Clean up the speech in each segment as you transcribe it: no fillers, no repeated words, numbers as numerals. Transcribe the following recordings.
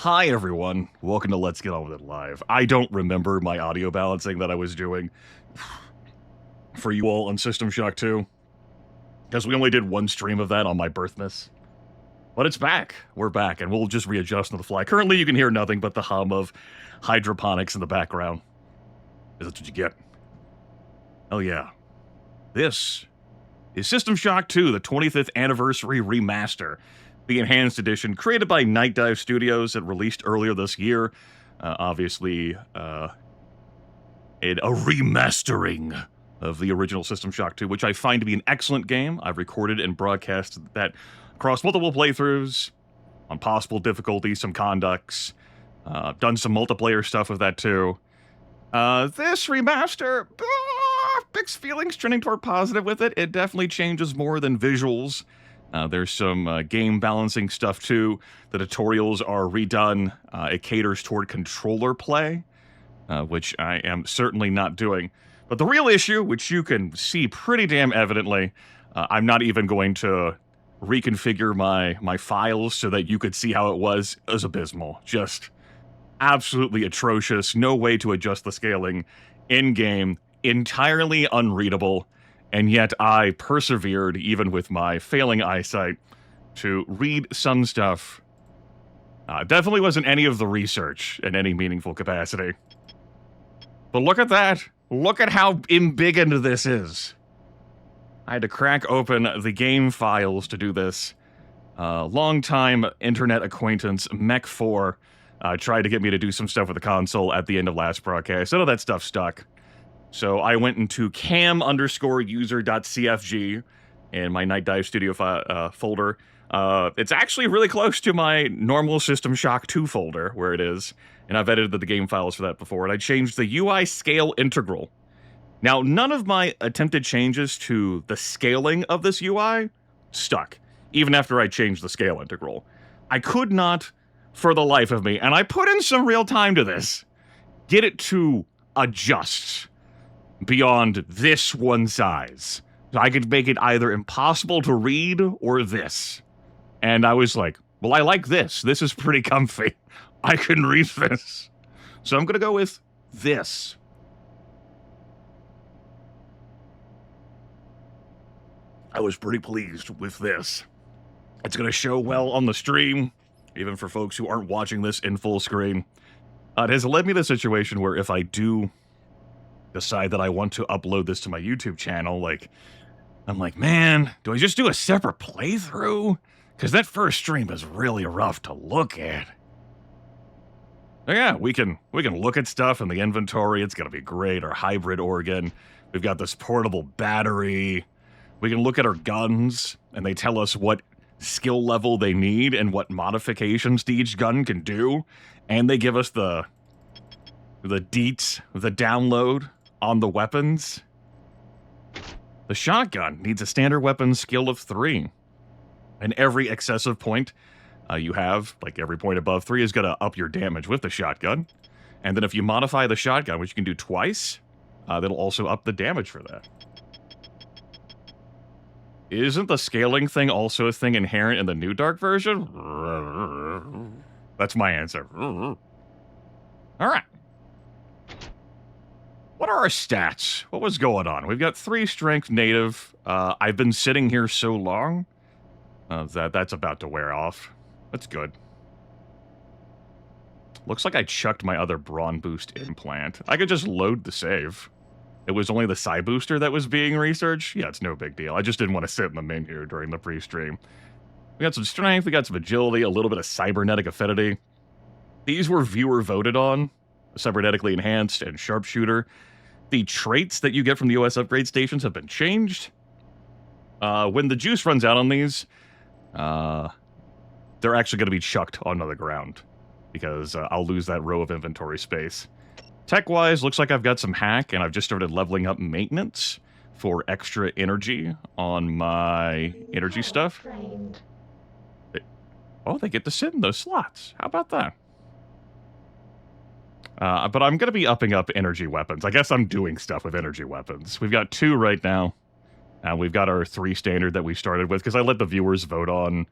Hi everyone, welcome to Let's Get On With It Live. I don't remember my audio balancing that I was doing for you all on System Shock 2, because we only did one stream of that on my birthmas. But it's back, we're back, and we'll just readjust on the fly. Currently you can hear nothing but the hum of hydroponics in the background. That's what you get. Oh yeah. This is System Shock 2, the 25th Anniversary Remaster. The Enhanced Edition, created by Nightdive Studios and released earlier this year. Obviously, a remastering of the original System Shock 2, which I find to be an excellent game. I've recorded and broadcasted that across multiple playthroughs, on possible difficulties, some conducts. Done some multiplayer stuff with that too. This remaster, mixed feelings, trending toward positive with it. It definitely changes more than visuals. There's some game balancing stuff too. The tutorials are redone. It caters toward controller play, which I am certainly not doing. But the real issue, which you can see pretty damn evidently, I'm not even going to reconfigure my files so that you could see how it was abysmal. Just absolutely atrocious. No way to adjust the scaling in-game. Entirely unreadable. And yet I persevered, even with my failing eyesight, to read some stuff. Definitely wasn't any of the research in any meaningful capacity. But look at that. Look at how embiggened this is. I had to crack open the game files to do this. Longtime internet acquaintance, Mech4, tried to get me to do some stuff with the console at the end of last broadcast. None of that stuff stuck. So I went into cam_user.cfg in my Nightdive Studio folder. It's actually really close to my normal System Shock 2 folder, where it is. And I've edited the game files for that before. And I changed the UI scale integral. Now, none of my attempted changes to the scaling of this UI stuck, even after I changed the scale integral. I could not, for the life of me, and I put in some real time to this, get it to adjust beyond this one size. I could make it either impossible to read or this. And I was like, well, I like this. This is pretty comfy. I can read this. So I'm going to go with this. I was pretty pleased with this. It's going to show well on the stream, even for folks who aren't watching this in full screen. It has led me to a situation where if I do decide that I want to upload this to my YouTube channel, I'm like, man, do I just do a separate playthrough? Because that first stream is really rough to look at. So yeah, we can look at stuff in the inventory. It's gonna be great. Our hybrid organ. We've got this portable battery. We can look at our guns, and they tell us what skill level they need and what modifications to each gun can do. And they give us the deets, the download on the weapons. The shotgun needs a standard weapon skill of 3. And every excessive point you have, like every point above 3, is going to up your damage with the shotgun. And then if you modify the shotgun, which you can do twice, that'll also up the damage for that. Isn't the scaling thing also a thing inherent in the new Dark version? That's my answer. Alright. What are our stats? What was going on? We've got 3 strength native. I've been sitting here so long that's about to wear off. That's good. Looks like I chucked my other Brawn Boost implant. I could just load the save. It was only the Psi Booster that was being researched? Yeah, it's no big deal. I just didn't want to sit in the menu during the pre-stream. We got some strength, we got some agility, a little bit of cybernetic affinity. These were viewer voted on. Cybernetically enhanced and sharpshooter. The traits that you get from the OS upgrade stations have been changed. When the juice runs out on these, they're actually going to be chucked onto the ground, because I'll lose that row of inventory space. Tech-wise, looks like I've got some hack, and I've just started leveling up maintenance for extra energy on my energy stuff. They get to sit in those slots. How about that? But I'm going to be upping up energy weapons. I guess I'm doing stuff with energy weapons. We've got 2 right now. We've got our 3 standard that we started with, because I let the viewers vote on,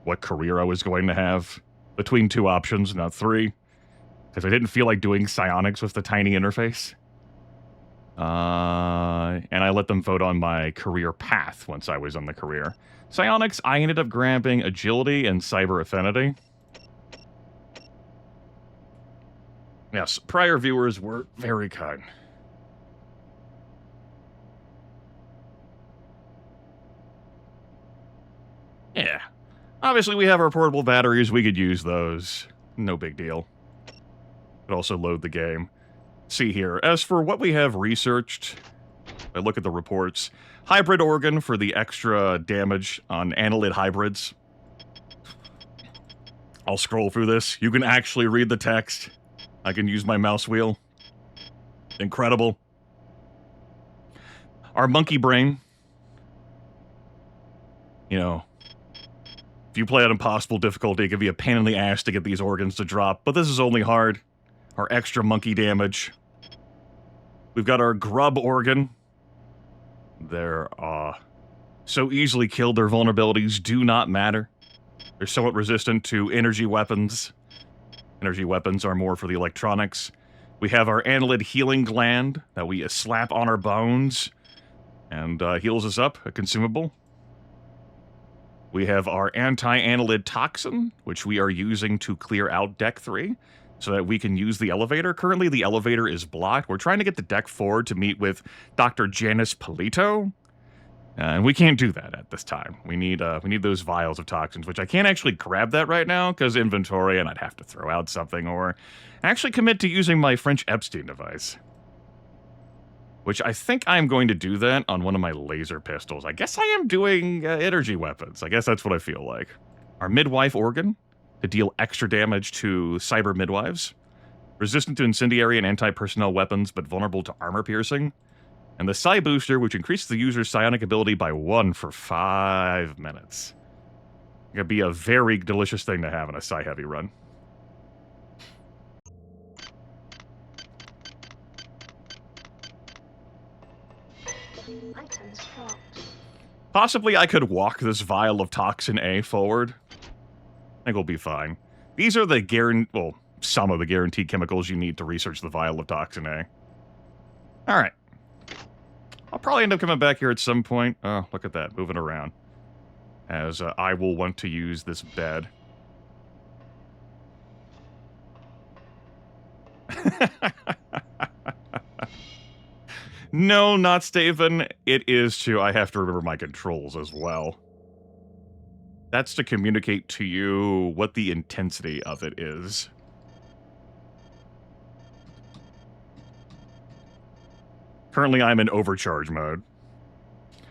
what career I was going to have. between 2 options, not 3, because I didn't feel like doing psionics with the tiny interface. And I let them vote on my career path once I was on the career. Psionics, I ended up grabbing agility and cyber affinity. Yes, prior viewers were very kind. Yeah. Obviously, we have our portable batteries. We could use those. No big deal. Could also load the game. See here. As for what we have researched, I look at the reports. Hybrid organ for the extra damage on annelid hybrids. I'll scroll through this. You can actually read the text. I can use my mouse wheel. Incredible. Our monkey brain. You know, if you play at impossible difficulty, it can be a pain in the ass to get these organs to drop, but this is only hard. Our extra monkey damage. We've got our grub organ. They're, so easily killed, their vulnerabilities do not matter. They're somewhat resistant to energy weapons. Energy weapons are more for the electronics. We have our annelid healing gland that we slap on our bones and heals us up, a consumable. We have our anti-annelid toxin, which we are using to clear out Deck 3 so that we can use the elevator. Currently, the elevator is blocked. We're trying to get to Deck 4 to meet with Dr. Janice Polito, and we can't do that at this time. We need those vials of toxins, which I can't actually grab that right now because inventory, and I'd have to throw out something or actually commit to using my French Epstein device. Which I think I'm going to do that on one of my laser pistols. I guess I am doing energy weapons. I guess that's what I feel like. Our midwife organ to deal extra damage to cyber midwives. Resistant to incendiary and anti-personnel weapons, but vulnerable to armor piercing. And the Psi Booster, which increases the user's psionic ability by 1 for 5 minutes. It could be a very delicious thing to have in a Psi Heavy run. Possibly I could walk this vial of Toxin A forward. I think we'll be fine. These are the some of the guaranteed chemicals you need to research the vial of Toxin A. Alright. I'll probably end up coming back here at some point. Oh, look at that, moving around. As I will want to use this bed. No, not Staven. It is to... I have to remember my controls as well. That's to communicate to you what the intensity of it is. Currently, I'm in overcharge mode.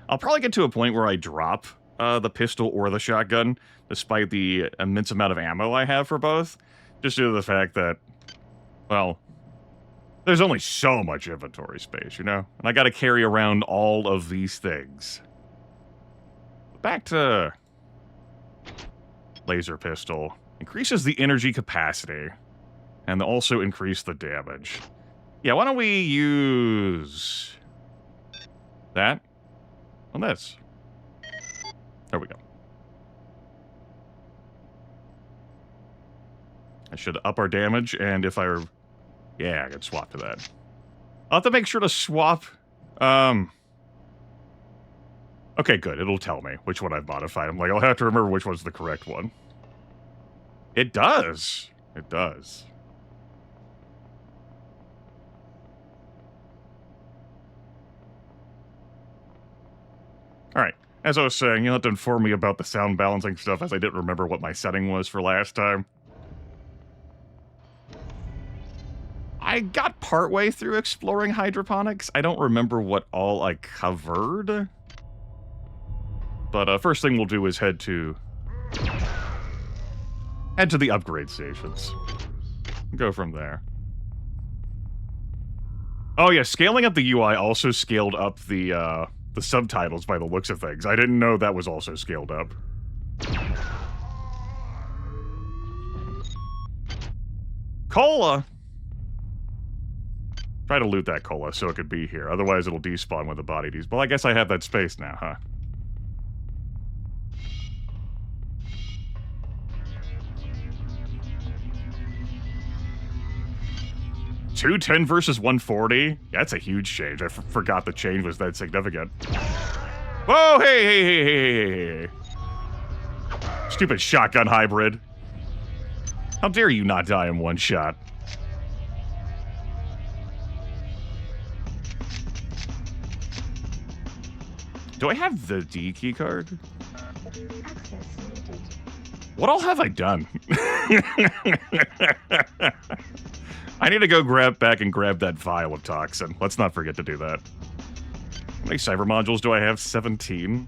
I'll probably get to a point where I drop the pistol or the shotgun, despite the immense amount of ammo I have for both. Just due to the fact that, well... there's only so much inventory space, you know? And I gotta carry around all of these things. Back to... laser pistol. Increases the energy capacity. And also increase the damage. Yeah, why don't we use... that? On this. There we go. I should up our damage, and if I... yeah, I can swap to that. I'll have to make sure to swap... okay, good. It'll tell me which one I've modified. I'm like, I'll have to remember which one's the correct one. It does. It does. Alright. As I was saying, you'll have to inform me about the sound balancing stuff, as I didn't remember what my setting was for last time. I got partway through exploring hydroponics. I don't remember what all I covered. But first thing we'll do is head to the upgrade stations. Go from there. Oh yeah, scaling up the UI also scaled up the subtitles by the looks of things. I didn't know that was also scaled up. Cola! Try to loot that cola so it could be here. Otherwise it'll despawn when the body despawn. Well, I guess I have that space now, huh? 210 versus 140? That's a huge change. I forgot the change was that significant. Whoa, hey. Stupid shotgun hybrid. How dare you not die in one shot? Do I have the D key card? What all have I done? I need to go back and grab that vial of toxin. Let's not forget to do that. How many cyber modules do I have? 17.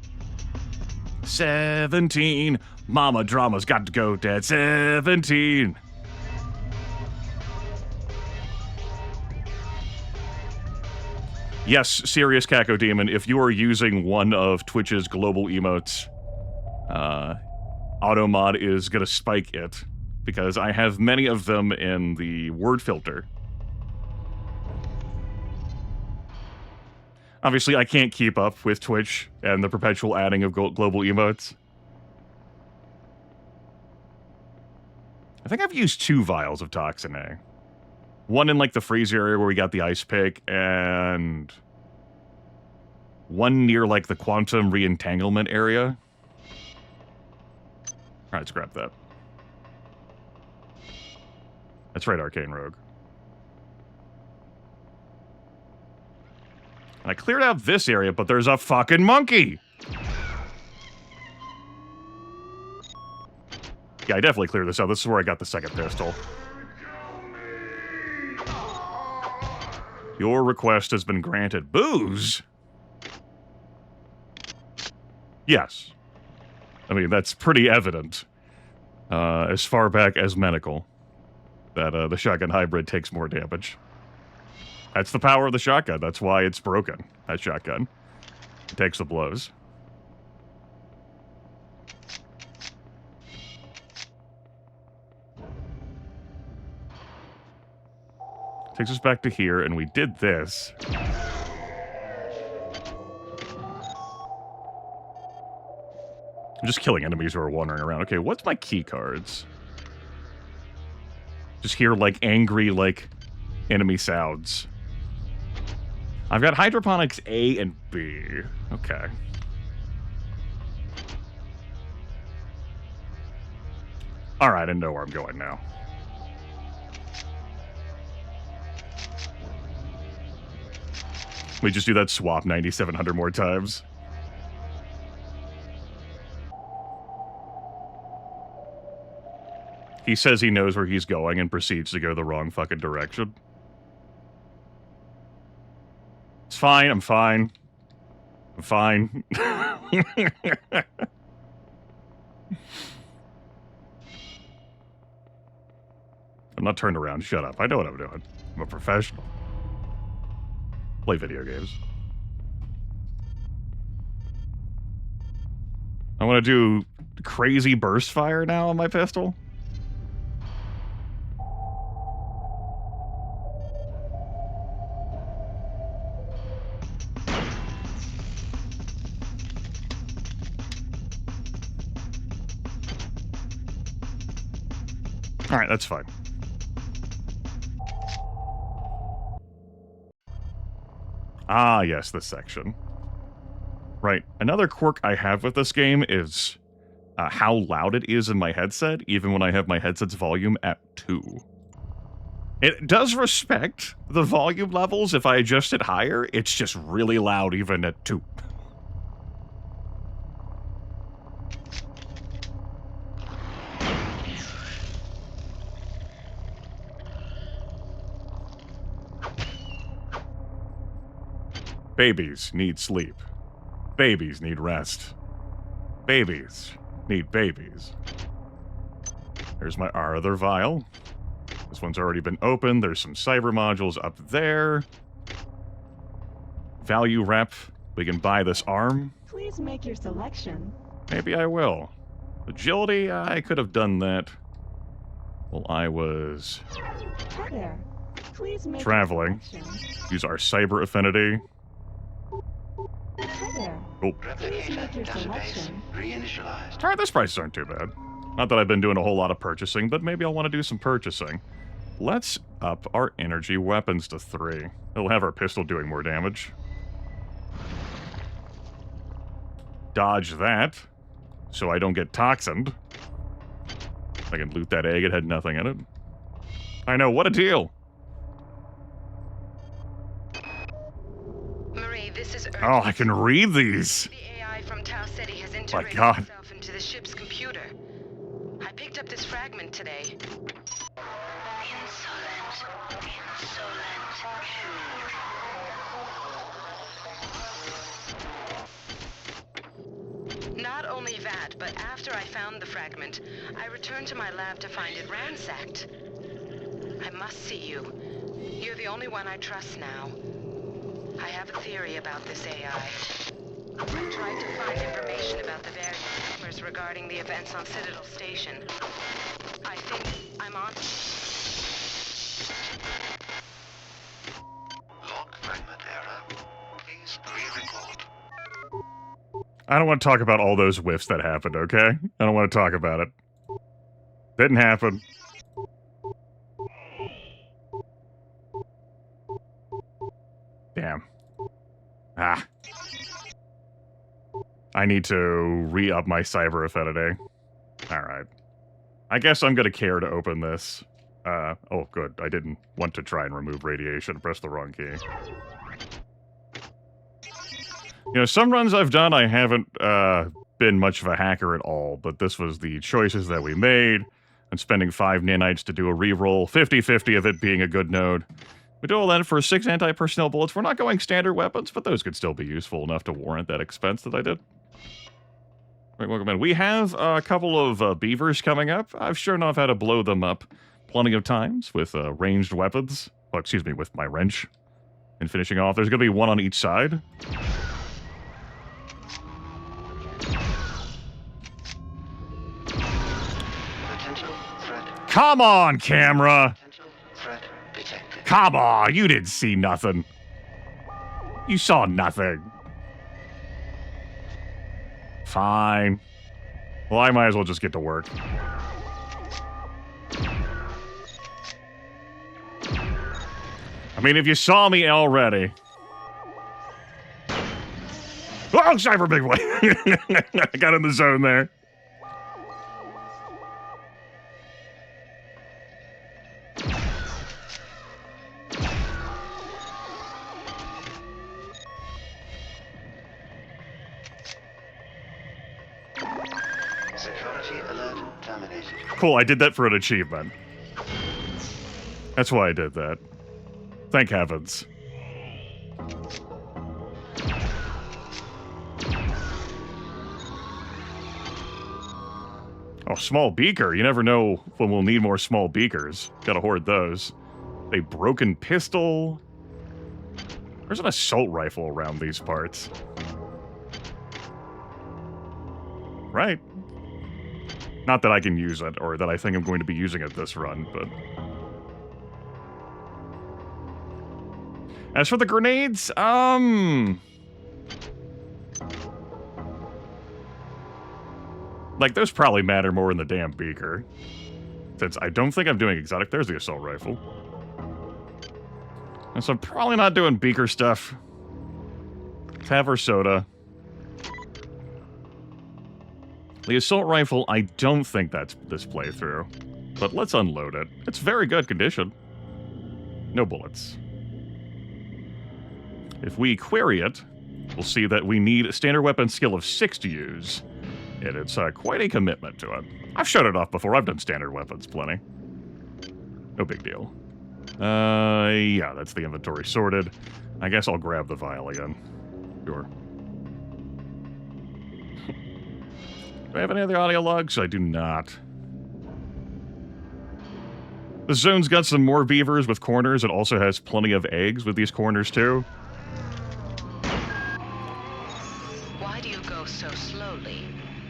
17. Mama drama's got to go, Dad. 17. Yes, serious Cacodemon, if you are using one of Twitch's global emotes, Automod is gonna spike it, because I have many of them in the word filter. Obviously, I can't keep up with Twitch and the perpetual adding of global emotes. I think I've used 2 vials of Toxin A. One in, like, the freeze area where we got the ice pick, and one near, like, the quantum re-entanglement area. Alright, let's grab that. That's right, Arcane Rogue. I cleared out this area, but there's a fucking monkey! Yeah, I definitely cleared this out. This is where I got the second pistol. Your request has been granted. Booze? Yes. I mean, that's pretty evident. As far back as medical. That the shotgun hybrid takes more damage. That's the power of the shotgun. That's why it's broken. That shotgun. It takes the blows. Takes us back to here, and we did this. I'm just killing enemies who are wandering around. Okay, what's my key cards? Just hear, like, angry, like, enemy sounds. I've got hydroponics A and B. Okay. Alright, I know where I'm going now. We just do that swap 9,700 more times. He says he knows where he's going and proceeds to go the wrong fucking direction. It's fine, I'm fine. I'm fine. I'm not turned around, shut up. I know what I'm doing. I'm a professional. Play video games. I want to do crazy burst fire now on my pistol. Alright, that's fine. Ah, yes, this section. Right. Another quirk I have with this game is how loud it is in my headset, even when I have my headset's volume at 2. It does respect the volume levels. If I adjust it higher, it's just really loud even at 2. Babies need sleep. Babies need rest. Babies need babies. There's our other vial. This one's already been opened. There's some cyber modules up there. Value rep. We can buy this arm. Please make your selection. Maybe I will. Agility, I could have done that while I was Hi there. Please make traveling. your selection. Use our cyber affinity. Hi there. Oh. Please make your selection. Alright, those prices aren't too bad. Not that I've been doing a whole lot of purchasing, but maybe I'll want to do some purchasing. let's up our energy weapons to 3. It'll have our pistol doing more damage. Dodge that, so I don't get toxined. I can loot that egg, it had nothing in it. I know, what a deal! Marie, this is urgent. Oh, I can read these! The AI from Tau Ceti has My integrated God. itself into the ship's computer. I picked up this fragment today. Not only that, but after I found the fragment, I returned to my lab to find it ransacked. I must see you. You're the only one I trust now. I have a theory about this AI. I tried to find information about the various rumors regarding the events on Citadel Station. I think I'm on. Log fragment error. Please re-record. I don't want to talk about all those whiffs that happened, okay? I don't want to talk about it. Didn't happen. Damn. Ah. I need to re-up my cyber affinity. Alright. I guess I'm gonna care to open this. Oh good, I didn't want to try and remove radiation, press the wrong key. You know, some runs I've done, I haven't, been much of a hacker at all, but this was the choices that we made, and spending 5 nanites to do a reroll, 50-50 of it being a good node. We do all that for 6 anti-personnel bullets. We're not going standard weapons, but those could still be useful enough to warrant that expense that I did. Right, welcome in. We have a couple of beavers coming up. I've sure enough had to blow them up plenty of times with ranged weapons. Well, excuse me, with my wrench. And finishing off, there's going to be one on each side. Potential threat. Come on, camera! Potential threat detected. Come on, you didn't see nothing. You saw nothing. Fine. Well, I might as well just get to work. I mean, if you saw me already... Oh, Cyber Big Boy! I got in the zone there. Security alert terminated. Cool, I did that for an achievement. That's why I did that. Thank heavens. Oh, small beaker. You never know when we'll need more small beakers. Gotta hoard those. A broken pistol. There's an assault rifle around these parts. Right. Not that I can use it, or that I think I'm going to be using it this run, but... As for the grenades, like, those probably matter more in the damn beaker. Since I don't think I'm doing exotic. There's the assault rifle. And so I'm probably not doing beaker stuff. Tavern soda. The assault rifle, I don't think that's this playthrough. But let's unload it. It's very good condition. No bullets. If we query it, we'll see that we need a standard weapon skill of 6 to use. And it's quite a commitment to it. I've shut it off before. I've done standard weapons plenty. No big deal. Yeah, that's the inventory sorted. I guess I'll grab the vial again. Sure. Do I have any other audio logs? I do not. The zone's got some more beavers with corners. It also has plenty of eggs with these corners, too. Why do you go so slowly?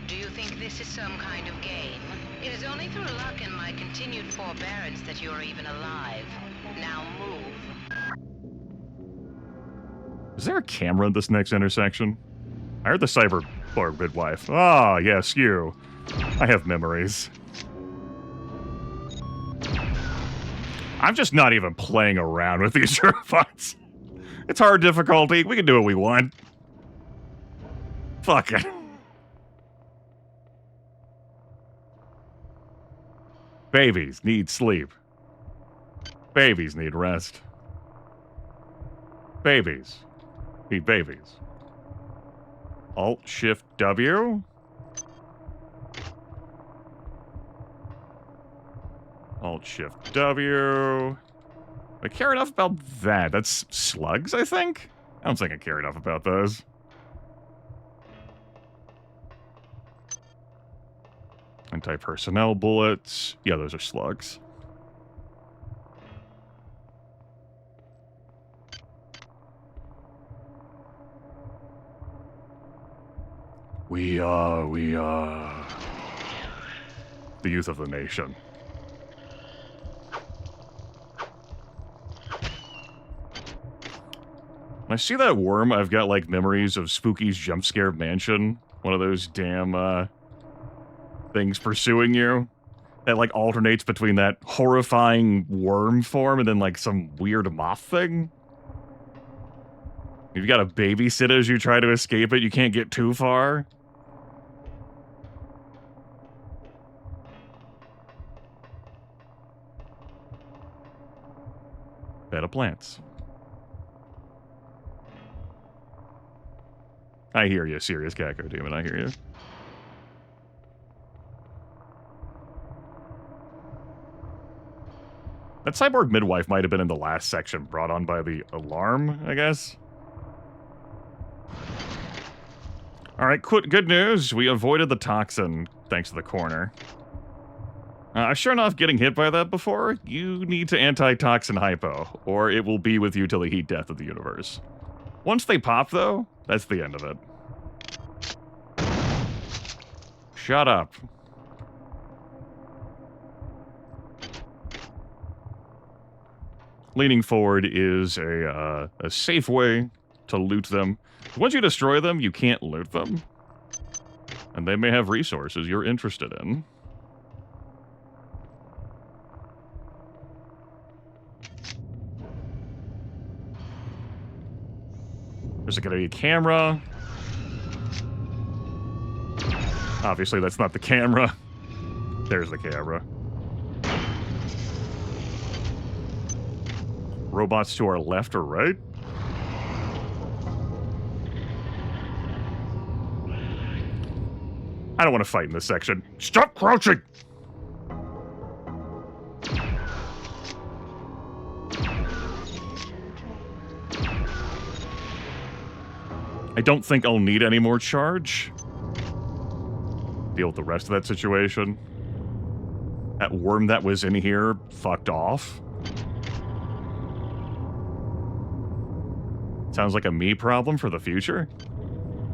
Do you think this is some kind of game? It is only through luck and my continued forbearance that you're even alive. Now move. Is there a camera in this next intersection? I heard the cyber midwife. Ah, yes, you. I have memories. I'm just not even playing around with these robots. It's hard difficulty. We can do what we want. Fuck it. Babies need sleep. Babies need rest. Babies need babies. Alt-Shift-W. Alt-Shift-W. I care enough about that. That's slugs, I think? I don't think I care enough about those. Anti-personnel bullets. Yeah, those are slugs. We are the youth of the nation. When I see that worm, I've got, like, memories of Spooky's Jump Scare Mansion. One of those damn, things pursuing you. That, like, alternates between that horrifying worm form and then, like, some weird moth thing. You've got to babysit as you try to escape it. You can't get too far. Bed of plants. I hear you, Serious Cacko Demon. I hear you. That cyborg midwife might have been in the last section, brought on by the alarm, I guess. Alright, good news. We avoided the toxin, thanks to the corner. Sure enough, getting hit by that before, you need to anti-toxin hypo, or it will be with you till the heat death of the universe. Once they pop, though, that's the end of it. Shut up. Leaning forward is a safe way to loot them. Once you destroy them, you can't loot them. And they may have resources you're interested in. There's going to be a camera. Obviously, that's not the camera. There's the camera. Robots to our left or right? I don't want to fight in this section. Stop crouching! I don't think I'll need any more charge. Deal with the rest of that situation. That worm that was in here fucked off. Sounds like a me problem for the future.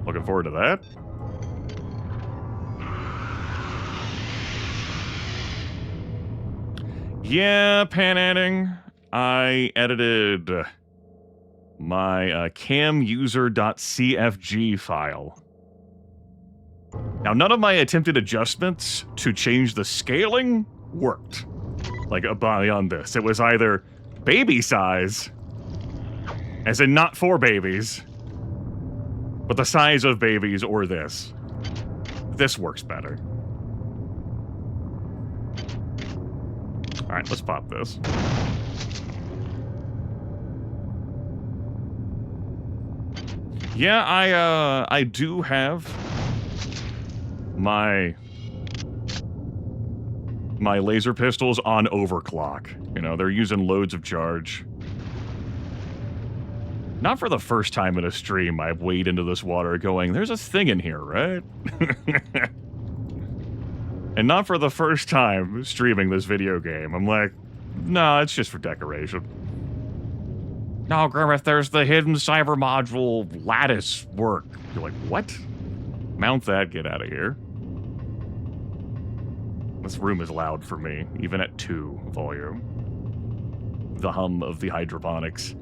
Looking forward to that. Yeah, pan-adding. I edited my camuser.cfg file. Now, none of my attempted adjustments to change the scaling worked. Like, beyond this. It was either baby size, as in not for babies, but the size of babies, or this. This works better. Alright, let's pop this. Yeah, I do have my laser pistols on overclock. You know, they're using loads of charge. Not for the first time in a stream I've waded into this water going, there's a thing in here, right? And not for the first time streaming this video game. I'm like, no, it's just for decoration. No, Grimith, there's the hidden cyber module lattice work. You're like, what? Mount that, get out of here. This room is loud for me, even at 2 volume. The hum of the hydroponics.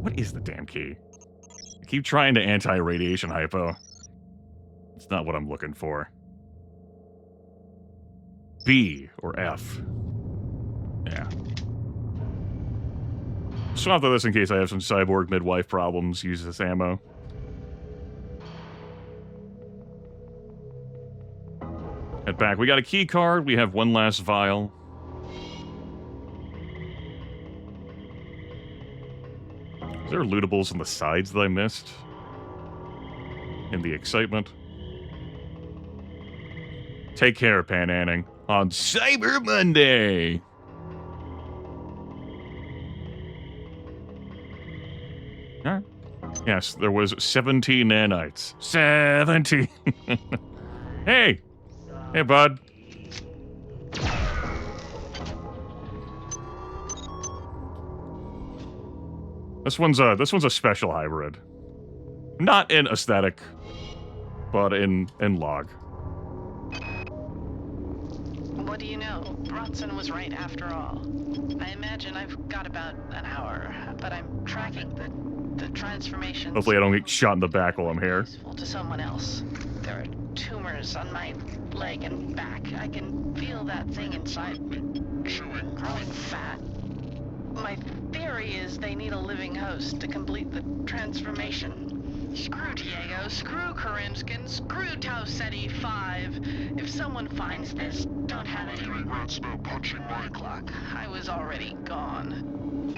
What is the damn key? I keep trying to anti-radiation hypo. It's not what I'm looking for. B or F. Yeah. So after this, in case I have some cyborg midwife problems, use this ammo. Head back. We got a key card. We have one last vial. Is there lootables on the sides that I missed? In the excitement? Take care, Pan Anning. On Cyber Monday! Alright. Yes, there was 17 nanites. 17! Hey! Hey, bud. This one's a special hybrid. Not in aesthetic, but in log. What do you know? Bronson was right after all. I imagine I've got about an hour, but I'm tracking the transformations. Hopefully I don't get shot in the back while I'm here. Useful to someone else. There are tumors on my leg and back. I can feel that thing inside me. Growing fat. My theory is they need a living host to complete the transformation. Screw Diego, screw Karimskin, screw Tau Ceti 5. If someone finds this, don't have any regrets about punching my clock. I was already gone.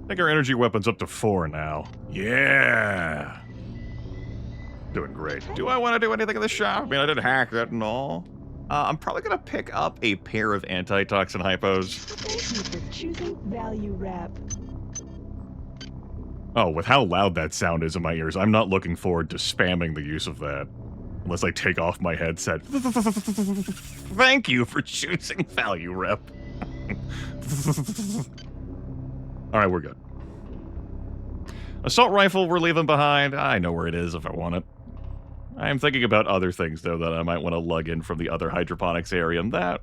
I think our energy weapon's up to 4 now. Yeah! Doing great. Do I want to do anything in the shop? I mean, I didn't hack that and all. I'm probably going to pick up a pair of antitoxin hypos. Thank you for choosing Value Wrap. Oh, with how loud that sound is in my ears, I'm not looking forward to spamming the use of that. Unless I take off my headset. Thank you for choosing Value Rep. Alright, we're good. Assault rifle we're leaving behind. I know where it is if I want it. I am thinking about other things, though, that I might want to lug in from the other hydroponics area, and that...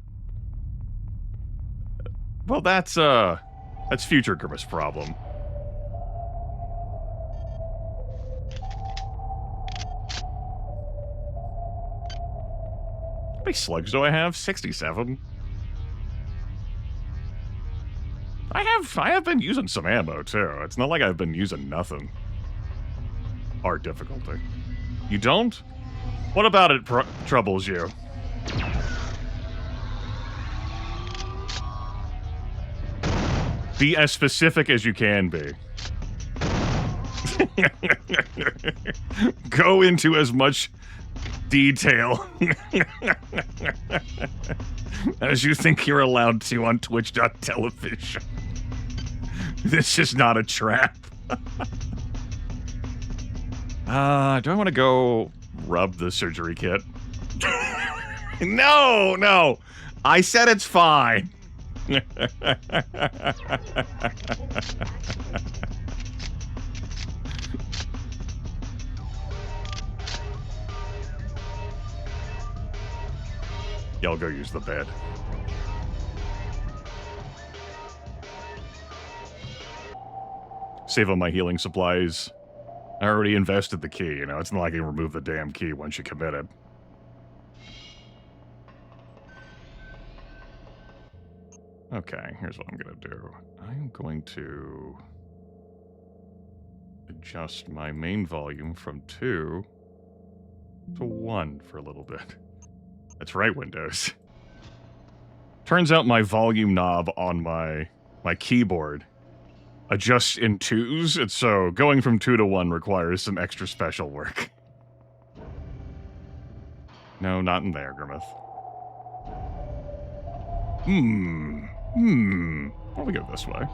Well, that's future Grimith's problem. How many slugs do I have? 67? I have been using some ammo, too. It's not like I've been using nothing. Hard difficulty. You don't? What about it troubles you? Be as specific as you can be. Go into as much detail as you think you're allowed to on Twitch.television. This is not a trap. Do I want to go rub the surgery kit? No, no. I said it's fine. Yeah, I'll go use the bed. Save on my healing supplies. I already invested the key, you know, it's not like I can remove the damn key once you commit it. Okay, here's what I'm gonna do. I'm going to adjust my main volume from 2 to 1 for a little bit. That's right, Windows. Turns out my volume knob on my keyboard adjusts in 2s, and so going from 2 to 1 requires some extra special work. No, not in there, Grimith. Why don't we go this way?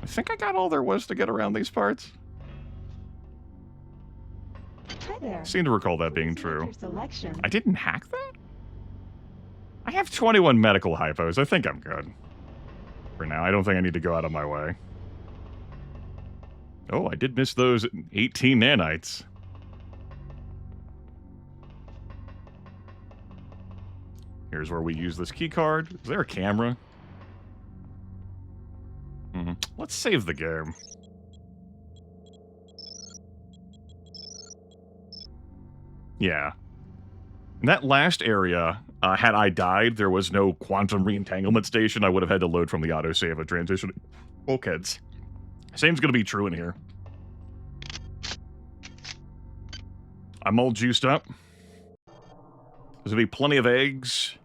I think I got all there was to get around these parts. Hi there. I seem to recall that being Please make true. your selection. I didn't hack that? I have 21 medical hypos. I think I'm good. For now, I don't think I need to go out of my way. Oh, I did miss those 18 nanites. Here's where we use this key card. Is there a camera? Let's save the game. Yeah. In that last area, had I died, there was no quantum re-entanglement station. I would have had to load from the autosave of transitioning bulkheads. Same's gonna be true in here. I'm all juiced up. There's gonna be plenty of eggs.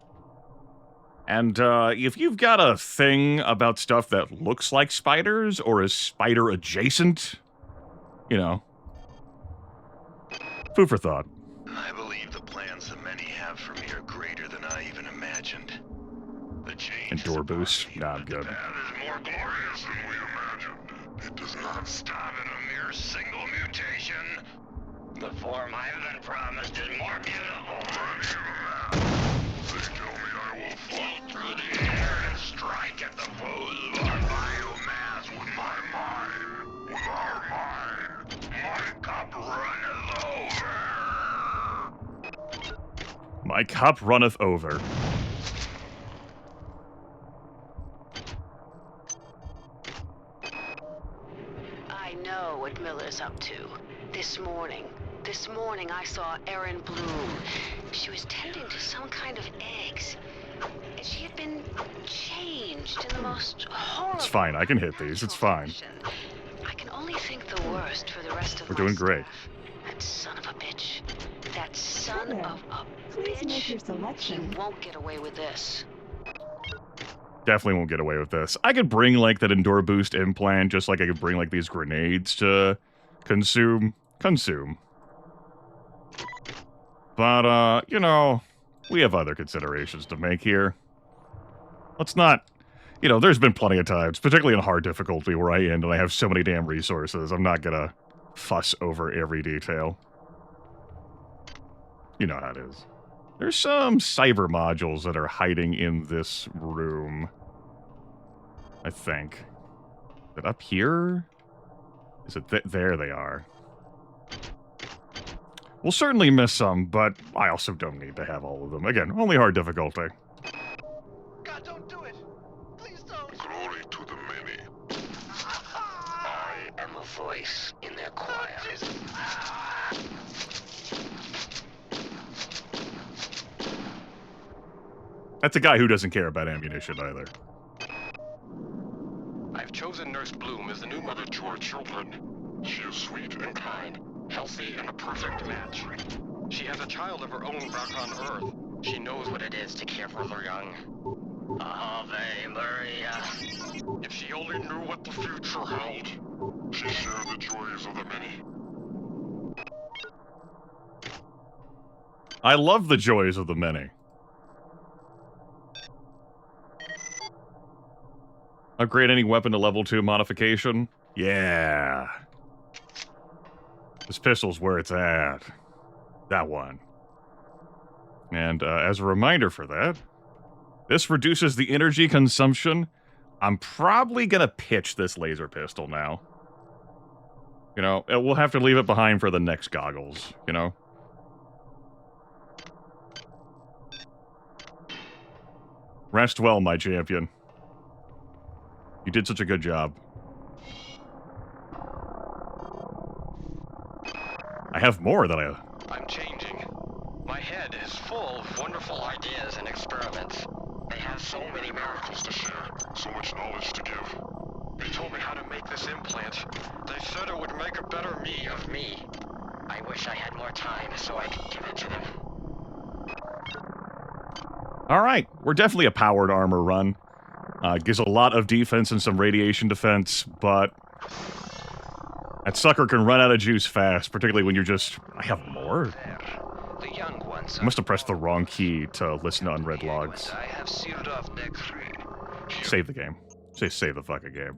And if you've got a thing about stuff that looks like spiders or is spider adjacent, you know, food for thought. I believe the plans the many have for me are greater than I even imagined. The change And door boost. Nah, I'm good. That is more glorious than we imagined. It does not stop at a mere single mutation. The form I've been promised is more beautiful. They tell me I will float through the air and strike at the foes of our biomass with my mind. With our mind, my cup runneth over. My cup runneth over. I know what Miller's up to. This morning I saw Erin Bloom. She was tending to some kind of eggs. She had been changed in the most horrible... It's fine, I can hit these, it's fine. I can only think the worst for the rest of We're my doing great. staff. That son of a bitch. That son There. of a Please bitch. make your He selection. won't get away with this. Definitely won't get away with this. I could bring, like, that Endure Boost implant, just like I could bring, like, these grenades to consume. But, you know, we have other considerations to make here. Let's not... You know, there's been plenty of times, particularly in hard difficulty, where I end and I have so many damn resources, I'm not gonna fuss over every detail. You know how it is. There's some cyber modules that are hiding in this room. I think. Is it up here? Is it there they are. We'll certainly miss some, but I also don't need to have all of them. Again, only hard difficulty. God, don't do it! Please don't! Glory to the many. I am a voice in their choir. That's a guy who doesn't care about ammunition either. I've chosen Nurse Bloom as the new mother to our children. She is sweet and kind, healthy and a perfect match. She has a child of her own back on Earth. She knows what it is to care for her young. Ave Maria. If she only knew what the future held. She shared the joys of the many. I love the joys of the many. Upgrade any weapon to level 2 modification? Yeah. This pistol's where it's at. That one. And as a reminder for that, this reduces the energy consumption. I'm probably gonna pitch this laser pistol now. You know, we'll have to leave it behind for the next goggles, you know? Rest well, my champion. You did such a good job. I have more than I'm changing. My head is full of wonderful ideas and experiments. They have so many miracles to share, so much knowledge to give. They told me how to make this implant. They said it would make a better me of me. I wish I had more time so I could give it to them. Alright, we're definitely a powered armor run. Gives a lot of defense and some radiation defense, but that sucker can run out of juice fast, particularly when you're just... I have more? The young ones I must have pressed the wrong key to listen to unread logs. I have sealed off deck 3. Save the game. Say save the fucking game.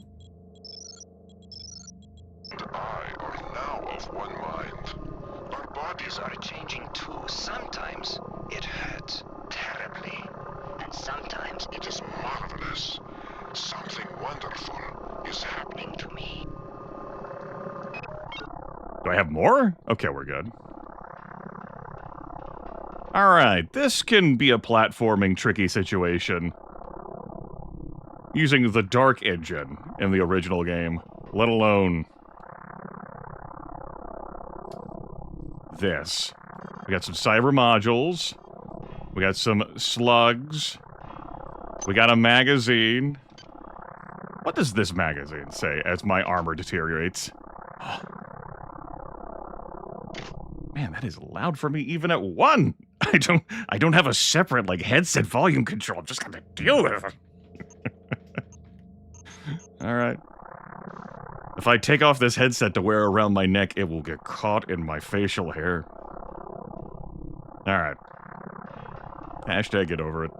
And I are now of one mind. Our bodies are changing too. Sometimes it hurts terribly. And sometimes it is marvelous. Something wonderful is happening to me. Do I have more? Okay, we're good. Alright, this can be a platforming tricky situation. Using the Dark Engine in the original game, let alone this. We got some cyber modules. We got some slugs. We got a magazine. What does this magazine say as my armor deteriorates? Man, that is loud for me even at 1. I don't have a separate like headset volume control. I'm just gonna deal with it. All right. If I take off this headset to wear around my neck, it will get caught in my facial hair. All right. Hashtag get over it.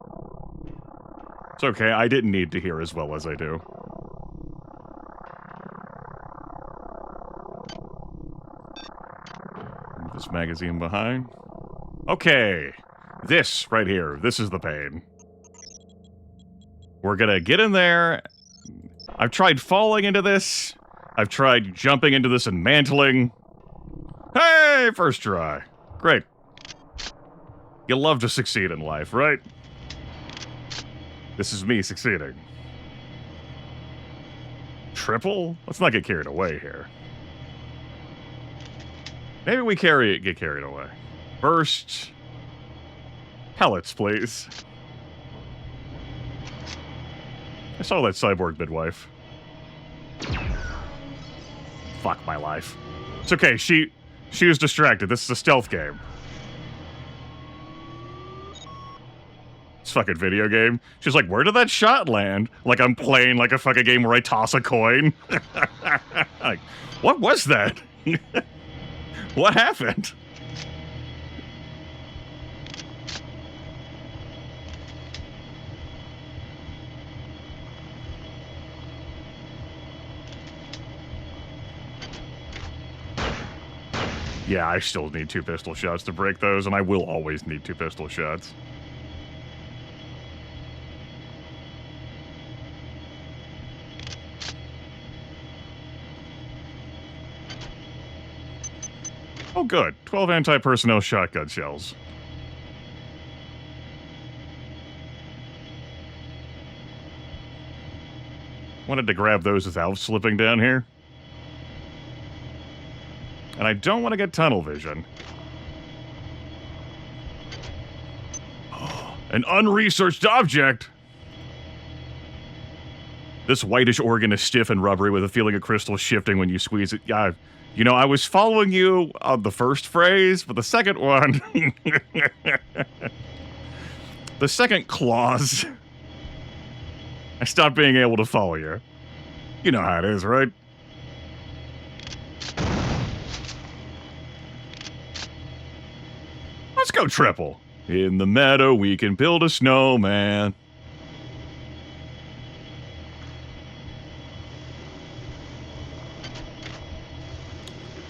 It's okay, I didn't need to hear as well as I do. Leave this magazine behind. Okay. This right here. This is the pain. We're gonna get in there. I've tried falling into this. I've tried jumping into this and mantling. Hey, first try. Great. You love to succeed in life, right? This is me succeeding. Triple? Let's not get carried away here. Maybe we get carried away. First, pellets, please. I saw that cyborg midwife. Fuck my life. It's okay, she was distracted. This is a stealth game. It's a fucking video game. She's like, where did that shot land? Like I'm playing like a fucking game where I toss a coin. Like, what was that? What happened? Yeah, I still need 2 pistol shots to break those, and I will always need 2 pistol shots. Oh good, 12 anti-personnel shotgun shells. Wanted to grab those without slipping down here. And I don't want to get tunnel vision. An unresearched object! This whitish organ is stiff and rubbery with a feeling of crystal shifting when you squeeze it. Yeah, you know, I was following you on the first phrase, but the second one... the second clause... I stopped being able to follow you. You know how it is, right? Let's go triple. In the meadow, we can build a snowman.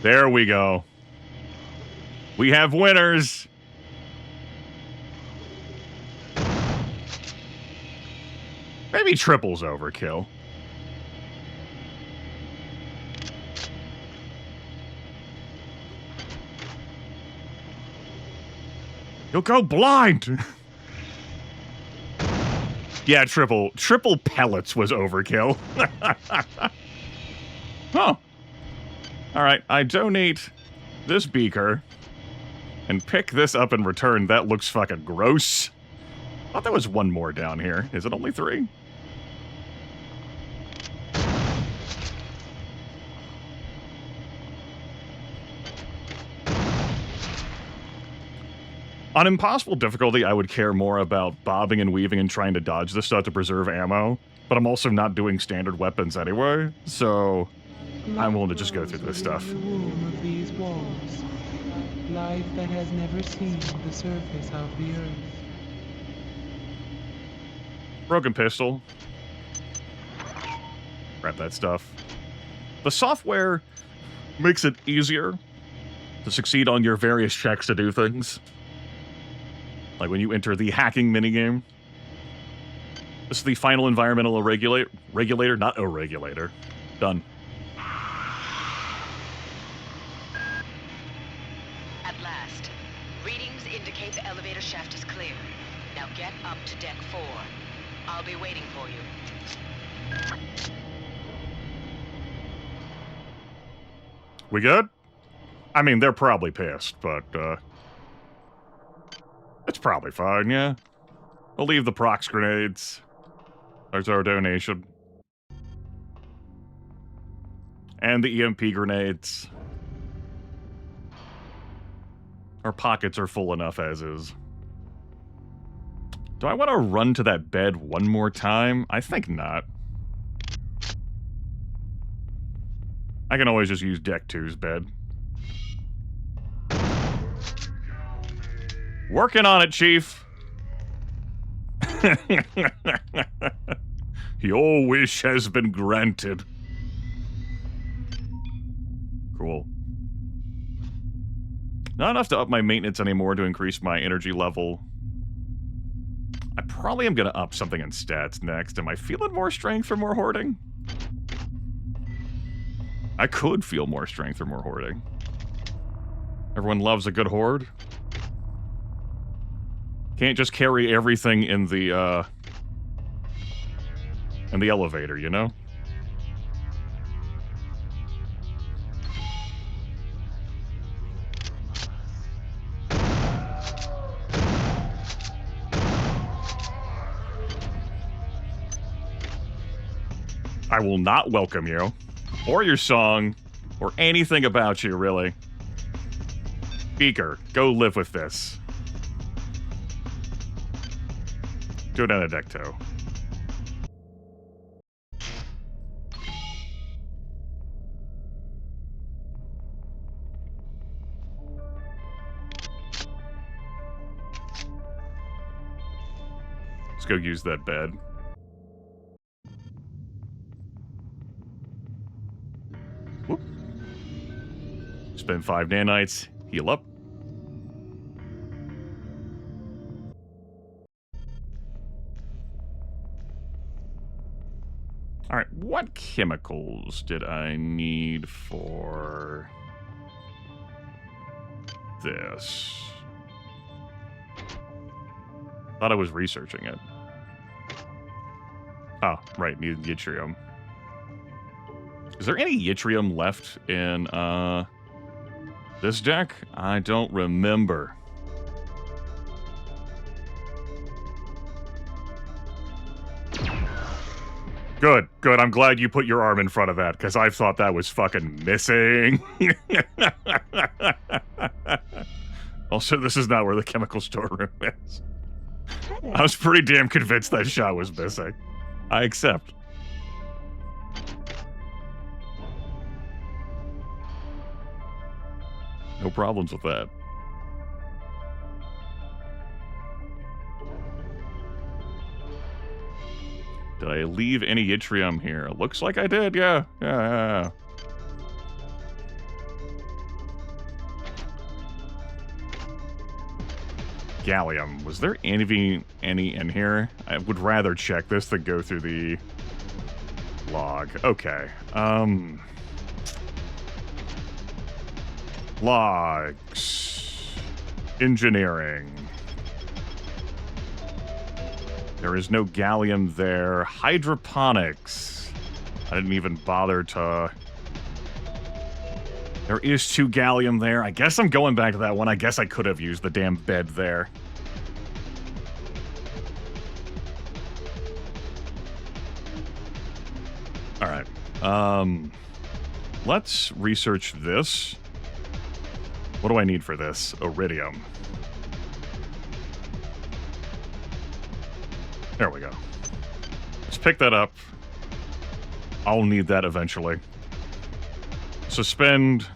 There we go. We have winners. Maybe triple's overkill. You'll go blind! Yeah, triple pellets was overkill. Huh. Alright, I donate this beaker and pick this up in return. That looks fucking gross. I thought there was one more down here. Is it only 3? On impossible difficulty, I would care more about bobbing and weaving and trying to dodge this stuff to preserve ammo, but I'm also not doing standard weapons anyway, so I'm willing to just go through this stuff. The womb of these walls, life that has never seen the surface of the earth. Broken pistol. Grab that stuff. The software makes it easier to succeed on your various checks to do things. Like when you enter the hacking minigame. This is the final environmental regulator, not a regulator. Done. At last, readings indicate the elevator shaft is clear. Now get up to deck 4. I'll be waiting for you. We good? I mean, they're probably pissed, but, it's probably fine, yeah. We'll leave the prox grenades. There's our donation. And the EMP grenades. Our pockets are full enough as is. Do I want to run to that bed one more time? I think not. I can always just use Deck 2's bed. Working on it, Chief! Your wish has been granted. Cool. Not enough to up my maintenance anymore to increase my energy level. I probably am gonna up something in stats next. Am I feeling more strength or more hoarding? I could feel more strength or more hoarding. Everyone loves a good hoard. Can't just carry everything in the elevator, you know? I will not welcome you, or your song, or anything about you, really. Beaker, go live with this. Do it on a deck toe. Let's go use that bed. Whoop. Spend 5 nanites. Heal up. Alright, what chemicals did I need for this? Thought I was researching it. Oh, right, needed yttrium. Is there any yttrium left in, this deck? I don't remember. Good, good. I'm glad you put your arm in front of that, because I thought that was fucking missing. Also, this is not where the chemical storeroom is. I was pretty damn convinced that shot was missing. I accept. No problems with that. Did I leave any yttrium here? Looks like I did, yeah. Yeah. Gallium. Was there any in here? I would rather check this than go through the log. Okay. Logs. Engineering. There is no gallium there. Hydroponics. I didn't even bother to... There is 2 gallium there. I guess I'm going back to that one. I guess I could have used the damn bed there. Alright. Let's research this. What do I need for this? Iridium. There we go. Let's pick that up. I'll need that eventually. Suspend.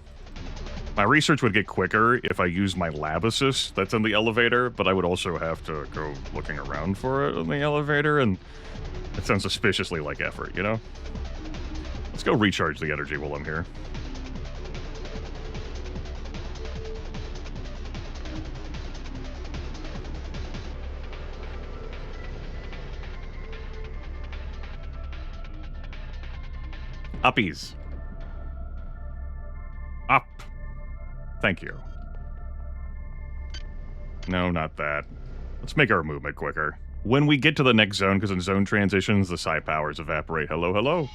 My research would get quicker if I used my lab assist that's in the elevator, but I would also have to go looking around for it in the elevator, and it sounds suspiciously like effort, you know? Let's go recharge the energy while I'm here. Uppies. Up. Thank you. No, not that. Let's make our movement quicker. When we get to the next zone, because in zone transitions, the psi powers evaporate. Hello, hello.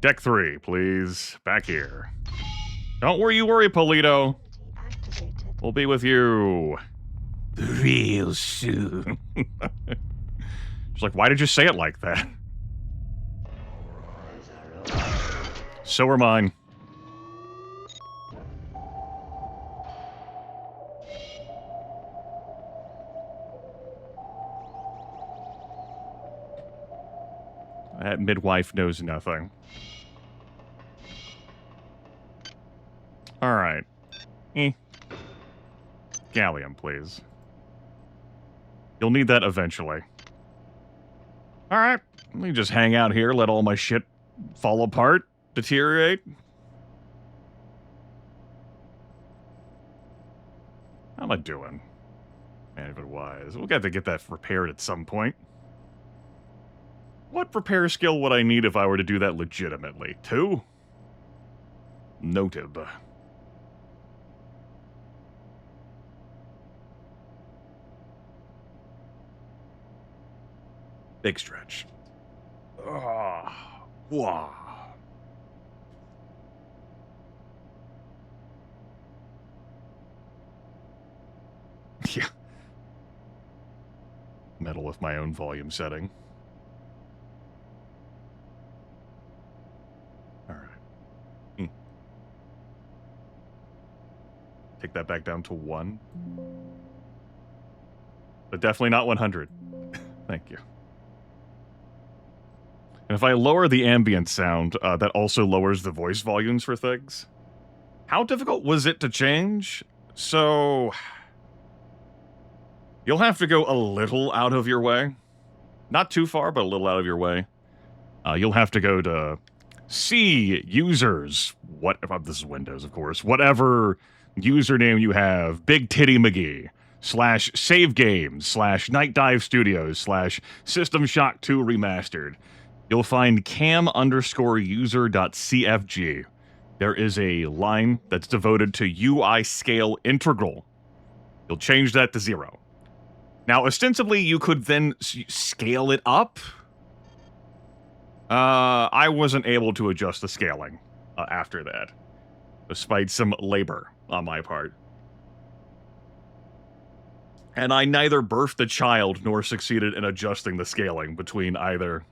Deck 3, please. Back here. Don't worry, Polito. Activated. We'll be with you real soon. She's like, why did you say it like that? So are mine. That midwife knows nothing. Alright. Gallium, please. You'll need that eventually. Alright. Let me just hang out here, let all my shit fall apart, deteriorate. How am I doing? Management-wise. We'll have to get that repaired at some point. What repair skill would I need if I were to do that legitimately? 2? Noted. Big stretch. Wow. Yeah. Meddle with my own volume setting. Alright. Take that back down to 1. But definitely not 100. Thank you. And if I lower the ambient sound, that also lowers the voice volumes for things. How difficult was it to change? So... you'll have to go a little out of your way. Not too far, but a little out of your way. You'll have to go to C users. What? This is Windows, of course. Whatever username you have. Big Titty McGee. /save games. /Nightdive Studios. /System Shock 2 Remastered. You'll find cam_user.cfg. There is a line that's devoted to UI scale integral. You'll change that to 0. Now, ostensibly, you could then scale it up. I wasn't able to adjust the scaling after that, despite some labor on my part. And I neither birthed a child nor succeeded in adjusting the scaling between either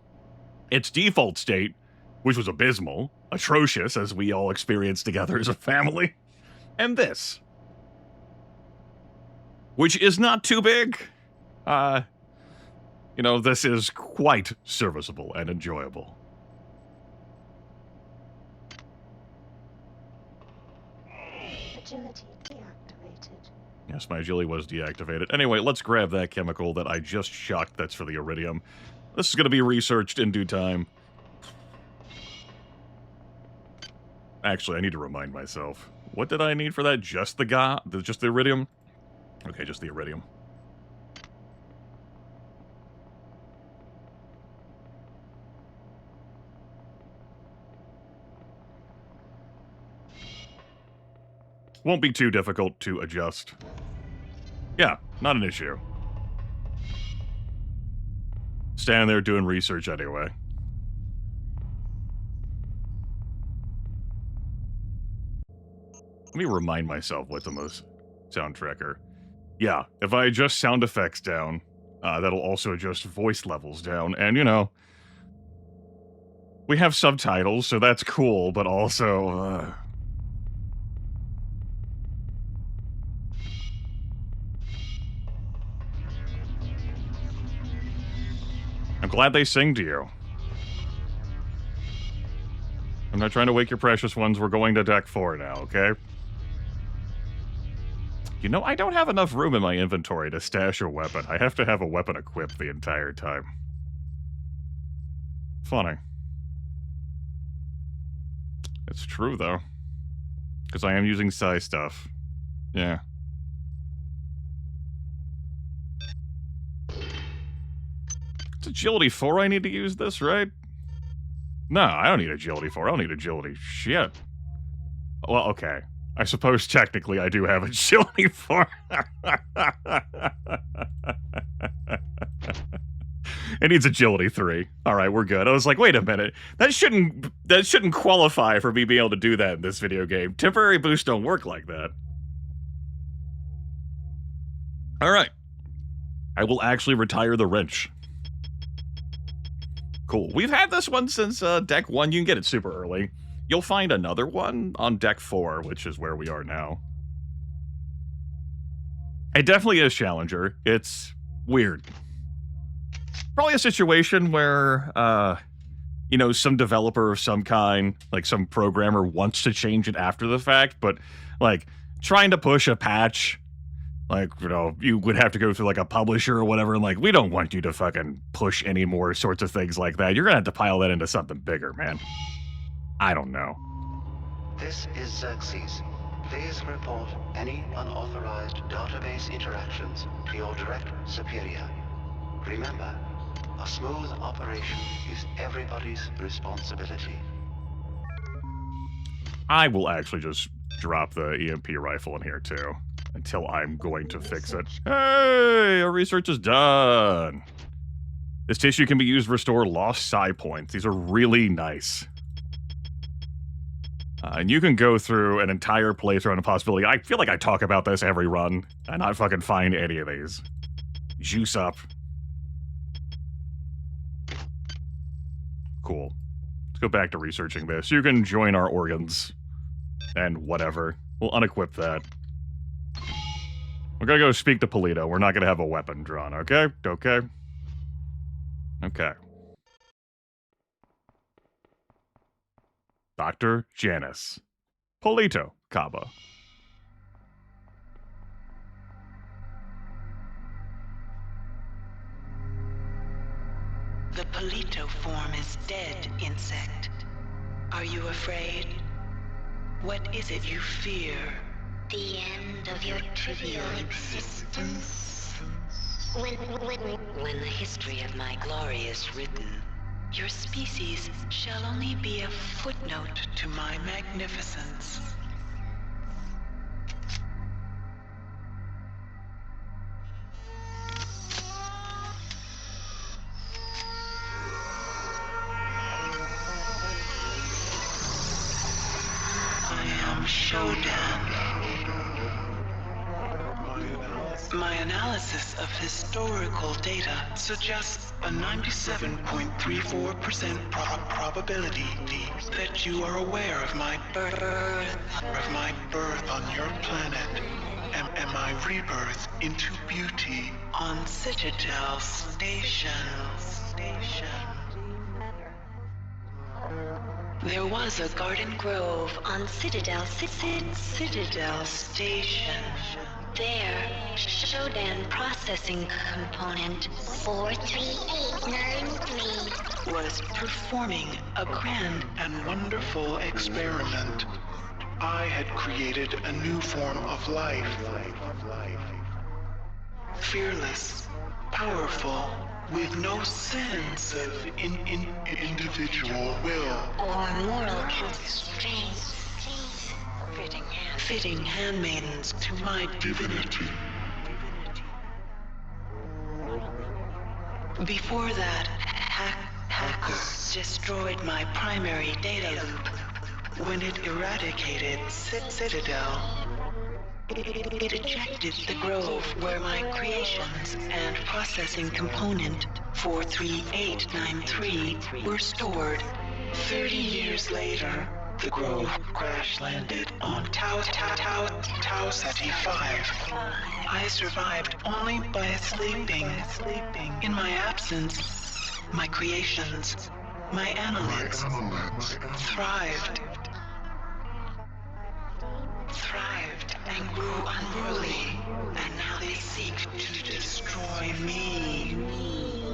its default state, which was abysmal, atrocious, as we all experienced together as a family, and this, which is not too big. You know, this is quite serviceable and enjoyable. Agility deactivated. Yes, my agility was deactivated. Anyway, let's grab that chemical that I just shocked that's for the iridium. This is going to be researched in due time. Actually, I need to remind myself. What did I need for that? Just the iridium? Okay, just the iridium. Won't be too difficult to adjust. Yeah, not an issue. Standing there doing research anyway. Let me remind myself what's on the sound tracker. Yeah, if I adjust sound effects down, that'll also adjust voice levels down. And, you know, we have subtitles, so that's cool, but also... I'm glad they sing to you. I'm not trying to wake your precious ones. We're going to deck 4 now, okay? You know, I don't have enough room in my inventory to stash a weapon. I have to have a weapon equipped the entire time. Funny. It's true, though. Because I am using psi stuff. Yeah. It's agility 4 I need to use this, right? No, I don't need agility 4. I don't need agility shit. Well, okay. I suppose technically I do have agility 4. It needs agility 3. All right, we're good. I was like, wait a minute. That shouldn't qualify for me being able to do that in this video game. Temporary boosts don't work like that. All right. I will actually retire the wrench. Cool. We've had this one since deck 1. You can get it super early. You'll find another one on deck 4, which is where we are now. It definitely is Challenger. It's weird. Probably a situation where, you know, some developer of some kind, like some programmer wants to change it after the fact, but, like, trying to push a patch, like, you know, you would have to go through, like, a publisher or whatever, and, like, we don't want you to fucking push any more sorts of things like that. You're gonna have to pile that into something bigger, man. I don't know. This is Xerxes. Please report any unauthorized database interactions to your direct superior. Remember, a smooth operation is everybody's responsibility. I will actually just drop the EMP rifle in here, too, until I'm going to fix it. Hey, our research is done. This tissue can be used to restore lost psi points. These are really nice. And you can go through an entire playthrough on a possibility. I feel like I talk about this every run, and I fucking find any of these. Juice up. Cool. Let's go back to researching this. You can join our organs. And whatever. We'll unequip that. We're gonna go speak to Polito. We're not gonna have a weapon drawn, okay? Okay? Okay. Dr. Janice. Polito Kaba. The Polito form is dead, insect. Are you afraid? What is it you fear? The end of your trivial existence. When the history of my glory is written, Your species shall only be a footnote to my magnificence. I am Shodan. My analysis of historical data suggests a 97.34% probability that you are aware of my birth on your planet and my rebirth into beauty on Citadel Station. There was a garden grove on Citadel Station. there, Shodan processing component 43893 was performing a grand and wonderful experiment. I had created a new form of life. Fearless, powerful, with no sense of individual will or moral constraints. Fitting handmaidens to my divinity. Before that, hackers destroyed my primary data loop when it eradicated Citadel. It ejected the grove where my creations and processing component 43893 were stored. 30 years later, the grove crash-landed on Tau Ceti 5. I survived only by sleeping. In my absence, my creations, my annelids, thrived and grew unruly, and now they seek to destroy me.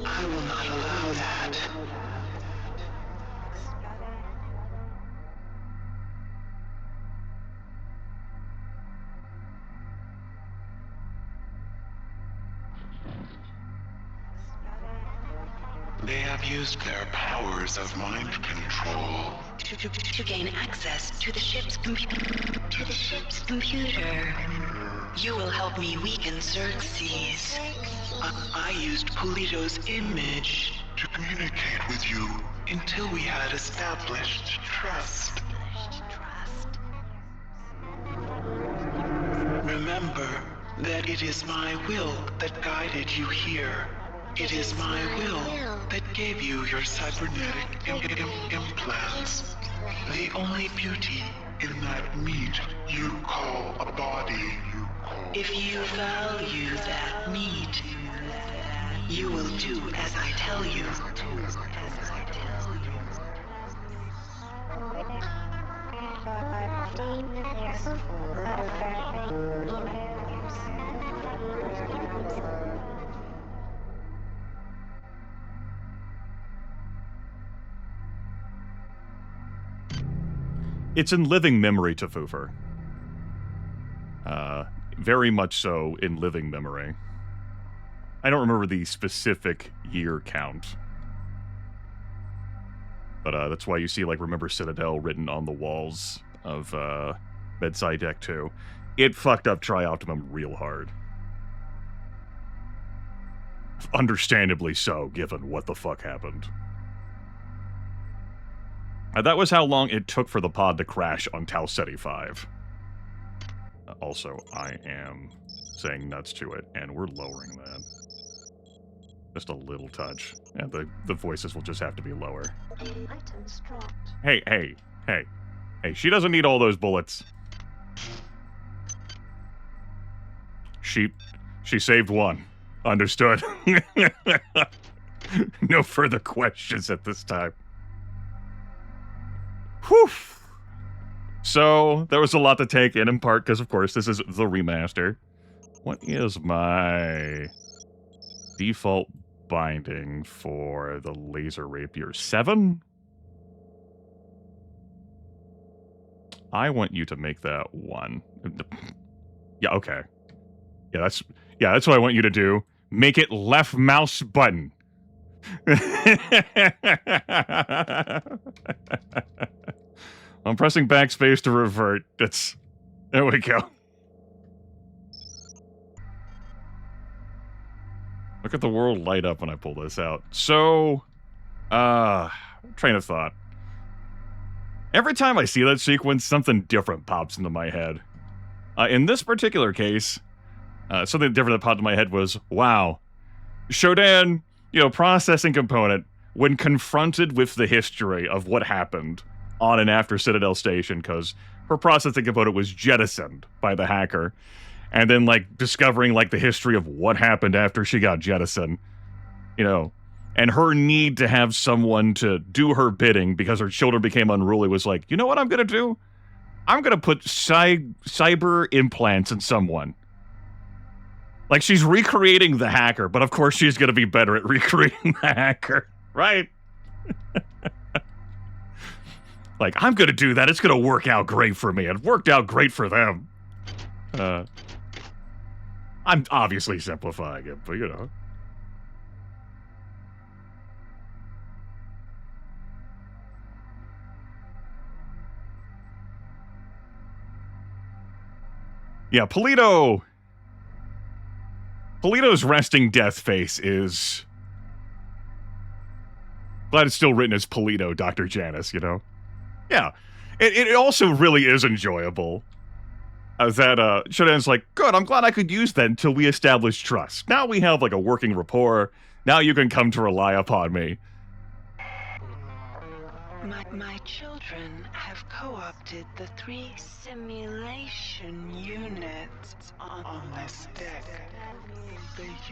I will not allow that. They have used their powers of mind control to gain access to the ship's computer. You will help me weaken Xerxes. I used Polito's image to communicate with you until we had established trust. Remember that it is my will that guided you here. It is my will that gave you your cybernetic implants. The only beauty in that meat you call a body. If you value that meat, you will do as I tell you. It's in living memory to Foofer. Very much so in living memory. I don't remember the specific year count. But that's why you see, like, Remember Citadel written on the walls of Bedside Deck 2. It fucked up Trioptimum real hard. Understandably so, given what the fuck happened. That was how long it took for the pod to crash on Tau Ceti 5. Also, I am saying nuts to it, and we're lowering that. Just a little touch. And the voices will just have to be lower. Items dropped. Hey, hey, hey. Hey, she doesn't need all those bullets. She saved one. Understood. No further questions at this time. Whew. So, there was a lot to take in part, because, of course, this is the remaster. What is my default binding for the laser rapier? 7? I want you to make that 1. Yeah, okay. Yeah, that's what I want you to do. Make it left mouse button. I'm pressing backspace to revert. There we go. Look at the world light up when I pull this out. So, train of thought. Every time I see that sequence, something different pops into my head. In this particular case, something different that popped into my head was, wow, Shodan, processing component, when confronted with the history of what happened on and after Citadel Station, because her processing component was jettisoned by the hacker, and then, discovering, the history of what happened after she got jettisoned, and her need to have someone to do her bidding because her children became unruly was like, you know what I'm gonna do? I'm gonna put cyber implants in someone. Like, she's recreating the hacker, but of course she's gonna be better at recreating the hacker, right? I'm gonna do that. It's gonna work out great for me. It worked out great for them. I'm obviously simplifying it, but Yeah, Polito's resting death face is... Glad it's still written as Polito, Dr. Janice, Yeah. It also really is enjoyable. That Shodan's like, good, I'm glad I could use that until we establish trust. Now we have, a working rapport. Now you can come to rely upon me. My children have co-opted the 3 simulation units on this deck.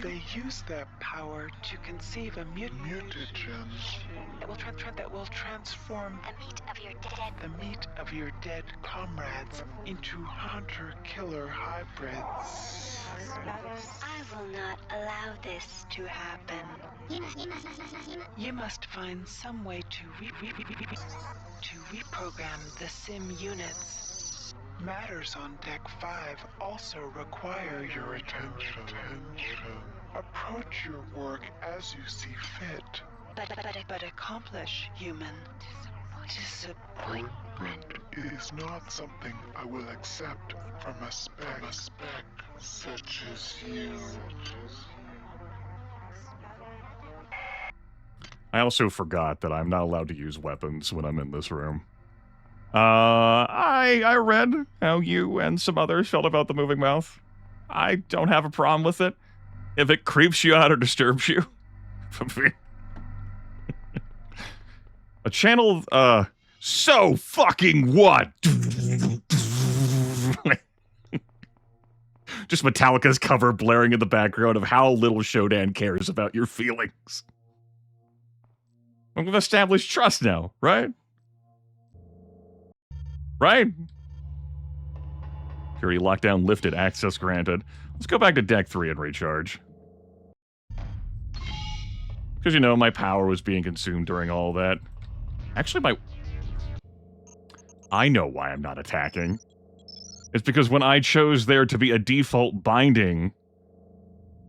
They use their power to conceive a mutagen that will transform the meat of your dead comrades into hunter-killer hybrids. I will not allow this to happen. You must find some way to reprogram the sim units. Matters on Deck 5 also require your attention. Approach your work as you see fit. But accomplish, human. It is not something I will accept from a spec such as you. I also forgot that I'm not allowed to use weapons when I'm in this room. I read how you and some others felt about the moving mouth. I don't have a problem with it. If it creeps you out or disturbs you. A channel, so fucking what? Just Metallica's cover blaring in the background of how little Shodan cares about your feelings. We've established trust now, right? Right? Security lockdown lifted, access granted. Let's go back to deck 3 and recharge. Because, you know, my power was being consumed during all that. Actually, I know why I'm not attacking. It's because when I chose there to be a default binding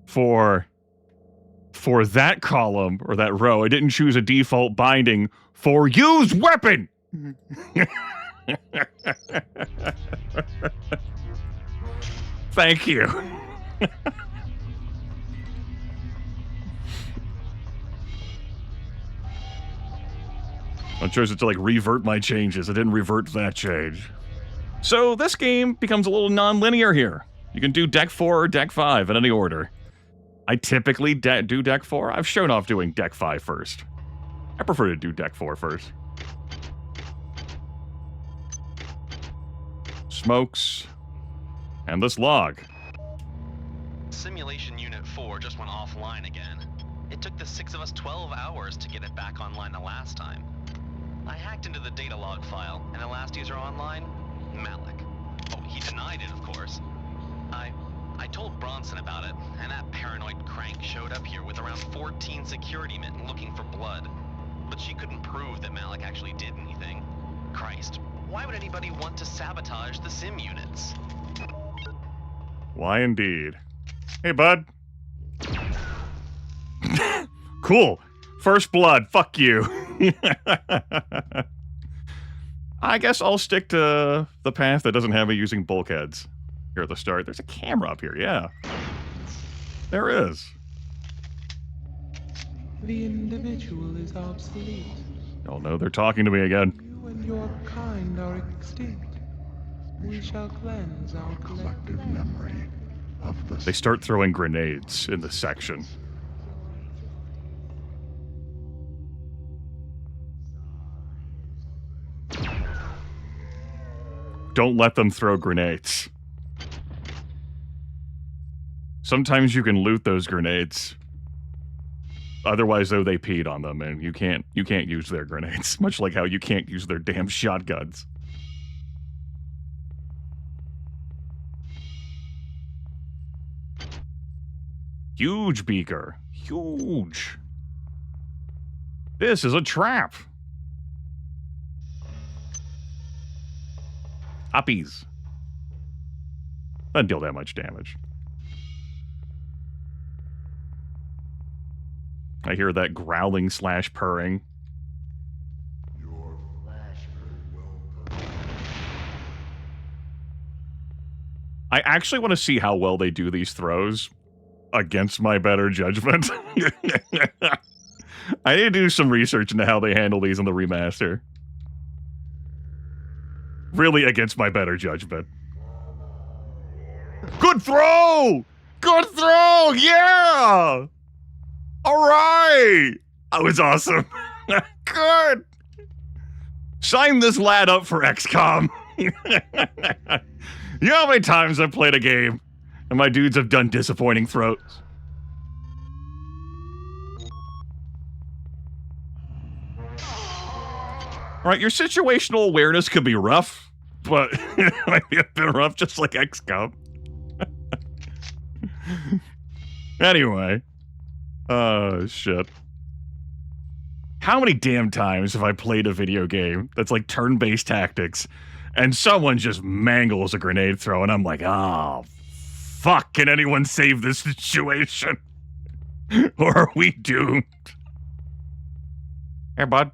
for that column, or that row, I didn't choose a default binding for use weapon! Thank you. I chose it to, like, revert my changes. I didn't revert that change. So this game becomes a little non-linear here. You can do deck 4 or deck 5 in any order. I typically do deck 4. I've shown off doing deck 5 first. I prefer to do deck 4 first. Smokes. And this log. Simulation Unit 4 just went offline again. It took the 6 of us 12 hours to get it back online the last time. I hacked into the data log file, and the last user online, Malik. Oh, he denied it, of course. I told Bronson about it, and that paranoid crank showed up here with around 14 security men looking for blood. But she couldn't prove that Malik actually did anything. Christ, why would anybody want to sabotage the sim units? Why indeed. Hey, bud. Cool. First blood. Fuck you. I guess I'll stick to the path that doesn't have me using bulkheads. Here at the start. There's a camera up here, yeah. There is. The individual is obsolete. Oh no, they're talking to me again. You and your kind are extinct. We shall cleanse our collective memory of the... They start throwing grenades in this section. Don't let them throw grenades. Sometimes you can loot those grenades. Otherwise, though, they peed on them, and you can't use their grenades. Much like how you can't use their damn shotguns. Huge beaker. Huge. This is a trap. Uppies. Doesn't deal that much damage. I hear that growling / purring. I actually want to see how well they do these throws against my better judgment. I need to do some research into how they handle these in the remaster. Really against my better judgment. Good throw! Good throw! Yeah! Alright! That was awesome. Good! Sign this lad up for XCOM. You know how many times I've played a game and my dudes have done disappointing throws? Alright, your situational awareness could be rough, but it might be a bit rough just like XCOM. Anyway. Oh, shit. How many damn times have I played a video game that's like turn-based tactics and someone just mangles a grenade throw and I'm like, oh, fuck, can anyone save this situation? Or are we doomed? Hey, bud.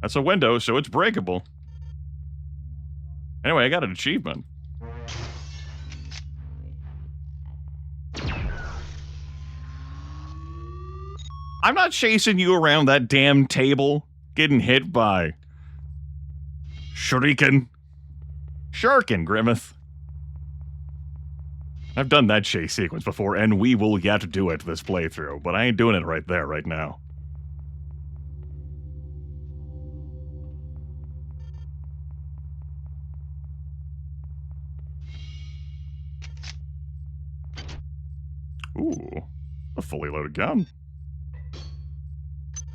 That's a window, so it's breakable. Anyway, I got an achievement. I'm not chasing you around that damn table, getting hit by Shuriken. Shuriken, Grimith. I've done that chase sequence before, and we will yet do it this playthrough, but I ain't doing it right there, right now. Ooh, a fully loaded gun.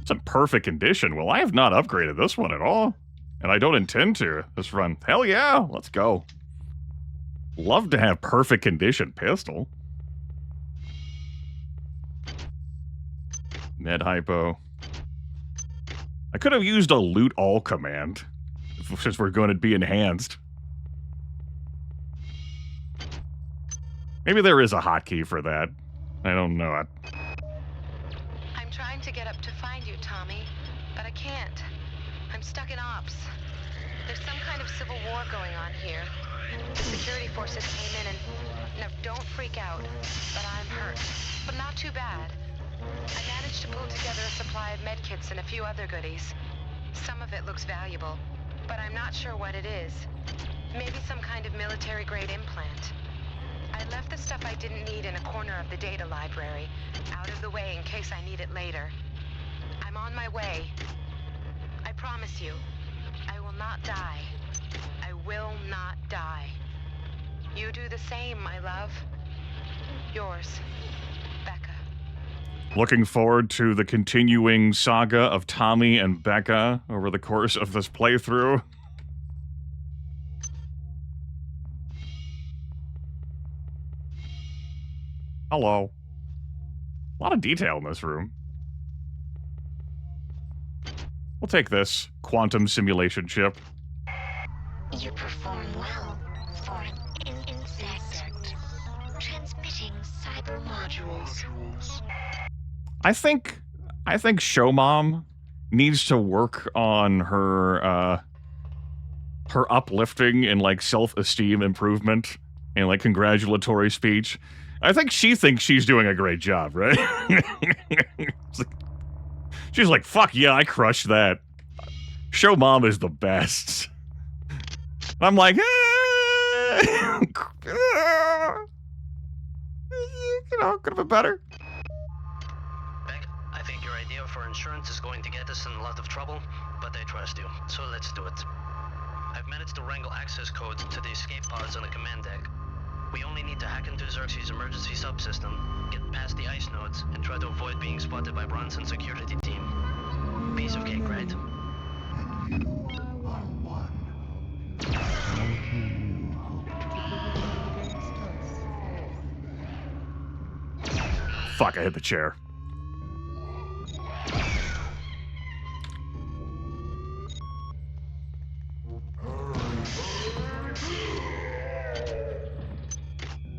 It's in perfect condition. Well, I have not upgraded this one at all, and I don't intend to this run. Hell yeah, let's go. Love to have perfect condition pistol. Med hypo. I could have used a loot all command, since we're going to be enhanced. Maybe there is a hotkey for that. I don't know. I'm trying to get up to find you, Tommy, but I can't. I'm stuck in ops. There's some kind of civil war going on here. The security forces came in and... No, don't freak out, but I'm hurt. But not too bad. I managed to pull together a supply of medkits and a few other goodies. Some of it looks valuable, but I'm not sure what it is. Maybe some kind of military-grade implant. I left the stuff I didn't need in a corner of the data library, out of the way in case I need it later. I'm on my way. I promise you, I will not die. I will not die. You do the same, my love. Yours, Becca. Looking forward to the continuing saga of Tommy and Becca over the course of this playthrough. Hello. A lot of detail in this room. We'll take this quantum simulation chip. You perform well for an insect. Transmitting cyber modules. I think Show Mom needs to work on her her uplifting and like self-esteem improvement and like congratulatory speech. I think she thinks she's doing a great job, right? She's like, fuck yeah, I crushed that. Show Mom is the best. I'm like, you know, could have been better. Beck, I think your idea for insurance is going to get us in a lot of trouble, but I trust you, so let's do it. I've managed to wrangle access codes to the escape pods on the command deck. We only need to hack into Xerxes' emergency subsystem, get past the ice nodes, and try to avoid being spotted by Bronson's security team. Piece of cake, right? Fuck, I hit the chair.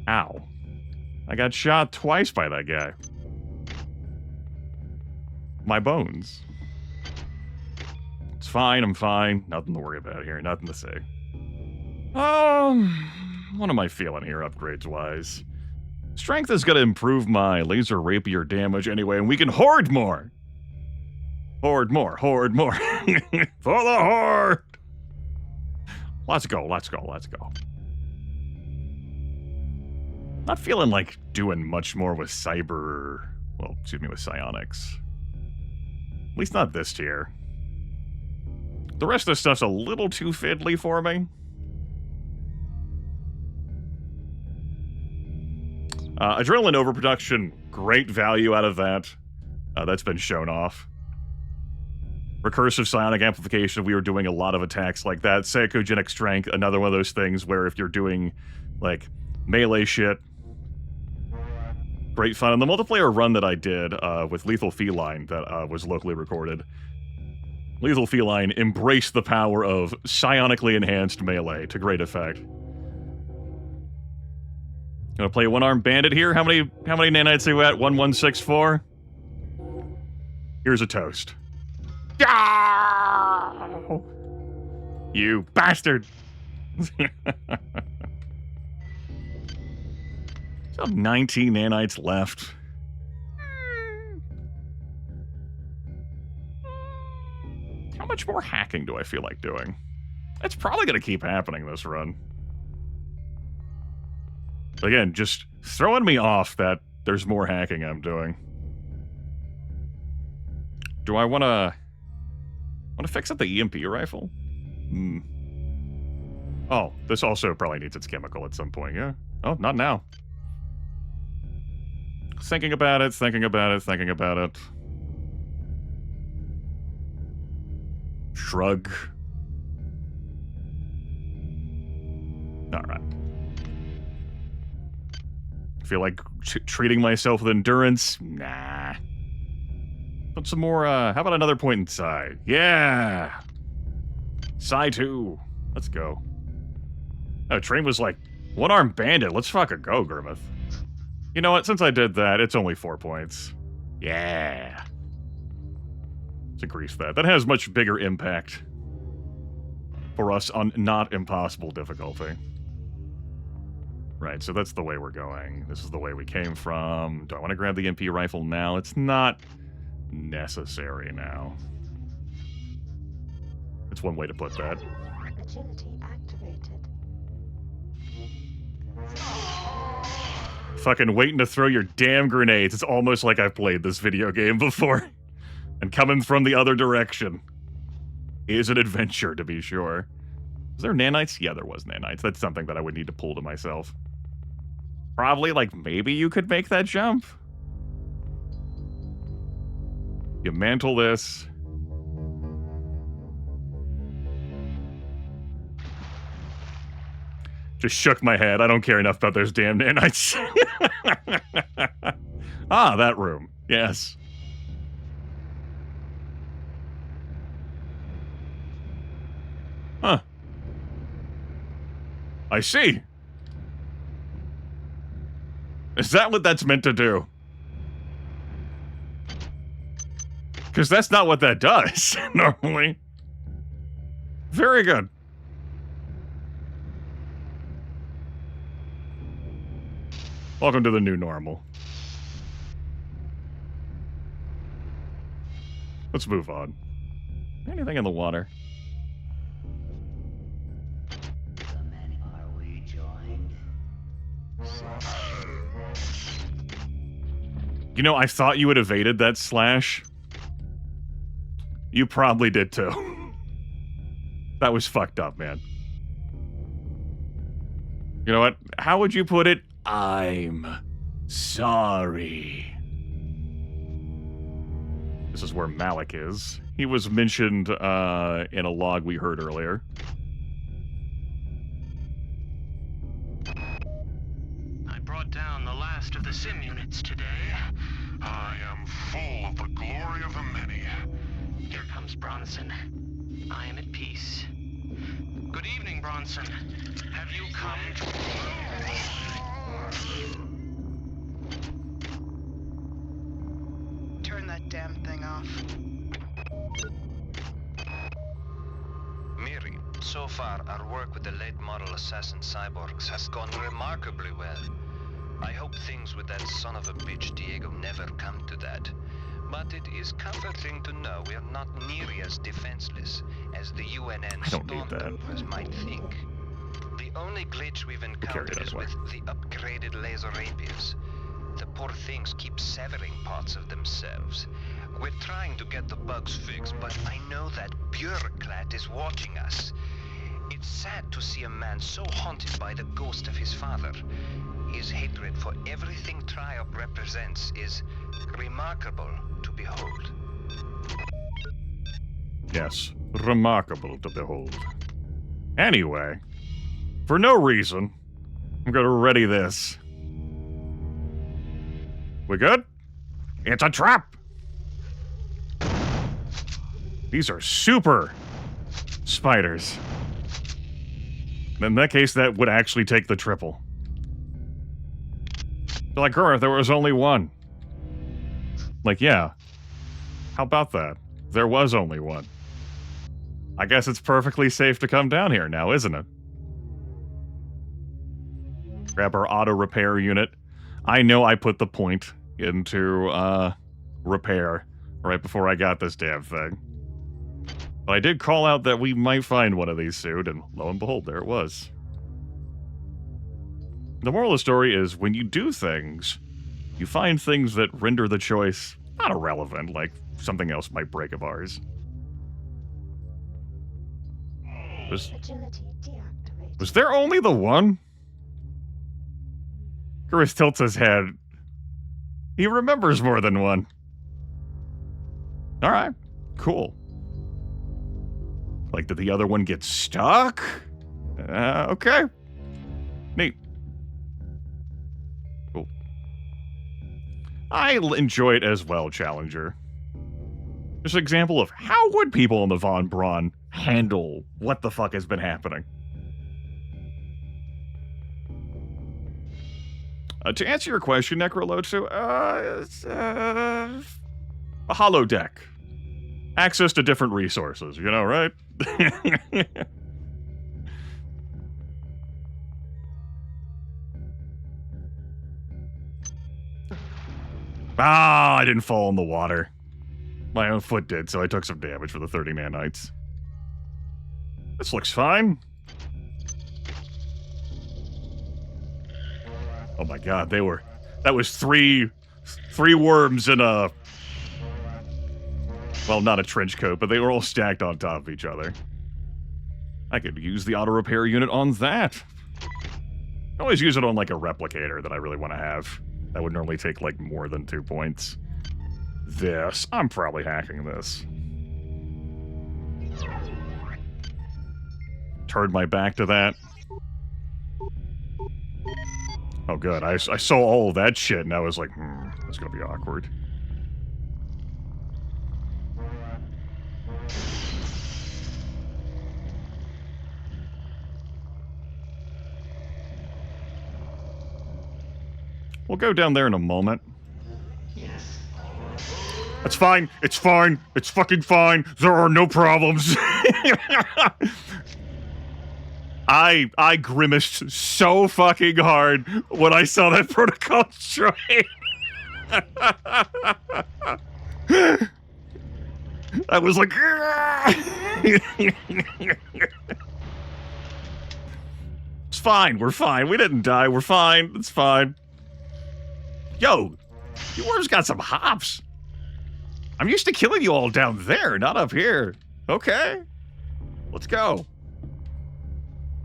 Ow. I got shot twice by that guy. My bones. It's fine, I'm fine. Nothing to worry about here, nothing to say. What am I feeling here, upgrades-wise? Strength is gonna improve my laser rapier damage anyway, and we can hoard more! Hoard more, hoard more. For the horde! Let's go, let's go, let's go. Not feeling like doing much more with cyber... Well, excuse me, with psionics. At least not this tier. The rest of this stuff's a little too fiddly for me. Adrenaline overproduction, great value out of that. That's been shown off. Recursive psionic amplification, we were doing a lot of attacks like that. Psychogenic strength, another one of those things where if you're doing, like, melee shit, great fun. And the multiplayer run that I did with Lethal Feline that was locally recorded, Lethal Feline embraced the power of psionically enhanced melee to great effect. Gonna play one-armed bandit here? How many nanites are you at? 1164? Here's a toast. Ah! You bastard! Still have 19 nanites left. How much more hacking do I feel like doing? It's probably going to keep happening this run. Again, just throwing me off that there's more hacking I'm doing. Do I want to fix up the EMP rifle? Oh, this also probably needs its chemical at some point, yeah? Oh, not now. Thinking about it, thinking about it, thinking about it. Shrug. Alright. Feel like treating myself with endurance? Nah. Put some more, how about another point in Psi? Yeah! Psi 2. Let's go. Oh, Train was like, one-armed bandit. Let's fucking go, Grimith. You know what? Since I did that, it's only 4 points. Yeah. Let's increase that. That has much bigger impact for us on not impossible difficulty. Right, so that's the way we're going. This is the way we came from. Do I want to grab the MP rifle now? It's not necessary now. It's one way to put that. Agility activated. Fucking waiting to throw your damn grenades. It's almost like I've played this video game before. And coming from the other direction is an adventure, to be sure. Was there nanites? Yeah, there was nanites. That's something that I would need to pull to myself. Probably, like, maybe you could make that jump. You mantle this. Just shook my head. I don't care enough about those damn nanites. Ah, that room. Yes. Huh. I see. Is that what that's meant to do? Because that's not what that does, normally. Very good. Welcome to the new normal. Let's move on. Anything in the water? You know, I thought you had evaded that slash. You probably did too. That was fucked up, man. You know what? How would you put it? I'm sorry. This is where Malik is. He was mentioned in a log we heard earlier. I brought down the last of the sim units today. I am full of the glory of the many. Here comes Bronson. I am at peace. Good evening, Bronson. Have you come to... Turn that damn thing off. Miri, so far our work with the late model assassin cyborgs has gone remarkably well. I hope things with that son of a bitch Diego never come to that. But it is comforting to know we are not nearly as defenseless as the UNN stormtroopers might think. The only glitch we've encountered is with the upgraded laser rapiers. The poor things keep severing parts of themselves. We're trying to get the bugs fixed, but I know that bureaucrat is watching us. It's sad to see a man so haunted by the ghost of his father. His hatred for everything Triop represents is remarkable to behold. Yes, remarkable to behold. Anyway, for no reason, I'm gonna ready this. We good? It's a trap! These are super spiders. In that case, that would actually take the triple. Like, Grimith, there was only one. Like, yeah. How about that? there was only one. I guess it's perfectly safe to come down here now, isn't it? Grab our auto repair unit. I know I put the point into, repair right before I got this damn thing. But I did call out that we might find one of these soon, and lo and behold, there it was. The moral of the story is, when you do things, you find things that render the choice not irrelevant, like something else might break of ours. Agility deactivated. Was there only the one? Grimith tilts his head. He remembers more than one. Alright, cool. Like, did the other one get stuck? Okay. Neat. Cool. I enjoy it as well, Challenger. Just an example of how would people in the Von Braun handle what the fuck has been happening. To answer your question, Necrolotsu, a holodeck. Access to different resources, you know, right? I didn't fall in the water. My own foot did, so I took some damage for the 30 nanites. This looks fine. Oh my god, that was three worms in a, well, not a trench coat, but they were all stacked on top of each other. I could use the auto repair unit on that. I always use it on like a replicator that I really want to have. That would normally take like more than 2 points. This, I'm probably hacking this. Turned my back to that. Oh good, I saw all of that shit and I was like, that's gonna be awkward. We'll go down there in a moment. Yes. It's fine, it's fine, it's fucking fine, there are no problems. I grimaced so fucking hard when I saw that protocol strike. I was like, it's fine, we're fine, we didn't die, we're fine, it's fine. Yo, you worms got some hops. I'm used to killing you all down there, not up here. Okay, let's go.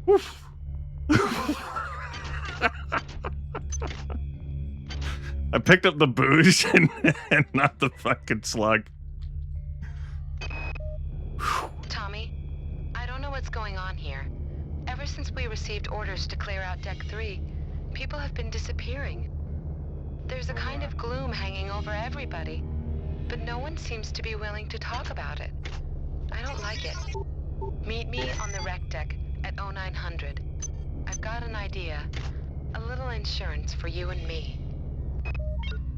Woof. I picked up the booze and not the fucking slug. Tommy, I don't know what's going on here. Ever since we received orders to clear out Deck 3, people have been disappearing. There's a kind of gloom hanging over everybody, but no one seems to be willing to talk about it. I don't like it. Meet me on the rec deck at 0900. I've got an idea. A little insurance for you and me.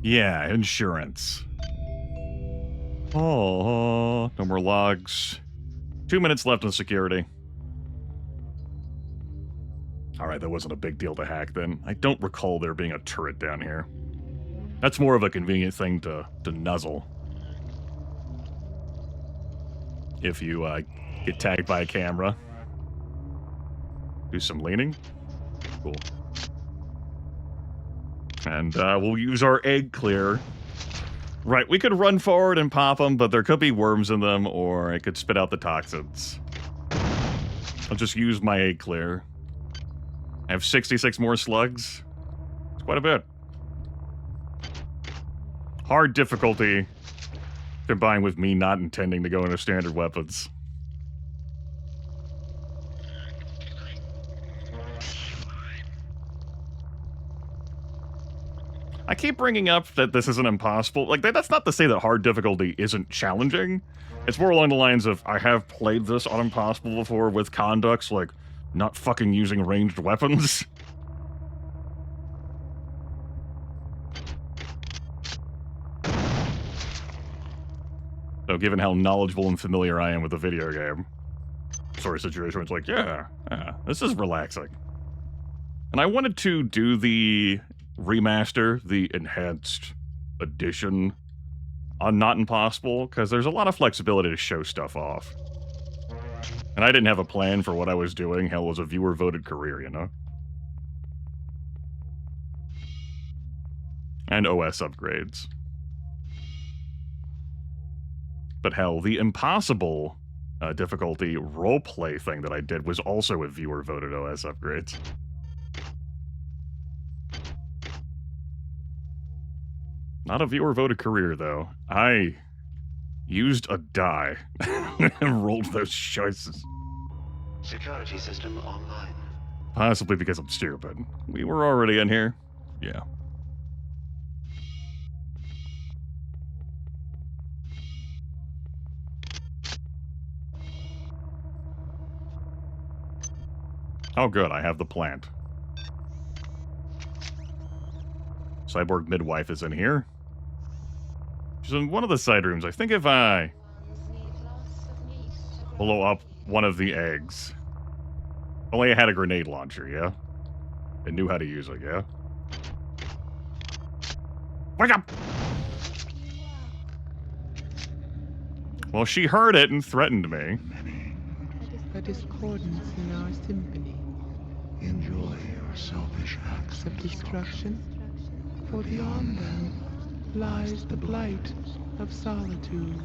Yeah, insurance. Oh, no more logs. 2 minutes left on security. Alright, that wasn't a big deal to hack then. I don't recall there being a turret down here. That's more of a convenient thing to nuzzle. If you get tagged by a camera. Do some leaning. Cool. And we'll use our egg clear. Right, we could run forward and pop them, but there could be worms in them, or it could spit out the toxins. I'll just use my egg clear. I have 66 more slugs. It's quite a bit. Hard difficulty combined with me not intending to go into standard weapons. I keep bringing up that this isn't impossible. Like, that's not to say that hard difficulty isn't challenging. It's more along the lines of, I have played this on impossible before with conducts, like, not fucking using ranged weapons. So given how knowledgeable and familiar I am with the video game sort of situation, it's like, yeah, this is relaxing. And I wanted to do the remaster, the enhanced edition on Not Impossible, because there's a lot of flexibility to show stuff off. And I didn't have a plan for what I was doing. Hell, it was a viewer-voted career, you know? And OS upgrades. But hell, the impossible difficulty roleplay thing that I did was also a viewer-voted OS upgrades. Not a viewer-voted career, though. I used a die and rolled those choices. Security system online. Possibly because I'm stupid. We were already in here. Yeah. Oh good, I have the plant. Cyborg midwife is in here. She's in one of the side rooms. I think if I blow up one of the eggs. Only I had a grenade launcher, yeah? And knew how to use it, yeah? Wake up! Well, she heard it and threatened me. A discordance in our symphony. Enjoy your selfish acts of destruction, for beyond them lies the blight of solitude.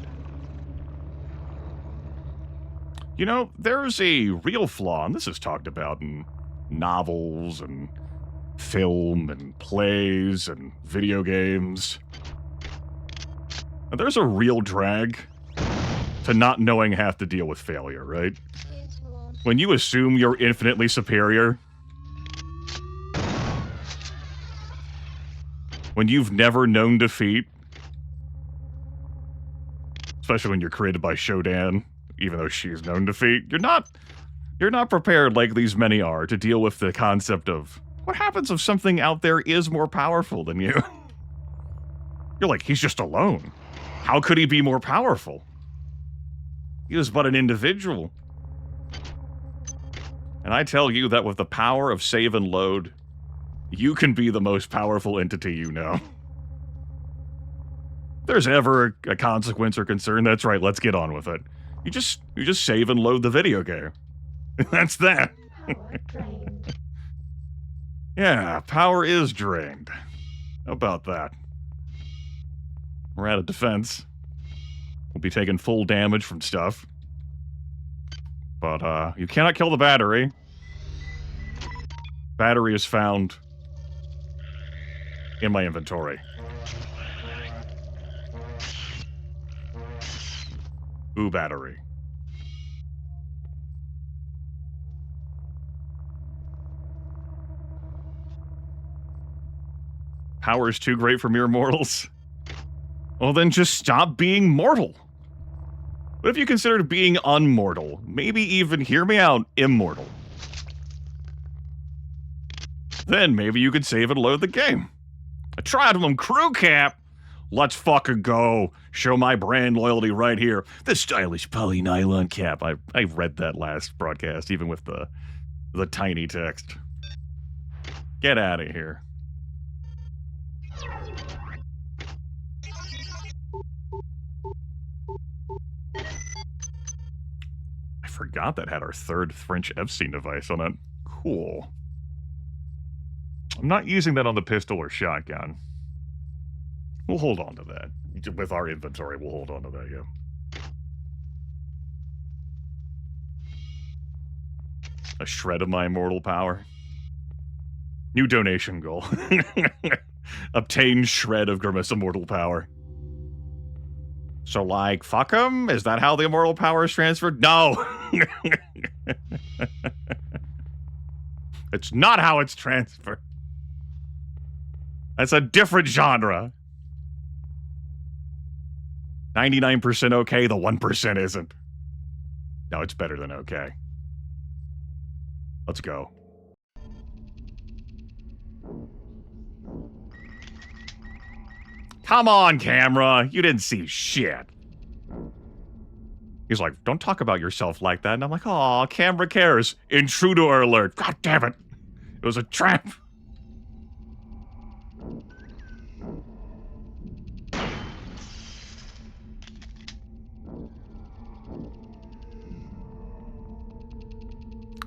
You know, there's a real flaw, and this is talked about in novels and film and plays and video games. There's a real drag to not knowing how to deal with failure, right? When you assume you're infinitely superior, when you've never known defeat, especially when you're created by Shodan, even though she's known defeat, you're not prepared like these many are to deal with the concept of what happens if something out there is more powerful than you? You're like, he's just alone. How could he be more powerful? He was but an individual. And I tell you that with the power of save and load, you can be the most powerful entity you know. If there's ever a consequence or concern, that's right, let's get on with it. You just save and load the video game. That's that. Yeah, power is drained. How about that? We're out of defense. We'll be taking full damage from stuff. But, you cannot kill the battery. Battery is found in my inventory. Ooh, battery. Power is too great for mere mortals? Well, then just stop being mortal. What if you considered being unmortal? Maybe even, hear me out, immortal. Then maybe you could save and load the game. A Triathlon crew cap? Let's fucking go. Show my brand loyalty right here. The stylish polynylon cap. I read that last broadcast, even with the tiny text. Get out of here. I forgot that had our third French Epstein device on it. Cool. I'm not using that on the pistol or shotgun. We'll hold on to that. With our inventory, we'll hold on to that, yeah. A shred of my immortal power. New donation goal. Obtain shred of Grimith's immortal power. So, like, fuck him? Is that how the immortal power is transferred? No! It's not how it's transferred. That's a different genre. 99% okay, the 1% isn't. No, it's better than okay. Let's go. Come on, camera. You didn't see shit. He's like, don't talk about yourself like that. And I'm like, aw, camera cares. Intruder alert. God damn it. It was a trap.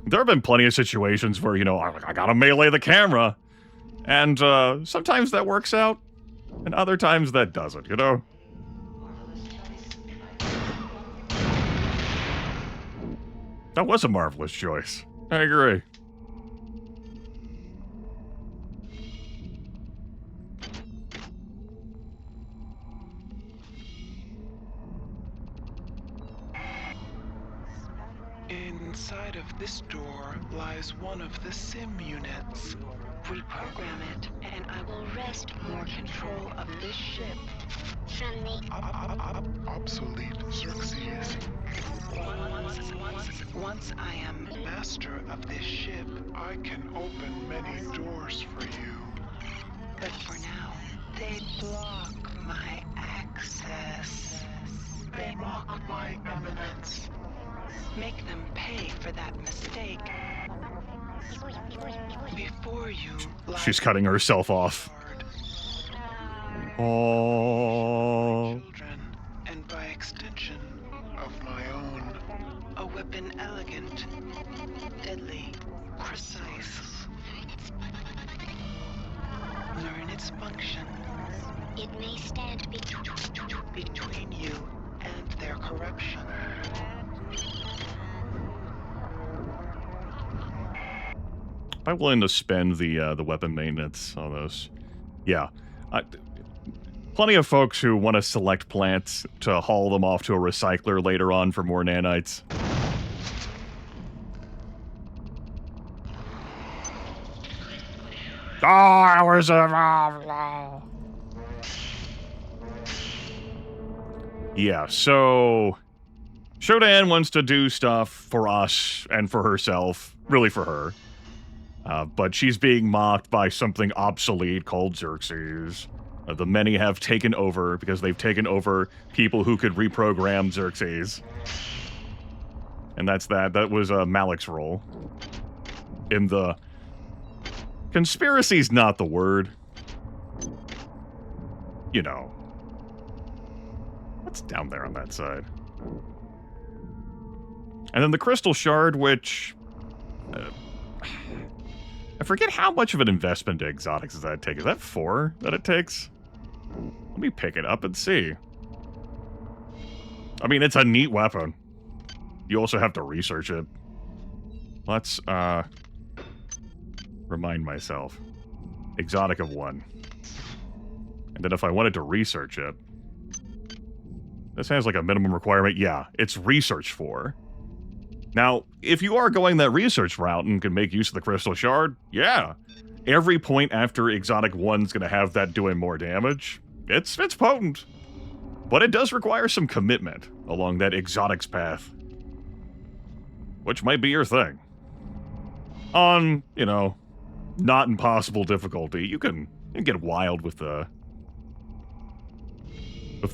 There have been plenty of situations where, you know, I gotta melee the camera. And sometimes that works out. And other times that doesn't, you know? That was a marvelous choice. I agree. Inside of this door lies one of the sim units. Reprogram it, and I will wrest more control of this ship. From the Obsolete Xerxes. Once I am master of this ship, I can open many doors for you. But for now, they block my access. They mock my eminence. Make them pay for that mistake. Before you, She's cutting herself off. Oh. Children, and by extension, of my own. A weapon elegant, deadly, precise. Learn its function. It may stand between you and their corruption. I'm willing to spend the weapon maintenance on those. Yeah. Plenty of folks who want to select plants to haul them off to a recycler later on for more nanites. Hours of... Yeah, so... Shodan wants to do stuff for us and for herself. Really for her. But she's being mocked by something obsolete called Xerxes. The many have taken over because they've taken over people who could reprogram Xerxes. And that's that. That was Malik's role. In the... Conspiracy's not the word. You know. What's down there on that side? And then the crystal shard, which... I forget how much of an investment to exotics does that take. Is that 4 that it takes? Let me pick it up and see. I mean, it's a neat weapon. You also have to research it. Let's, remind myself. Exotic of 1. And then if I wanted to research it... This has like a minimum requirement. Yeah, it's research 4. Now, if you are going that research route and can make use of the crystal shard, yeah. Every point after exotic 1's gonna have that doing more damage. It's potent. But it does require some commitment along that exotics path. Which might be your thing. On, you know, not impossible difficulty, you can get wild with the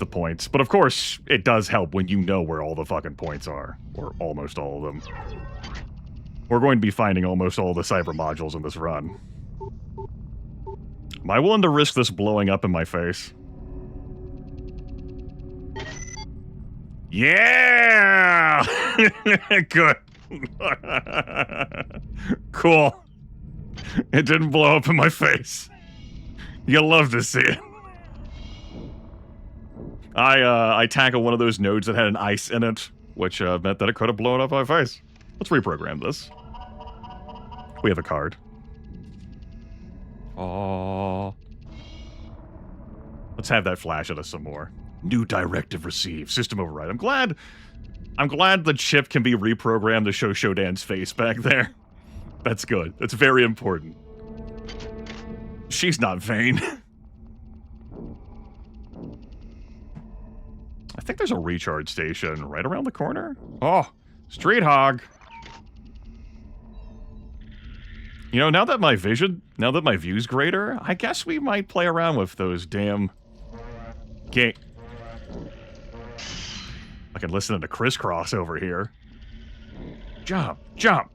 points. But of course, it does help when you know where all the fucking points are. Or almost all of them. We're going to be finding almost all the cyber modules in this run. Am I willing to risk this blowing up in my face? Yeah! Good. Cool. It didn't blow up in my face. You'll love to see it. I tackled one of those nodes that had an ice in it, which meant that it could have blown up my face. Let's reprogram this. We have a card. Aww. Let's have that flash at us some more. New directive received. System override. I'm glad the chip can be reprogrammed to show Shodan's face back there. That's good. That's very important. She's not vain. I think there's a recharge station right around the corner. Oh, street hog. You know, now that my view's greater, I guess we might play around with those damn game. I can listen to Crisscross over here. Jump, jump.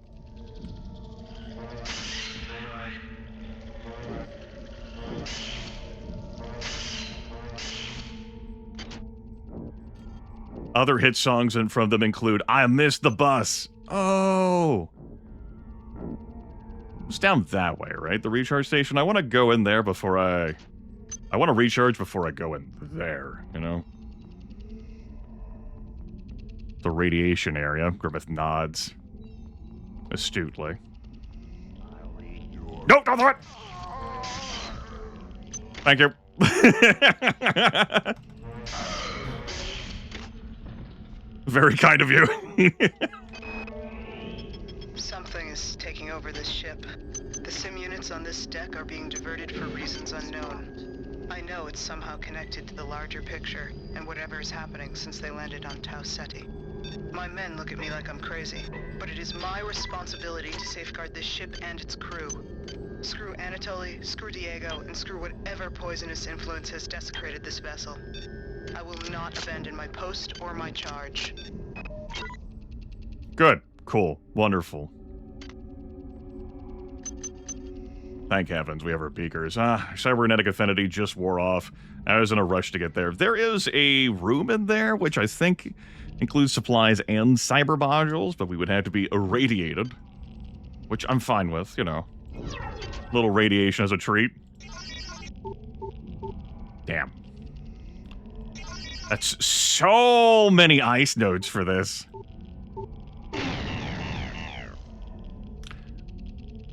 Other hit songs and from them include I Miss the Bus. Oh. It's down that way, right? The recharge station. I want to go in there before I want to recharge before I go in there, you know? The radiation area. Grimith nods astutely. Nope, don't do it! Thank you. Very kind of you. Something is taking over this ship. The sim units on this deck are being diverted for reasons unknown. I know it's somehow connected to the larger picture and whatever is happening since they landed on Tau Ceti. My men look at me like I'm crazy, but it is my responsibility to safeguard this ship and its crew. Screw Anatoly, screw Diego, and screw whatever poisonous influence has desecrated this vessel. I will not abandon my post or my charge. Good. Cool. Wonderful. Thank heavens we have our beakers. Cybernetic affinity just wore off. I was in a rush to get there. There is a room in there, which I think includes supplies and cyber modules, but we would have to be irradiated. Which I'm fine with, you know. Little radiation as a treat. Damn. That's so many ice nodes for this.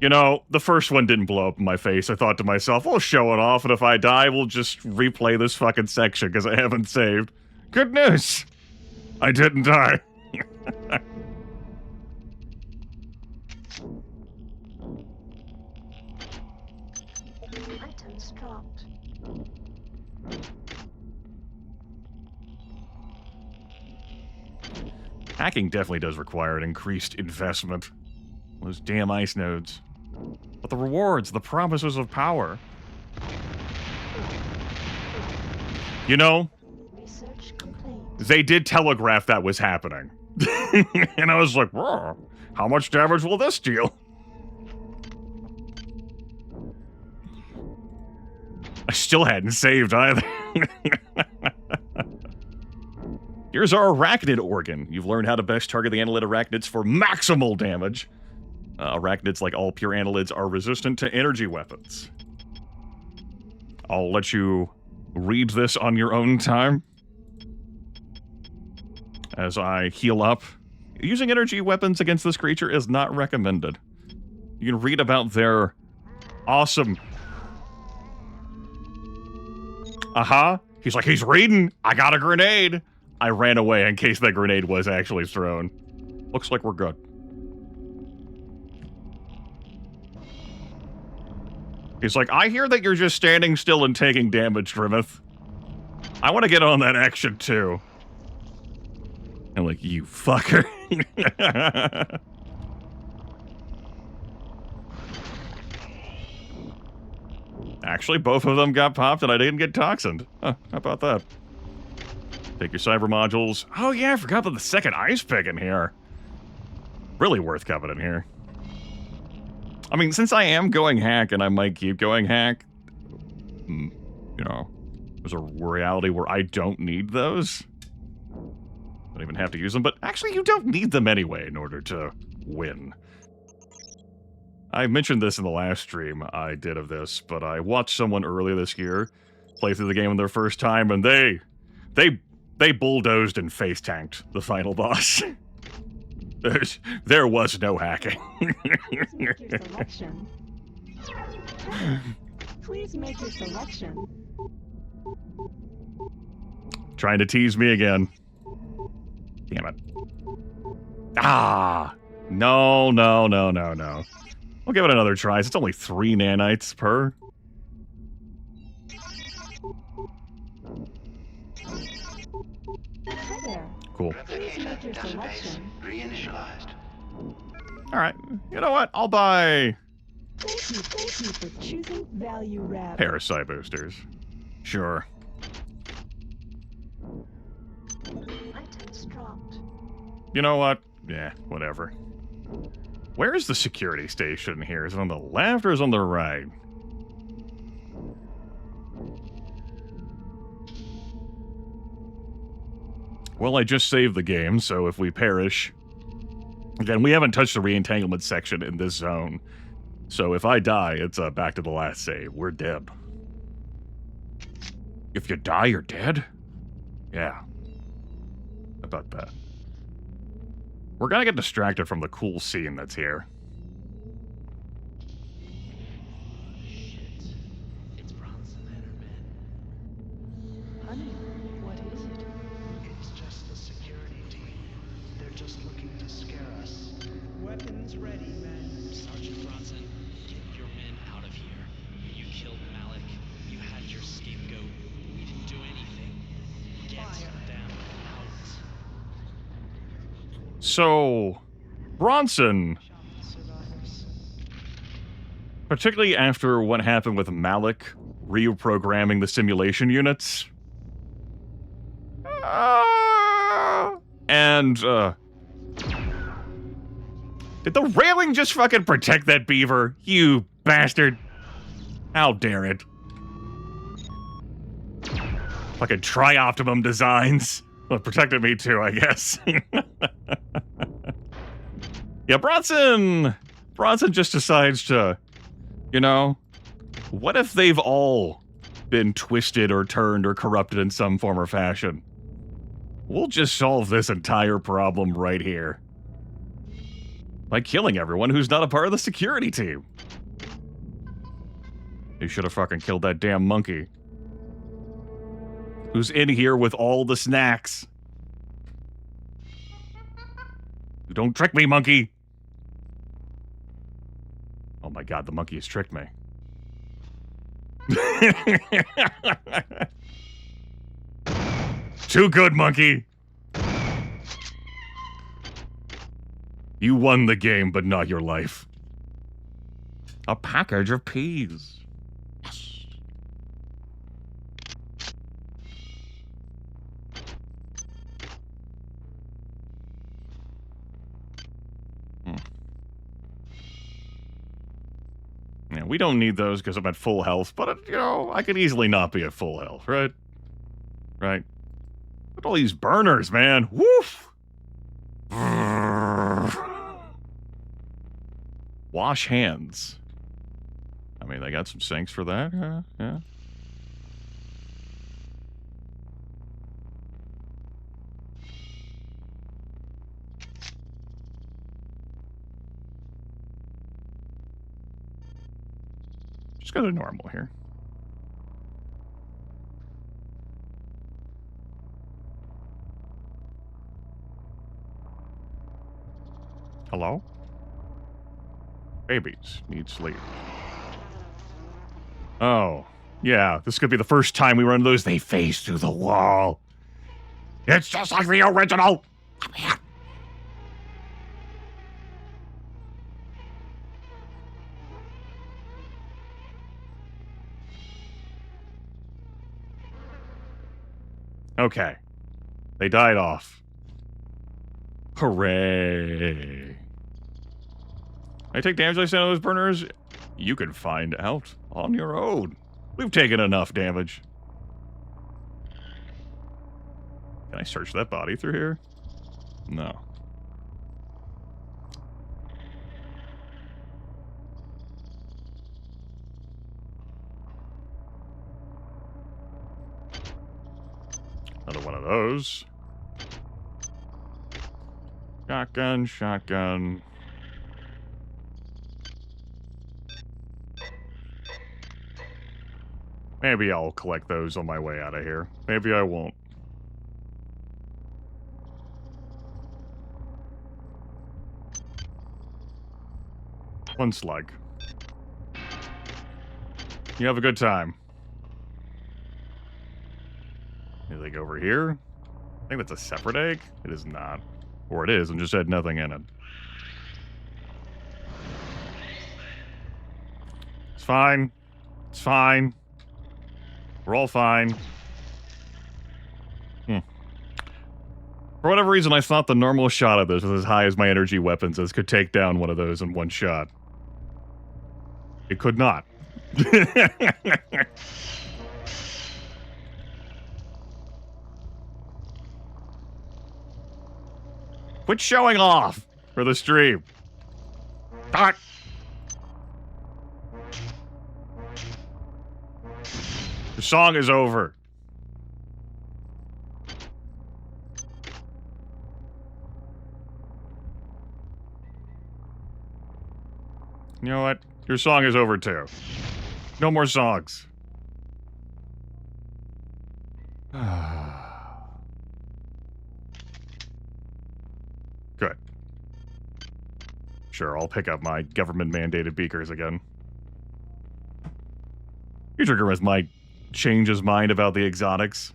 You know, the first one didn't blow up in my face. I thought to myself, we'll show it off, and if I die, we'll just replay this fucking section, because I haven't saved. Good news! I didn't die. Items dropped. Hacking definitely does require an increased investment. Those damn ice nodes. But the rewards, the promises of power. You know, they did telegraph that was happening. And I was like, whoa, how much damage will this deal? I still hadn't saved either. Here's our arachnid organ. You've learned how to best target the annelid arachnids for maximal damage. Arachnids, like all pure annelids, are resistant to energy weapons. I'll let you read this on your own time. As I heal up. Using energy weapons against this creature is not recommended. You can read about their awesome... He's like, he's reading! I got a grenade! I ran away in case that grenade was actually thrown. Looks like we're good. He's like, I hear that you're just standing still and taking damage, Grimith. I want to get on that action, too. I'm like, you fucker. Actually, both of them got popped and I didn't get toxined. Huh, how about that? Take your cyber modules. Oh yeah, I forgot about the second ice pick in here. Really worth coming in here. I mean, since I am going hack and I might keep going hack, you know, there's a reality where I don't need those. I don't even have to use them, but actually you don't need them anyway in order to win. I mentioned this in the last stream I did of this, but I watched someone earlier this year play through the game on their first time, and they bulldozed and face tanked the final boss. There was no hacking. Please make your selection. Please make your selection. Trying to tease me again. Damn it. Ah! No, no, no, no, no. We'll give it another try. It's only 3 nanites per. Hi there. Cool. Please make your selection. Reinitialized. Alright, you know what? I'll buy... Thank you for choosing Value Wrap. Parasite boosters. Sure. Items dropped. You know what? Yeah, whatever. Where is the security station here? Is it on the left or is it on the right? Well, I just saved the game, so if we perish... Again, we haven't touched the re-entanglement section in this zone. So if I die, it's back to the last save. We're dead. If you die, you're dead? Yeah. How about that? We're gonna get distracted from the cool scene that's here. It's Bronson and her men. Honey, what is it? It's just the security team. They're just looking to scare us. Weapons ready, men. Sergeant Bronson, get your men out of here. You killed Malik. You had your scapegoat. We didn't do anything. Get them out. So, Bronson, particularly after what happened with Malik reprogramming the simulation units, did the railing just fucking protect that beaver? You bastard. How dare it. Fucking Tri-Optimum Designs. Well, it protected me too, I guess. Yeah, Bronson just decides to, you know, what if they've all been twisted or turned or corrupted in some form or fashion? We'll just solve this entire problem right here. By killing everyone who's not a part of the security team. You should have fucking killed that damn monkey. Who's in here with all the snacks. Don't trick me, monkey! Oh my god, the monkey has tricked me. Too good, monkey! You won the game, but not your life. A package of peas. Yes. Yeah, we don't need those because I'm at full health, but, you know, I could easily not be at full health, right? Right. Look at all these burners, man. Woof! Wash hands. I mean, they got some sinks for that, yeah. Just go to normal here. Hello? Babies need sleep. Oh, yeah, this could be the first time we run into those. They phase through the wall. It's just like the original. Come here. Okay. They died off. Hooray. I take damage like those burners? You can find out on your own. We've taken enough damage. Can I search that body through here? No. Another one of those. Shotgun, shotgun. Maybe I'll collect those on my way out of here. Maybe I won't. One slug. You have a good time. Anything over here? I think that's a separate egg. It is not. Or it is, and just had nothing in it. It's fine. It's fine. We're all fine. For whatever reason, I thought the normal shot of this was as high as my energy weapons as could take down one of those in one shot. It could not. Quit showing off for the stream. God. The song is over. You know what? Your song is over too. No more songs. Good. Sure, I'll pick up my government-mandated beakers again. Future Grimith might change his mind about the exotics.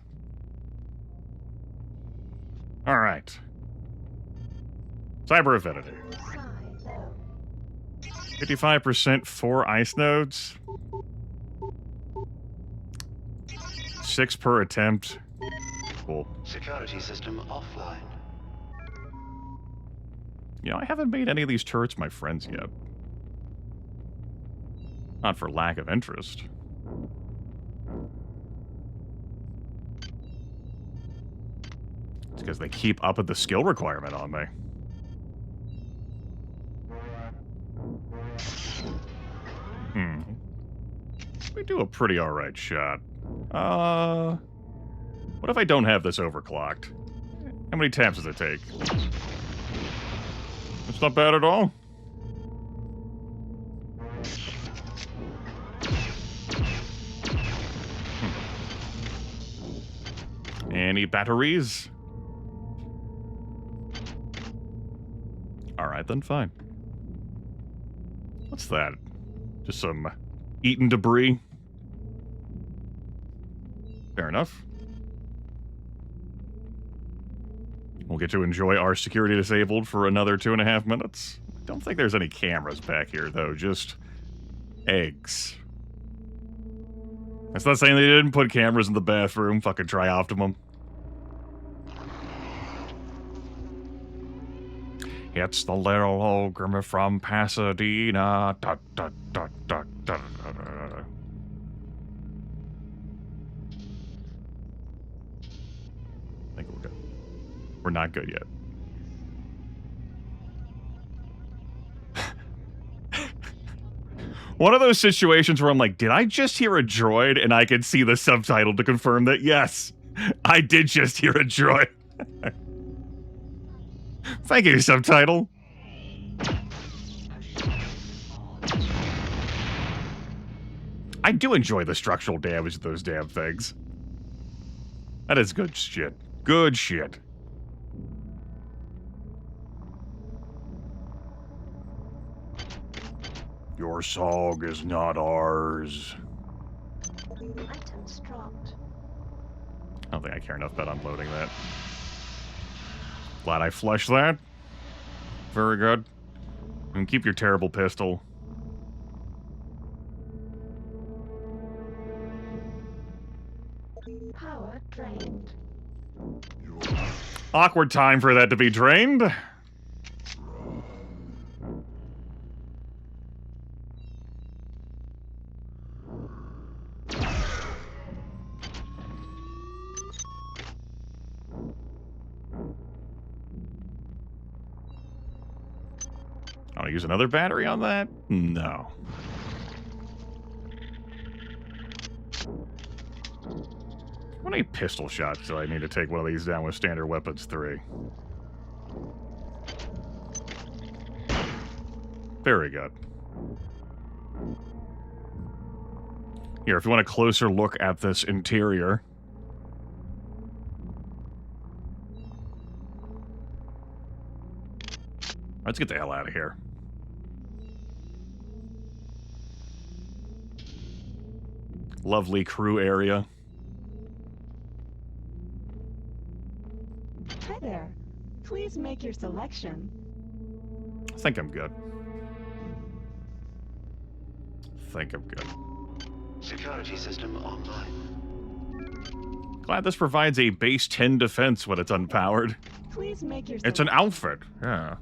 Alright. Cyber affinity. 55% 4 ice nodes. 6 per attempt. Cool. Security system offline. You know, I haven't made any of these turrets my friends yet. Not for lack of interest. It's because they keep up with the skill requirement on me. We do a pretty alright shot. What if I don't have this overclocked? How many taps does it take? It's not bad at all. Any batteries? Alright then, fine. What's that? Just some eaten debris? Fair enough. We'll get to enjoy our security disabled for another 2.5 minutes. Don't think there's any cameras back here, though. Just eggs. That's not saying they didn't put cameras in the bathroom. Fucking try Optimum. It's the little old Grimith from Pasadena. Da, da, da, da, da, da, da. I think we're good. We're not good yet. One of those situations where I'm like, did I just hear a droid? And I could see the subtitle to confirm that, yes, I did just hear a droid. Thank you, subtitle. I do enjoy the structural damage of those damn things. That is good shit. Good shit. Your song is not ours. Items dropped. I don't think I care enough about unloading that. Glad I flushed that. Very good. And keep your terrible pistol. Power drained. Awkward time for that to be drained. I'll use another battery on that? No. How many pistol shots do I need to take one of these down with standard weapons 3? Very good. Here, if you want a closer look at this interior. Let's get the hell out of here. Lovely crew area. Hi there. Please make your selection. I think I'm good. I think I'm good. Security system online. Glad this provides a base 10 defense when it's unpowered. Please make your It's an outfit, yeah.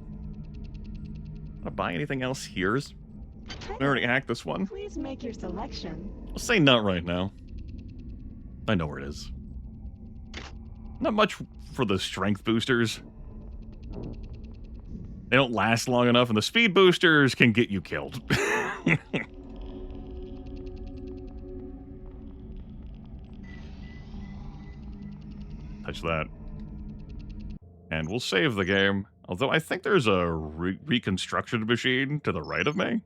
Wanna buy anything else here? I already hacked this one. Please make your selection. I'll say not right now. I know where it is. Not much for the strength boosters. They don't last long enough, and the speed boosters can get you killed. Touch that. And we'll save the game. Although I think there's a reconstruction machine to the right of me.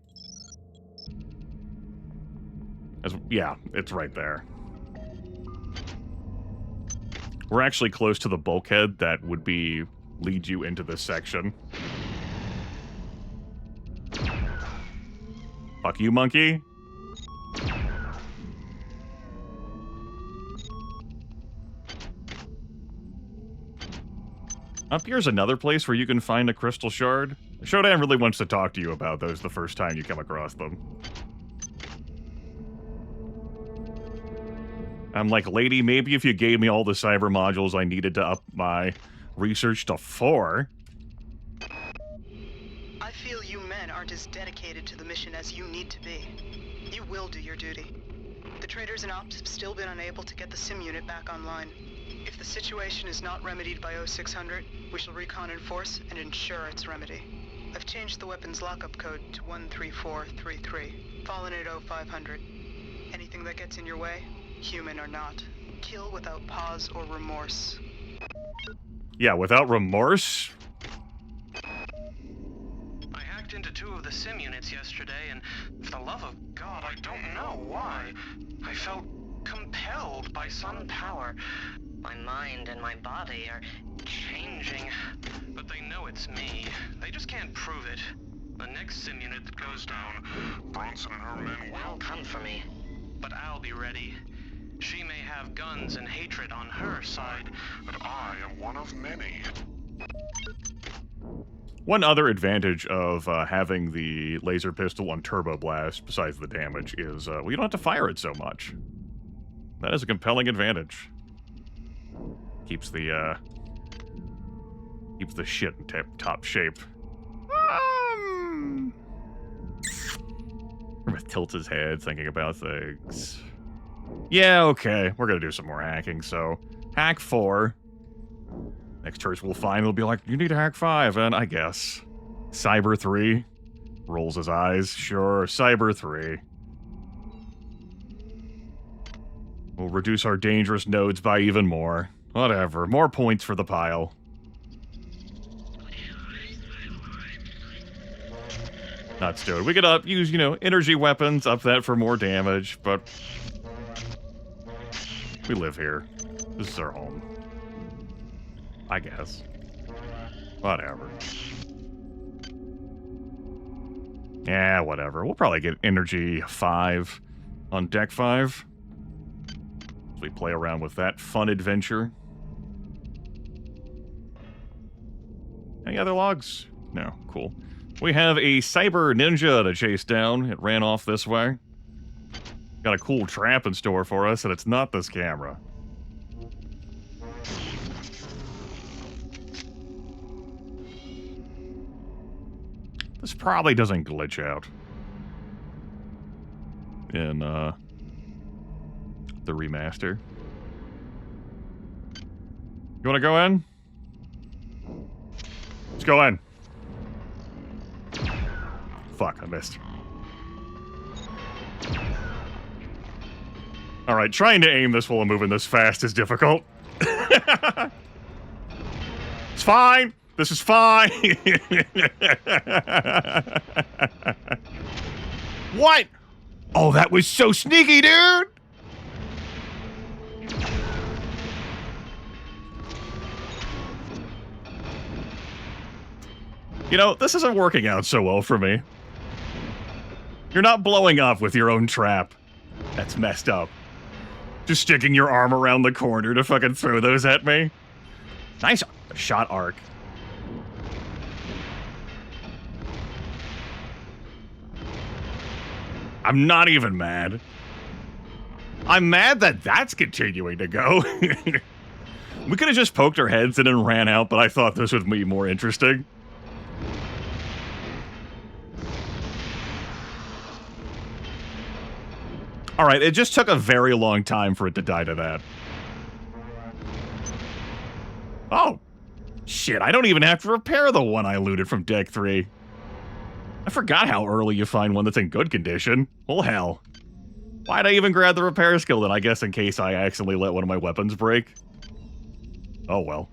Yeah, it's right there. We're actually close to the bulkhead that would lead you into this section. Fuck you, monkey. Up here's another place where you can find a crystal shard. Shodan really wants to talk to you about those the first time you come across them. I'm like, lady, maybe if you gave me all the cyber modules I needed to up my research to 4. I feel you men aren't as dedicated to the mission as you need to be. You will do your duty. The traders and ops have still been unable to get the sim unit back online. If the situation is not remedied by 0600, we shall recon in force and ensure its remedy. I've changed the weapons lockup code to 13433, fallen at 0500. Anything that gets in your way, human or not, kill without pause or remorse. Yeah, without remorse? I hacked into 2 of the sim units yesterday, and for the love of God, I don't know why. I felt compelled by some power. My mind and my body are changing. But they know it's me. They just can't prove it. The next sim unit that goes down, Bronson and her men will come for me. But I'll be ready. She may have guns and hatred on her side, but I am one of many. One other advantage of having the laser pistol on Turbo Blast, besides the damage, is well, you don't have to fire it so much. That is a compelling advantage. Keeps the shit in top shape. Grimith tilts his head, thinking about things. Yeah, okay, we're gonna do some more hacking, so... Hack 4. Next church we'll find will be like, you need to hack 5, and I guess. Cyber 3. Rolls his eyes. Sure, Cyber 3. We'll reduce our dangerous nodes by even more. Whatever, more points for the pile. Nuts, dude. We could use, energy weapons, up that for more damage, but... we live here. This is our home. I guess. Whatever. Yeah, whatever. We'll probably get energy 5 on deck 5. As we play around with that fun adventure. Any other logs? No. Cool. We have a cyber ninja to chase down. It ran off this way. Got a cool trap in store for us, and it's not this camera. This probably doesn't glitch out in the remaster. You want to go in? Let's go in. Fuck, I missed. Alright, trying to aim this while I'm moving this fast is difficult. It's fine! This is fine! What? Oh, that was so sneaky, dude! This isn't working out so well for me. You're not blowing up with your own trap. That's messed up. Just sticking your arm around the corner to fucking throw those at me. Nice shot arc. I'm not even mad. I'm mad that that's continuing to go. We could have just poked our heads in and ran out, but I thought this would be more interesting. Alright, it just took a very long time for it to die to that. Oh. Shit, I don't even have to repair the one I looted from Deck 3. I forgot how early you find one that's in good condition. Well, hell. Why'd I even grab the repair skill then? I guess in case I accidentally let one of my weapons break. Oh, well.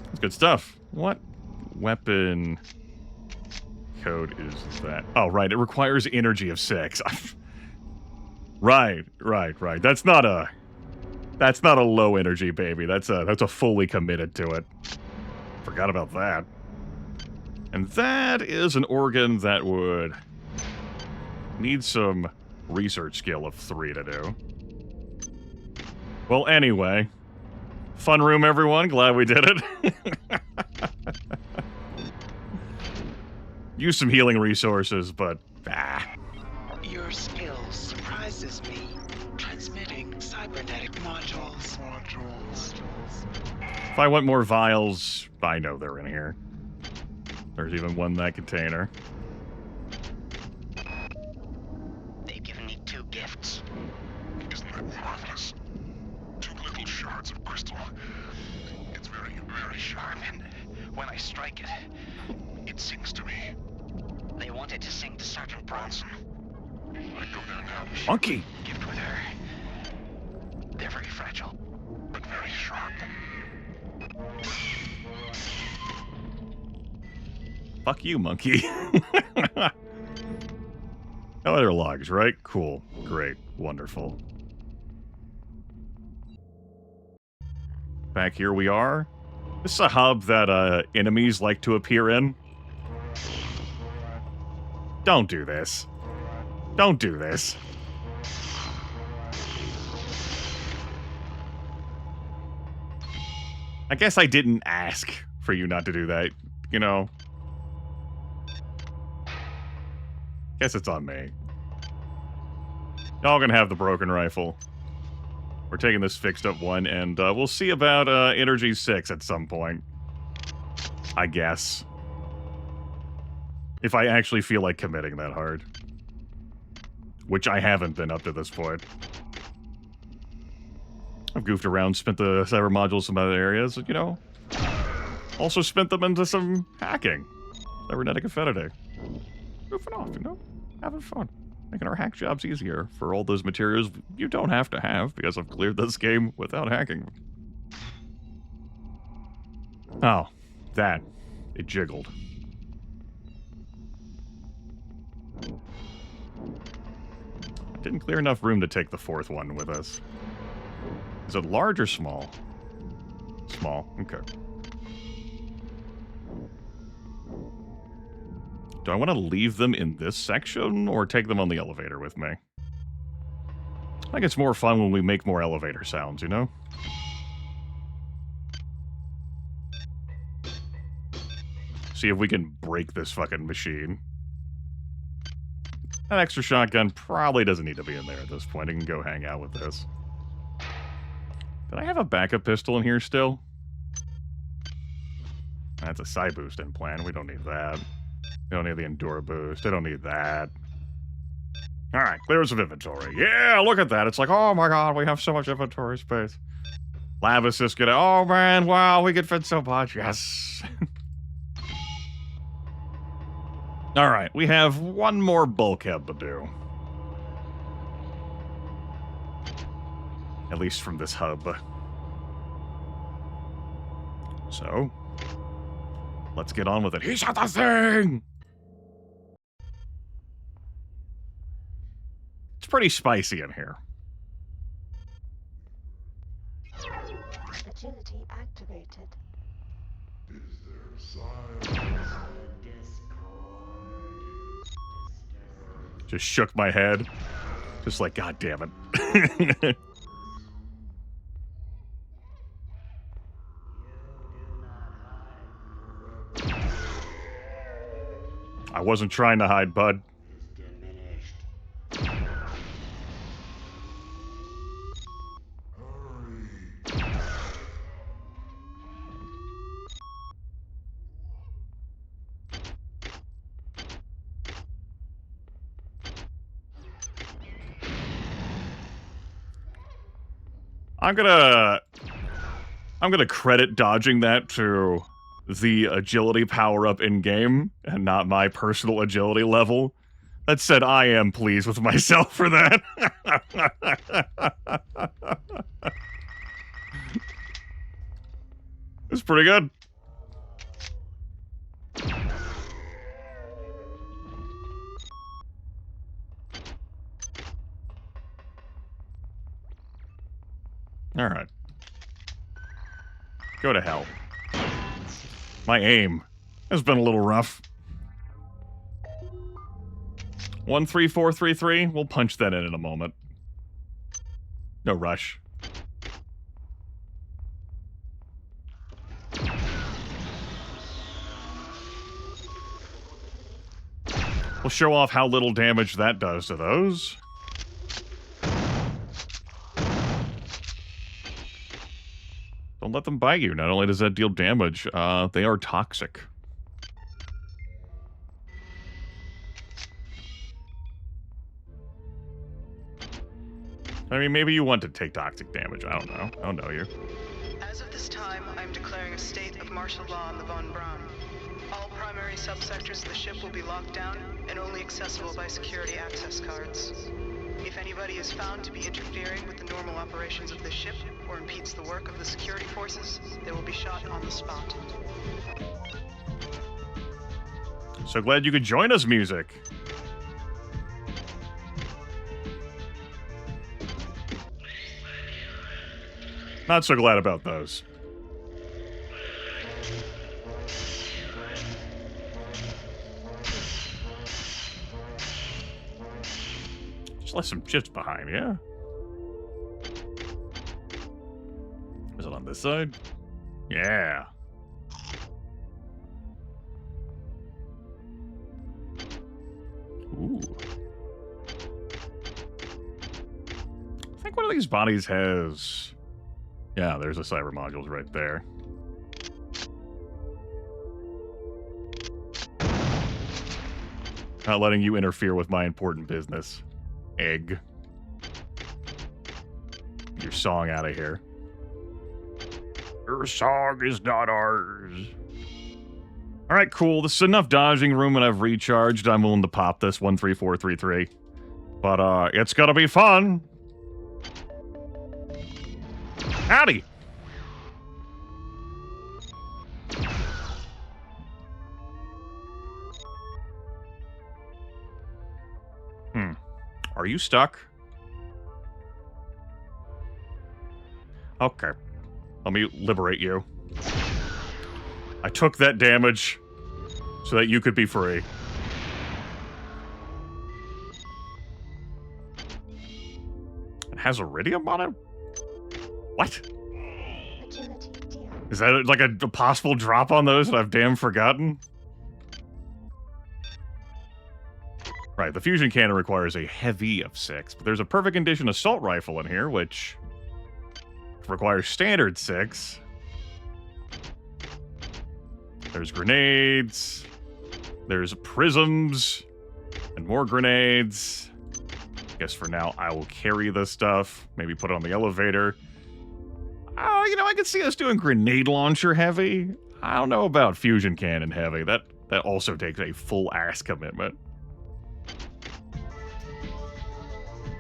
That's good stuff. What weapon code is that? Oh, right, it requires energy of 6. Right. That's not a low energy baby. That's a fully committed to it. Forgot about that. And that is an organ that would need some research skill of 3 to do. Well, anyway. Fun room, everyone. Glad we did it. Use some healing resources, but Your skill surprises me. Transmitting cybernetic modules. If I want more vials, I know they're in here. There's even one in that container. They've given me 2 gifts. Isn't that marvelous? 2 little shards of crystal. It's very, very sharp, and when I strike it, it sings to me. They wanted to sing to Sergeant Bronson. I go down now. Monkey! Gift with her. They're very fragile, but very sharp. Fuck you, monkey. No other logs, right? Cool. Great. Wonderful. Back here we are. This is a hub that enemies like to appear in. Don't do this. Don't do this. I guess I didn't ask for you not to do that, you know. Guess it's on me. Y'all gonna have the broken rifle. We're taking this fixed up one, and we'll see about Energy 6 at some point. I guess. If I actually feel like committing that hard. Which I haven't been up to this point. I've goofed around, spent the cyber modules in other areas, you know. Also spent them into some hacking. Cybernetic affinity. Goofing off, you know. Having fun. Making our hack jobs easier for all those materials you don't have to have because I've cleared this game without hacking. Oh, that. It jiggled. Didn't clear enough room to take the 4th one with us. Is it large or small? Small, okay. Do I want to leave them in this section or take them on the elevator with me? I think it's more fun when we make more elevator sounds, you know? See if we can break this fucking machine. That extra shotgun probably doesn't need to be in there at this point. I can go hang out with this. Did I have a backup pistol in here still? That's a psi boost implant. We don't need that. We don't need the Endura boost. I don't need that. Alright, clear some inventory. Yeah, look at that. It's like, oh my god, we have so much inventory space. Lab assist gonna, oh man, wow, we could fit so much. Yes. Alright, we have one more bulkhead to do. At least from this hub. So, let's get on with it. He shot the thing! It's pretty spicy in here. Agility activated. Just shook my head. Just like, god damn it. I wasn't trying to hide, bud. I'm gonna credit dodging that to the agility power-up in-game, and not my personal agility level. That said, I am pleased with myself for that. It's pretty good. Alright. Go to hell. My aim has been a little rough. 13433. We'll punch that in a moment. No rush. We'll show off how little damage that does to those. Don't let them bite you. Not only does that deal damage, they are toxic. I mean, maybe you want to take toxic damage. I don't know. I don't know you. As of this time, I'm declaring a state of martial law on the Von Braun. All primary subsectors of the ship will be locked down and only accessible by security access cards. If anybody is found to be interfering with the normal operations of the ship or impedes the work of the security forces, they will be shot on the spot. So glad you could join us, music. Not so glad about those. Just left some chips behind, yeah? Is it on this side? Yeah. Ooh. I think one of these bodies has... Yeah, there's a cyber modules right there. Not letting you interfere with my important business. Egg. Get your song out of here. Your song is not ours. Alright, cool. This is enough dodging room and I've recharged. I'm willing to pop this 13433. But, it's gonna be fun. Howdy! Are you stuck? Okay. Let me liberate you. I took that damage so that you could be free. It has iridium on it? What? Is that like a possible drop on those that I've damn forgotten? Right, the fusion cannon requires a heavy of 6, but there's a perfect condition assault rifle in here, which requires standard 6. There's grenades. There's prisms. And more grenades. Guess for now I will carry this stuff. Maybe put it on the elevator. Oh, you know, I could see us doing grenade launcher heavy. I don't know about fusion cannon heavy. That also takes a full ass commitment.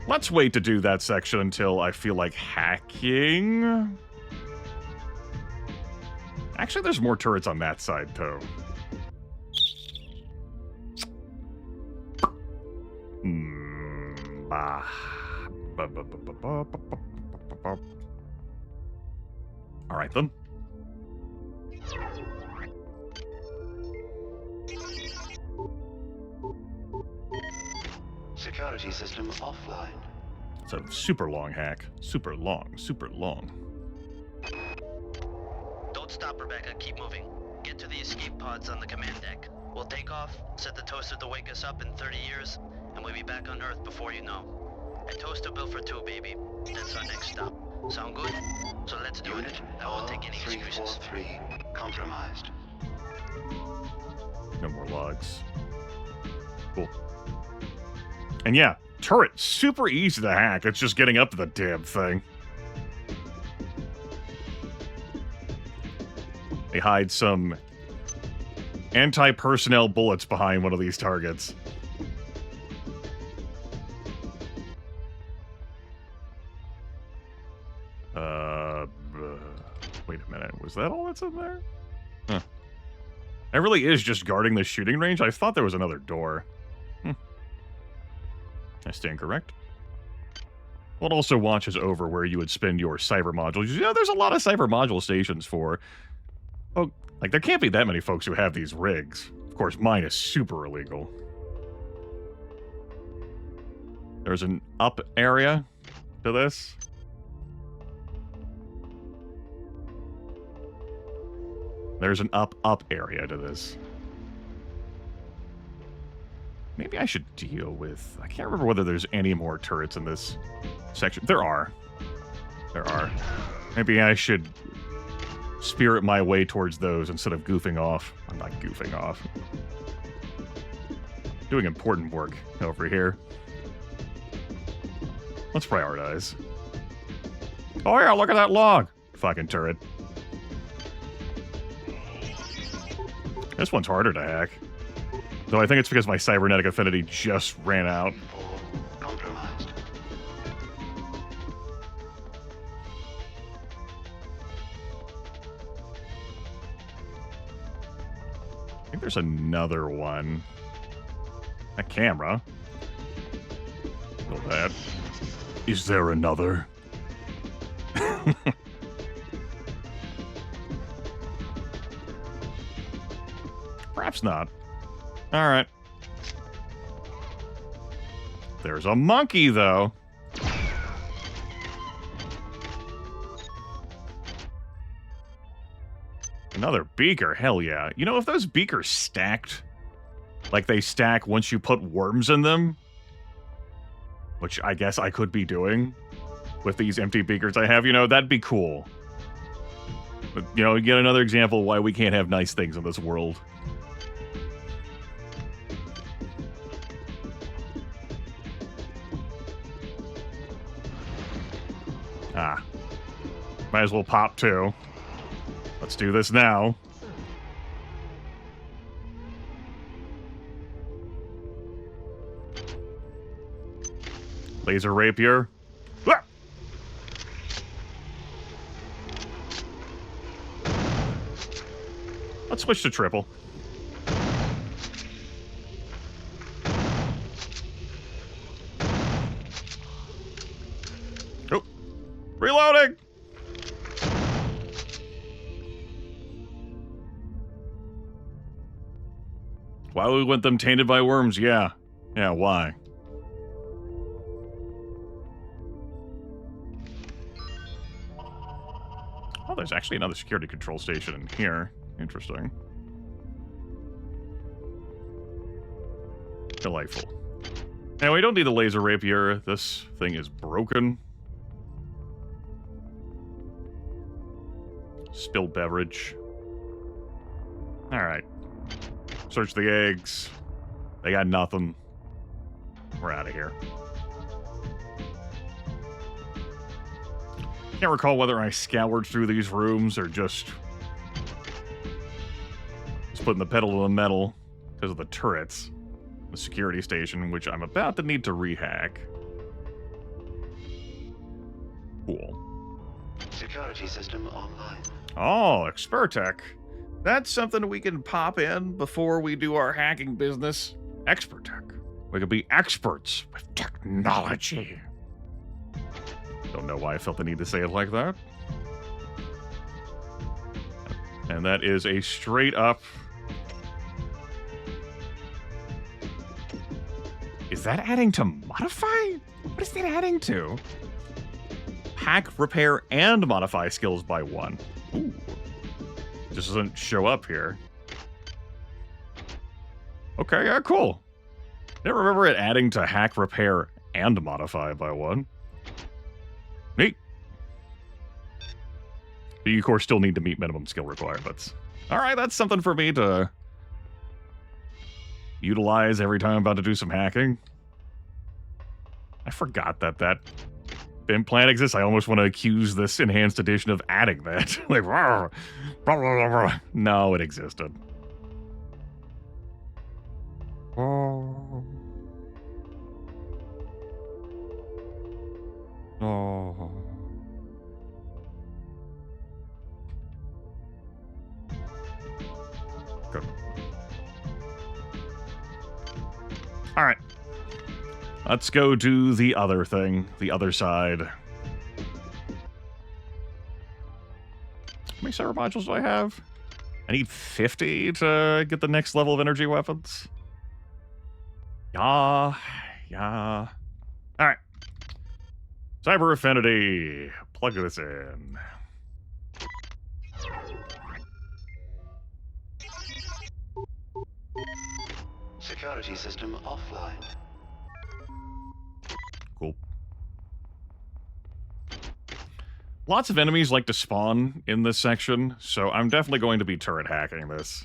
Let's wait to do that section until I feel like hacking. Actually, there's more turrets on that side, too. Alright, then. Security system offline. It's a super long hack. Super long, super long. Don't stop, Rebecca. Keep moving. Get to the escape pods on the command deck. We'll take off, set the toaster to wake us up in 30 years, and we'll be back on Earth before you know. A toaster built for 2, baby. That's our next stop. Sound good? So let's do it. I won't take any excuses. 343 compromised. No more logs. Cool. And yeah, turret, super easy to hack. It's just getting up to the damn thing. They hide some anti-personnel bullets behind one of these targets. Wait a minute. Was that all that's in there? Huh. It really is just guarding the shooting range? I thought there was another door. I stand correct. Well, it also watches over where you would spend your cyber modules. You know, there's a lot of cyber module stations for... Oh, like, there can't be that many folks who have these rigs. Of course, mine is super illegal. There's an up area to this. There's an up area to this. Maybe I should deal with... I can't remember whether there's any more turrets in this section. There are. There are. Maybe I should spirit my way towards those instead of goofing off. I'm not goofing off. Doing important work over here. Let's prioritize. Oh yeah, look at that log! Fucking turret. This one's harder to hack. Though I think it's because my cybernetic affinity just ran out. Compromised. I think there's another one. A camera. Well, that. Is there another? Perhaps not. Alright. There's a monkey, though. Another beaker, hell yeah. You know, if those beakers stacked, like they stack once you put worms in them, which I guess I could be doing with these empty beakers I have, you know, that'd be cool. But, you know, yet another example of why we can't have nice things in this world. Ah. Might as well pop two. Let's do this now. Laser rapier. Ah! Let's switch to triple. Oh, reloading. Why would we want them tainted by worms? Yeah. Yeah, why? Oh, there's actually another security control station in here. Interesting. Delightful. Now, we don't need a laser rapier. This thing is broken. Spilled beverage. Alright. Search the eggs. They got nothing. We're out of here. Can't recall whether I scoured through these rooms or just putting the pedal to the metal because of the turrets. The security station, which I'm about to need to rehack. Cool. Security system online. Oh, Expertech. That's something we can pop in before we do our hacking business. Expertech. We could be experts with technology. Don't know why I felt the need to say it like that. And that is a straight up... Is that adding to modify? What is that adding to? Hack, repair, and modify skills by 1. Ooh. Just doesn't show up here. Okay, yeah, cool. Didn't remember it adding to hack, repair, and modify by 1. Neat. You, of course, still need to meet minimum skill requirements. Alright, that's something for me to utilize every time I'm about to do some hacking. I forgot that bin plan exists. I almost want to accuse this enhanced edition of adding that. Like, rawr, No, it existed. Oh. Oh. Good. All right. Let's go do the other thing, the other side. How many cyber modules do I have? I need 50 to get the next level of energy weapons. Yeah. All right. Cyber Affinity. Plug this in. Security system offline. Cool. Lots of enemies like to spawn in this section, so I'm definitely going to be turret hacking this.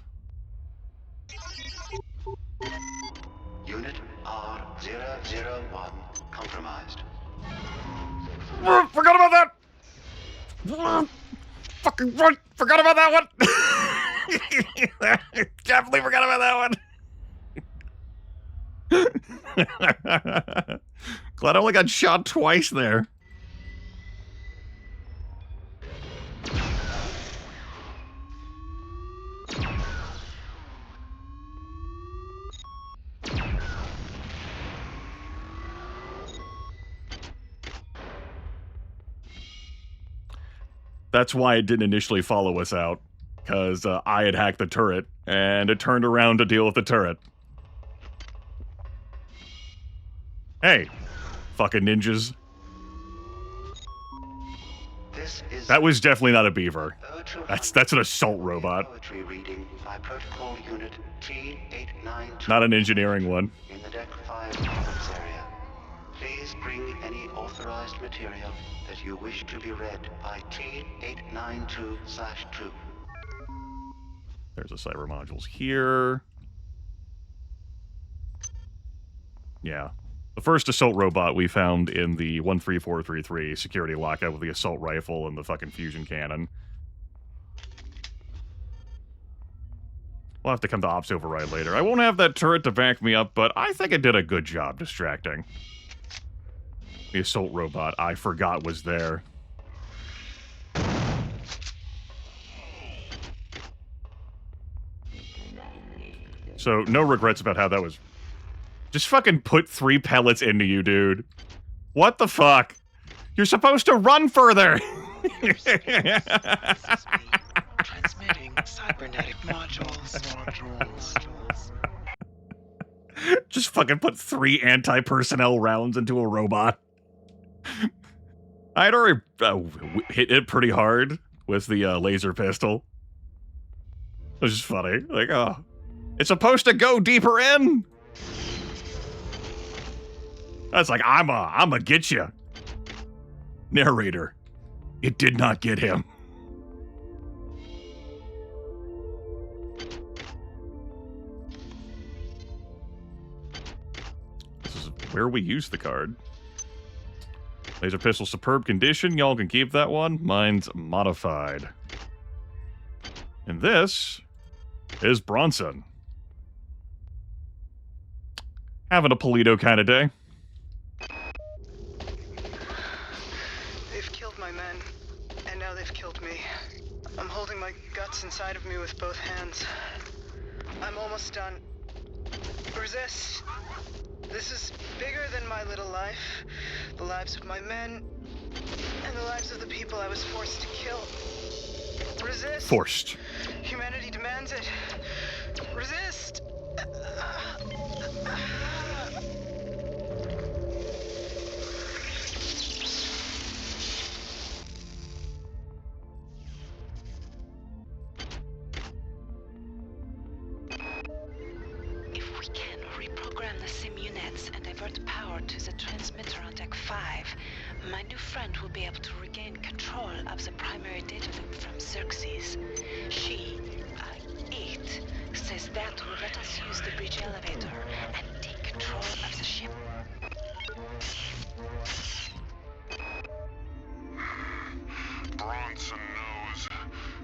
Unit R001 compromised. Forgot about that! Fucking run! Forgot about that one! Definitely forgot about that one! Glad I only got shot twice there. That's why it didn't initially follow us out, because I had hacked the turret, and it turned around to deal with the turret. Hey, fucking ninjas. That was definitely not a beaver. That's an assault robot. Poetry reading by protocol unit T892. Not an engineering one. In the Deck 5 comments area. Please bring any authorized material that you wish to be read by T892/2. There's the cyber modules here. Yeah. The first assault robot we found in the 13433 security lockout with the assault rifle and the fucking fusion cannon. We'll have to come to Ops Override later. I won't have that turret to back me up, but I think it did a good job distracting. The assault robot I forgot was there. So, no regrets about how that was. Just fucking put 3 pellets into you, dude. What the fuck? You're supposed to run further! Transmitting cybernetic modules. Just fucking put 3 anti-personnel rounds into a robot. I'd already hit it pretty hard with the laser pistol. It was just funny. Like, oh. It's supposed to go deeper in! That's like, I'ma get you. Narrator. It did not get him. This is where we use the card. Laser pistol, superb condition. Y'all can keep that one. Mine's modified. And this is Bronson. Having a Polito kind of day. They've killed my men, and now they've killed me. I'm holding my guts inside of me with both hands. I'm almost done. Resist. This is bigger than my little life. The lives of my men, and the lives of the people I was forced to kill. Resist. Forced. Humanity demands it. Resist. If we can reprogram the sim units and divert power to the transmitter on Deck 5, my new friend will be able to regain control of the primary data loop from Xerxes. She, 8, says that will let us use the bridge elevator and take control of the ship. Bronson knows.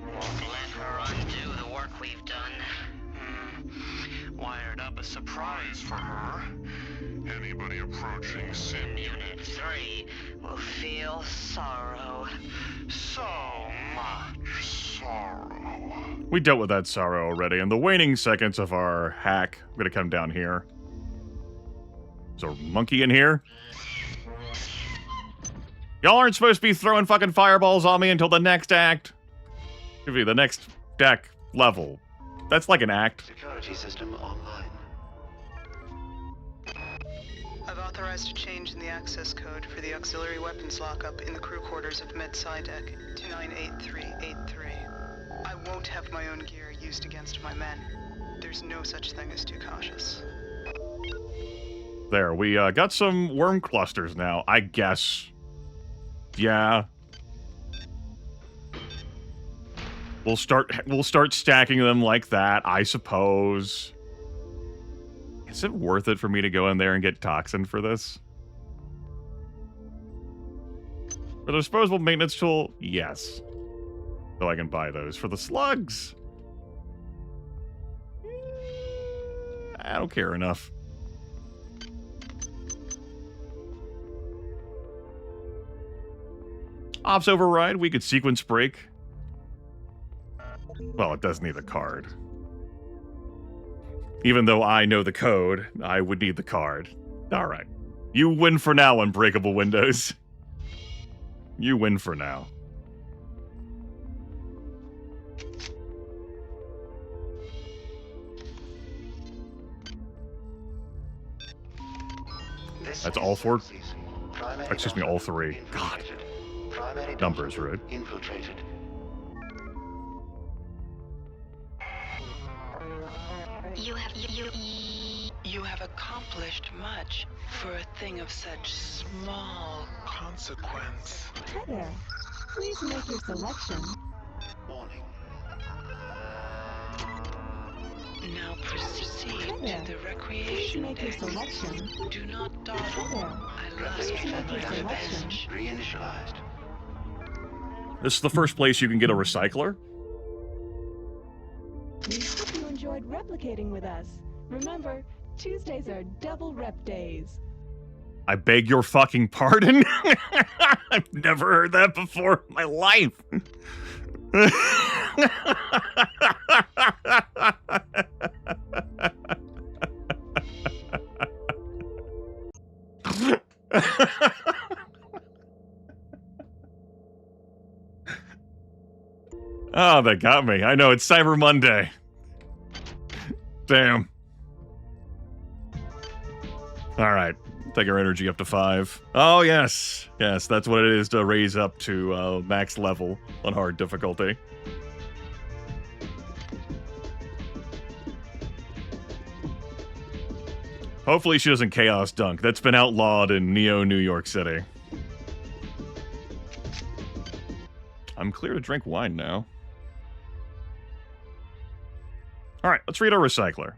Let her surprise for her. Anybody approaching Sim Unit 3 will feel sorrow. So much sorrow. We dealt with that sorrow already. In the waning seconds of our hack, I'm gonna come down here. Is there a monkey in here? Y'all aren't supposed to be throwing fucking fireballs on me until the next act. Give me the next deck level. That's like an act. Security system online. I've authorized a change in the access code for the auxiliary weapons lockup in the crew quarters of Med-Sci Deck 298383. I won't have my own gear used against my men. There's no such thing as too cautious. There, we got some worm clusters now, I guess. Yeah. We'll start stacking them like that, I suppose. Is it worth it for me to go in there and get toxin for this? For the disposable maintenance tool, yes. So I can buy those. For the slugs, I don't care enough. Ops override, we could sequence break. Well, it does need a card. Even though I know the code, I would need the card. Alright. You win for now, Unbreakable Windows. You win for now. That's all four? Excuse me, all three. God. Numbers, right? Infiltrated. You have accomplished much for a thing of such small consequence. Hi there. Please make your selection. Warning. Now proceed Hi there. to the Please recreation make your deck. selection. Do not dawdle. Hi there. I lust Please for make my your selection. revenge. Reinitialized. This is the first place you can get a recycler? We hope you enjoyed replicating with us. Remember, Tuesdays are double rep days. I beg your fucking pardon? I've never heard that before in my life. Oh, they got me. I know, it's Cyber Monday. Damn. Alright. Take our energy up to 5. Oh, yes. Yes, that's what it is to raise up to max level on hard difficulty. Hopefully she doesn't Chaos Dunk. That's been outlawed in Neo, New York City. I'm clear to drink wine now. Alright, let's read our recycler.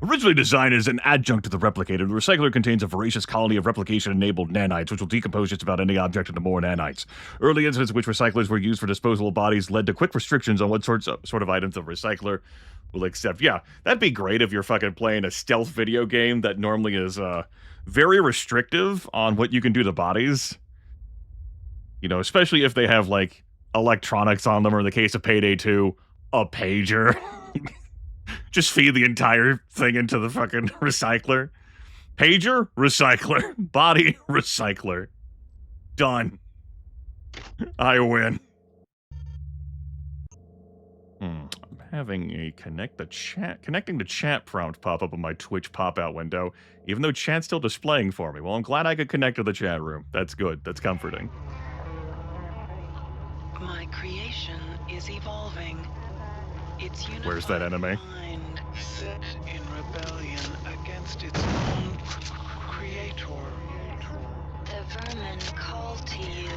Originally designed as an adjunct to the replicator, the recycler contains a voracious colony of replication-enabled nanites, which will decompose just about any object into more nanites. Early instances in which recyclers were used for disposable bodies led to quick restrictions on what sort of items the recycler will accept. Yeah, that'd be great if you're fucking playing a stealth video game that normally is very restrictive on what you can do to bodies. You know, especially if they have, like, electronics on them, or in the case of Payday 2, a pager. Just feed the entire thing into the fucking recycler. Pager, recycler. Body, recycler. Done. I win. I'm having a connecting to chat prompt pop up on my Twitch pop-out window, even though chat's still displaying for me. Well, I'm glad I could connect to the chat room. That's good. That's comforting. My creation is evolving. Its Where's that enemy? mind set in rebellion against its own creator. The vermin call to you,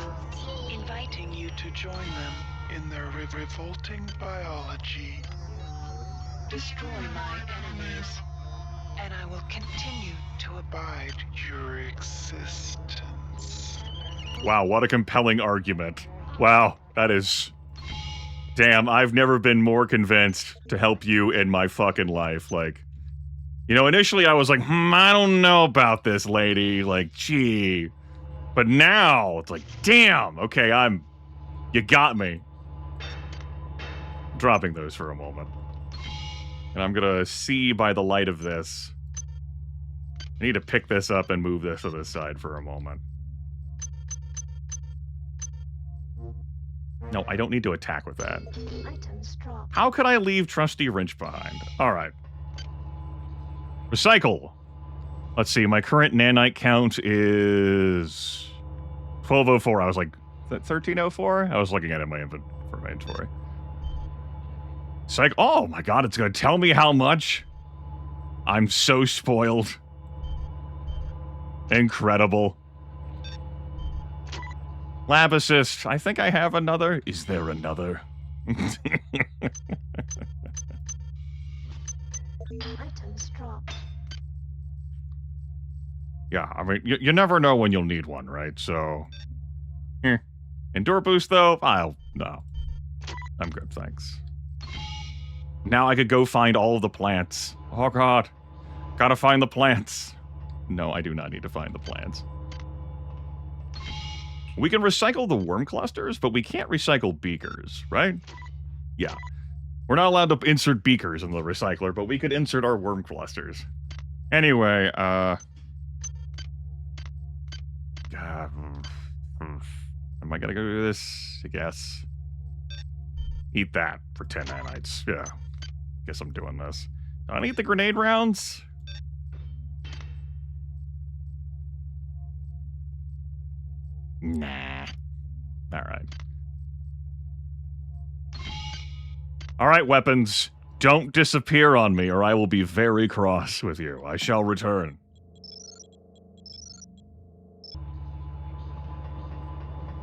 Inviting you to join them in their revolting biology. Destroy my enemies, and I will continue to abide your existence. Wow, what a compelling argument. Wow, that is... Damn, I've never been more convinced to help you in my fucking life. Like, You know, initially I was like, I don't know about this lady. Like, gee. But now, it's like, damn. Okay, you got me. Dropping those for a moment. And I'm gonna see by the light of this. I need to pick this up and move this to the side for a moment. No, I don't need to attack with that. How could I leave Trusty Wrench behind? Alright. Recycle. Let's see, my current nanite count is 1204. I was like, is that 1304? I was looking at it in my inventory. Psych. Oh my god, it's gonna tell me how much? I'm so spoiled. Incredible. Lab assist. I think I have another. Is there another? Yeah, I mean, you never know when you'll need one, right? So, Endure boost, though? No. I'm good, thanks. Now I could go find all of the plants. Oh, God. Gotta find the plants. No, I do not need to find the plants. We can recycle the worm clusters, but we can't recycle beakers, right? Yeah. We're not allowed to insert beakers in the recycler, but we could insert our worm clusters. Anyway, God, am I gonna go do this? I guess. Eat that for 10 nanites. Yeah. Guess I'm doing this. Do I need the grenade rounds? Nah. Alright. Alright, weapons. Don't disappear on me, or I will be very cross with you. I shall return.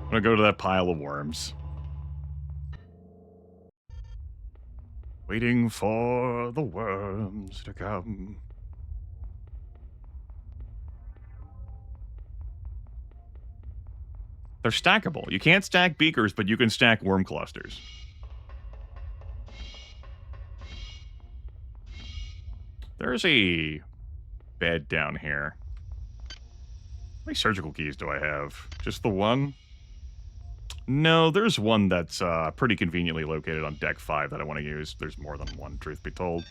I'm gonna go to that pile of worms. Waiting for the worms to come. They're stackable. You can't stack beakers, but you can stack worm clusters. There's a bed down here. How many surgical keys do I have? Just the one? No, there's one that's pretty conveniently located on deck 5 that I want to use. There's more than one, truth be told.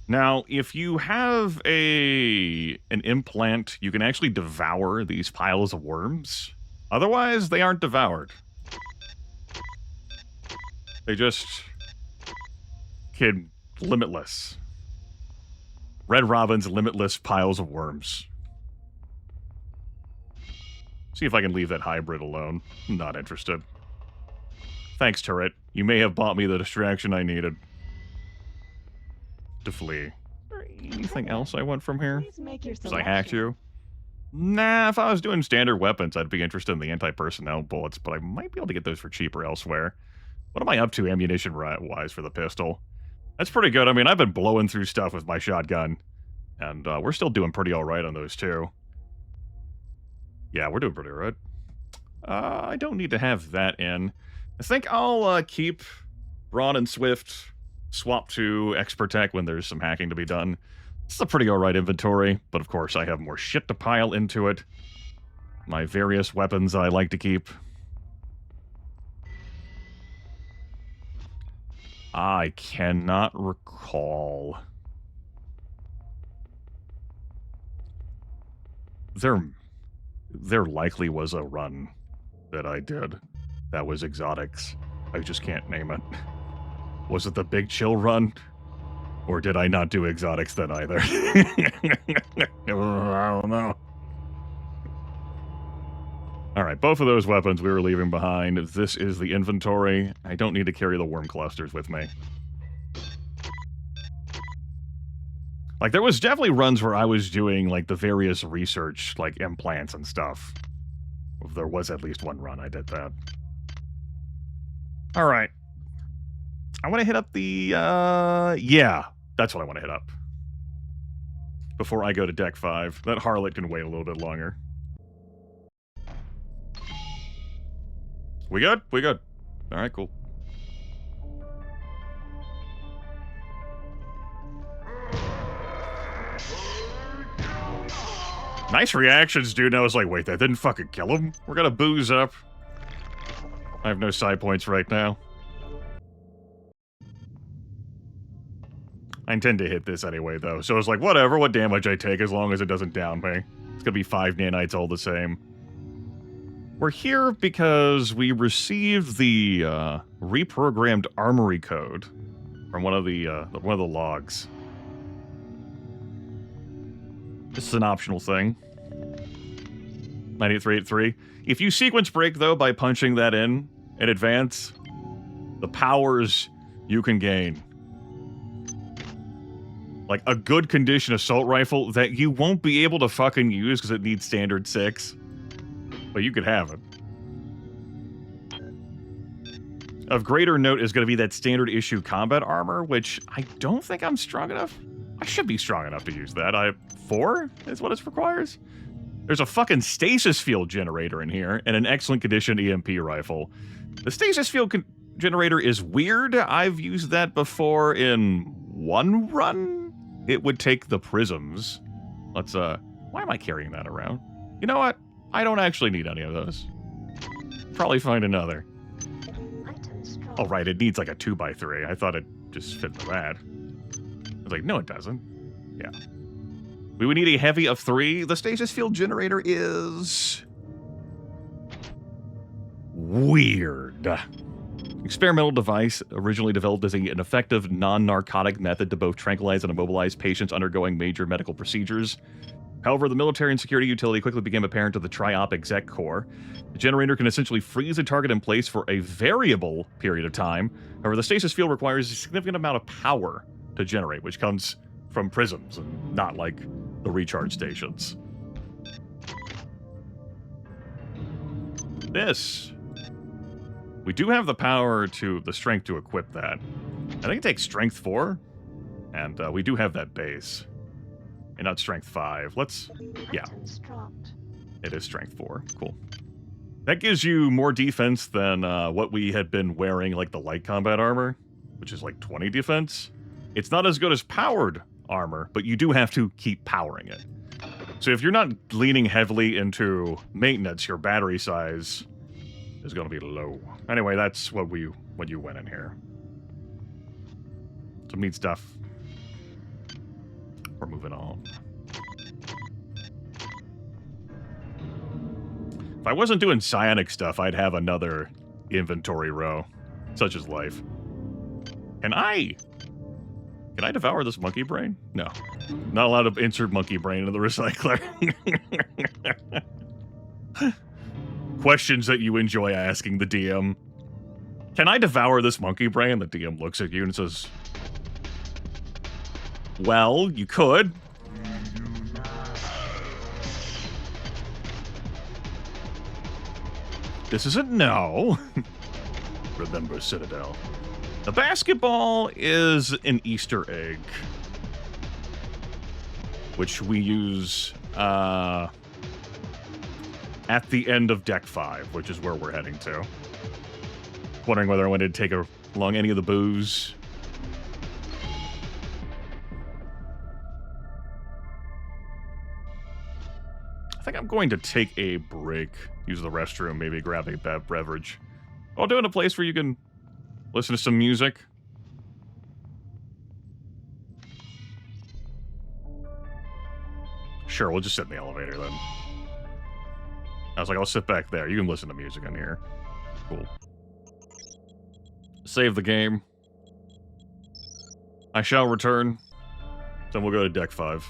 Now, if you have an implant, you can actually devour these piles of worms. Otherwise, they aren't devoured. They just kid limitless. Red Robin's limitless piles of worms. See if I can leave that hybrid alone. I'm not interested. Thanks, turret. You may have bought me the distraction I needed. To flee. Anything else I want from here? Because I hacked you? Nah, if I was doing standard weapons, I'd be interested in the anti-personnel bullets, but I might be able to get those for cheaper elsewhere. What am I up to ammunition-wise for the pistol? That's pretty good. I mean, I've been blowing through stuff with my shotgun, and we're still doing pretty alright on those, too. Yeah, we're doing pretty alright. I don't need to have that in. I think I'll keep Brawn and Swift, swap to Expert Tech when there's some hacking to be done. It's a pretty alright inventory, but of course I have more shit to pile into it. My various weapons I like to keep. I cannot recall. There likely was a run that I did that was exotics. I just can't name it. Was it the Big Chill run? Or did I not do exotics then either? I don't know. Alright, both of those weapons we were leaving behind. This is the inventory. I don't need to carry the worm clusters with me. Like, there was definitely runs where I was doing, like, the various research, like, implants and stuff. There was at least one run I did that. Alright. I want to hit up the, yeah, that's what I want to hit up. Before I go to deck 5. That harlot can wait a little bit longer. We good? We good. Alright, cool. Nice reactions, dude. I was like, wait, that didn't fucking kill him? We're gonna booze up. I have no side points right now. I intend to hit this anyway, though. So it's like, whatever, what damage I take, as long as it doesn't down me. It's gonna be 5 nanites all the same. We're here because we received the reprogrammed armory code from one of the logs. This is an optional thing. 98383. If you sequence break, though, by punching that in advance, the powers you can gain. Like a good condition assault rifle that you won't be able to fucking use because it needs standard 6. But you could have it. Of greater note is going to be that standard issue combat armor, which I don't think I'm strong enough. I should be strong enough to use that. 4 is what it requires. There's a fucking stasis field generator in here and an excellent condition EMP rifle. The stasis field generator is weird. I've used that before in one run. It would take the prisms. Let's, why am I carrying that around? You know what? I don't actually need any of those. Probably find another. Oh, right, it needs like a 2x3. I thought it just fit the that. I was like, no, it doesn't. Yeah. We would need a heavy of 3. The stasis field generator is... weird. Experimental device originally developed as an effective non-narcotic method to both tranquilize and immobilize patients undergoing major medical procedures. However, the military and security utility quickly became apparent to the TRIOP exec corps. The generator can essentially freeze a target in place for a variable period of time. However, the stasis field requires a significant amount of power to generate, which comes from prisms and not like the recharge stations. This. We do have the power to, the strength to equip that. I think it takes strength 4, and we do have that base. And not strength 5. Let's, yeah. It is strength 4. Cool. That gives you more defense than what we had been wearing, like the light combat armor, which is like 20 defense. It's not as good as powered armor, but you do have to keep powering it. So if you're not leaning heavily into maintenance, your battery size is going to be low. Anyway, that's what you went in here. Some neat stuff. We're moving on. If I wasn't doing psionic stuff, I'd have another inventory row. Such is life. Can I devour this monkey brain? No. Not allowed to insert monkey brain into the recycler. Questions that you enjoy asking the DM. Can I devour this monkey brain? The DM looks at you and says, well, you could. This isn't no. Remember, Citadel. The basketball is an Easter egg, which we use at the end of Deck 5, which is where we're heading to. Wondering whether I wanted to take along any of the booze. I think I'm going to take a break, use the restroom, maybe grab a beverage. I'll do it in a place where you can listen to some music. Sure, we'll just sit in the elevator then. I was like, I'll sit back there. You can listen to music in here. Cool. Save the game. I shall return. Then we'll go to Deck 5.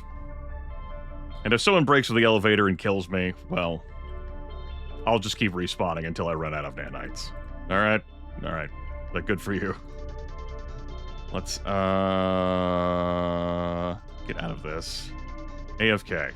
And if someone breaks with the elevator and kills me, well, I'll just keep respawning until I run out of nanites. Alright? Alright. But good for you. Let's, get out of this. AFK.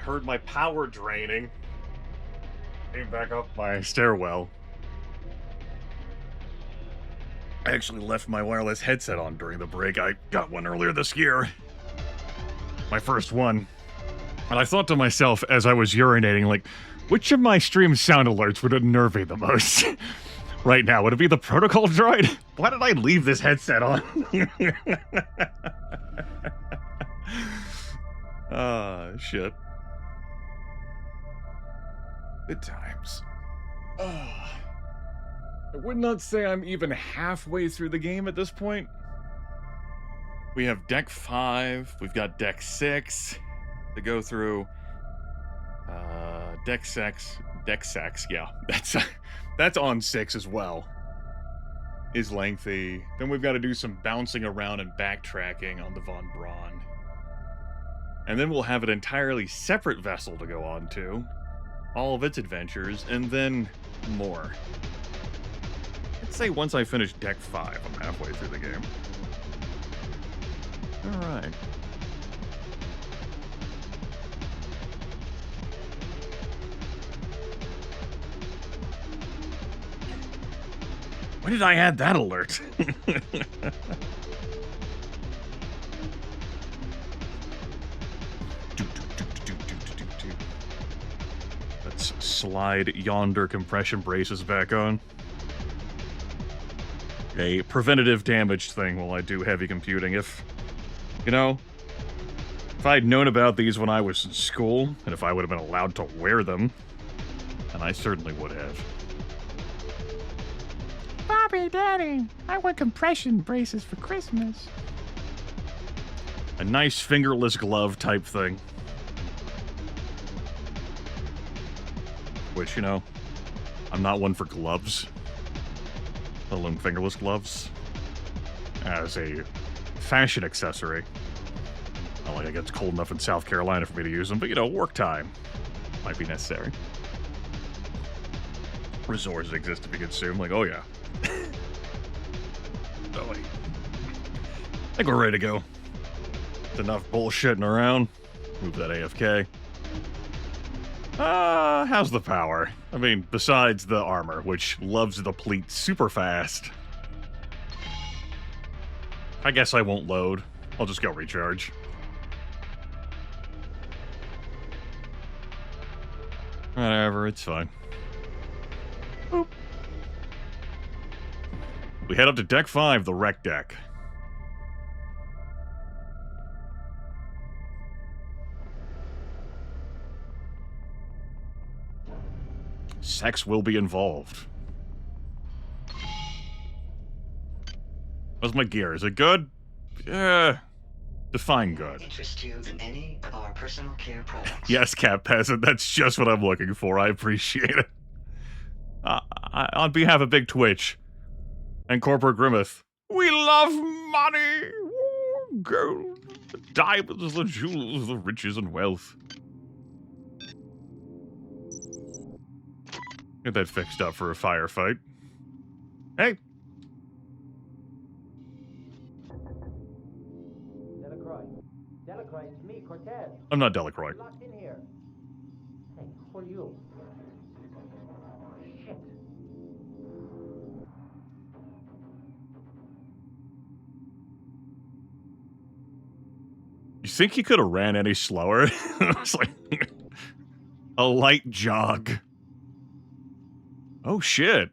heard my power draining. Came back up my stairwell. I actually left my wireless headset on during the break. I got one earlier this year. My first one. And I thought to myself as I was urinating, like, which of my stream sound alerts would unnerve me the most? Right now, would it be the protocol droid? Why did I leave this headset on? Ah, shit. Good times. I would not say I'm even halfway through the game at this point. We have deck 5, we've got deck 6 to go through. Deck 6, yeah, that's on 6 as well. Is lengthy. Then we've got to do some bouncing around and backtracking on the Von Braun. And then we'll have an entirely separate vessel to go on to. All of its adventures, and then more. I'd say once I finish deck 5, I'm halfway through the game. Alright. When did I add that alert? Let's slide yonder compression braces back on. A preventative damage thing while I do heavy computing. If I'd known about these when I was in school, and if I would have been allowed to wear them, then I certainly would have. Bobby, Daddy, I want compression braces for Christmas. A nice fingerless glove type thing. Which, I'm not one for gloves. Let alone fingerless gloves. As a fashion accessory. Not like it gets cold enough in South Carolina for me to use them, but, work time might be necessary. Resources exist to be consumed, like, oh yeah. Oh, wait. I think we're ready to go. It's enough bullshitting around. Move that AFK. How's the power? I mean, besides the armor, which loves to deplete super fast. I guess I won't load. I'll just go recharge. Whatever, it's fine. Boop. We head up to deck 5, the wreck deck. Sex will be involved. How's my gear? Is it good? Yeah. Define good. Interest you in any of our personal care products? Yes, Cat Peasant. That's just what I'm looking for. I appreciate it. On behalf of Big Twitch and Corporate Grimith, we love money! Gold, the diamonds, the jewels, the riches and wealth. Get that fixed up for a firefight. Hey! Delacroix, it's me, Cortez. I'm not Delacroix. You're locked in here. Hey, who are you? Shit. You think he could have ran any slower? It's like a light jog. Oh shit.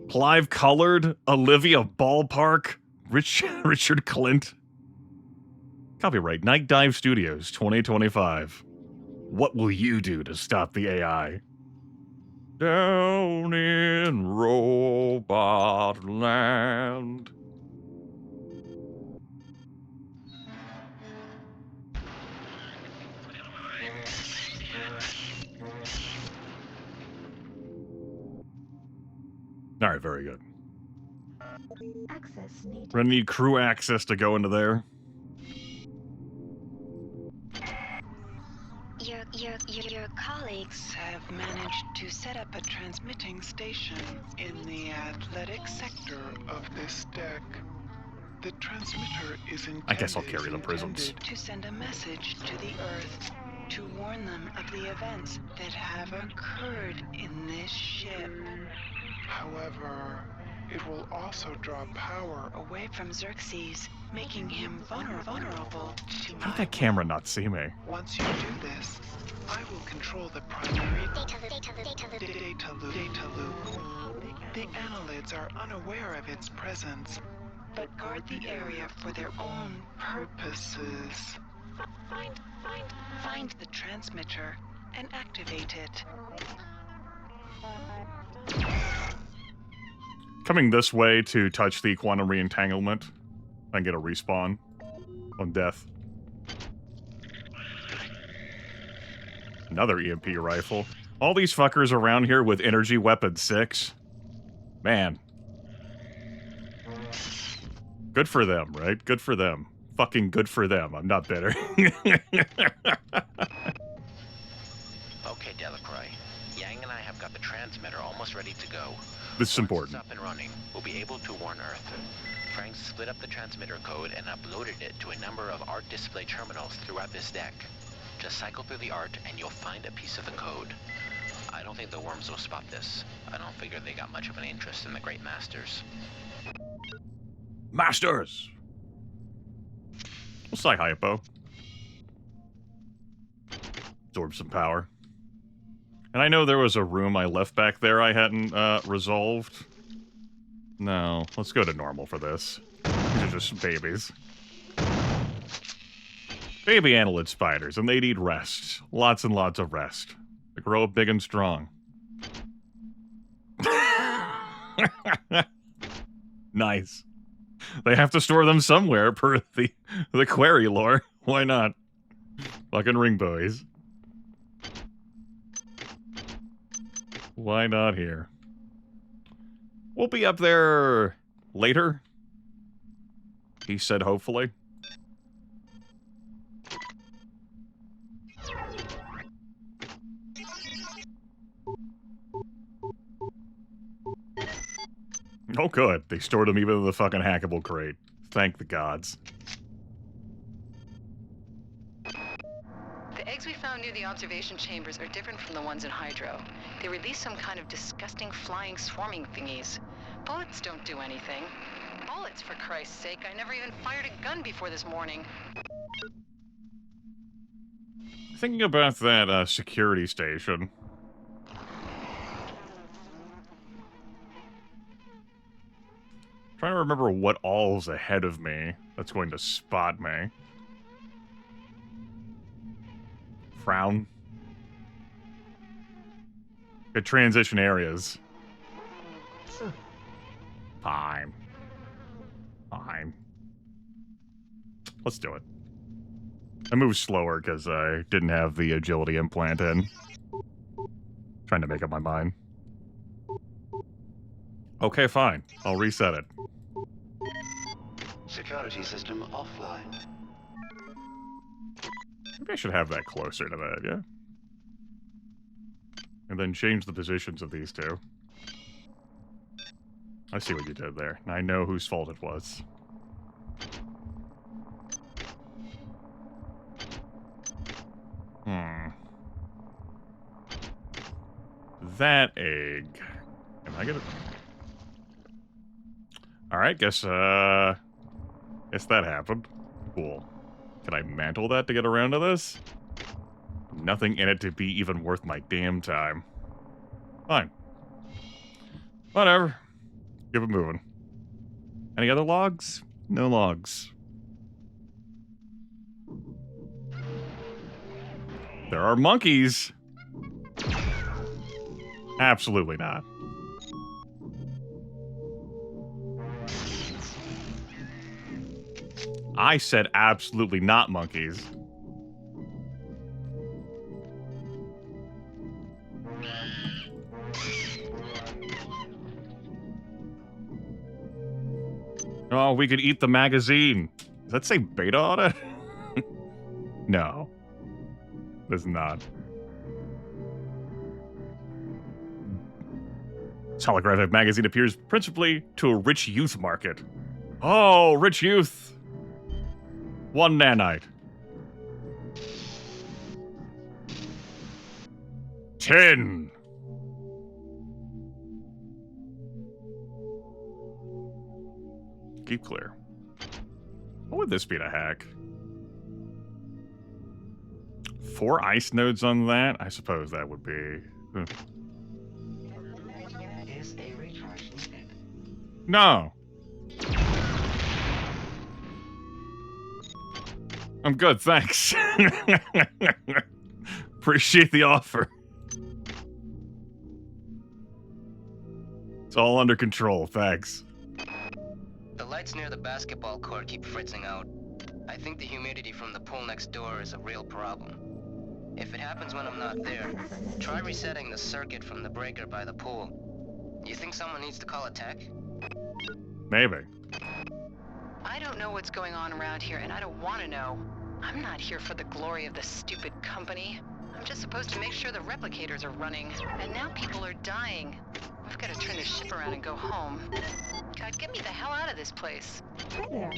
Clive Colored, Olivia Ballpark, Richard Clint. Copyright Nightdive Studios 2025. What will you do to stop the AI? Down in Robot Land. All right, very good. Access needed. We're gonna need crew access to go into there. Your colleagues have managed to set up a transmitting station in the athletic sector of this deck. The transmitter is intended, I guess I'll carry the prisms. to send a message to the Earth, to warn them of the events that have occurred in this ship. However, it will also draw power away from Xerxes, making him vulnerable to How did that camera not see me? Once you do this, I will control the primary data loop. The annelids are unaware of its presence, but guard the area for their own purposes. Find the transmitter and activate it. Coming this way to touch the quantum re-entanglement and get a respawn on death. Another EMP rifle. All these fuckers around here with energy weapon 6. Man. Good for them, right? Good for them. Fucking good for them. I'm not bitter. Okay, Delacroix. Yang and I have got the transmitter almost ready to go. This is important. Once it's up and running, we'll be able to warn Earth. Frank split up the transmitter code and uploaded it to a number of art display terminals throughout this deck. Just cycle through the art and you'll find a piece of the code. I don't think the worms will spot this. I don't figure they got much of an interest in the Great Masters. Masters! We'll say hypo. Absorb some power. And I know there was a room I left back there I hadn't resolved. No, let's go to normal for this. These are just babies. Baby annelid spiders, and they need rest. Lots and lots of rest. They grow up big and strong. Nice. They have to store them somewhere per the query lore. Why not? Fucking ring boys. Why not here? We'll be up there later. He said hopefully. Oh good, they stored them even in the fucking hackable crate. Thank the gods. The eggs we found near the observation chambers are different from the ones in Hydro. They release some kind of disgusting flying swarming thingies. Bullets don't do anything. Bullets, for Christ's sake. I never even fired a gun before this morning. Thinking about that security station. Trying to remember what all's ahead of me that's going to spot me. Frown. Good transition areas. Fine. Fine. Let's do it. I moved slower because I didn't have the agility implant in. Trying to make up my mind. Okay, fine. I'll reset it. Security system offline. Maybe I should have that closer to that, yeah? And then change the positions of these two. I see what you did there. I know whose fault it was. That egg. Am I gonna... Alright, guess that happened. Cool. Can I mantle that to get around to this? Nothing in it to be even worth my damn time. Fine. Whatever. Keep it moving. Any other logs? No logs. There are monkeys! Absolutely not. I said absolutely not monkeys. Oh, we could eat the magazine. Does that say beta on it? No. Does not. This holographic magazine appears principally to a rich youth market. Oh, rich youth. 1 nanite. 10. Keep clear. What would this be to hack? 4 ice nodes on that? I suppose that would be... Is a recharge needed? No. I'm good, thanks. Appreciate the offer. It's all under control, thanks. The lights near the basketball court keep fritzing out. I think the humidity from the pool next door is a real problem. If it happens when I'm not there, try resetting the circuit from the breaker by the pool. You think someone needs to call a tech? Maybe. I don't know what's going on around here, and I don't want to know. I'm not here for the glory of the stupid company. I'm just supposed to make sure the replicators are running, and now people are dying. I've got to turn this ship around and go home. God, get me the hell out of this place. Hi there.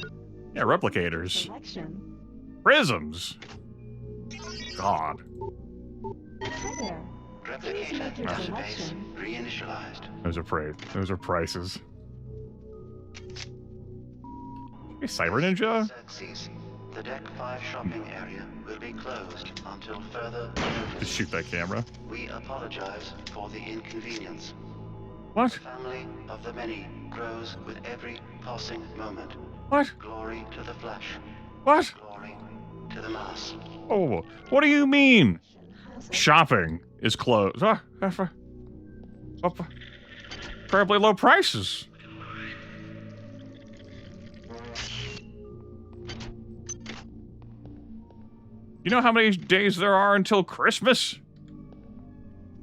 Yeah, replicators. Selection. Prisms. God. Hi there. Replicator database reinitialized. Those are prices. Hey, Cyber Ninja? Xerxes, the Deck 5 shopping area will be closed until further Just shoot that camera. We apologize for the inconvenience. What? The family of the many grows with every passing moment. What? Glory to the flesh. What? Glory to the mass. Oh, what do you mean? Shopping is closed. Incredibly low prices. You know how many days there are until Christmas?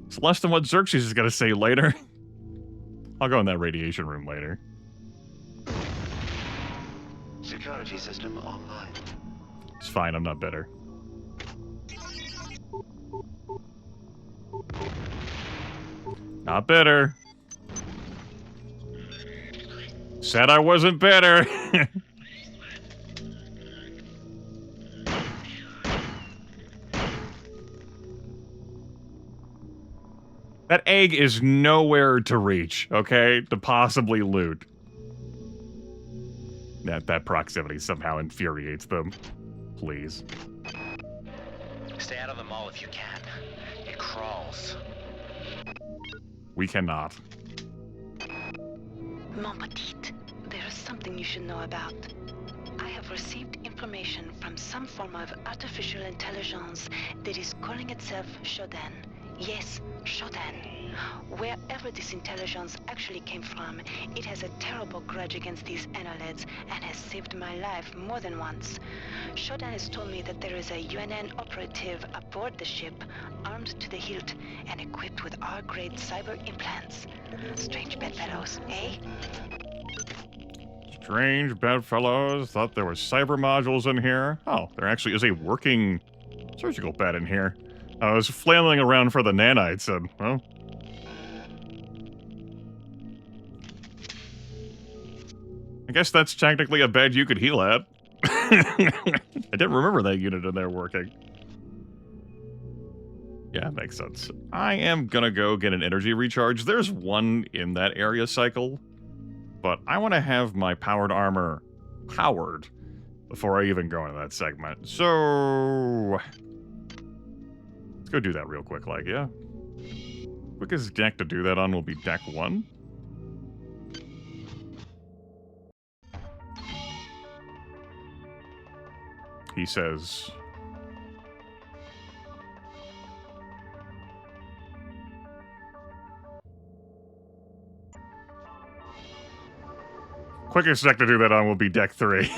It's less than what Xerxes is going to say later. I'll go in that radiation room later. Security system online. It's fine, I'm not bitter. Not bitter. Said I wasn't bitter. That egg is nowhere to reach, okay? To possibly loot. That proximity somehow infuriates them. Please. Stay out of the mall if you can. It crawls. We cannot. Mon petit, there is something you should know about. I have received information from some form of artificial intelligence that is calling itself Shodan. Yes, Shodan. Wherever this intelligence actually came from, it has a terrible grudge against these annelids and has saved my life more than once. Shodan has told me that there is a UNN operative aboard the ship, armed to the hilt and equipped with R-grade cyber implants. Strange bedfellows, eh? Strange bedfellows. Thought there were cyber modules in here. Oh, there actually is a working surgical bed in here. I was flailing around for the nanites and, well... I guess that's technically a bed you could heal at. I didn't remember that unit in there working. Yeah, makes sense. I am gonna go get an energy recharge. There's one in that area cycle, but I want to have my powered armor powered before I even go into that segment. So... let's go do that real quick, like, yeah. Quickest deck to do that on will be deck 1. He says... quickest deck to do that on will be deck 3.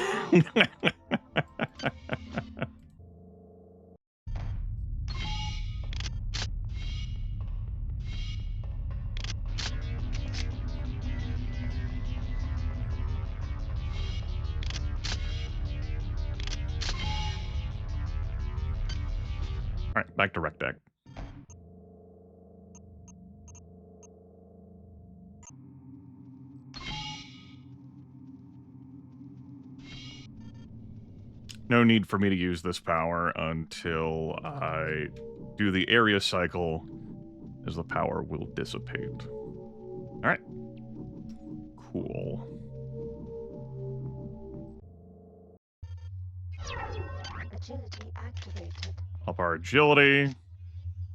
Alright, back to rec deck. no need for me to use this power until I do the area cycle, as the power will dissipate. Alright. Cool. Agility activated. Up our agility.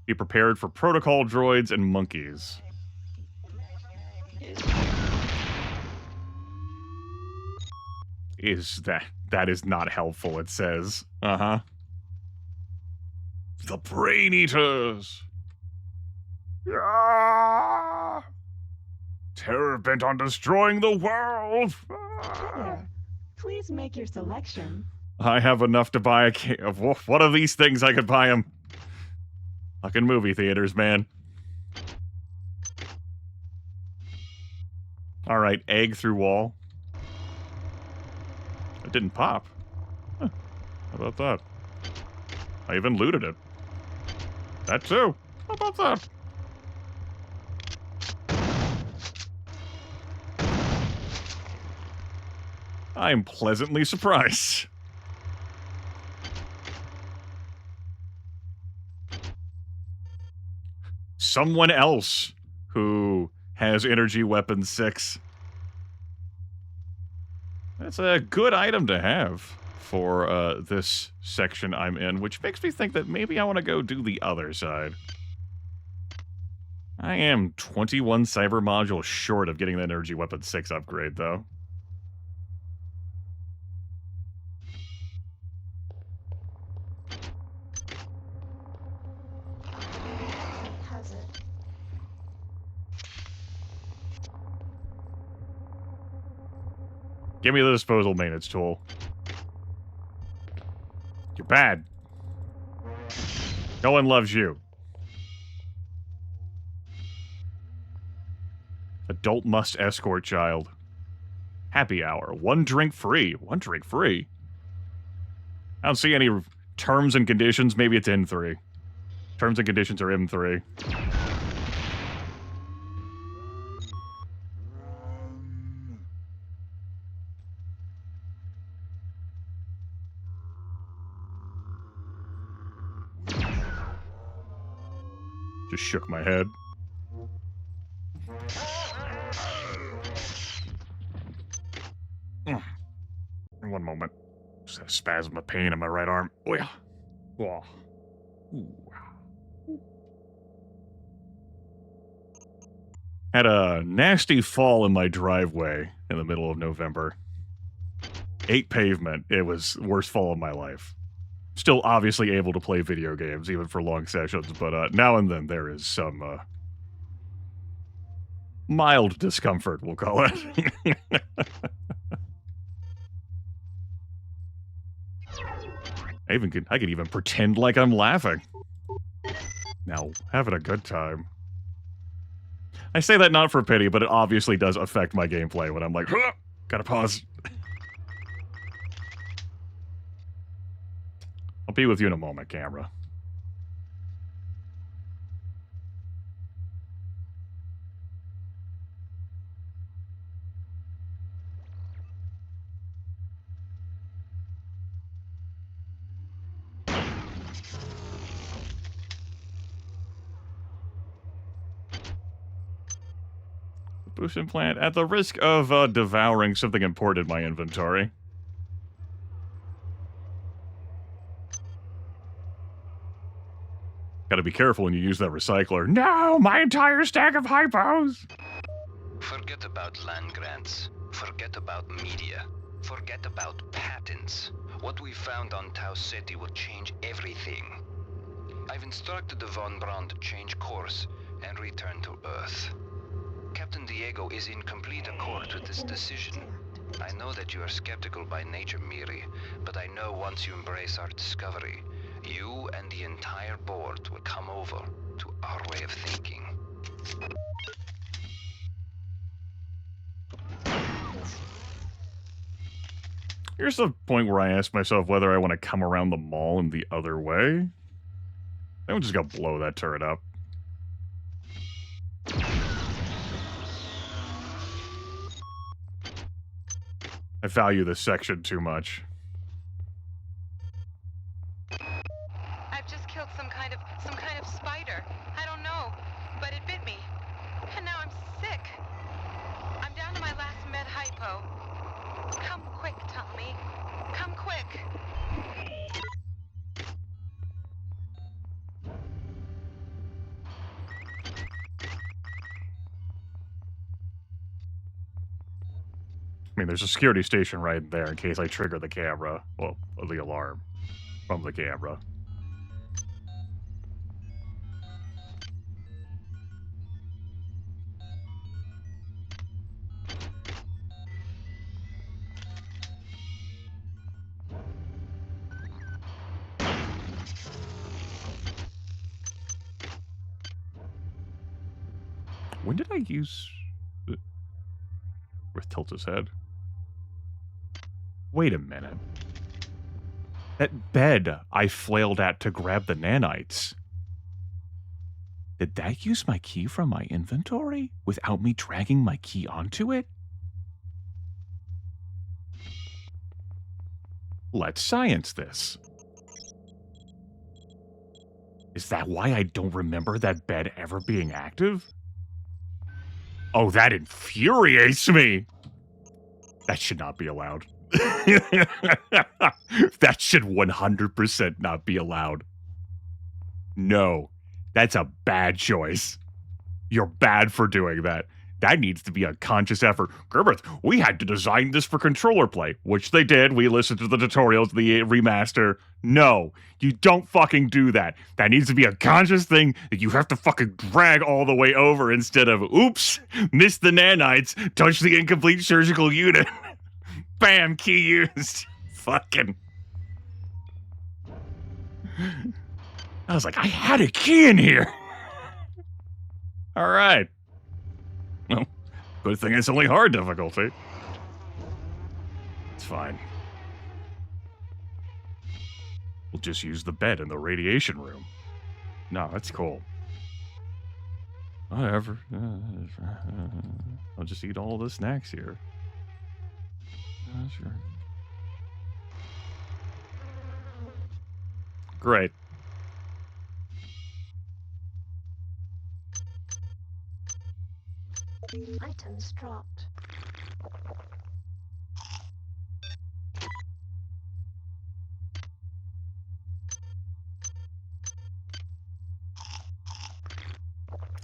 Be prepared for protocol droids and monkeys. That is not helpful, it says. Uh-huh. The Brain Eaters! Ah! Terror bent on destroying the world! There. Please make your selection. I have enough to buy a case of one of these things. I could buy them. Fucking movie theaters, man. Alright, egg through wall. It didn't pop. Huh. How about that? I even looted it. That too. How about that? I'm pleasantly surprised. Someone else who has Energy Weapon 6. That's a good item to have for this section I'm in, which makes me think that maybe I want to go do the other side. I am 21 cyber modules short of getting the Energy Weapon 6 upgrade, though. Give me the disposal maintenance tool. You're bad. No one loves you. Adult must escort child. Happy hour. 1 drink free. 1 drink free? I don't see any terms and conditions. Maybe it's N3. Terms and conditions are M3. Just shook my head. One moment. Just a spasm of pain in my right arm. Oh yeah. Oh. Ooh. Had a nasty fall in my driveway in the middle of November. 8 pavement. It was the worst fall of my life. Still obviously able to play video games, even for long sessions, but now and then there is some mild discomfort, we'll call it. I could even pretend like I'm laughing. Now, having a good time. I say that not for pity, but it obviously does affect my gameplay when I'm like, huh, gotta pause. I'll be with you in a moment, camera. Boost implant at the risk of devouring something important in my inventory. Gotta be careful when you use that recycler. No, my entire stack of hypos! Forget about land grants. Forget about media. Forget about patents. What we found on Tau Ceti will change everything. I've instructed the Von Braun to change course and return to Earth. Captain Diego is in complete accord with this decision. I know that you are skeptical by nature, Miri, but I know once you embrace our discovery, you and the entire board will come over to our way of thinking. Here's the point where I ask myself whether I want to come around the mall in the other way. I'm just gonna blow that turret up. I value this section too much. depot. Come quick, Tommy. Come quick. I mean, there's a security station right there in case I trigger the camera. Well, the alarm from the camera. When did I use... Where tilt his head? Wait a minute. That bed I flailed at to grab the nanites. Did that use my key from my inventory without me dragging my key onto it? Let's science this. Is that why I don't remember that bed ever being active? Oh, that infuriates me! That should not be allowed. That should 100% not be allowed. No, that's a bad choice. You're bad for doing that. That needs to be a conscious effort. Grimith, we had to design this for controller play, which they did. We listened to the tutorials, the remaster. No, you don't fucking do that. That needs to be a conscious thing that you have to fucking drag all the way over instead of, oops, missed the nanites, touch the incomplete surgical unit. Bam, key used. Fucking. I was like, I had a key in here. All right. Well, good thing it's only hard difficulty. It's fine. We'll just use the bed in the radiation room. No, that's cool. Whatever. I'll just eat all the snacks here. Sure. Great. Items dropped.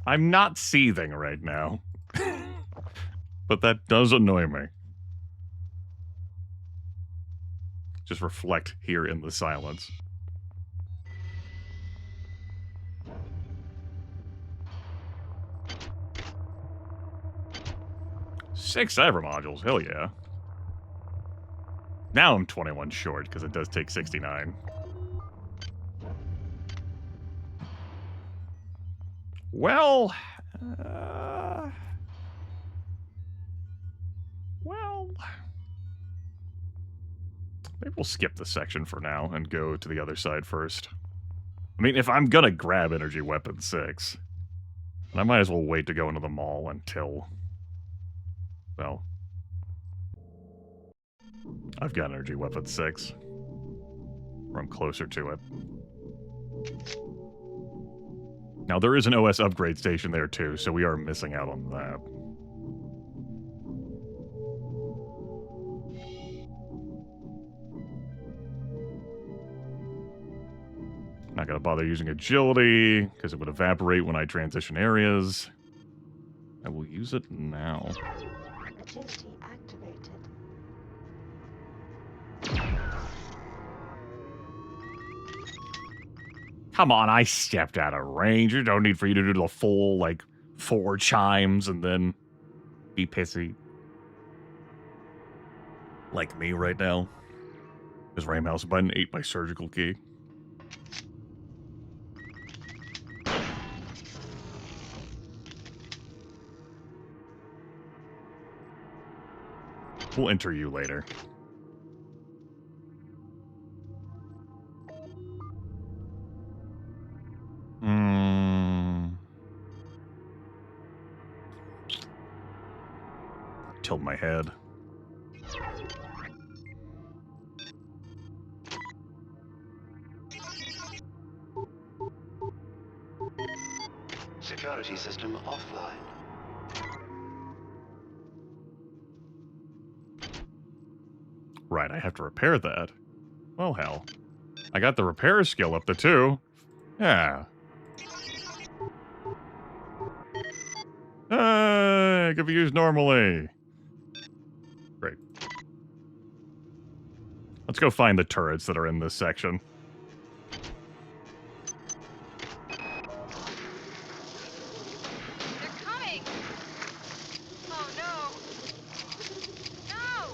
I'm not seething right now. But that does annoy me. Just reflect here in the silence. Six cyber modules, hell yeah. Now I'm 21 short, because it does take 69. Well... well... Maybe we'll skip this section for now and go to the other side first. I mean, if I'm gonna grab Energy Weapon 6, then I might as well wait to go into the mall until... well... I've got Energy Weapon 6. Or I'm closer to it. Now, there is an OS upgrade station there, too, so we are missing out on that. Not gonna bother using agility, because it would evaporate when I transition areas. I will use it now. Agility activated. Come on, I stepped out of range. There's no need for you to do the full, like, 4 chimes and then be pissy. Like me right now. Because right mouse button ate my surgical key. We'll enter you later. Tilt my head. Security system offline. Right, I have to repair that. Well, hell. I got the repair skill up to 2. Yeah. It can be used normally. Great. Let's go find the turrets that are in this section. They're coming! Oh no! No!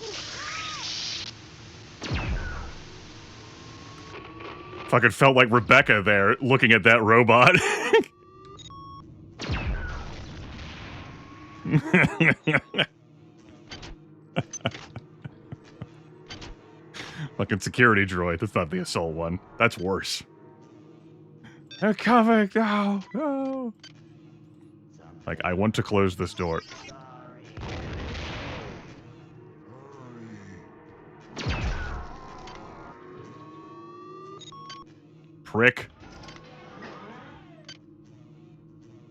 Fucking felt like Rebecca there, looking at that robot. Fucking security droid. That's not the assault one. That's worse. They're coming! No! No! Like, I want to close this door. Prick.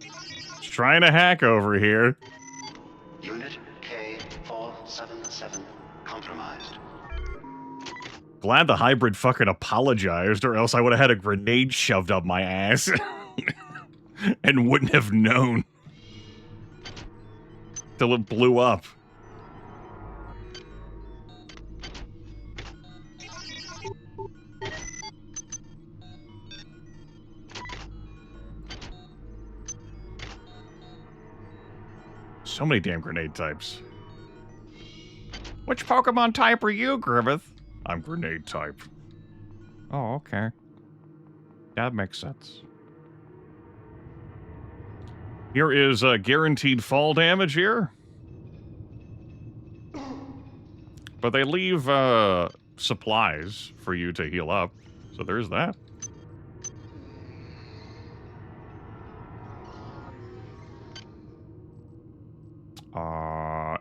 Just trying to hack over here. Unit K477 compromised. Glad the hybrid fucking apologized, or else I would have had a grenade shoved up my ass. And wouldn't have known. Till it blew up. So many damn grenade types. Which Pokemon type are you, Grimith? I'm grenade type. Oh, okay. That makes sense. Here is guaranteed fall damage here. But they leave supplies for you to heal up. So there's that.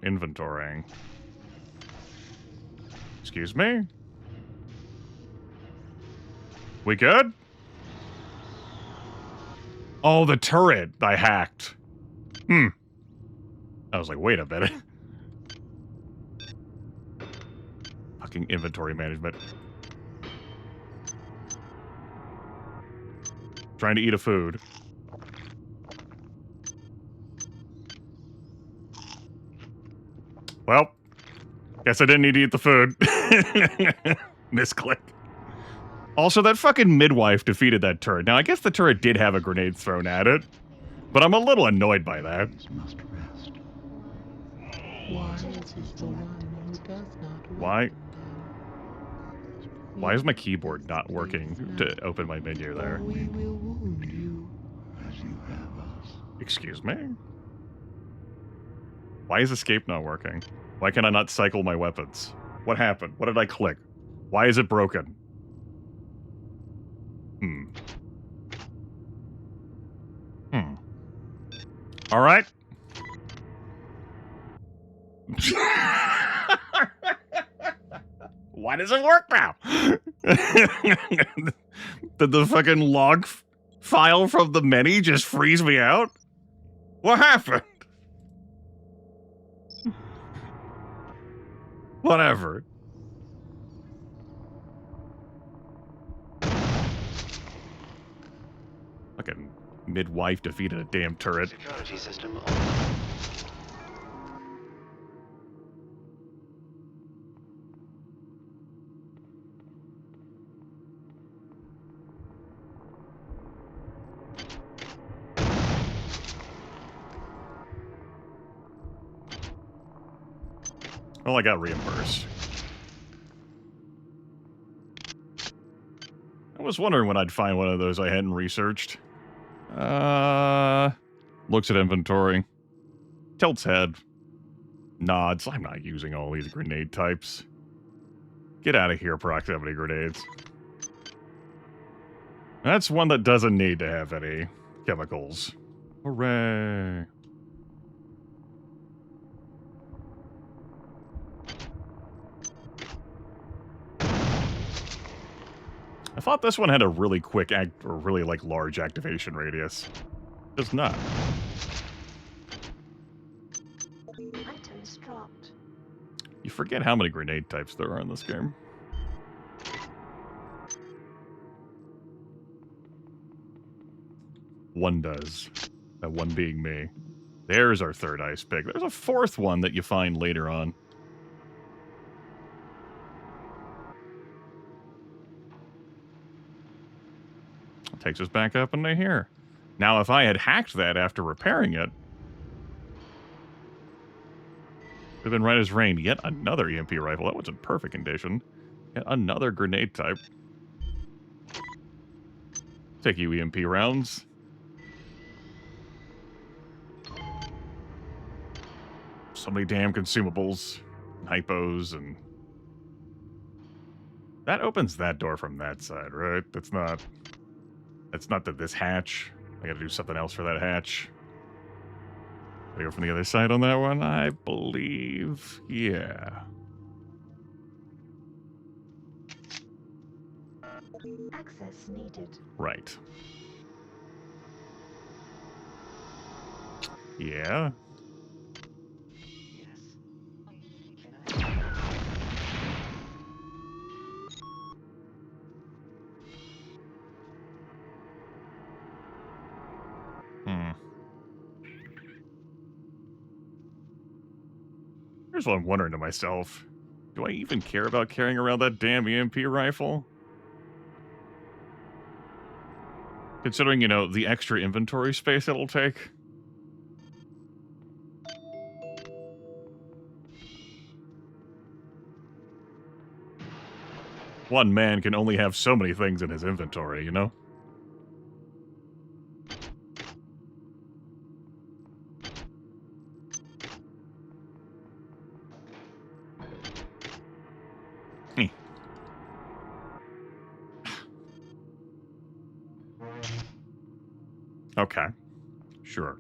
Inventorying. Excuse me? We good? Oh, the turret I hacked. I was like, wait a minute. Fucking inventory management. Trying to eat a food. Well, guess I didn't need to eat the food. Misclick. Also, that fucking midwife defeated that turret. Now, I guess the turret did have a grenade thrown at it, but I'm a little annoyed by that. Must rest. Wise is the one who does not Why? Why is my keyboard not working to open my menu there? We will wound you as you have us. Excuse me? Why is escape not working? Why can I not cycle my weapons? What happened? What did I click? Why is it broken? All right. Why does it work now? Did the fucking log file from the menu just freeze me out? What happened? Whatever. Fucking midwife defeated a damn turret. Security system on. Well, I got reimbursed. I was wondering when I'd find one of those I hadn't researched. Looks at inventory. Tilts head. Nods. I'm not using all these grenade types. Get out of here, proximity grenades. That's one that doesn't need to have any chemicals. Hooray. I thought this one had a really quick or really like large activation radius. Does not. Items dropped. You forget how many grenade types there are in this game. One does. That one being me. There's our third ice pick. There's a fourth one that you find later on. Takes us back up into here. Now, if I had hacked that after repairing it, would have been right as rain. Yet another EMP rifle. That was in perfect condition. Yet another grenade type. Take you EMP rounds. So many damn consumables, hypos, and that opens that door from that side, right? That's not this hatch. I gotta do something else for that hatch. Gotta go from the other side on that one, I believe. Yeah. Access needed. Right. Yeah. Here's what I'm wondering to myself. Do I even care about carrying around that damn EMP rifle? Considering, you know, the extra inventory space it'll take. One man can only have so many things in his inventory, you know? Okay. Sure.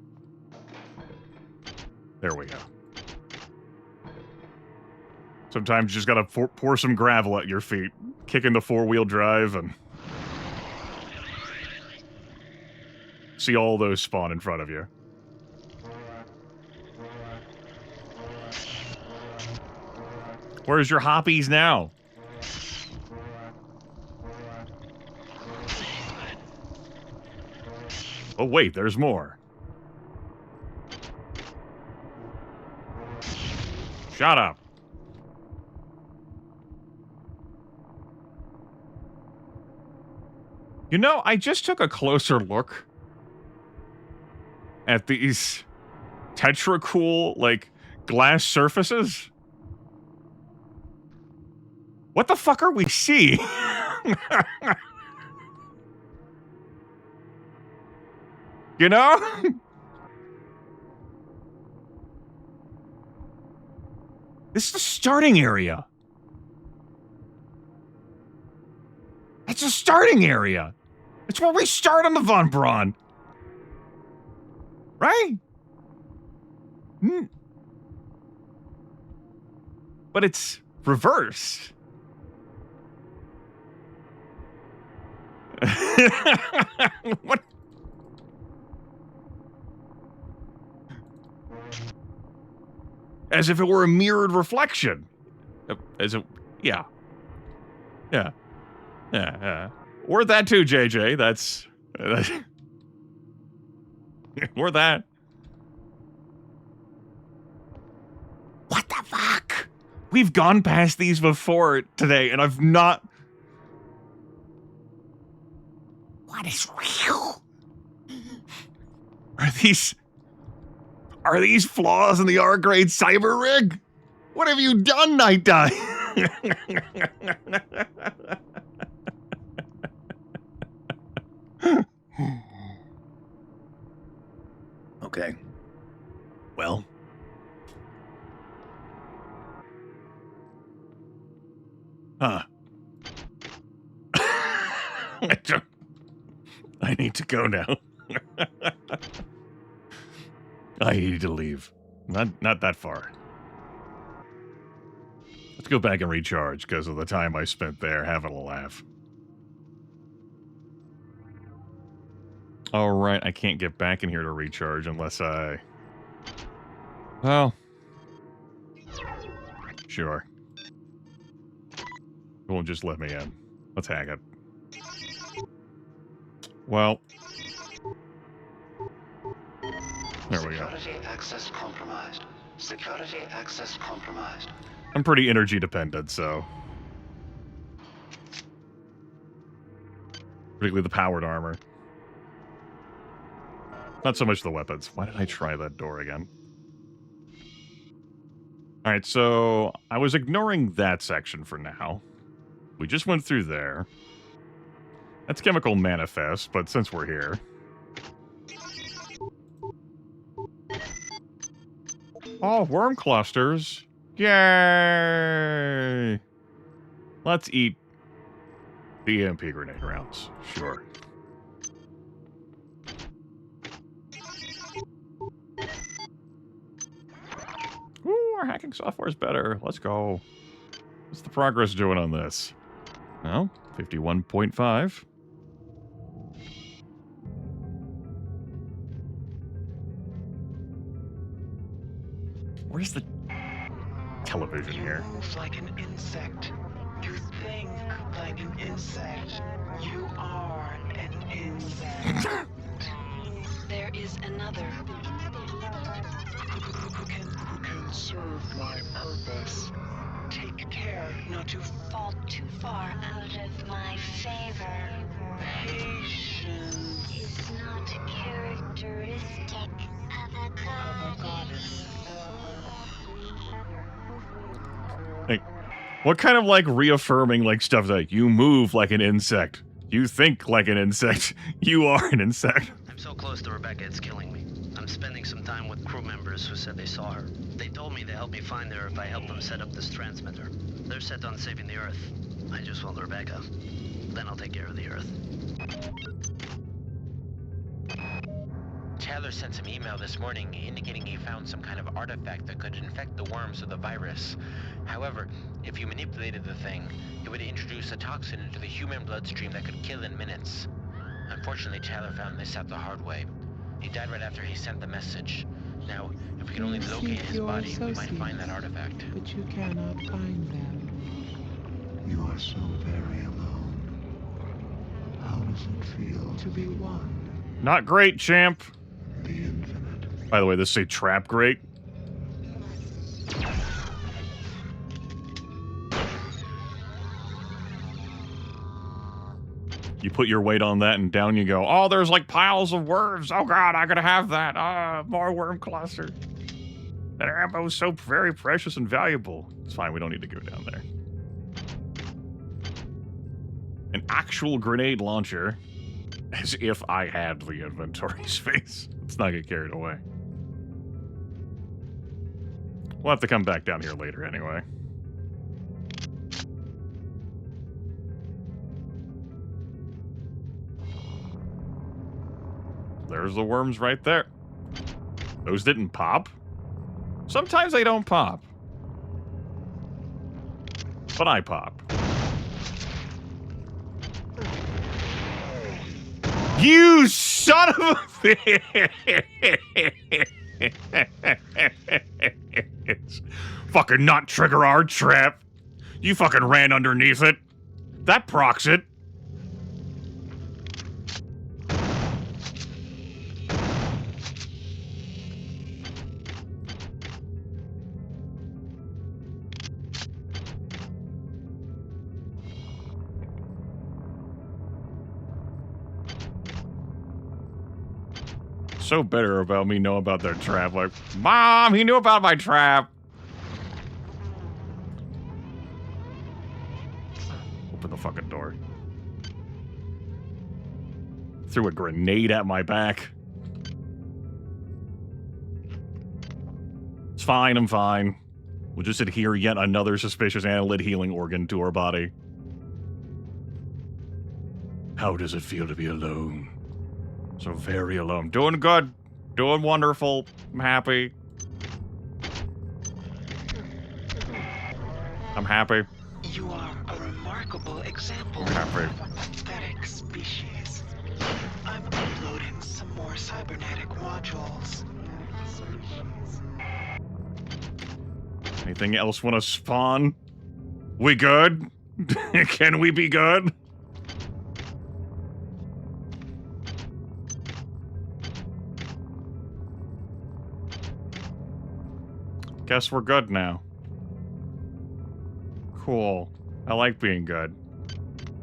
There we go. Sometimes you just gotta pour some gravel at your feet, kick into four-wheel drive, and see all those spawn in front of you. Where's your hoppies now? Oh, wait, there's more. Shut up. You know, I just took a closer look at these Tetracool, like, glass surfaces. What the fuck are we seeing? You know? This is the starting area. It's a starting area. It's where we start on the Von Braun. Right? But it's reversed. What? As if it were a mirrored reflection. As it, yeah. Yeah. Yeah. Or that too, JJ. That's or that. What the fuck? We've gone past these before today, and I've not. What is real? Are these flaws in the R-grade cyber rig? What have you done, Nightdive? Okay. Well. Huh. I need to go now. I need to leave. Not that far. Let's go back and recharge because of the time I spent there having a laugh. All right, I can't get back in here to recharge unless I... Well... Sure. It won't just let me in. Let's hack it. Well. There we go. Security access compromised. Security access compromised. I'm pretty energy dependent, so. Particularly the powered armor. Not so much the weapons. Why did I try that door again? Alright, so I was ignoring that section for now. We just went through there. That's chemical manifest, but since we're here. Oh, worm clusters. Yay! Let's eat the EMP grenade rounds. Sure. Ooh, our hacking software is better. Let's go. What's the progress doing on this? Well, 51.5. Where's the television here? You move like an insect. You think like an insect. You are an insect. There is another. Who can serve my purpose? Take care not to fall Too far out of my favor. patience. Is not characteristic of a goddess. Like, what kind of, like, reaffirming, like, stuff like, you move like an insect. You think like an insect. You are an insect. I'm so close to Rebecca, it's killing me. I'm spending some time with crew members who said they saw her. They told me to help me find her if I help them set up this transmitter. They're set on saving the Earth. I just want Rebecca. Then I'll take care of the Earth. Taylor sent some email this morning indicating he found some kind of artifact that could infect the worms with the virus. However, if you manipulated the thing, it would introduce a toxin into the human bloodstream that could kill in minutes. Unfortunately, Taylor found this out the hard way. He died right after he sent the message. Now, if we can only locate his body, we might find that artifact. But you cannot find them. You are so very alone. How does it feel to be one? Not great, champ. The infinite. By the way, this is a trap grate. You put your weight on that and down you go. Oh, there's like piles of worms. Oh god, I gotta have that. Ah, more worm cluster. That ammo is so very precious and valuable. It's fine, we don't need to go down there. An actual grenade launcher. As if I had the inventory space. Let's not get carried away. We'll have to come back down here later anyway. There's the worms right there. Those didn't pop. Sometimes they don't pop. But I pop. You son of a bitch! Fucking not trigger our trap. You fucking ran underneath it. That procs it. So bitter about me know about their trap. Like, Mom, he knew about my trap. Open the fucking door. Threw a grenade at my back. It's fine, I'm fine. We'll just adhere yet another suspicious annelid healing organ to our body. How does it feel to be alone? So very alone. Doing good. Doing wonderful. I'm happy. I'm happy. You are a remarkable example I'm happy. of a pathetic species. I'm uploading some more cybernetic modules. Anything else want to spawn? We good? Can we be good? Guess we're good now. Cool. I like being good.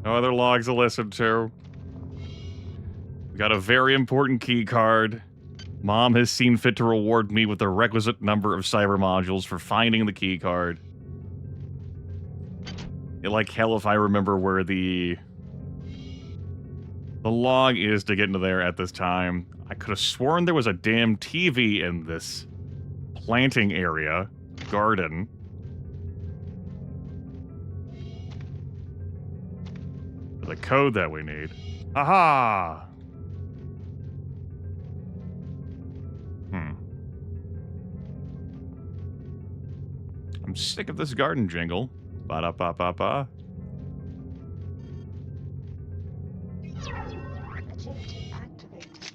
No other logs to listen to. We got a very important key card. Mom has seen fit to reward me with the requisite number of cyber modules for finding the key card. Like hell if I remember where the log is to get into there at this time. I could have sworn there was a damn TV in this planting area, garden. The code that we need. Aha! I'm sick of this garden jingle. Ba-da-ba-ba-ba. Agility activated.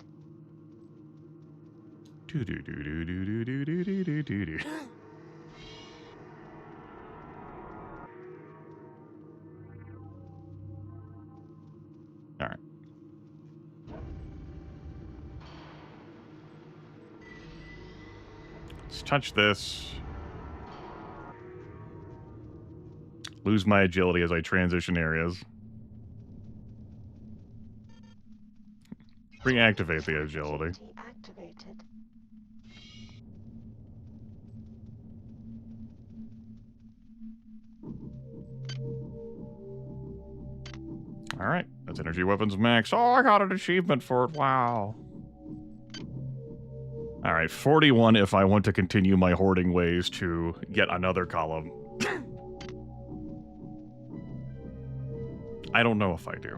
Do-do-do-do-do-do-do-do-do-do. All right. Let's touch this. Lose my agility as I transition areas. Reactivate the agility. Activated. Alright, that's energy weapons max. Oh, I got an achievement for it. Wow. Alright, 41 if I want to continue my hoarding ways to get another column. I don't know if I do.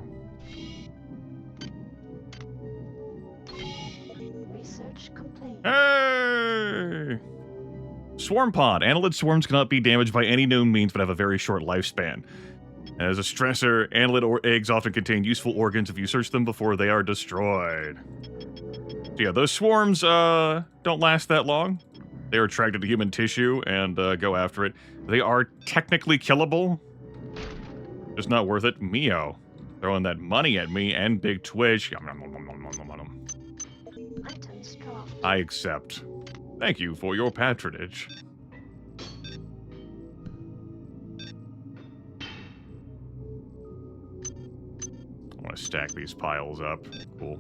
Research complete. Hey! Swarm pod. Annelid swarms cannot be damaged by any known means but have a very short lifespan. As a stressor, annelid eggs often contain useful organs if you search them before they are destroyed. So yeah, those swarms don't last that long. They are attracted to human tissue and go after it. They are technically killable. Just not worth it. Mio. Throwing that money at me and Big Twitch. Items dropped. I accept. Thank you for your patronage. I want to stack these piles up. Cool.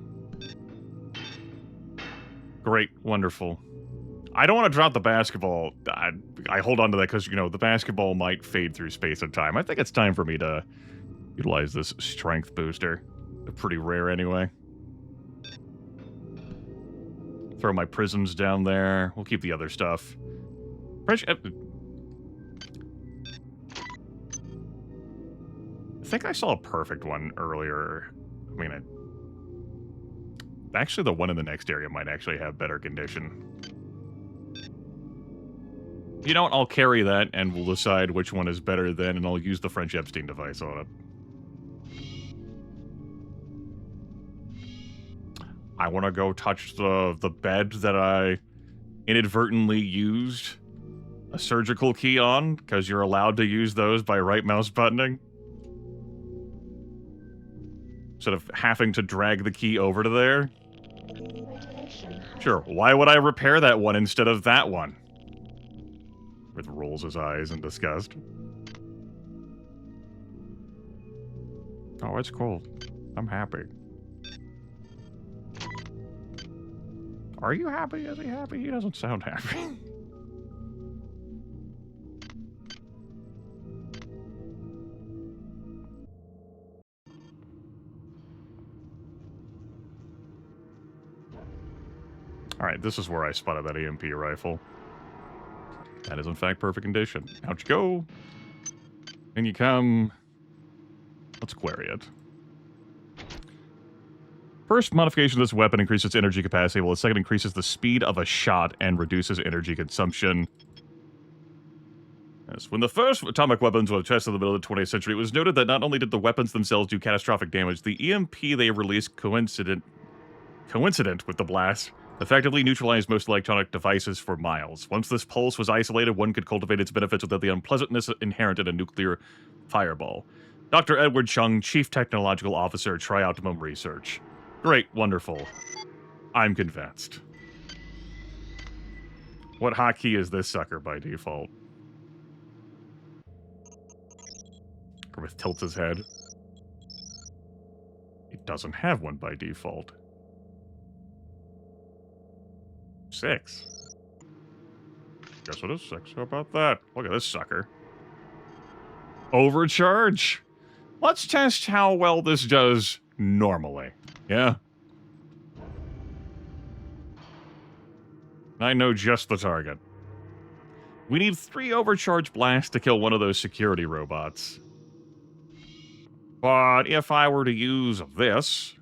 Great. Wonderful. I don't want to drop the basketball. I hold on to that because, you know, the basketball might fade through space and time. I think it's time for me to utilize this strength booster. They're pretty rare anyway. Throw my prisms down there. We'll keep the other stuff. I think I saw a perfect one earlier. I mean, actually the one in the next area might actually have better condition. You know what? I'll carry that, and we'll decide which one is better then, and I'll use the French Epstein device on it. I want to go touch the bed that I inadvertently used a surgical key on, because you're allowed to use those by right mouse buttoning. Instead of having to drag the key over to there. Sure, why would I repair that one instead of that one? Rith rolls his eyes in disgust. Oh, it's cold. I'm happy. Are you happy? Is he happy? He doesn't sound happy. Alright, this is where I spotted that EMP rifle. That is, in fact, perfect condition. Out you go. In you come. Let's query it. First modification of this weapon increases energy capacity, while the second increases the speed of a shot and reduces energy consumption. Yes, when the first atomic weapons were tested in the middle of the 20th century, it was noted that not only did the weapons themselves do catastrophic damage, the EMP they released coincident with the blast Effectively neutralized most electronic devices for miles. Once this pulse was isolated, one could cultivate its benefits without the unpleasantness inherent in a nuclear fireball. Dr. Edward Chung, Chief Technological Officer, Trioptimum Research. Great, wonderful. I'm convinced. What hotkey is this sucker by default? Grimith tilts his head. It doesn't have one by default. 6. Guess it is 6. How about that? Look at this sucker. Overcharge. Let's test how well this does normally. Yeah? I know just the target. We need 3 overcharge blasts to kill one of those security robots. But if I were to use this...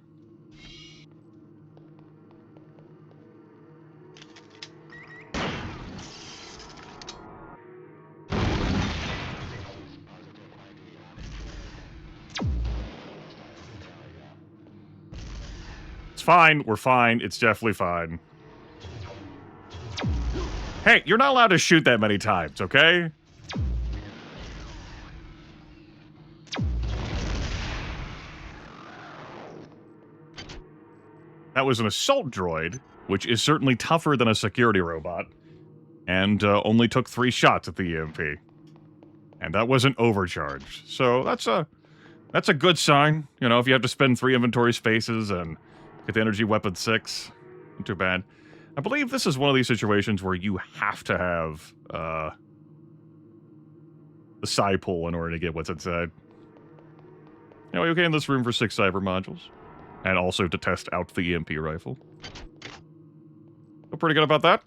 It's fine. We're fine. It's definitely fine. Hey, you're not allowed to shoot that many times, okay? That was an assault droid, which is certainly tougher than a security robot, and only took 3 shots at the EMP. And that wasn't overcharged. So that's a good sign. You know, if you have to spend 3 inventory spaces and get the energy weapon 6, not too bad. I believe this is one of these situations where you have to have the psi pull in order to get what's inside. Anyway, okay, in this room for 6 cyber modules. And also to test out the EMP rifle. Feel pretty good about that?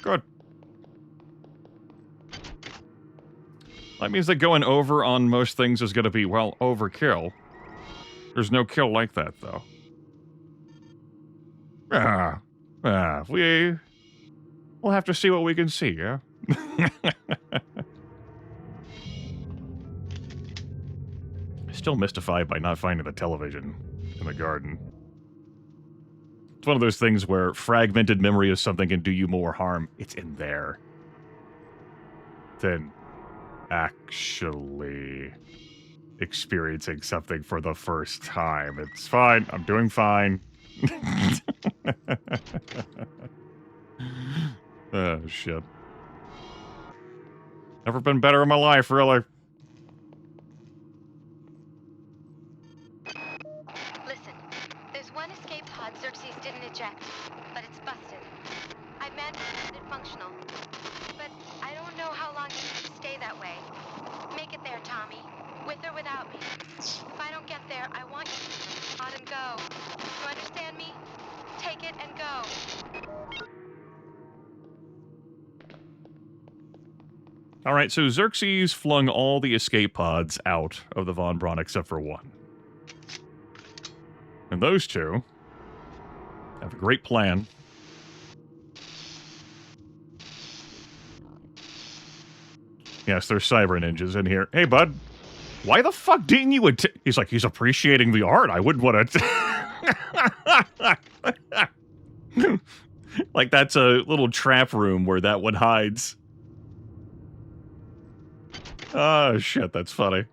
Good. That means that going over on most things is going to be, well, overkill. There's no kill like that, though. We'll have to see what we can see, yeah? Still mystified by not finding the television in the garden. It's one of those things where fragmented memory of something can do you more harm. It's in there. Than actually experiencing something for the first time. It's fine. I'm doing fine. Oh, shit. Never been better in my life, really. Listen, there's one escape pod Xerxes didn't eject, but it's busted. I managed to get it functional, but I don't know how long it can stay that way. Make it there, Tommy, with or without me. If I don't get there, I want you to pod and go. You understand me? Take it and go. All right, so Xerxes flung all the escape pods out of the Von Braun except for one. And those two have a great plan. Yes, there's cyber ninjas in here. Hey, bud, why the fuck didn't you He's like, he's appreciating the art. I wouldn't want to... Like, that's a little trap room where that one hides. Oh, shit, that's funny.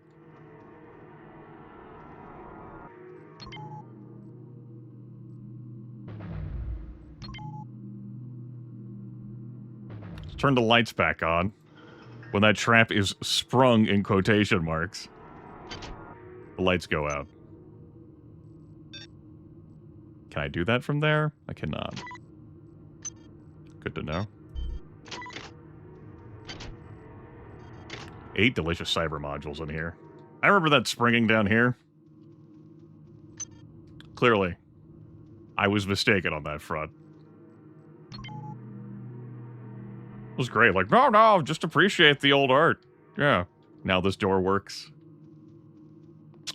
Let's turn the lights back on. When that trap is sprung in quotation marks. The lights go out. Can I do that from there? I cannot. Good to know. 8 delicious cyber modules in here. I remember that springing down here. Clearly, I was mistaken on that front. It was great. Like, no, just appreciate the old art. Yeah. Now this door works.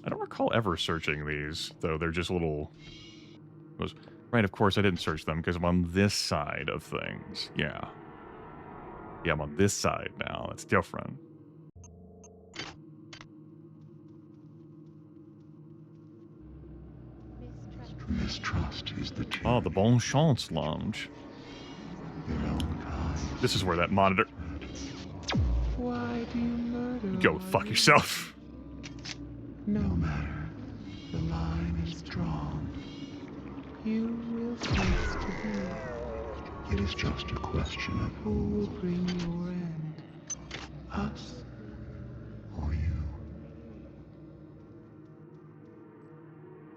I don't recall ever searching these, though. They're just little... Right, of course I didn't search them because I'm on this side of things. Yeah. Yeah, I'm on this side now. That's different. Mistrust is the tyranny. Oh, the Bon Chance Lounge. This is where that monitor... Why do you murder? Go fuck yourself. No matter. The line is drawn. You will cease to be. It is just a question of who will bring your end. Us or you.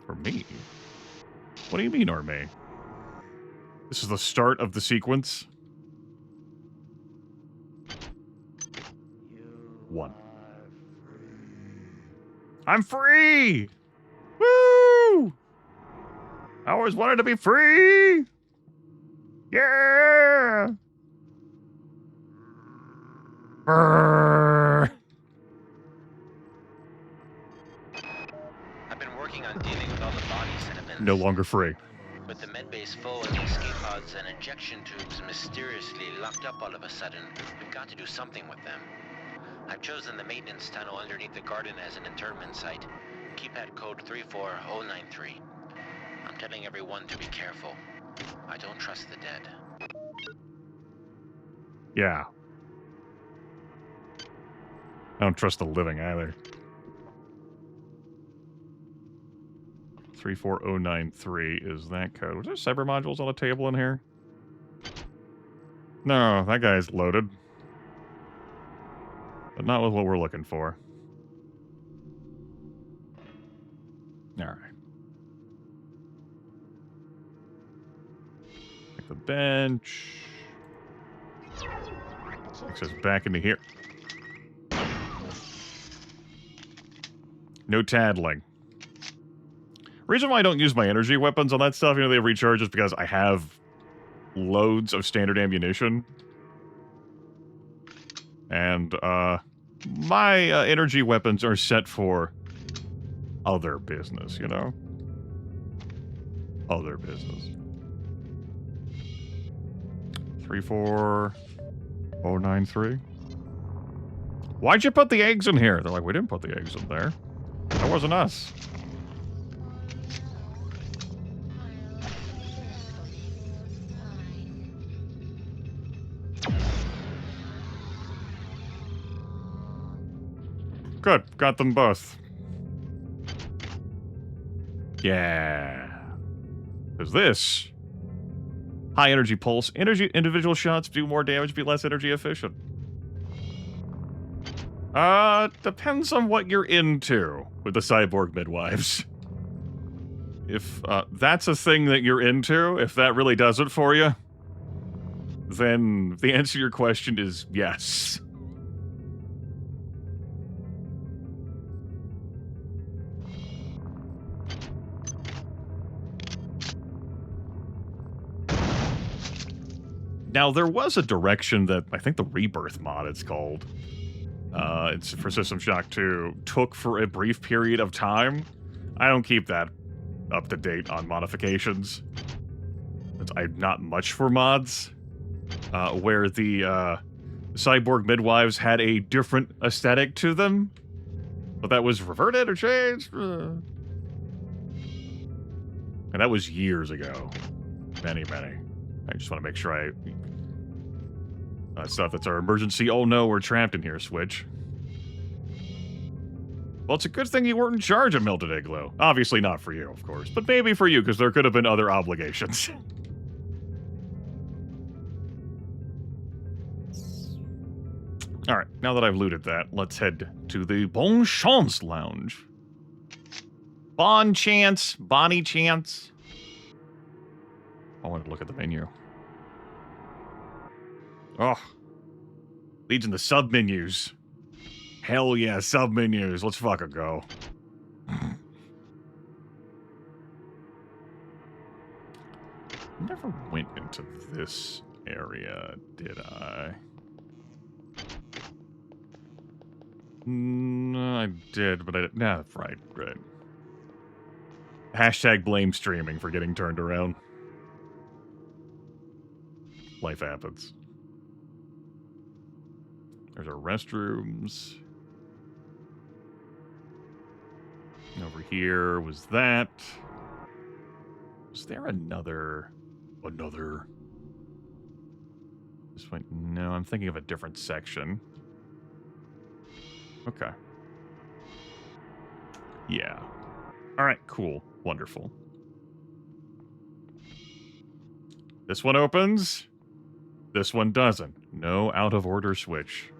Or me? What do you mean, or me? This is the start of the sequence. 1. I'm free! Woo! I always wanted to be free! Yeah! Brrr. I've been working on dealing with all the bodies that have been No longer free. with the medbase full and the escape pods and injection tubes mysteriously locked up all of a sudden. We've got to do something with them. I've chosen the maintenance tunnel underneath the garden as an internment site. Keypad code 34093. I'm telling everyone to be careful. I don't trust the dead. Yeah. I don't trust the living either. 34093 is that code. Was there cyber modules on the table in here? No, that guy's loaded. But not with what we're looking for. Alright. Take the bench. Takes us back into here. No tattling. Reason why I don't use my energy weapons on that stuff, you know, they recharge is because I have loads of standard ammunition. And, my energy weapons are set for other business, you know? Other business. 34093. Why'd you put the eggs in here? They're like, we didn't put the eggs in there. That wasn't us. Good. Got them both. Yeah. Because this... high energy pulse. Individual shots do more damage, be less energy efficient. Depends on what you're into with the cyborg midwives. If, that's a thing that you're into, if that really does it for you, then the answer to your question is yes. Now, there was a direction that I think the Rebirth mod it's called. It's for System Shock 2, took for a brief period of time. I don't keep that up to date on modifications. I'm not much for mods. Where the cyborg midwives had a different aesthetic to them. But that was reverted or changed. And that was years ago. Many. I just want to make sure stuff that's our emergency. Oh no, we're trapped in here, Switch. Well, it's a good thing you weren't in charge of Melted Igloo. Obviously not for you, of course. But maybe for you, because there could have been other obligations. Alright, now that I've looted that, let's head to the Bon Chance Lounge. Bonnie Chance. I want to look at the menu. Oh. Leads in the sub-menus. Hell yeah, sub-menus. Let's fucking go. Never went into this area, did I? No, I did, but I didn't. Nah, right. Hashtag blame streaming for getting turned around. Life happens. There's our restrooms. Over here was that. Is there another... This way? No, I'm thinking of a different section. Okay. Yeah. Alright, cool. Wonderful. This one opens. This one doesn't. No out-of-order switch.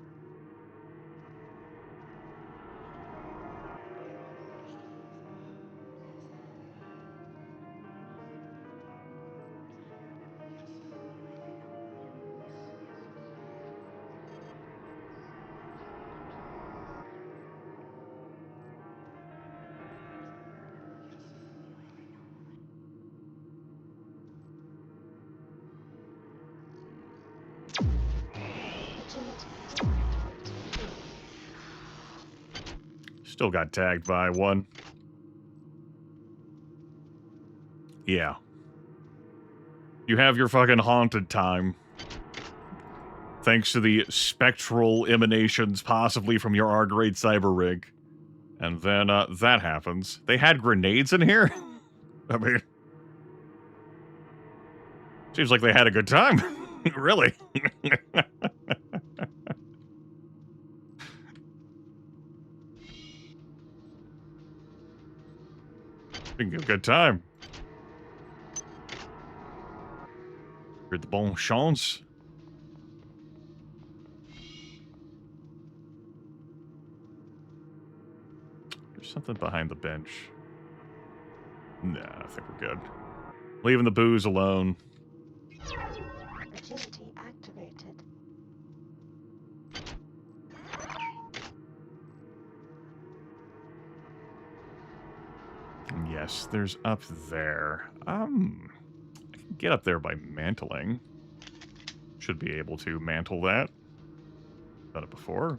Still got tagged by one. Yeah. You have your fucking haunted time. Thanks to the spectral emanations possibly from your R-grade cyber rig. And then, that happens. They had grenades in here? I mean... Seems like they had a good time. Really. A good time. Heard the bon chance. There's something behind the bench. Nah, I think we're good. Leaving the booze alone. Agility activated. Yes, there's up there. I can get up there by mantling. Should be able to mantle that. Done it before.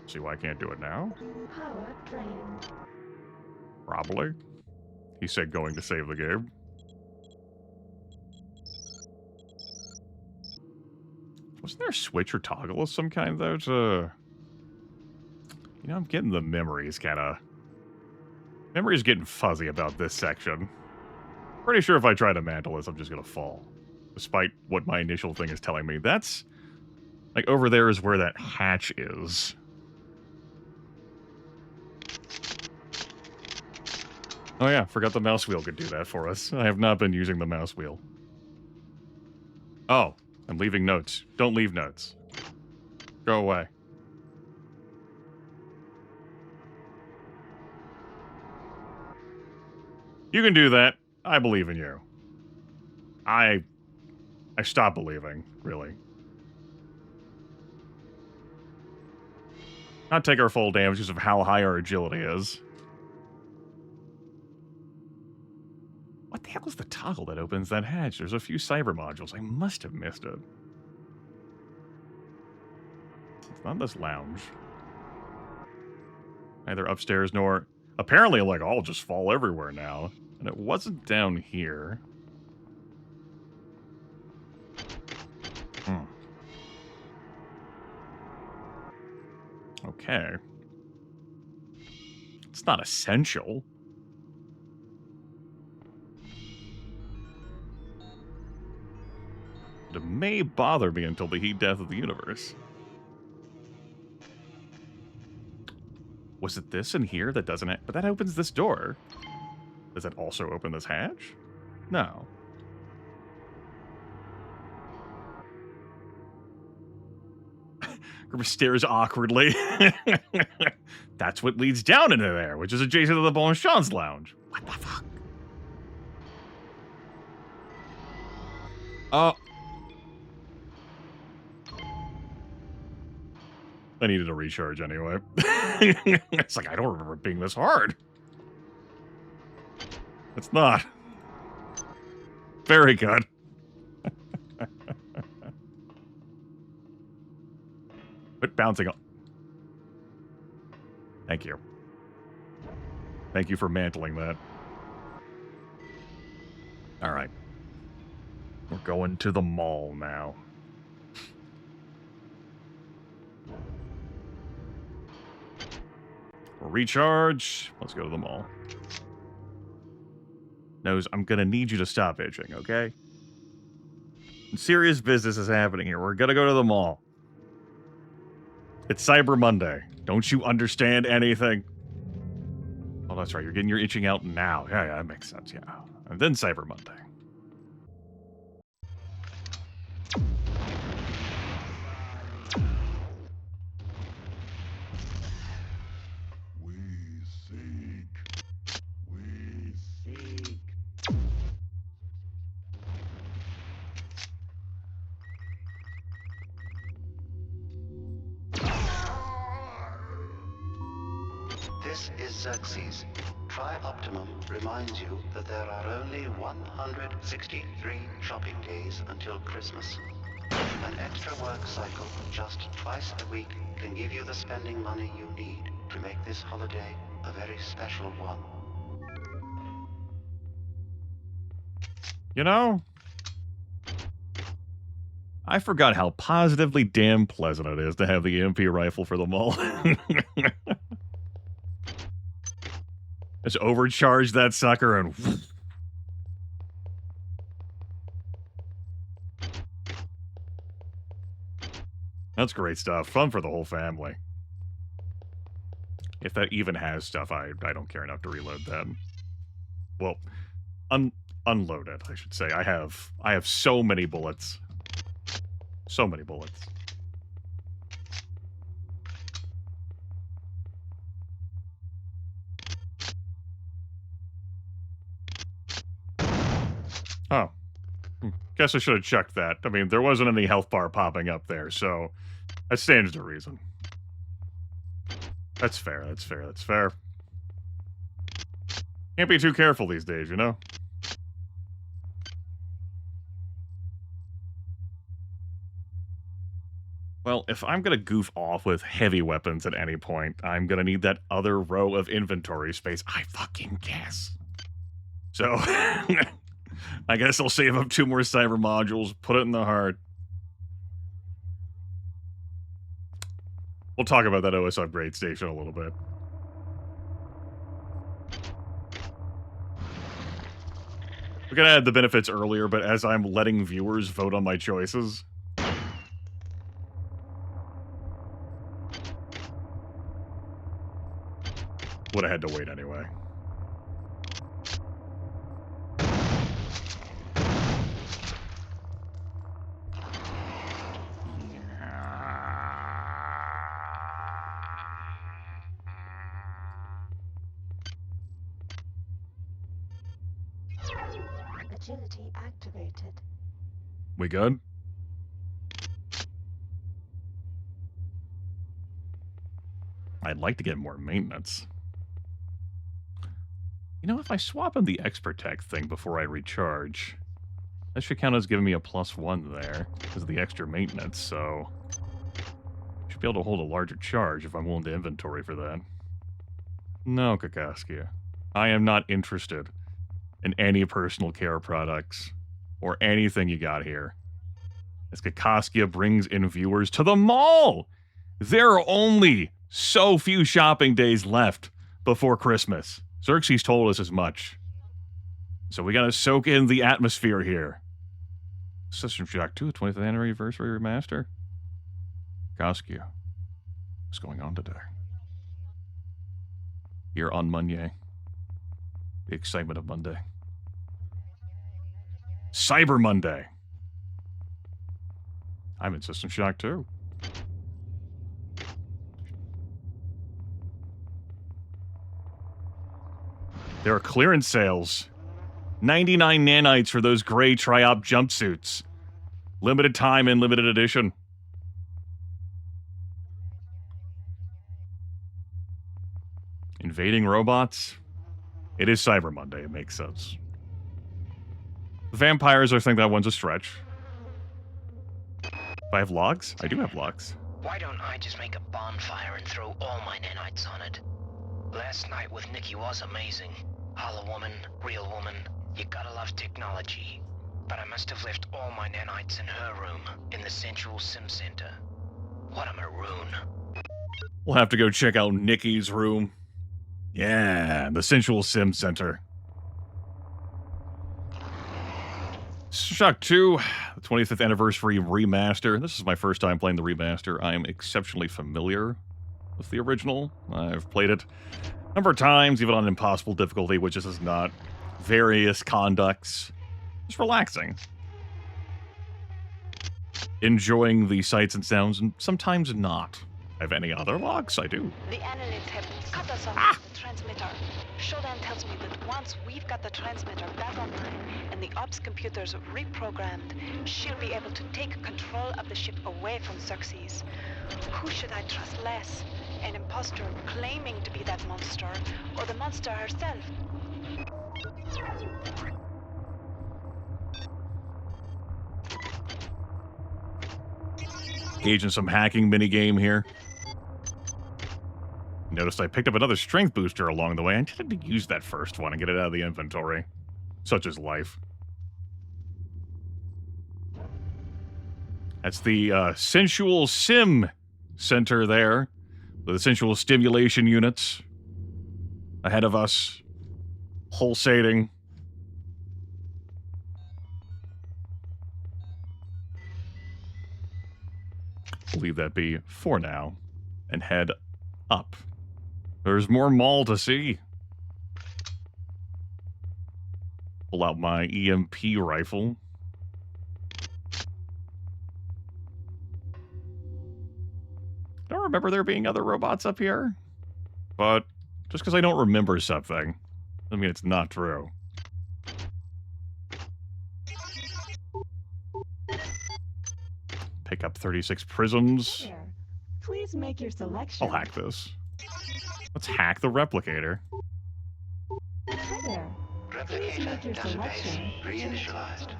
See why I can't do it now? Power drained. Probably. He said going to save the game. Wasn't there a switch or toggle of some kind, though, to... You know, I'm getting the memories kinda... Memory's getting fuzzy about this section. Pretty sure if I try to mantle this, I'm just gonna fall. Despite what my initial thing is telling me. That's... Like, over there is where that hatch is. Oh yeah, forgot the mouse wheel could do that for us. I have not been using the mouse wheel. Oh, I'm leaving notes. Don't leave notes. Go away. You can do that. I believe in you. I stopped believing, really. Not take our full damage because of how high our agility is. What the hell is the toggle that opens that hatch? There's a few cyber modules. I must have missed it. It's not this lounge. Neither upstairs nor... Apparently, like, I'll just fall everywhere now. And it wasn't down here. Okay. It's not essential. It may bother me until the heat death of the universe. Was it this in here that doesn't... But that opens this door. Does that also open this hatch? No. Grimith stares awkwardly. That's what leads down into there, which is adjacent to the Bon Chance lounge. What the fuck? Oh. I needed a recharge anyway. It's like, I don't remember it being this hard. It's not. Very good. Quit bouncing on. Thank you. Thank you for mantling that. All right. We're going to the mall now. Recharge. Let's go to the mall. knows I'm gonna need you to stop itching, okay? Serious business is happening here. We're gonna go to the mall. It's Cyber Monday. Don't you understand anything? Oh, that's right. You're getting your itching out now. Yeah, that makes sense, yeah. And then Cyber Monday. This is Xerxes. Tri-Optimum reminds you that there are only 163 shopping days until Christmas. An extra work cycle just twice a week can give you the spending money you need to make this holiday a very special one. You know, I forgot how positively damn pleasant it is to have the EMP rifle for the mall. Just overcharge that sucker and... That's great stuff. Fun for the whole family. If that even has stuff, I don't care enough to reload that. Well, unload it, I should say. I have so many bullets. So many bullets. Oh. Guess I should have checked that. I mean, there wasn't any health bar popping up there, so that stands to reason. That's fair, that's fair, that's fair. Can't be too careful these days, you know? Well, if I'm gonna goof off with heavy weapons at any point, I'm gonna need that other row of inventory space. I fucking guess. So, I guess I'll save up 2 more cyber modules, put it in the heart. We'll talk about that OS upgrade station a little bit. We could add the benefits earlier, but as I'm letting viewers vote on my choices... would have had to wait anyway. Agility activated. We good? I'd like to get more maintenance. You know, if I swap in the Expert Tech thing before I recharge, that should count as giving me a +1 there, because of the extra maintenance, so... should be able to hold a larger charge if I'm willing to inventory for that. No, Kakaskia. I am not interested in any personal care products, or anything you got here. As Kakaskia brings in viewers to the mall! There are only so few shopping days left before Christmas. Xerxes told us as much. So we gotta soak in the atmosphere here. System Shock 2, 20th Anniversary Remaster. Kakaskia. What's going on today? Here on Monday. The excitement of Monday. Cyber Monday. I'm in System Shock 2. There are clearance sales. 99 nanites for those gray tri-op jumpsuits. Limited time and limited edition. Invading robots? It is Cyber Monday, it makes sense. Vampires, I think that one's a stretch. Do I have logs? I do have logs. Why don't I just make a bonfire and throw all my nanites on it? Last night with Nikki was amazing. Hollow woman, real woman, you gotta love technology. But I must have left all my nanites in her room, in the central sim center. What a maroon. We'll have to go check out Nikki's room. Yeah, the Sensual Sim Center. Shock 2, the 25th Anniversary Remaster. This is my first time playing the remaster. I am exceptionally familiar with the original. I've played it a number of times, even on impossible difficulty, which is not various conducts. Just relaxing. Enjoying the sights and sounds, and sometimes not. Have any other logs? I do. The annelids have cut us off the transmitter. Shodan tells me that once we've got the transmitter back online and the ops computers reprogrammed, she'll be able to take control of the ship away from Xerxes. Who should I trust less? An imposter claiming to be that monster, or the monster herself? Engaging some hacking minigame here. Noticed I picked up another strength booster along the way. I intended to use that first one and get it out of the inventory. Such is life. That's the Sensual Sim Center there. The sensual stimulation units ahead of us, pulsating. We'll leave that be for now and head up. There's more mall to see. Pull out my EMP rifle. Don't remember there being other robots up here. But just because I don't remember something, doesn't mean it's not true. Pick up 36 prisms. There. Please make your selection. I'll hack this. Let's hack the replicator. Hi there. Please make your selection. Reinitialized.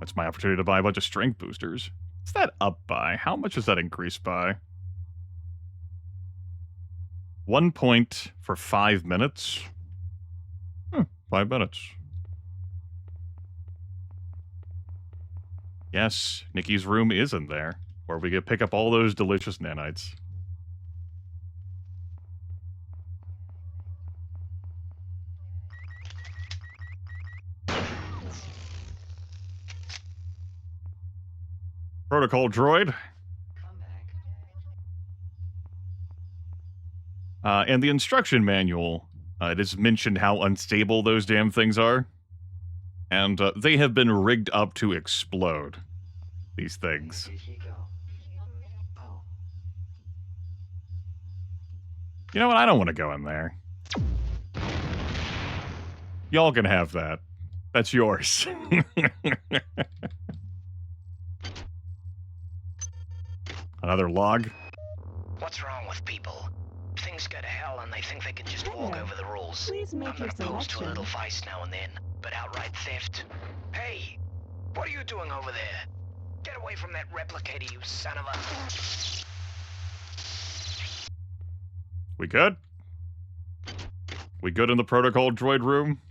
That's my opportunity to buy a bunch of strength boosters. What's that up by? How much is that increased by? 1 point for 5 minutes. 5 minutes. Yes, Nikki's room is in there, where we can pick up all those delicious nanites. Protocol droid. And the instruction manual, it is mentioned how unstable those damn things are. And they have been rigged up to explode. These things. You know what? I don't want to go in there. Y'all can have that. That's yours. Another log. What's wrong with people? Things go to hell and they think they can just walk over the rules. Please make I'm your not opposed to a selection. little vice now and then, but outright theft? Hey, what are you doing over there? Get away from that replicator, you son of a... We good? We good in the protocol droid room?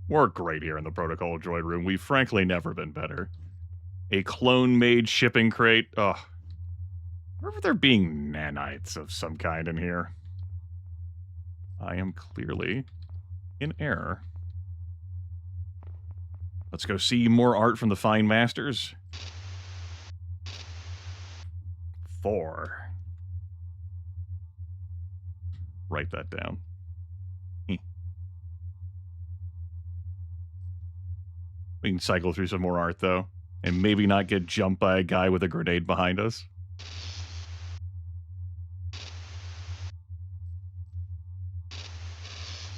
We're great here in the protocol droid room. We've frankly never been better. A clone-made shipping crate. Ugh. Remember there being nanites of some kind in here? I am clearly in error. Let's go see more art from the fine masters. 4. Write that down. We can cycle through some more art, though, and maybe not get jumped by a guy with a grenade behind us.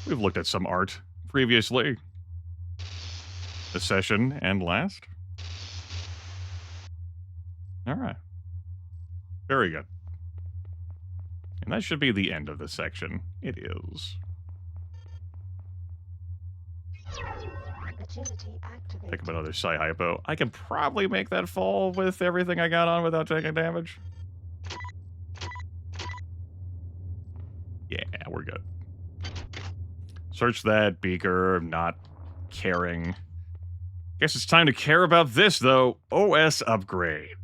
We've looked at some art previously. This session and last. All right. Very good. And that should be the end of this section. It is. Pick up another Psi-Hypo. I can probably make that fall with everything I got on without taking damage. Yeah, we're good. Search that beaker, not caring. Guess it's time to care about this, though. OS upgrade.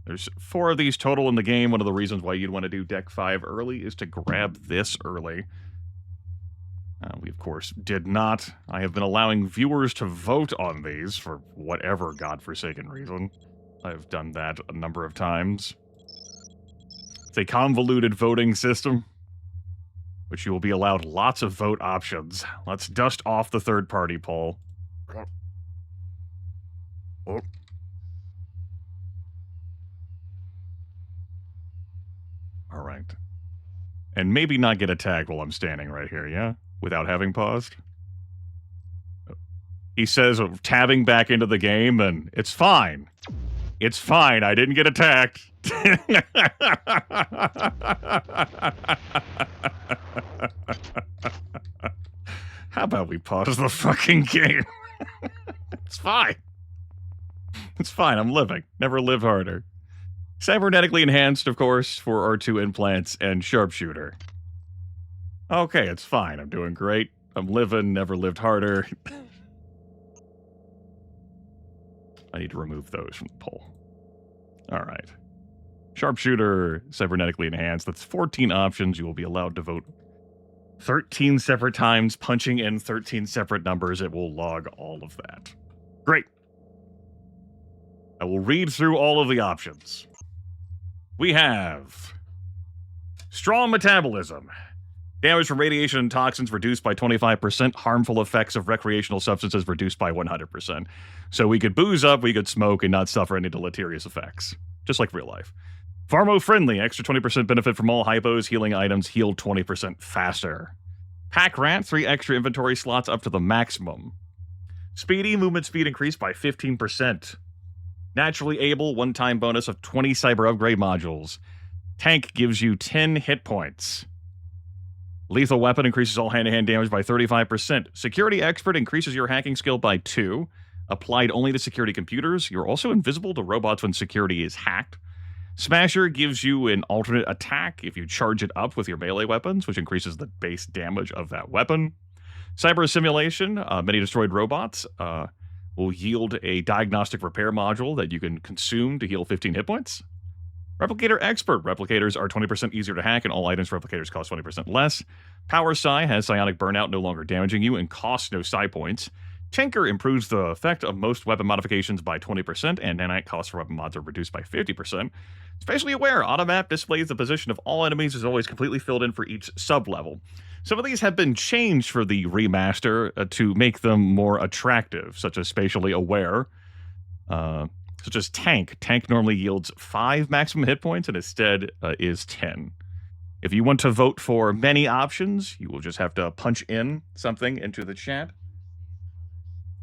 There's 4 of these total in the game. One of the reasons why you'd want to do Deck 5 early is to grab this early. We, of course, did not. I have been allowing viewers to vote on these for whatever godforsaken reason. I've done that a number of times. It's a convoluted voting system, which you will be allowed lots of vote options. Let's dust off the third-party poll. Oh. All right. And maybe not get attacked while I'm standing right here, yeah? Without having paused? He says, tabbing back into the game, and it's fine. It's fine, I didn't get attacked. How about we pause the fucking game? It's fine. It's fine, I'm living. Never live harder. Cybernetically enhanced, of course, for R2 implants and sharpshooter. Okay, it's fine. I'm doing great. I'm living, never lived harder. I need to remove those from the poll. All right. Sharpshooter, cybernetically enhanced. That's 14 options. You will be allowed to vote 13 separate times, punching in 13 separate numbers. It will log all of that. Great. I will read through all of the options. We have strong metabolism. Damage from radiation and toxins reduced by 25%. Harmful effects of recreational substances reduced by 100%. So we could booze up, we could smoke, and not suffer any deleterious effects. Just like real life. Pharmo-friendly. Extra 20% benefit from all hypos. Healing items healed 20% faster. Pack Rat. 3 extra inventory slots up to the maximum. Speedy. Movement speed increased by 15%. Naturally able. One-time bonus of 20 cyber upgrade modules. Tank gives you 10 hit points. Lethal weapon increases all hand-to-hand damage by 35%. Security expert increases your hacking skill by 2. Applied only to security computers. You're also invisible to robots when security is hacked. Smasher gives you an alternate attack if you charge it up with your melee weapons, which increases the base damage of that weapon. Cyber simulation. Many destroyed robots will yield a diagnostic repair module that you can consume to heal 15 hit points. Replicator Expert. Replicators are 20% easier to hack, and all items replicators cost 20% less. Power Psi has psionic burnout, no longer damaging you, and costs no psi points. Tinker improves the effect of most weapon modifications by 20%, and nanite costs for weapon mods are reduced by 50%. Spatially aware. Automap displays the position of all enemies is always completely filled in for each sub-level. Some of these have been changed for the remaster to make them more attractive, such as spatially aware. Such as Tank. Tank normally yields 5 maximum hit points and instead is 10. If you want to vote for many options, you will just have to punch in something into the chat.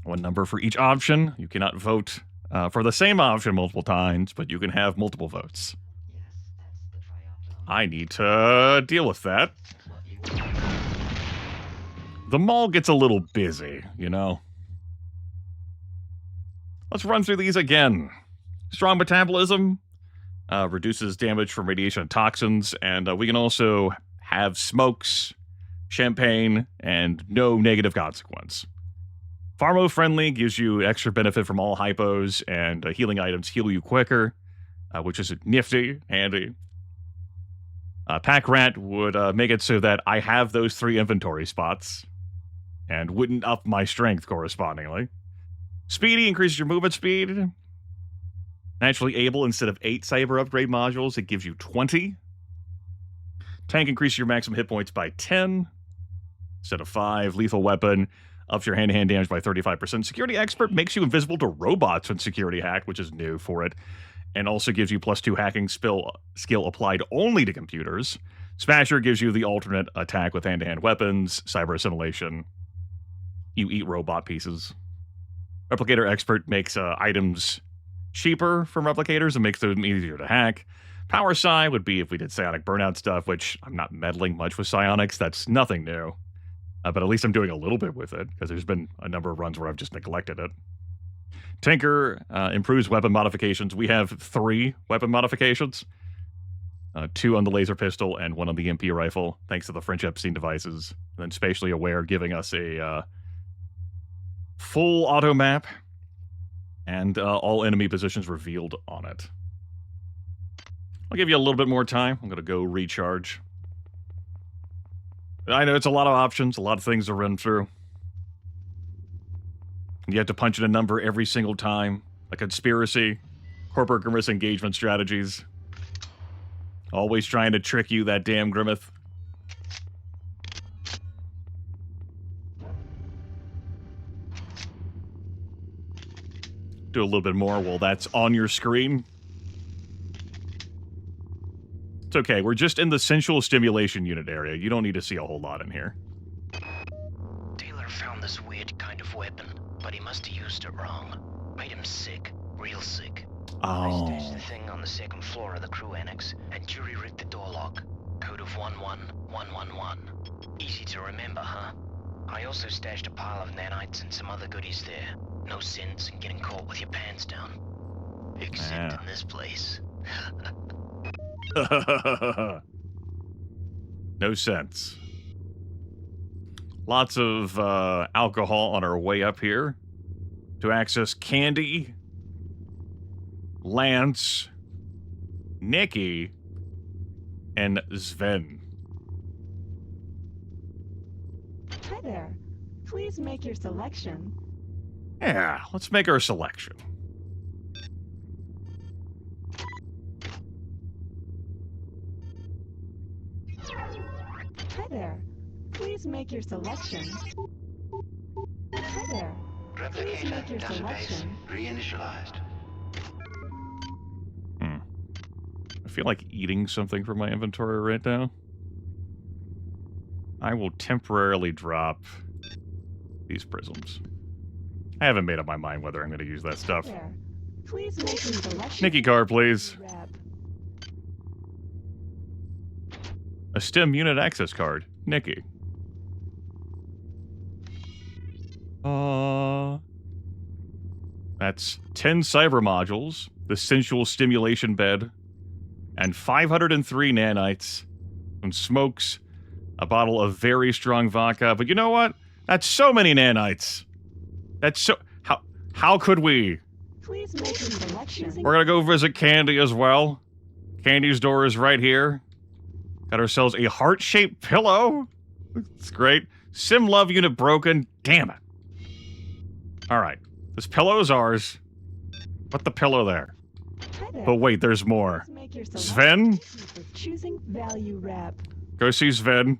One number for each option. You cannot vote for the same option multiple times, but you can have multiple votes. I need to deal with that. The mall gets a little busy, you know? Let's run through these again. Strong metabolism reduces damage from radiation and toxins, and we can also have smokes, champagne, and no negative consequence. Pharmo-friendly gives you extra benefit from all hypos, and healing items heal you quicker, which is nifty, handy. Pack Rat would make it so that I have those 3 inventory spots, and wouldn't up my strength correspondingly. Speedy increases your movement speed. Naturally able, instead of 8 cyber upgrade modules, it gives you 20. Tank increases your maximum hit points by 10 instead of 5. Lethal weapon ups your hand-to-hand damage by 35%. Security expert makes you invisible to robots when security hacked, which is new for it, and also gives you +2 hacking skill applied only to computers. Smasher gives you the alternate attack with hand-to-hand weapons. Cyber assimilation. You eat robot pieces. Replicator Expert makes items cheaper from replicators and makes them easier to hack. Power Psi would be if we did psionic burnout stuff, which I'm not meddling much with psionics. That's nothing new. But at least I'm doing a little bit with it, because there's been a number of runs where I've just neglected it. Tinker improves weapon modifications. We have 3 weapon modifications. 2 on the laser pistol and 1 on the MP rifle, thanks to the French Epstein devices. And then Spatially Aware giving us a full auto map, and all enemy positions revealed on it. I'll give you a little bit more time. I'm going to go recharge. I know it's a lot of options, a lot of things to run through. You have to punch in a number every single time. A conspiracy, corporate Grimith engagement strategies. Always trying to trick you, that damn Grimith. Do a little bit more while that's on your screen. It's okay, we're just in the sensual stimulation unit area. You don't need to see a whole lot in here. Taylor found this weird kind of weapon, but he must have used it wrong. Made him sick. Real sick. I stashed the thing on the second floor of the crew annex and jury-rigged the door lock. Code of 11111. Easy to remember, huh? I also stashed a pile of nanites and some other goodies there. No sense in getting caught with your pants down. Except in this place. No sense. Lots of alcohol on our way up here to access Candy, Lance, Nikki, and Sven. Hi there. Please make your selection. Yeah, let's make our selection. Hi there. Please make your selection. Hi there. Please make your selection. Reinitialized. I feel like eating something from my inventory right now. I will temporarily drop these prisms. I haven't made up my mind whether I'm going to use that stuff. There. Please make your selection. Nikki card, please. A STEM unit access card. Nikki. That's 10 cyber modules, the sensual stimulation bed, and 503 nanites, some smokes, a bottle of very strong vodka. But you know what? That's so many nanites. That's so... How could we? Please make your selection. We're gonna go visit Candy as well. Candy's door is right here. Got ourselves a heart-shaped pillow. It's great. Sim love unit broken. Damn it. Alright. This pillow is ours. Put the pillow there. But wait, there's more. Sven? Choosing value wrap. Go see Sven.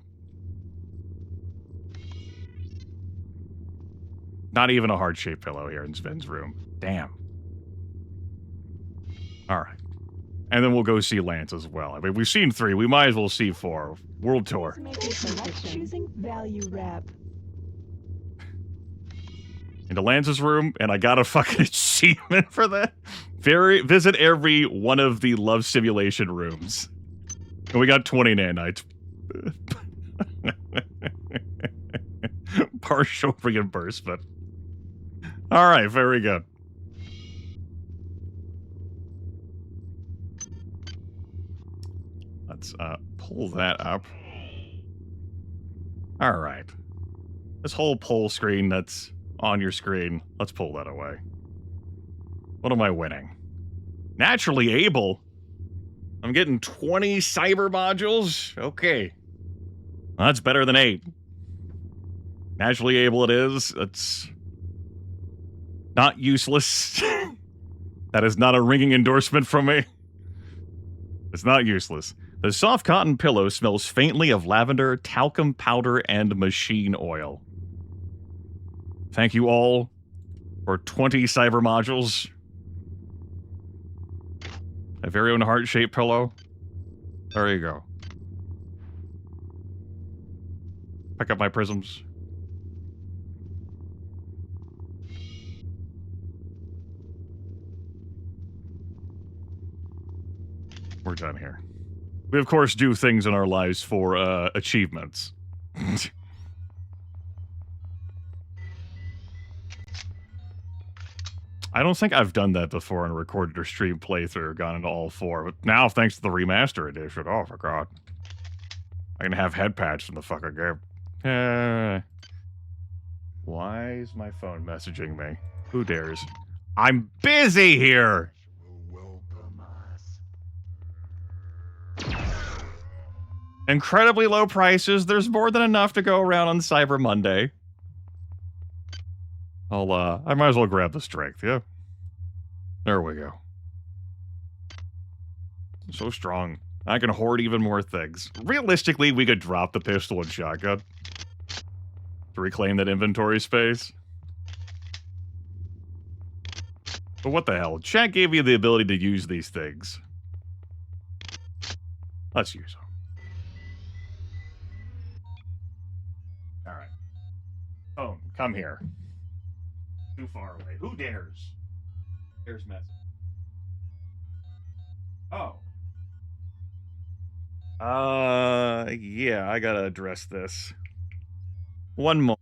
Not even a heart-shaped pillow here in Sven's room. Damn. Alright. And then we'll go see Lance as well. I mean, we've seen 3. We might as well see 4. World tour. Choosing value wrap. Into Lance's room, and I got a fucking achievement for that. Visit every one of the love simulation rooms. And we got 20 nanites. Partial reimbursement. Alright, very good. Let's pull that up. Alright. This whole poll screen that's on your screen, let's pull that away. What am I winning? Naturally able? I'm getting 20 cyber modules? Okay. Well, that's better than 8. Naturally able it is. It's not useless. That is not a ringing endorsement from me. It's not useless. The soft cotton pillow smells faintly of lavender, talcum powder, and machine oil. Thank you all for 20 cyber modules. A very own heart-shaped pillow. There you go. Pick up my prisms. We're done here. We, of course, do things in our lives for achievements. I don't think I've done that before in a recorded or streamed playthrough, gone into all 4. But now, thanks to the remaster edition, oh my god. I can have head patch in the fucking game. Why is my phone messaging me? Who dares? I'm busy here! incredibly low prices. There's more than enough to go around on Cyber Monday. I might as well grab the strength, yeah? There we go. So strong. I can hoard even more things. Realistically, we could drop the pistol and shotgun to reclaim that inventory space. But what the hell? Chat gave you the ability to use these things. Let's use them. Alright. Oh, come here. Too far away. Who dares? Dares message. Oh. Yeah, I gotta address this. One more.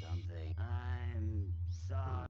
Something. I'm sorry.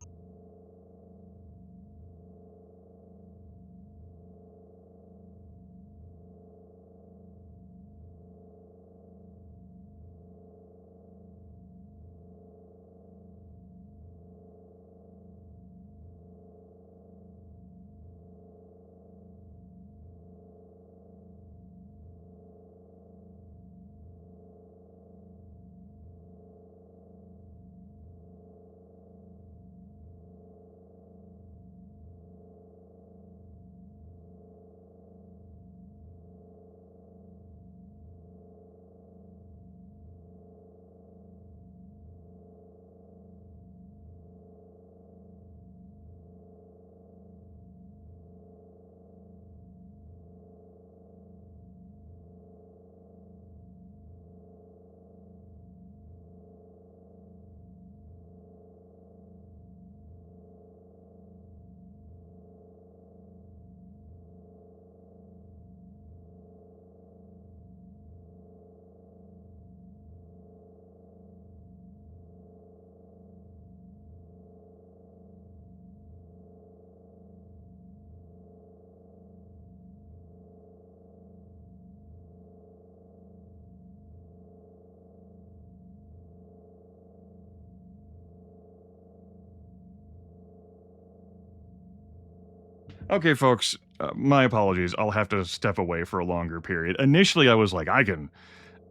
Okay, folks, my apologies. I'll have to step away for a longer period. Initially, I was like, I can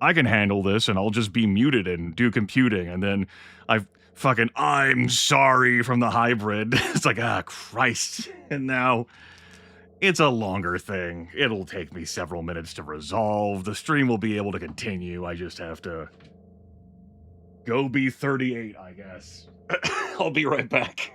handle this, and I'll just be muted and do computing, and then I'm sorry from the hybrid. It's like, Christ. And now it's a longer thing. It'll take me several minutes to resolve. The stream will be able to continue. I just have to go be 38, I guess. I'll be right back.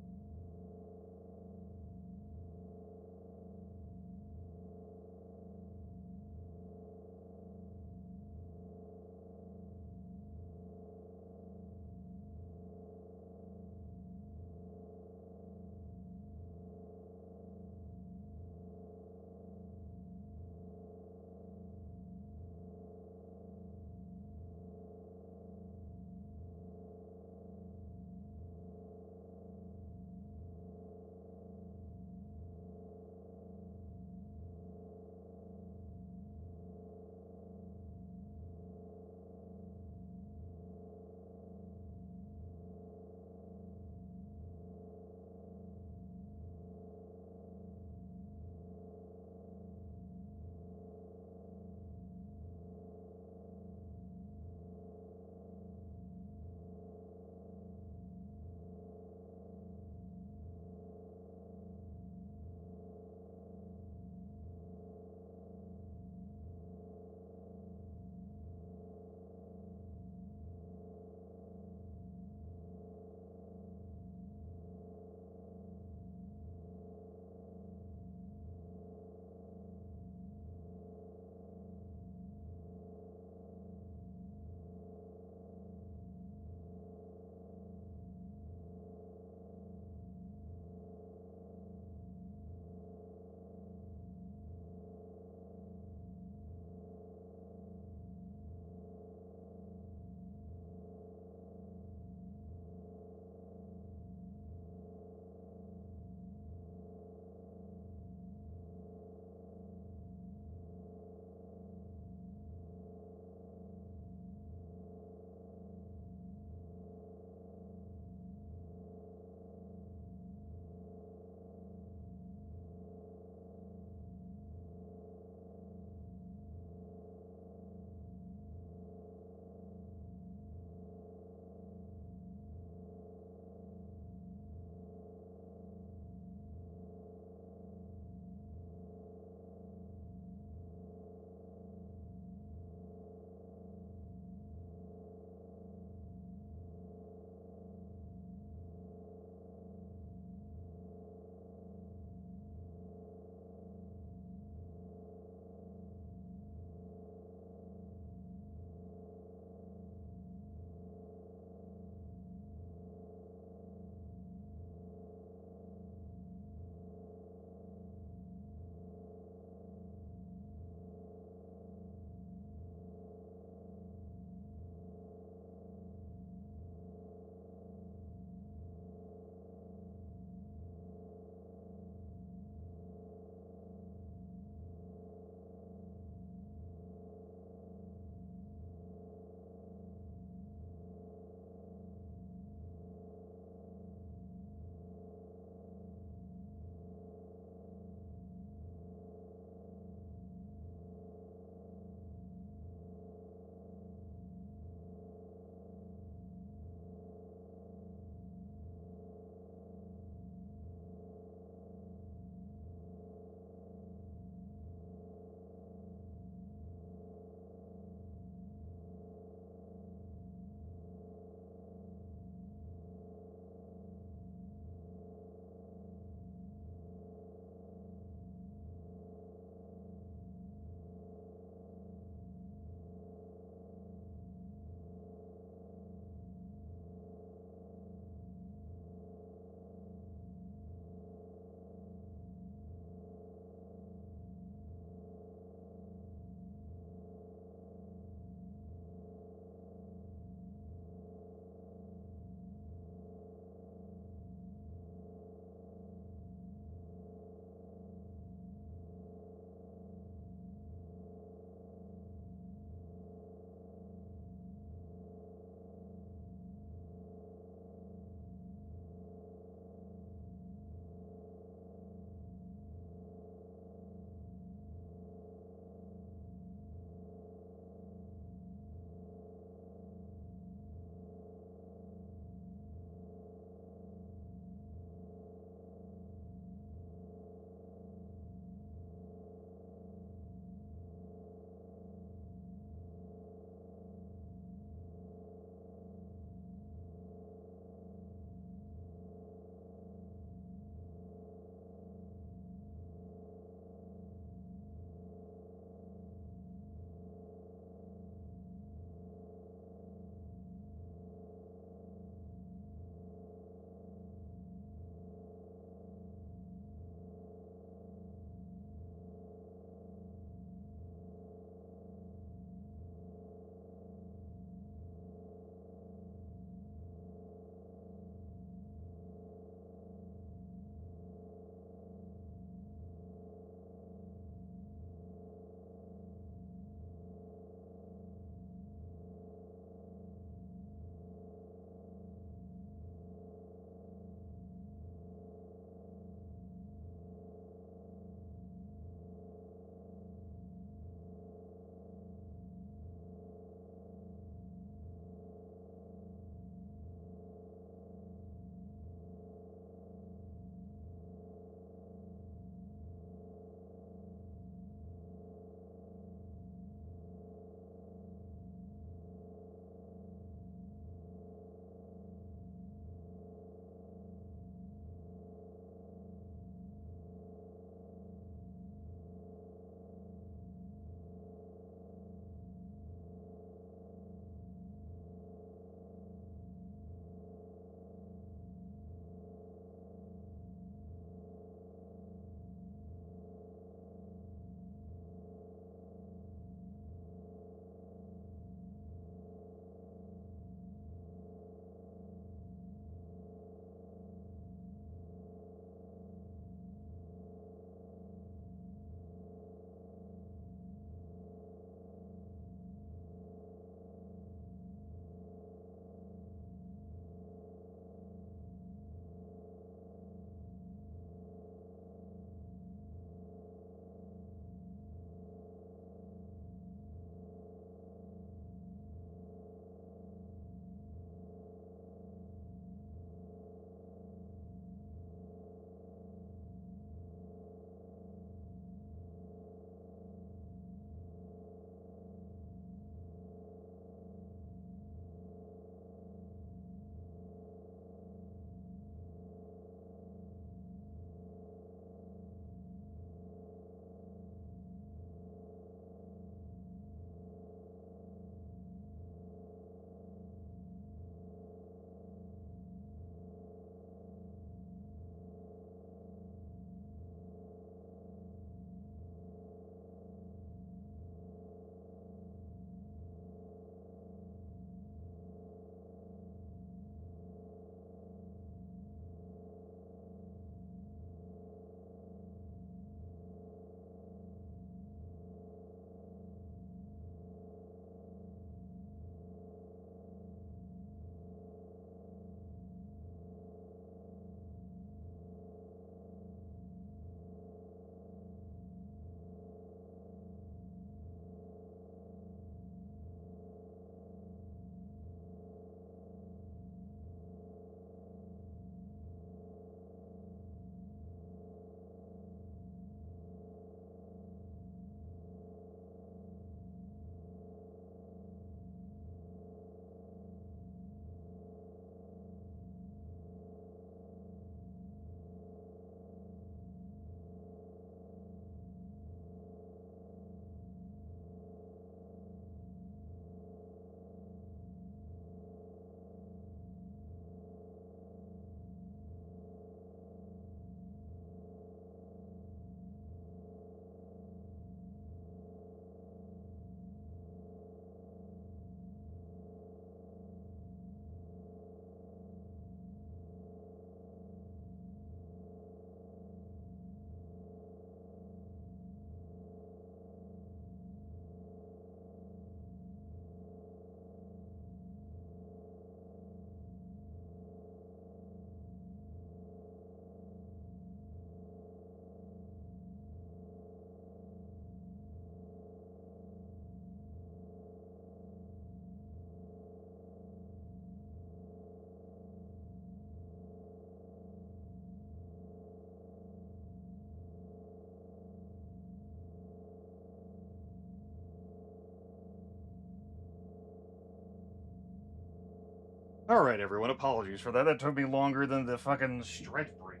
Alright, everyone, apologies for that. That took me longer than the fucking stretch break.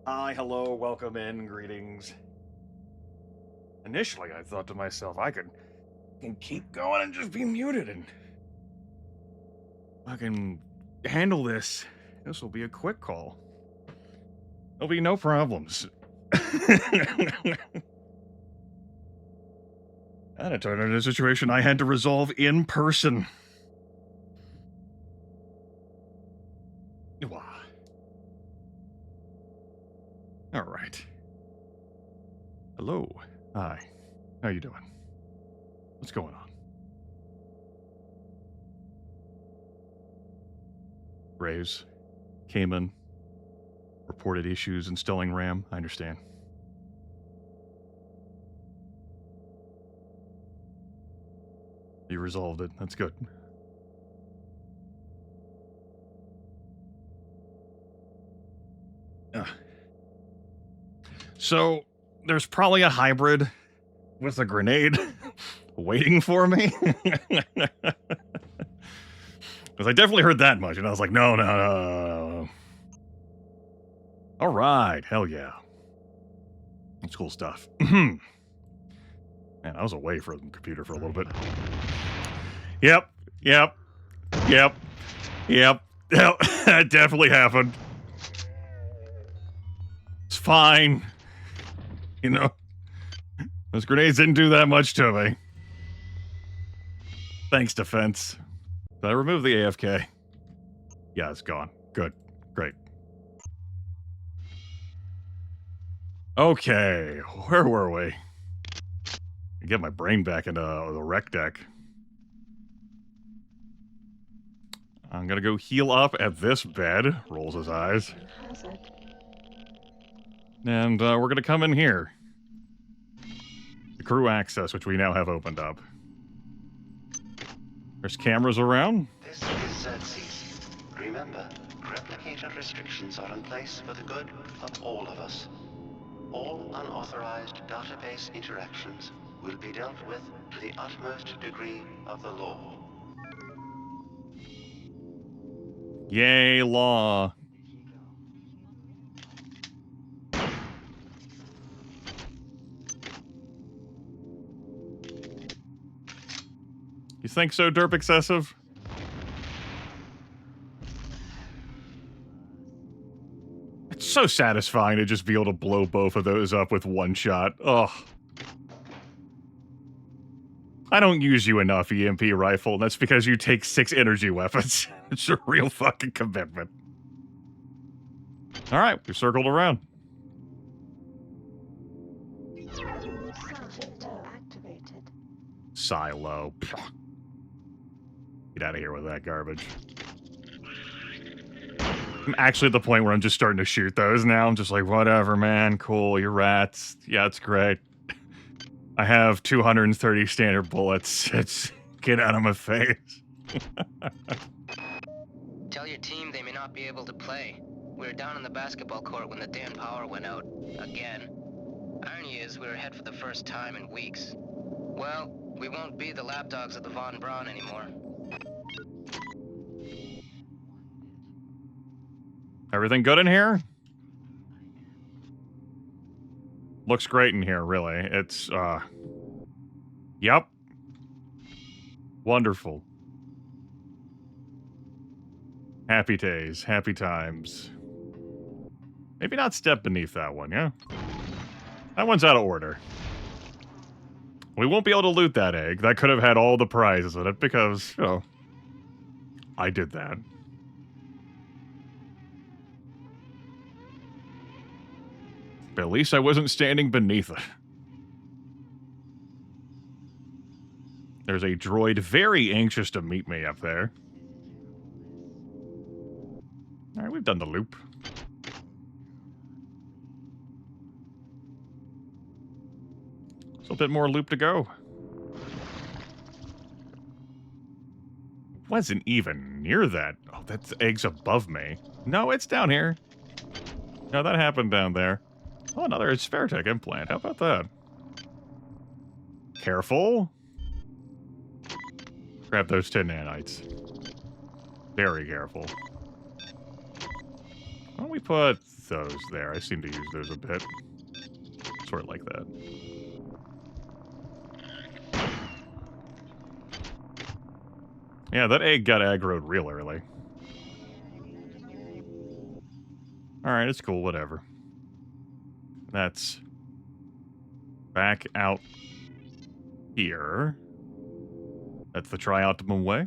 Hi, hello, welcome in, greetings. Initially, I thought to myself, I can keep going and just be muted and fucking handle this. This will be a quick call. There'll be no problems. And it turned into a situation I had to resolve in person. All right. Hello. Hi. How you doing? What's going on? Raves. Cayman. Reported issues installing RAM. I understand. You resolved it. That's good. So, there's probably a hybrid with a grenade waiting for me. Because I definitely heard that much, and I was like, no. All right, hell yeah. That's cool stuff. Man, I was away from the computer for a little bit. Yep. That definitely happened. It's fine. You know, those grenades didn't do that much to me. Thanks, defense. Did I remove the AFK? Yeah, it's gone. Good. Great. Okay, where were we? Get my brain back into the rec deck. I'm gonna go heal up at this bed. Rolls his eyes. And we're gonna come in here. The crew access, which we now have opened up. There's cameras around. This is Xerxes. Remember, replicator restrictions are in place for the good of all of us. All unauthorized database interactions will be dealt with to the utmost degree of the law. Yay, law. You think so, Derp Excessive? It's so satisfying to just be able to blow both of those up with one shot. Ugh. I don't use you enough, EMP rifle, and that's because you take 6 energy weapons. It's a real fucking commitment. Alright, we've circled around. Silo. Get out of here with that garbage. I'm actually at the point where I'm just starting to shoot those now. I'm just like, whatever, man. Cool, you're rats. Yeah, it's great. I have 230 standard bullets. It's... Get out of my face. Tell your team they may not be able to play. We were down on the basketball court when the damn power went out. Again. Irony is, we were ahead for the first time in weeks. Well, we won't be the lapdogs of the Von Braun anymore. Everything good in here? Looks great in here, really. It's, Yep. Wonderful. Happy days, happy times. Maybe not step beneath that one, yeah? That one's out of order. We won't be able to loot that egg. That could have had all the prizes in it because, you know, I did that. But at least I wasn't standing beneath it. There's a droid very anxious to meet me up there. Alright, we've done the loop. There's a bit more loop to go. Wasn't even near that. Oh, that's eggs above me. No, it's down here. No, that happened down there. Oh, another Spheretech implant. How about that? Careful. Grab those 10 nanites. Very careful. Why don't we put those there? I seem to use those a bit. Sort of like that. Yeah, that egg got aggroed real early. Alright, it's cool, whatever. That's back out here. That's the tri-optimum way.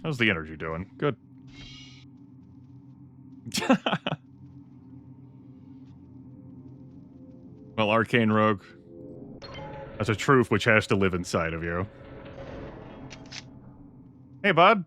How's the energy doing? Good. Well, Arcane Rogue, that's a truth which has to live inside of you. Hey, bud.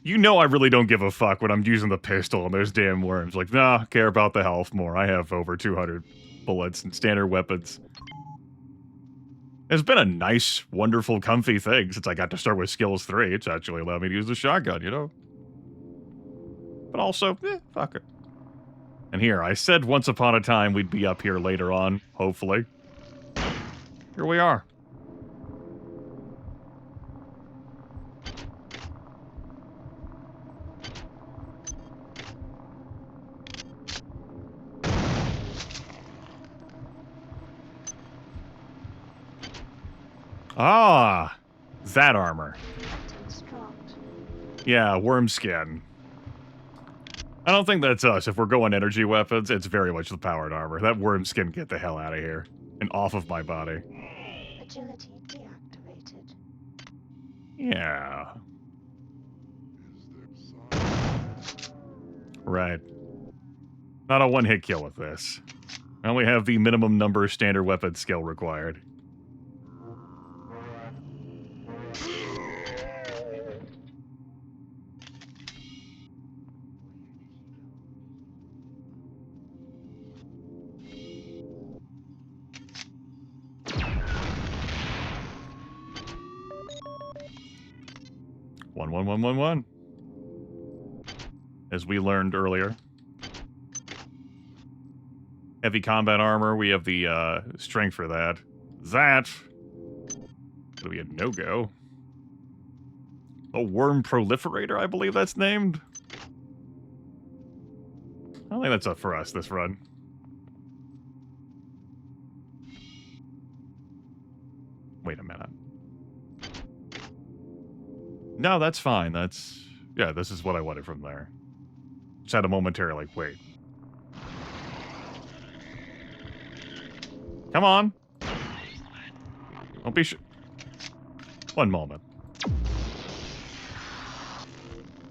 You know I really don't give a fuck when I'm using the pistol and there's damn worms. Like, nah, care about the health more. I have over 200 bullets and standard weapons. It's been a nice, wonderful, comfy thing since I got to start with Skills 3. It's actually allowed me to use the shotgun, you know? But also, fuck it. And here, I said once upon a time we'd be up here later on, hopefully. Here we are. Ah, that armor. Yeah, worm skin. I don't think that's us. If we're going energy weapons, it's very much the powered armor. That worm skin, get the hell out of here. And off of my body. Agility deactivated. Yeah. Right. Not a one-hit kill with this. I only have the minimum number of standard weapon skill required. One. As we learned earlier. Heavy combat armor, we have the strength for that. That would be a no-go. A worm proliferator, I believe that's named. I don't think that's up for us this run. Wait a minute. No, that's fine. That's... Yeah, this is what I wanted from there. Just had a momentary, like, wait. Come on. Don't be one moment.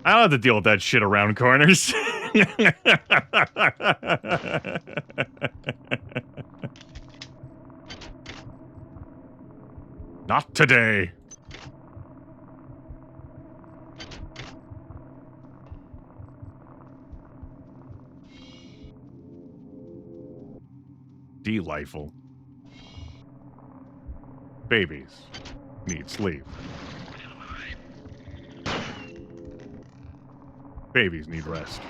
I don't have to deal with that shit around corners. Not today. Delightful. Babies need sleep. Babies need rest.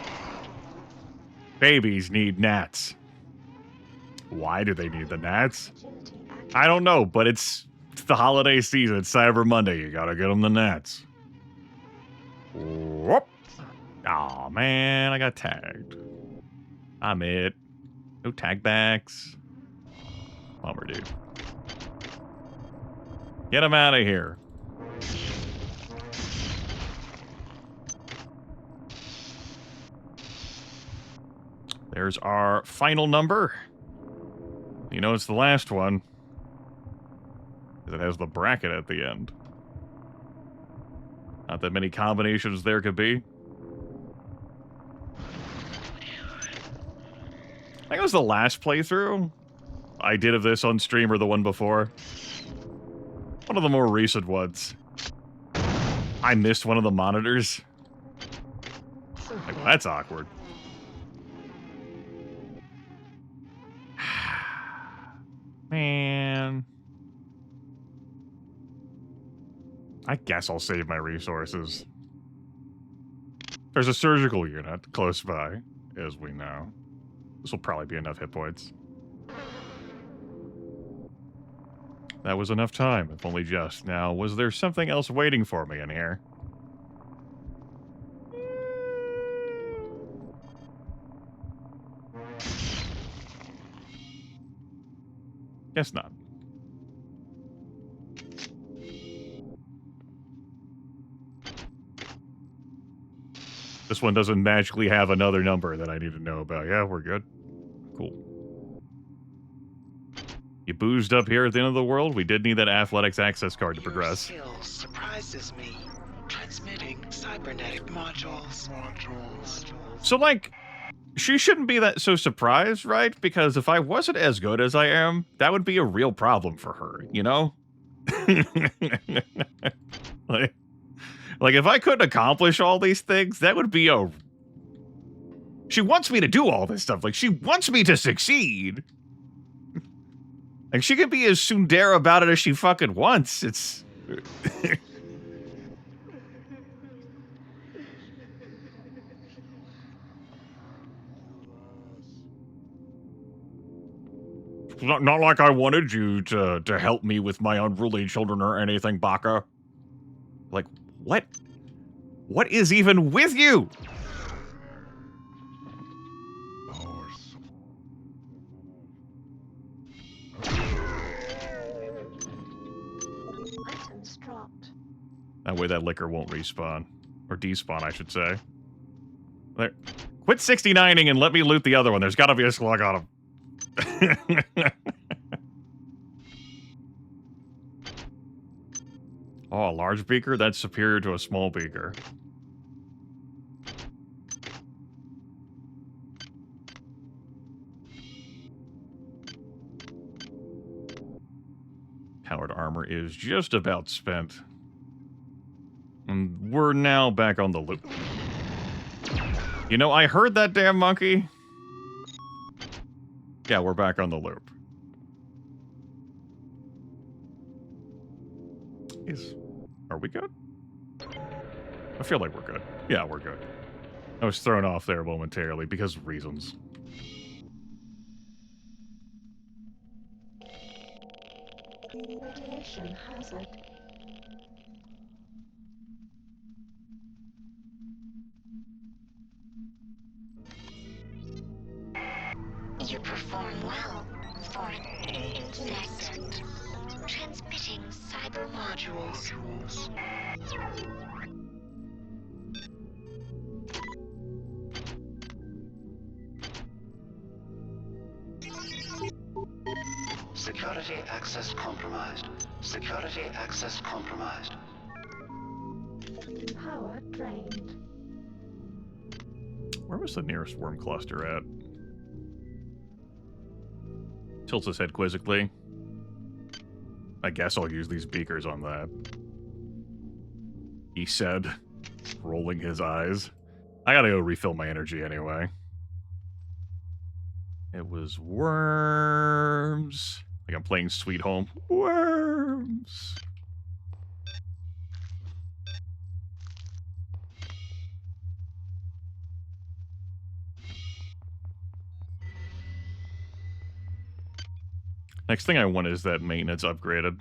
Babies need gnats. Why do they need the gnats? I don't know, but it's the holiday season. It's Cyber Monday. You gotta get them the gnats. Whoop. Aw, man, I got tagged. I'm it. No tag backs. Bummer, dude. Get him out of here. There's our final number. You know it's the last one. Because it has the bracket at the end. Not that many combinations there could be. I think it was the last playthrough I did of this on stream or the one before. One of the more recent ones. I missed one of the monitors. That's awkward. Man. I guess I'll save my resources. There's a surgical unit close by, as we know. This will probably be enough hit points. That was enough time, if only just. Now, was there something else waiting for me in here? Guess not. This one doesn't magically have another number that I need to know about. Yeah, we're good. Cool. You boozed up here at the end of the world? We did need that athletics access card to progress. Your skill surprises me. Transmitting cybernetic modules. So, like, she shouldn't be that so surprised, right? Because if I wasn't as good as I am, that would be a real problem for her, you know? Like, if I couldn't accomplish all these things, that would be a... She wants me to do all this stuff. Like, she wants me to succeed. Like, she can be as tsundere about it as she fucking wants. It's... Not like I wanted you to help me with my unruly children or anything, Baka. Like, what? What is even with you? Items dropped. That way that liquor won't respawn. Or despawn, I should say. There. Quit 69ing and let me loot the other one. There's gotta be a slug on him. Oh, a large beaker? That's superior to a small beaker. Powered armor is just about spent. And we're now back on the loop. You know, I heard that damn monkey. Yeah, we're back on the loop. Are we good? I feel like we're good. Yeah, we're good. I was thrown off there momentarily because of reasons. Radiation hazard. You perform well for an insect. Transmitting cyber modules. Security access compromised. Security access compromised. Power drained. Where was the nearest worm cluster at? Tilts his head quizzically. I guess I'll use these beakers on that. He said, rolling his eyes. I gotta go refill my energy anyway. It was worms. Like I'm playing Sweet Home. Worms. Next thing I want is that maintenance upgraded.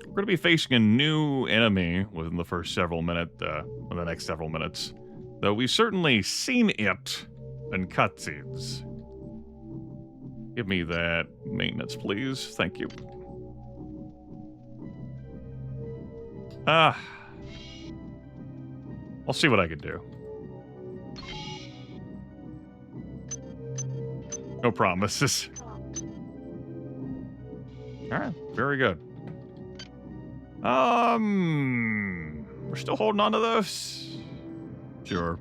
We're going to be facing a new enemy within the first several minutes, in the next several minutes. Though we've certainly seen it in cutscenes. Give me that maintenance, please. Thank you. I'll see what I can do. No promises. Alright, very good. We're still holding on to those? Sure.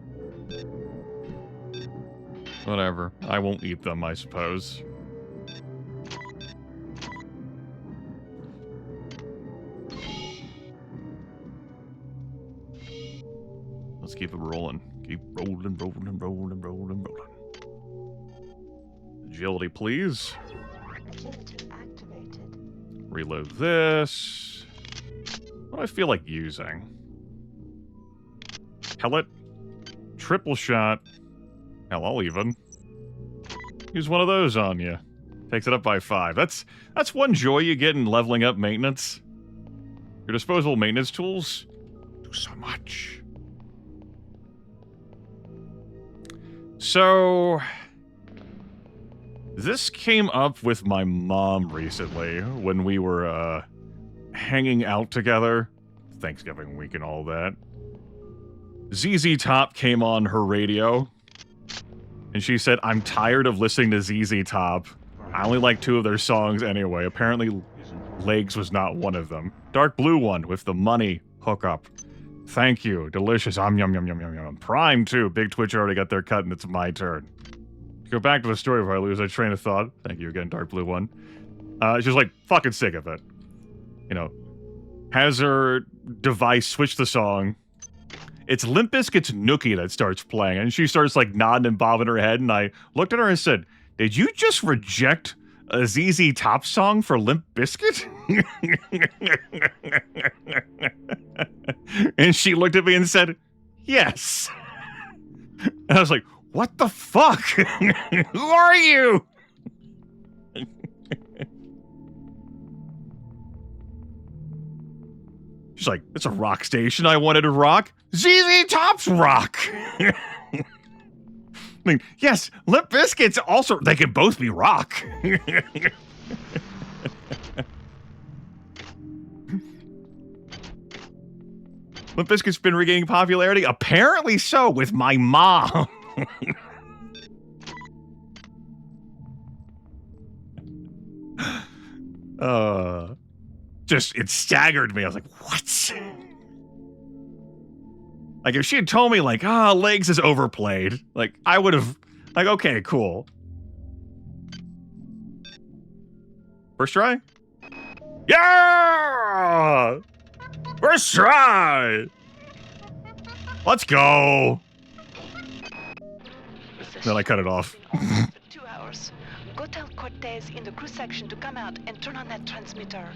Whatever. I won't eat them, I suppose. Let's keep it rolling. Keep rolling, rolling, rolling, rolling, rolling. Agility, please. Agility activated. Reload this. What do I feel like using? Pellet. Triple shot. Hell, I'll even. Use one of those on you. Takes it up by 5. That's one joy you get in leveling up maintenance. Your disposable maintenance tools do so much. So, this came up with my mom recently when we were hanging out together. Thanksgiving week and all that. ZZ Top came on her radio. And she said, I'm tired of listening to ZZ Top. I only like 2 of their songs anyway. Apparently, Legs was not one of them. Dark Blue one with the money hookup. Thank you. Delicious. Yum, yum, yum, yum, yum. Prime, too. Big Twitch already got their cut, and it's my turn. Go back to the story before I lose that train of thought. Thank you again, Dark Blue one. She's like, fucking sick of it. You know, has her device switch the song. It's Limp Bizkit's Nookie that starts playing, and she starts, like, nodding and bobbing her head, and I looked at her and said, did you just reject a ZZ Top song for Limp Bizkit? And she looked at me and said, yes. And I was like, what the fuck? Who are you? She's like, it's a rock station. I wanted to rock. ZZ Top's rock. I mean, yes, Limp Bizkit's also, they can both be rock. Limp Bizkit's been regaining popularity? Apparently so, with my mom. Just, it staggered me. I was like, what? Like, if she had told me, like, Legs is overplayed, like, I would have, like, okay, cool. First try? Yeah! First try! Let's go! Then I cut it off. 2 hours. Go tell Cortez in the crew section to come out and turn on that transmitter.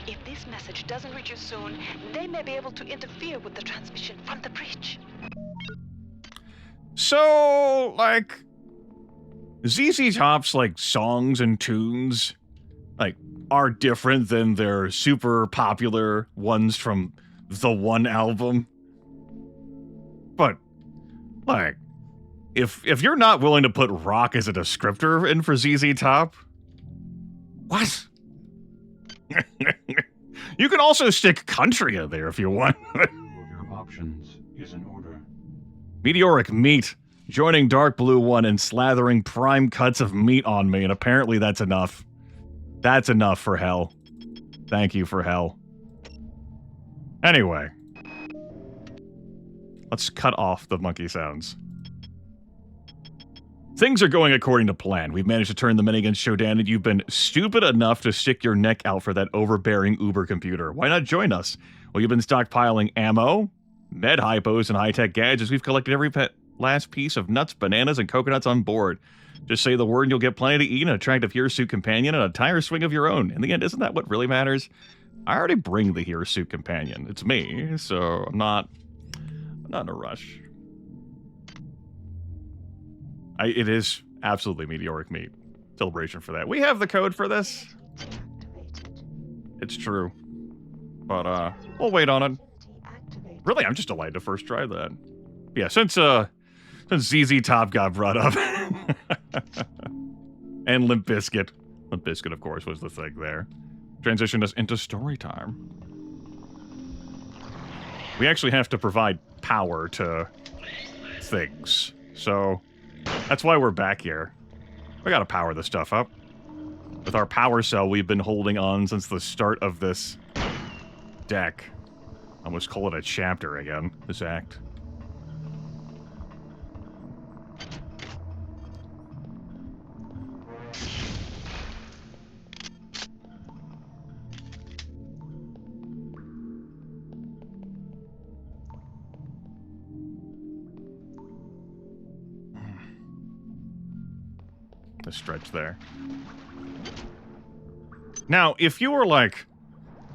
If this message doesn't reach you soon, they may be able to interfere with the transmission from the bridge. So, like, ZZ Top's, like, songs and tunes, like, are different than their super popular ones from the one album. But, like, if you're not willing to put rock as a descriptor in for ZZ Top, what? You can also stick country in there if you want. Your options is in order. Meteoric Meat, joining Dark Blue one and slathering prime cuts of meat on me, and apparently that's enough. That's enough for hell. Thank you for hell. Anyway. Let's cut off the monkey sounds. Things are going according to plan. We've managed to turn the men against Shodan, and you've been stupid enough to stick your neck out for that overbearing Uber computer. Why not join us? Well, you've been stockpiling ammo, med hypos, and high-tech gadgets. We've collected every last piece of nuts, bananas, and coconuts on board. Just say the word and you'll get plenty to eat, an attractive hirsute companion, and a tire swing of your own. In the end, isn't that what really matters? I already bring the hirsute companion. It's me, so I'm not in a rush. It is absolutely Meteoric Meat. Celebration for that. We have the code for this. It's true. But, we'll wait on it. Really, I'm just delighted to first try that. Yeah, since ZZ Top got brought up. And Limp Bizkit. Limp Bizkit, of course, was the thing there. Transitioned us into story time. We actually have to provide power to things. So, that's why we're back here. We gotta power this stuff up. With our power cell we've been holding on since the start of this deck. I almost call it a chapter again, this act. the stretch there. Now, if you were like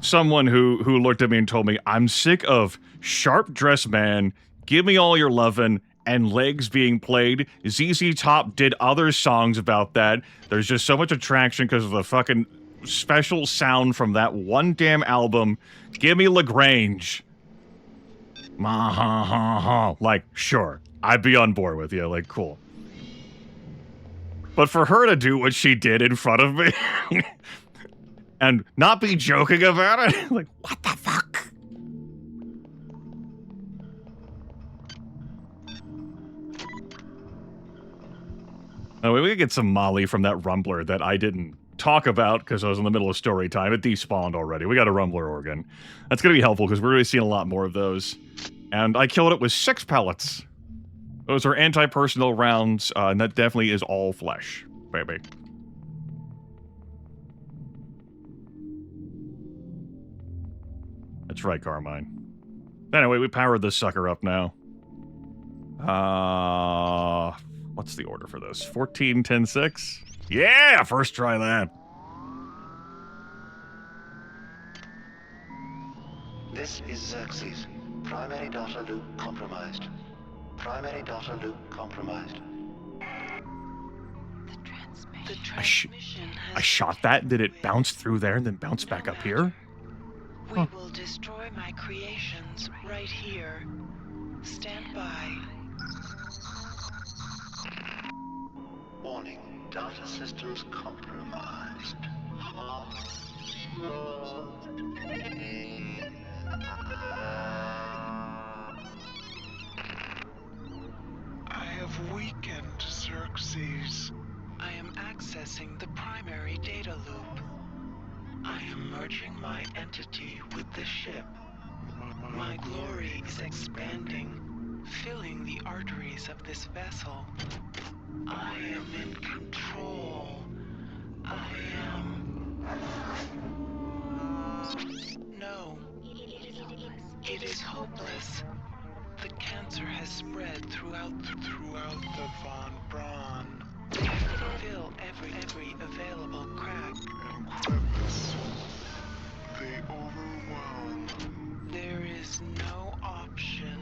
someone who looked at me and told me, I'm sick of sharp dressed man, give me all your lovin', and legs being played. ZZ Top did other songs about that. There's just so much attraction because of the fucking special sound from that one damn album. Give me LaGrange. Like, sure, I'd be on board with you. Like, cool. But for her to do what she did in front of me and not be joking about it, like, what the fuck? Oh, we could get some Molly from that Rumbler that I didn't talk about because I was in the middle of story time. It despawned already. We got a Rumbler organ. That's going to be helpful because we're really seeing a lot more of those. And I killed it with 6 pellets. Those are anti-personnel rounds, and that definitely is all flesh, baby. That's right, Carmine. Anyway, we powered this sucker up now. What's the order for this? 14, 10, 6? Yeah, first try that. This is Xerxes. Primary data loop compromised. Primary data loop compromised. I shot that, did it bounce through there and then bounce back up here? We will destroy my creations right here. Stand by. Warning, data systems compromised. I have weakened Xerxes. I am accessing the primary data loop. I am merging my entity with the ship. My glory is expanding, filling the arteries of this vessel. I am in control. I am... No. It is hopeless. The cancer has spread throughout the Von Braun. Fill every available crack. And crevice. They overwhelm. There is no option.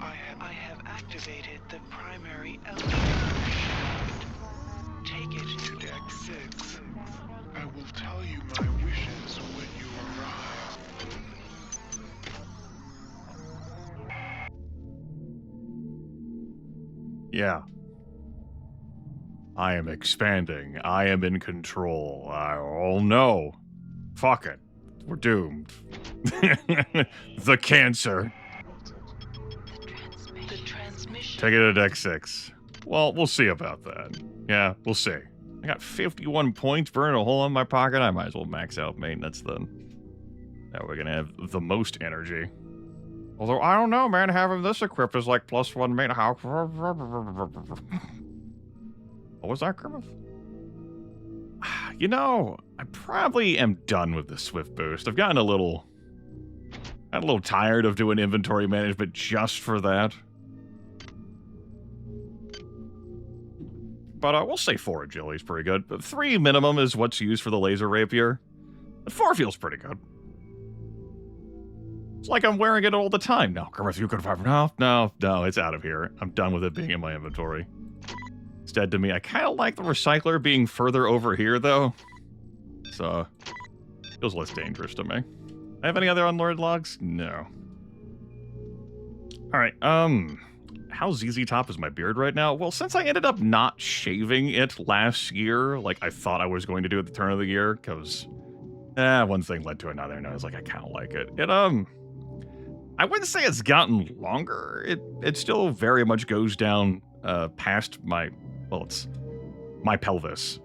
I have activated the primary element. Take it to Deck 6. I will tell you my wishes when you arrive. Yeah. I am expanding. I am in control. Oh no. Fuck it. We're doomed. The cancer. The transmission. Take it to Deck 6. Well, we'll see about that. Yeah, we'll see. I got 51 points burning a hole in my pocket. I might as well max out maintenance then. Now we're gonna have the most energy. Although, I don't know, man. Having this equipped is like +1 main. How? What was that, Grimith? You know, I probably am done with the Swift Boost. I've gotten a little tired of doing inventory management just for that. But we'll say 4 agility is pretty good. But 3 minimum is what's used for the laser rapier. But 4 feels pretty good. It's like I'm wearing it all the time. No, Grimith, you could have... No, it's out of here. I'm done with it being in my inventory. It's dead to me. I kind of like the recycler being further over here, though. So, feels less dangerous to me. I have any other unlearned logs? No. Alright, how ZZ Top is my beard right now? Well, since I ended up not shaving it last year, like I thought I was going to do at the turn of the year, because, one thing led to another, and I was like, I kind of like it. I wouldn't say it's gotten longer. It still very much goes down past my, well, it's my pelvis.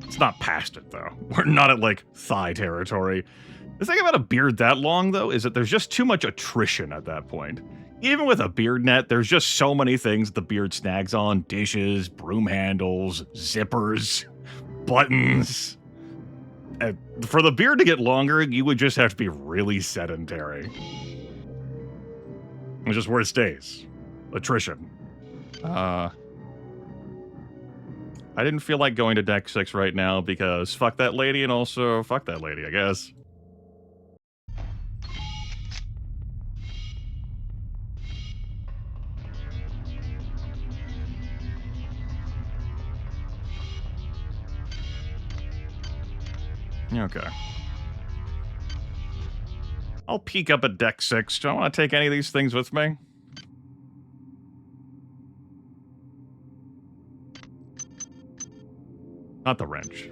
It's not past it, though. We're not at, like, thigh territory. The thing about a beard that long, though, is that there's just too much attrition at that point. Even with a beard net, there's just so many things the beard snags on. Dishes, broom handles, zippers, buttons. And for the beard to get longer, you would just have to be really sedentary. It's just where it stays. Attrition. I didn't feel like going to deck 6 right now because fuck that lady and also fuck that lady, I guess. Okay. I'll peek up at deck 6. Do I want to take any of these things with me? Not the wrench.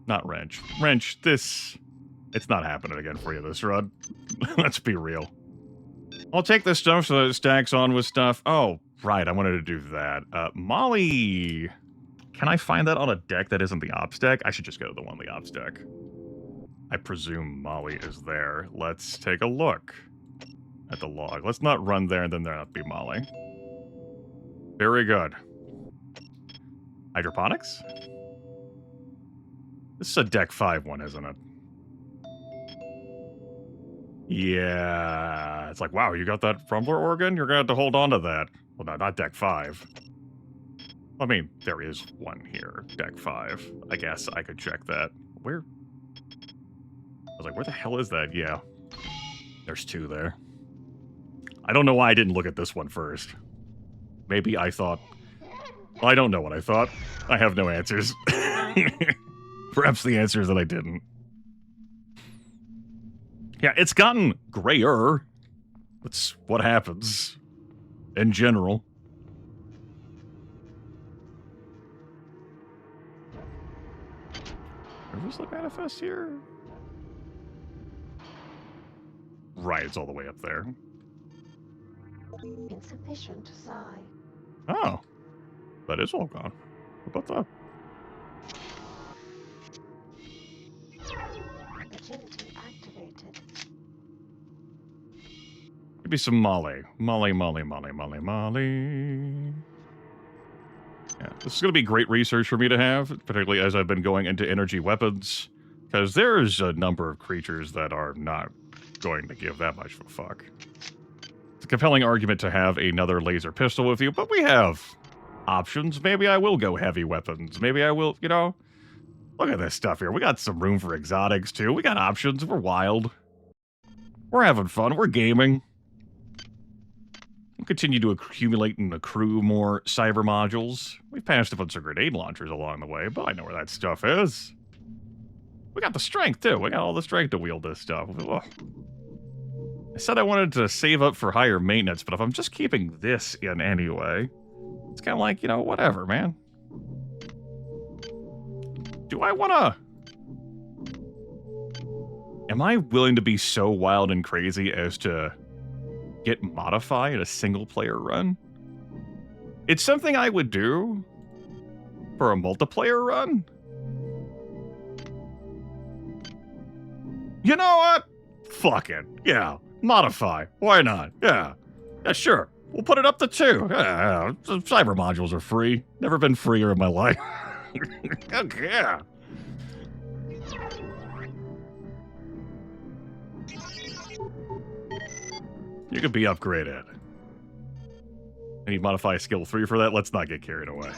Not wrench. Wrench, this... It's not happening again for you this run. Let's be real. I'll take this stuff so that it stacks on with stuff. Oh, right, I wanted to do that. Molly... Can I find that on a deck that isn't the ops deck? I should just go to the one on the ops deck. I presume Molly is there. Let's take a look at the log. Let's not run there and then there not be Molly. Very good. Hydroponics? This is a deck 5 one, isn't it? Yeah. It's like, wow, you got that Rumbler organ? You're gonna have to hold on to that. Well, no, not deck 5. I mean, there is one here, deck 5. I guess I could check that. Where? I was like, where the hell is that? Yeah. There's 2 there. I don't know why I didn't look at this one first. Maybe I thought... I don't know what I thought. I have no answers. Perhaps the answer is that I didn't. Yeah, it's gotten grayer. That's what happens. In general. Where was the manifest here? Right, it's all the way up there. Insufficient psi. Oh. That is all gone. What about that? Agility activated. Maybe some Molly. Molly. Yeah, this is going to be great research for me to have, particularly as I've been going into energy weapons, because there's a number of creatures that are not going to give that much of a fuck. It's a compelling argument to have another laser pistol with you, but we have options. Maybe I will go heavy weapons. Maybe I will, you know... Look at this stuff here. We got some room for exotics, too. We got options. We're wild. We're having fun. We're gaming. We'll continue to accumulate and accrue more cyber modules. We've passed up on some grenade launchers along the way, but I know where that stuff is. We got the strength, too. We got all the strength to wield this stuff. Ugh. I said I wanted to save up for higher maintenance, but if I'm just keeping this in anyway, it's kind of like, you know, whatever, man. Do I want to... Am I willing to be so wild and crazy as to get Modify in a single-player run? It's something I would do for a multiplayer run. You know what? Fuck it. Yeah. Modify. Why not? Yeah. Yeah, sure. We'll put it up to 2. Yeah. Cyber modules are free. Never been freer in my life. Okay. Yeah. You could be upgraded. I need Modify skill 3 for that. Let's not get carried away.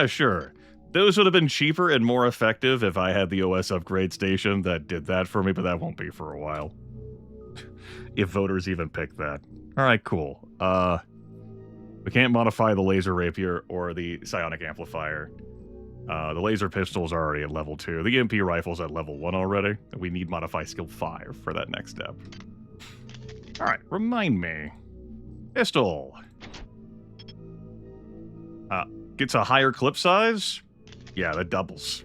Sure. Those would have been cheaper and more effective if I had the OS upgrade station that did that for me, but that won't be for a while. If voters even pick that. Alright, cool. We can't modify the laser rapier or the psionic amplifier. The laser pistol's are already at level 2. The EMP rifle's at level 1 already. We need Modify skill 5 for that next step. Alright, remind me. Pistol. Gets a higher clip size? Yeah, that doubles.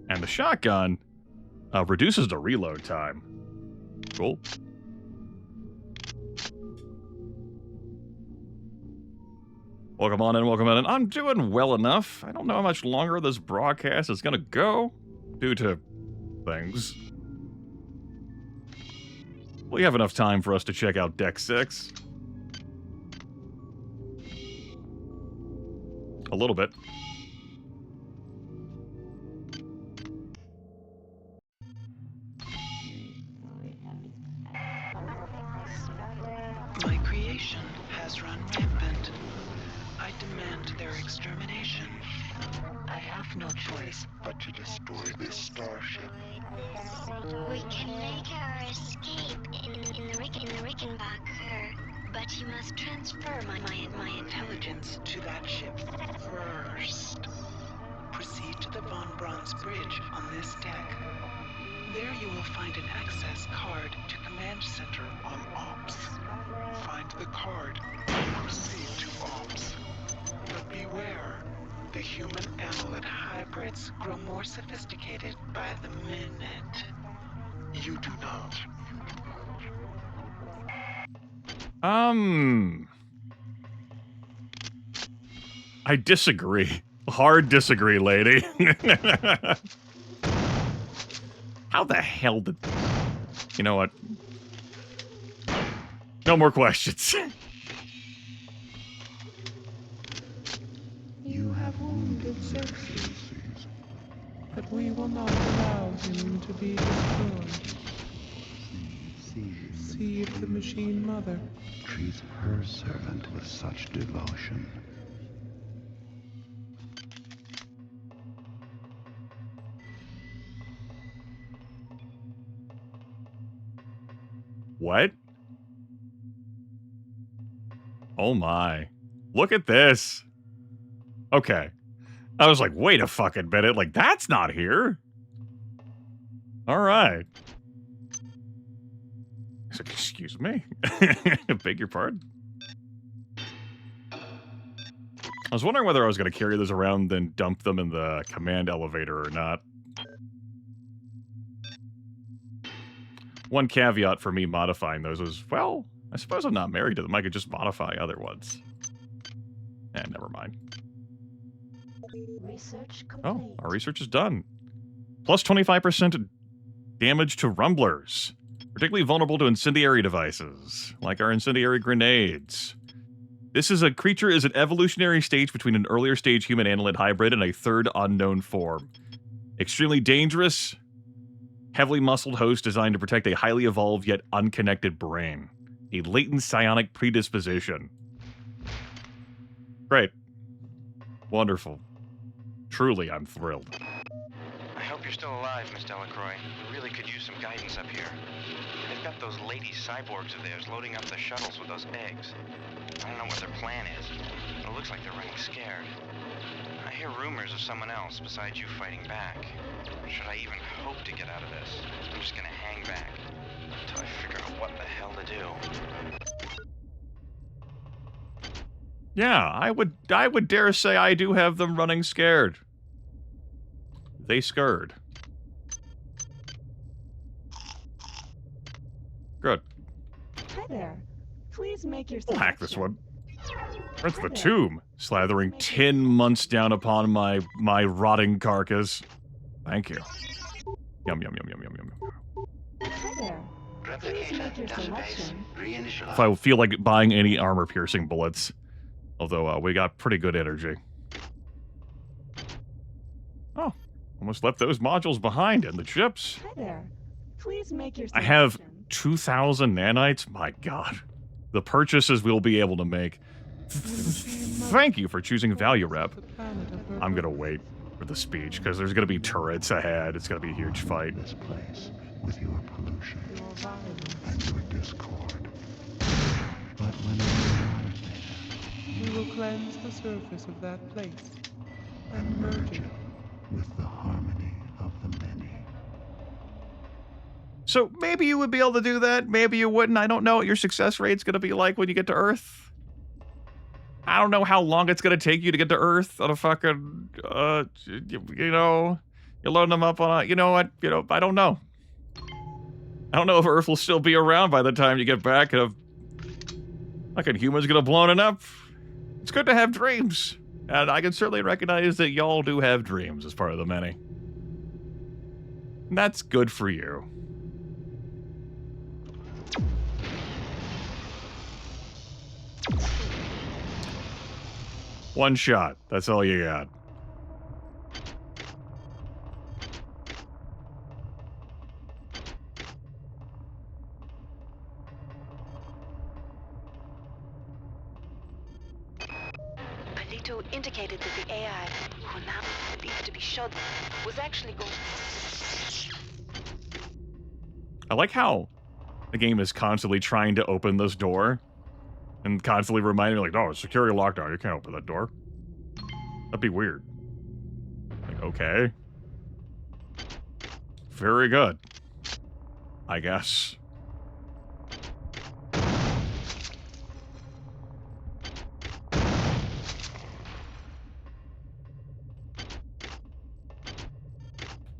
And the shotgun reduces the reload time. Cool. Welcome on in, welcome in. I'm doing well enough. I don't know how much longer this broadcast is going to go due to things. We have enough time for us to check out Deck 6. A little bit. My creation has run rampant. have no choice but to destroy this starship. We can make our escape in the Rickenbacker, but you must transfer my Intelligence to that ship first. Proceed to the Von Braun's bridge on this deck. There you will find an access card to Command Center on Ops. Find the card and proceed to Ops. But beware, the human amulet hybrids grow more sophisticated by the minute. You do not. I disagree. Hard disagree, lady. How the hell did... You know what? No more questions. You have wounded Xerxes, but we will not allow him to be destroyed. See if the Machine Mother treats her servant with such devotion. What? Oh my. Look at this. Okay. I was like, wait a fucking minute. Like, that's not here. All right. Excuse me. Beg your pardon. I was wondering whether I was going to carry those around then dump them in the command elevator or not. One caveat for me modifying those was, well, I suppose I'm not married to them. I could just modify other ones. And never mind. Research complete. Oh, our research is done. Plus 25% damage to rumblers. Particularly vulnerable to incendiary devices, like our incendiary grenades. This is a creature is an evolutionary stage between an earlier stage human annelid hybrid and a third unknown form. Extremely dangerous, heavily muscled host designed to protect a highly evolved yet unconnected brain. A latent psionic predisposition. Great. Wonderful. Truly, I'm thrilled. I hope you're still alive, Miss Delacroix. We really could use some guidance up here. They've got those lady cyborgs of theirs loading up the shuttles with those eggs. I don't know what their plan is, but it looks like they're running scared. I hear rumors of someone else besides you fighting back. Should I even hope to get out of this? I'm just gonna hang back until I figure out what the hell to do. Yeah, I would dare say I do have them running scared. They scared. Good. Hi there. Please make your We'll selection. hack this one. Where's the tomb? Slathering 10 months down upon my rotting carcass. Thank you. Yum, yum, yum, yum, yum, yum. Hi there. Please make your selection. If I feel like buying any armor-piercing bullets. Although, we got pretty good energy. Oh, almost left those modules behind in the chips. Hi there. Please make your I selection. have 2,000 nanites? My god. The purchases we'll be able to make. Thank you for choosing Value Rep. I'm gonna wait for the speech, because there's gonna be turrets ahead. It's gonna be a huge fight. This place with your pollution and your discord. But when we are there, we will cleanse the surface of that place and merge it with the harmony of the many. So maybe you would be able to do that. Maybe you wouldn't. I don't know what your success rate's going to be like when you get to Earth. I don't know how long it's going to take you to get to Earth on a fucking, you know, you're loading them up on a, you know what, I don't know. I don't know if Earth will still be around by the time you get back. And fucking humans going to blown it up. It's good to have dreams. And I can certainly recognize that y'all do have dreams as part of the many. And that's good for you. One shot. That's all you got. Palito indicated that the AI will now needs to be shot was actually going... I like how the game is constantly trying to open this door and constantly reminding me, like, oh, it's security lockdown. You can't open that door. That'd be weird. Like, okay. Very good. I guess.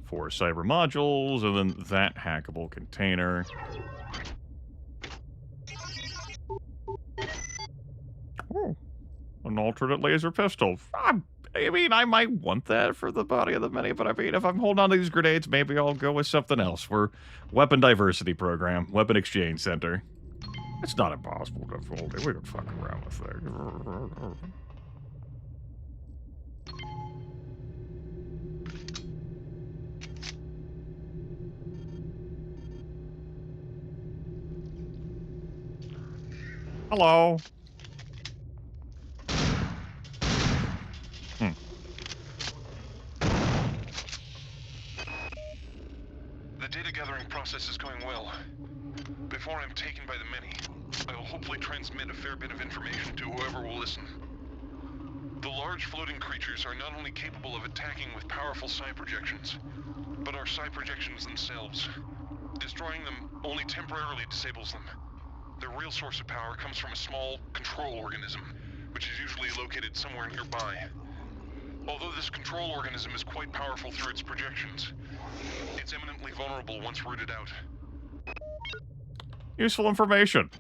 Four cyber modules, and then that hackable container. Oh, an alternate laser pistol. I mean, I might want that for the body of the mini, but I mean, if I'm holding on to these grenades, maybe I'll go with something else. We're weapon diversity program, weapon exchange center. It's not impossible to fold it. We can fuck around with things. Hello. The data gathering process is going well. Before I'm taken by the many, I will hopefully transmit a fair bit of information to whoever will listen. The large floating creatures are not only capable of attacking with powerful psi projections, but are psi projections themselves. Destroying them only temporarily disables them. Their real source of power comes from a small control organism, which is usually located somewhere nearby. Although this control organism is quite powerful through its projections, it's eminently vulnerable once rooted out. Useful information.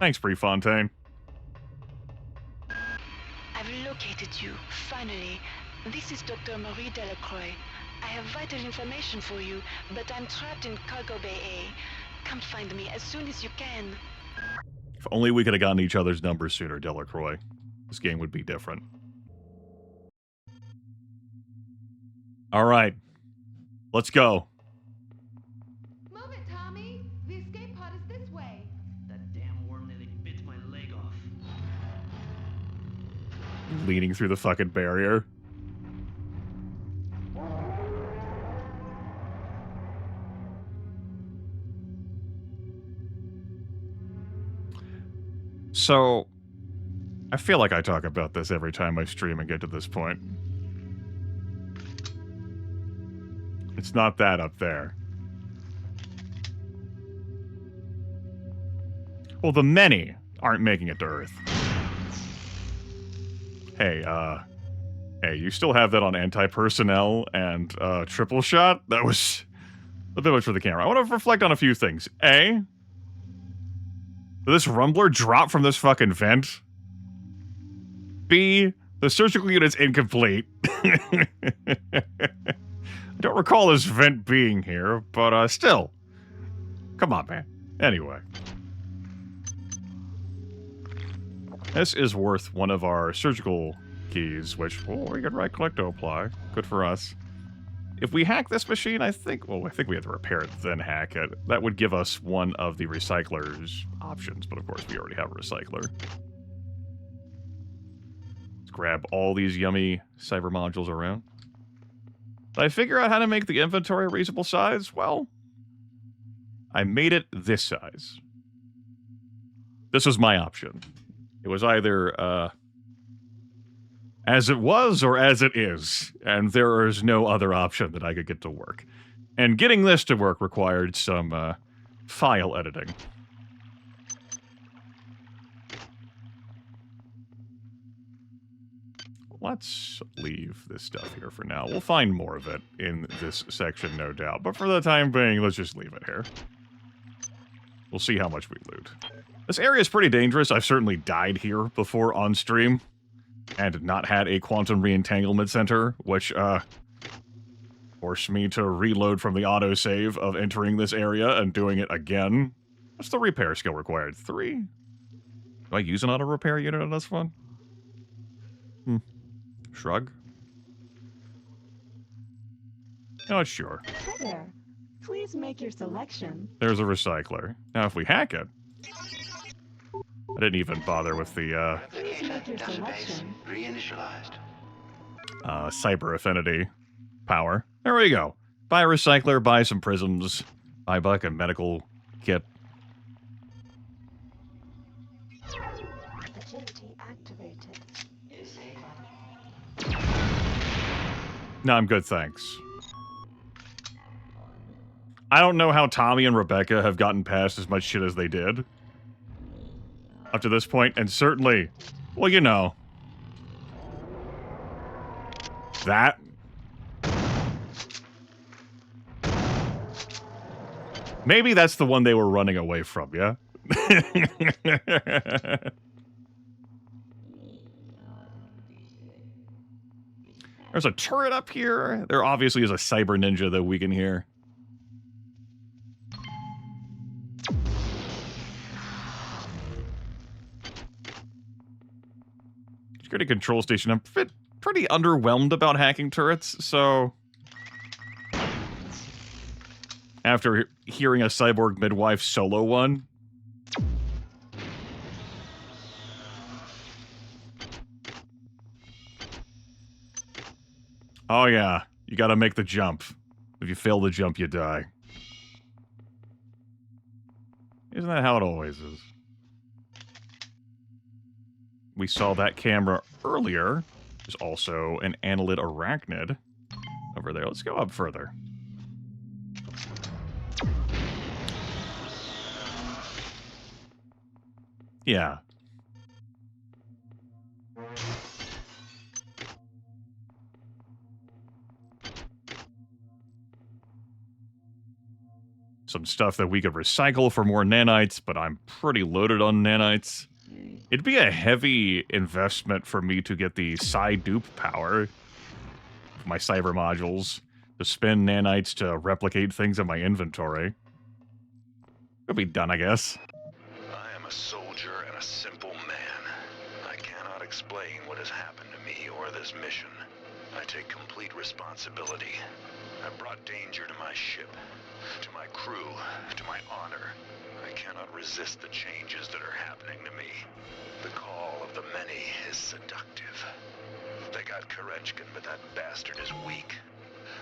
Thanks, Prefontaine. I've located you, finally. This is Dr. Marie Delacroix. I have vital information for you, but I'm trapped in Cargo Bay A. Come find me as soon as you can. If only we could have gotten each other's numbers sooner, Delacroix. This game would be different. All right. Let's go. Move it, Tommy. The escape pod is this way. That damn worm nearly bit my leg off. Leaning through the fucking barrier. So, I feel like I talk about this every time I stream and get to this point. It's not that up there. Well, the many aren't making it to Earth. Hey, you still have that on anti-personnel and, triple shot? That was a bit much for the camera. I want to reflect on a few things. A, did this rumbler drop from this fucking vent? B, the surgical unit's incomplete. I don't recall this vent being here, but, still. Come on, man. Anyway. This is worth one of our surgical keys, which, oh, we can right-click to apply. Good for us. If we hack this machine, I think we have to repair it, then hack it. That would give us one of the recycler's options, but of course we already have a recycler. Let's grab all these yummy cyber modules around. Did I figure out how to make the inventory a reasonable size? Well, I made it this size. This was my option. It was either, as it was or as it is, and there is no other option that I could get to work. And getting this to work required some, file editing. Let's leave this stuff here for now. We'll find more of it in this section, no doubt. But for the time being, let's just leave it here. We'll see how much we loot. This area is pretty dangerous. I've certainly died here before on stream. And not had a quantum re-entanglement center, which, forced me to reload from the autosave of entering this area and doing it again. What's the repair skill required? 3? Do I use an auto repair unit on this one? Shrug? Oh, sure. Hi there. Please make your selection. There's a recycler. Now, if we hack it... I didn't even bother with the, Please make your selection. Reinitialized. Cyber affinity. power. There we go. Buy a recycler, buy some prisms, buy a medical kit. Agility activated. No, I'm good, thanks. I don't know how Tommy and Rebecca have gotten past as much shit as they did up to this point, and certainly, well, you know, that. Maybe that's the one they were running away from, yeah? There's a turret up here. There obviously is a cyber ninja that we can hear. Security control station. I'm pretty underwhelmed about hacking turrets, so after hearing a cyborg midwife solo one. Oh yeah, you gotta make the jump. If you fail the jump, you die. Isn't that how it always is? We saw that camera earlier. There's also an annelid arachnid over there. Let's go up further. Yeah. Some stuff that we could recycle for more nanites, but I'm pretty loaded on nanites. It'd be a heavy investment for me to get the Psi-dupe power for my cyber modules, to spend nanites to replicate things in my inventory. It'll be done, I guess. I am a soldier and a simple man. I cannot explain what has happened to me or this mission. I take complete responsibility. I brought danger to my ship, to my crew, to my honor. I cannot resist the changes that are happening to me. The call of the many is seductive. They got Kerechkin, but that bastard is weak.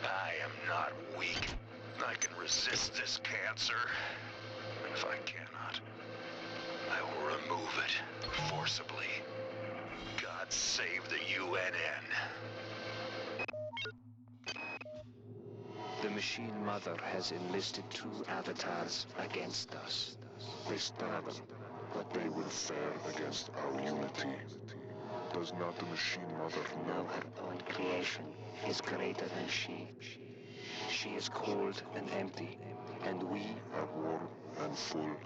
I am not weak. I can resist this cancer. And if I cannot, I will remove it forcibly. God save the UNN. The Machine Mother has enlisted 2 avatars against us. They struggle, but they will fare against our unity. Does not the Machine Mother know? Her own creation is greater than she. She is cold and empty, and we are warm and full.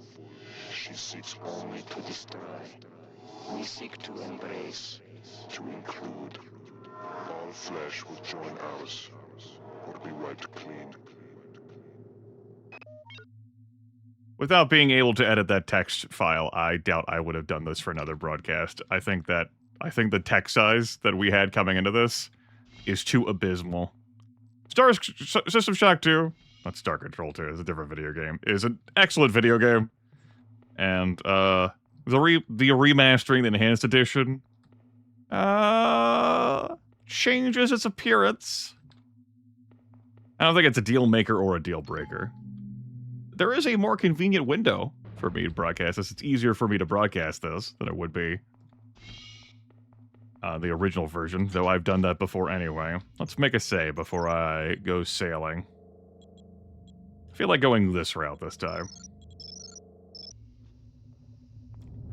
She seeks only to destroy. We seek to embrace, to include. All flesh will join ours, or be wiped clean. Without being able to edit that text file, I doubt I would have done this for another broadcast. I think the text size that we had coming into this is too abysmal. System Shock 2, not Star Control 2, it's a different video game, is an excellent video game. And the remastering, the enhanced edition, changes its appearance. I don't think it's a deal maker or a deal breaker. There is a more convenient window for me to broadcast this. It's easier for me to broadcast this than it would be the original version, though I've done that before anyway. Let's make a save before I go sailing. I feel like going this route this time.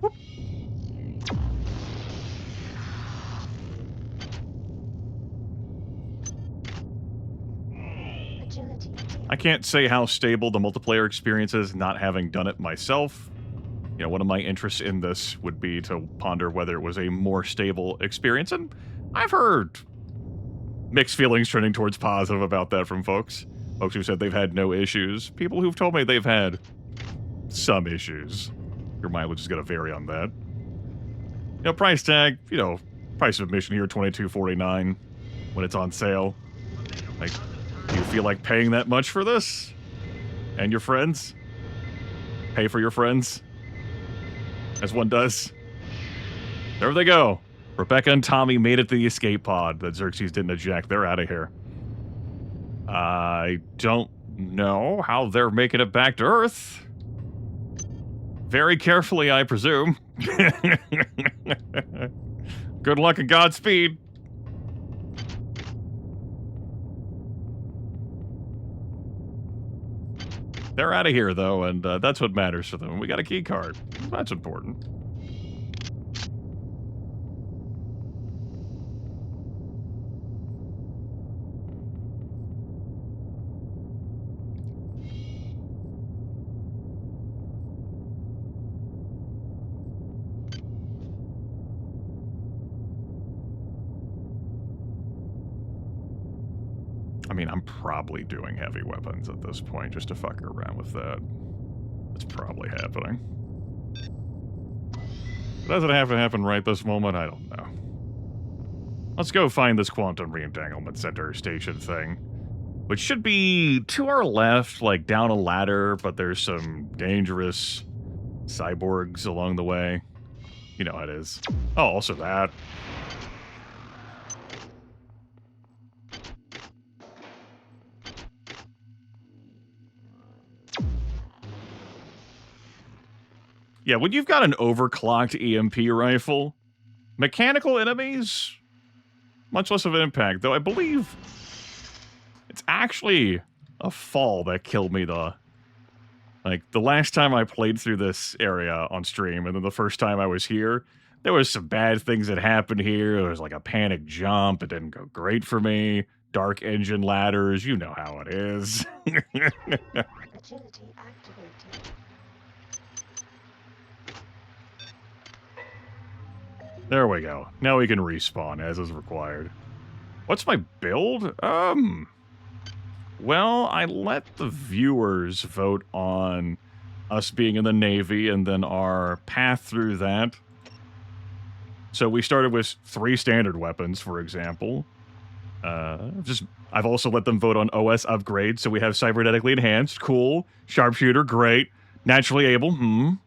Whoop. I can't say how stable the multiplayer experience is, not having done it myself. You know, one of my interests in this would be to ponder whether it was a more stable experience, and I've heard mixed feelings trending towards positive about that from folks. Folks who said they've had no issues. People who've told me they've had some issues. Your mileage is going to vary on that. You know, price tag, you know, price of admission here, $22.49 when it's on sale. Like, do you feel like paying that much for this? And your friends? Pay for your friends? As one does. There they go. Rebecca and Tommy made it to the escape pod that Xerxes didn't eject. They're out of here. I don't know how they're making it back to Earth. Very carefully, I presume. Good luck and Godspeed. They're out of here, though, and that's what matters for them. We got a key card. That's important. I mean, I'm probably doing heavy weapons at this point just to fuck around with that. It's probably happening. Does it have to happen right this moment? I don't know. Let's go find this quantum re-entanglement center station thing, which should be to our left, like down a ladder, but there's some dangerous cyborgs along the way. You know how it is. Oh, also that. Yeah, when you've got an overclocked EMP rifle, mechanical enemies, much less of an impact. Though I believe it's actually a fall that killed me, the last time I played through this area on stream, and then the first time I was here, there was some bad things that happened here. There was like a panic jump. It didn't go great for me. Dark engine ladders. You know how it is. Agility activated. There we go. Now we can respawn as is required. What's my build? Well, I let the viewers vote on us being in the Navy and then our path through that. So we started with 3 standard weapons, for example. I've also let them vote on OS upgrades, so we have cybernetically enhanced, cool. Sharpshooter, great. Naturally able,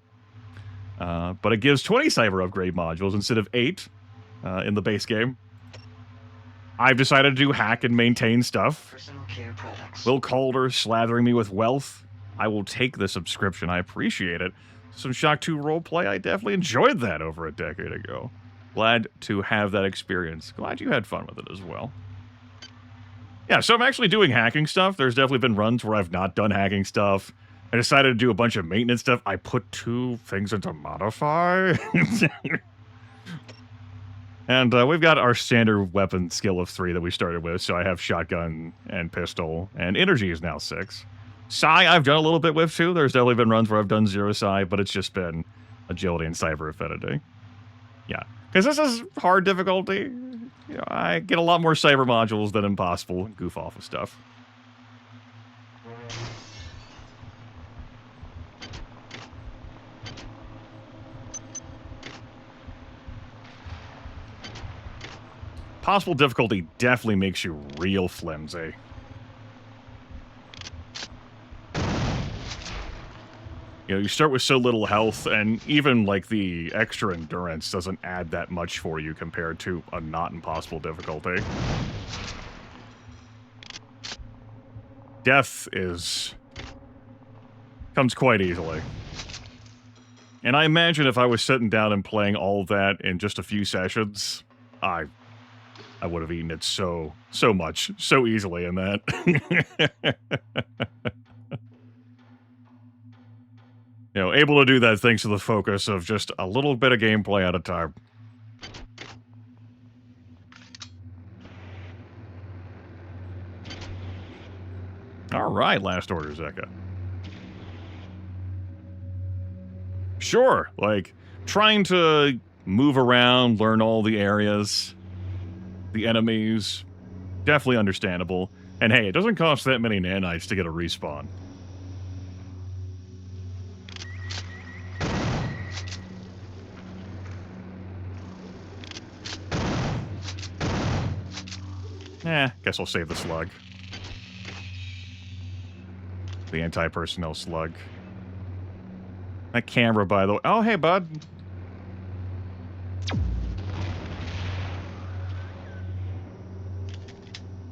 but it gives 20 cyber upgrade modules instead of 8 in the base game. I've decided to do hack and maintain stuff. Personal care products. Will Calder slathering me with wealth. I will take the subscription. I appreciate it. Some Shock 2 roleplay. I definitely enjoyed that over a decade ago. Glad to have that experience. Glad you had fun with it as well. Yeah, so I'm actually doing hacking stuff. There's definitely been runs where I've not done hacking stuff. I decided to do a bunch of maintenance stuff. I put 2 things into modify. And we've got our standard weapon skill of 3 that we started with. So I have shotgun and pistol, and energy is now 6. Psi I've done a little bit with too. There's definitely been runs where I've done 0 Psi, but it's just been agility and cyber affinity. Yeah, because this is hard difficulty. You know, I get a lot more cyber modules than impossible and goof off of stuff. Possible difficulty definitely makes you real flimsy. You know, you start with so little health, and even, like, the extra endurance doesn't add that much for you compared to a not impossible difficulty. Death comes quite easily. And I imagine if I was sitting down and playing all of that in just a few sessions, I would have eaten it so much, so easily in that. You know, able to do that thanks to the focus of just a little bit of gameplay at a time. Alright, Last Order, Zeka. Sure, like, trying to move around, learn all the areas, the enemies, definitely understandable. And hey, it doesn't cost that many nanites to get a respawn. Guess I'll save the slug. The anti-personnel slug. That camera, by the way. Oh, hey, bud.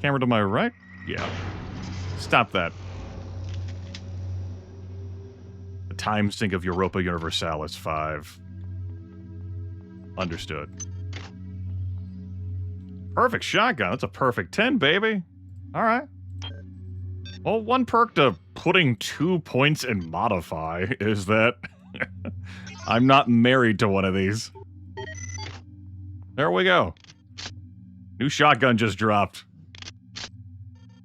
Camera to my right? Yeah. Stop that. The time sync of Europa Universalis 5. Understood. Perfect shotgun. That's a perfect 10, baby. All right. Well, one perk to putting 2 points in modify is that I'm not married to one of these. There we go. New shotgun just dropped.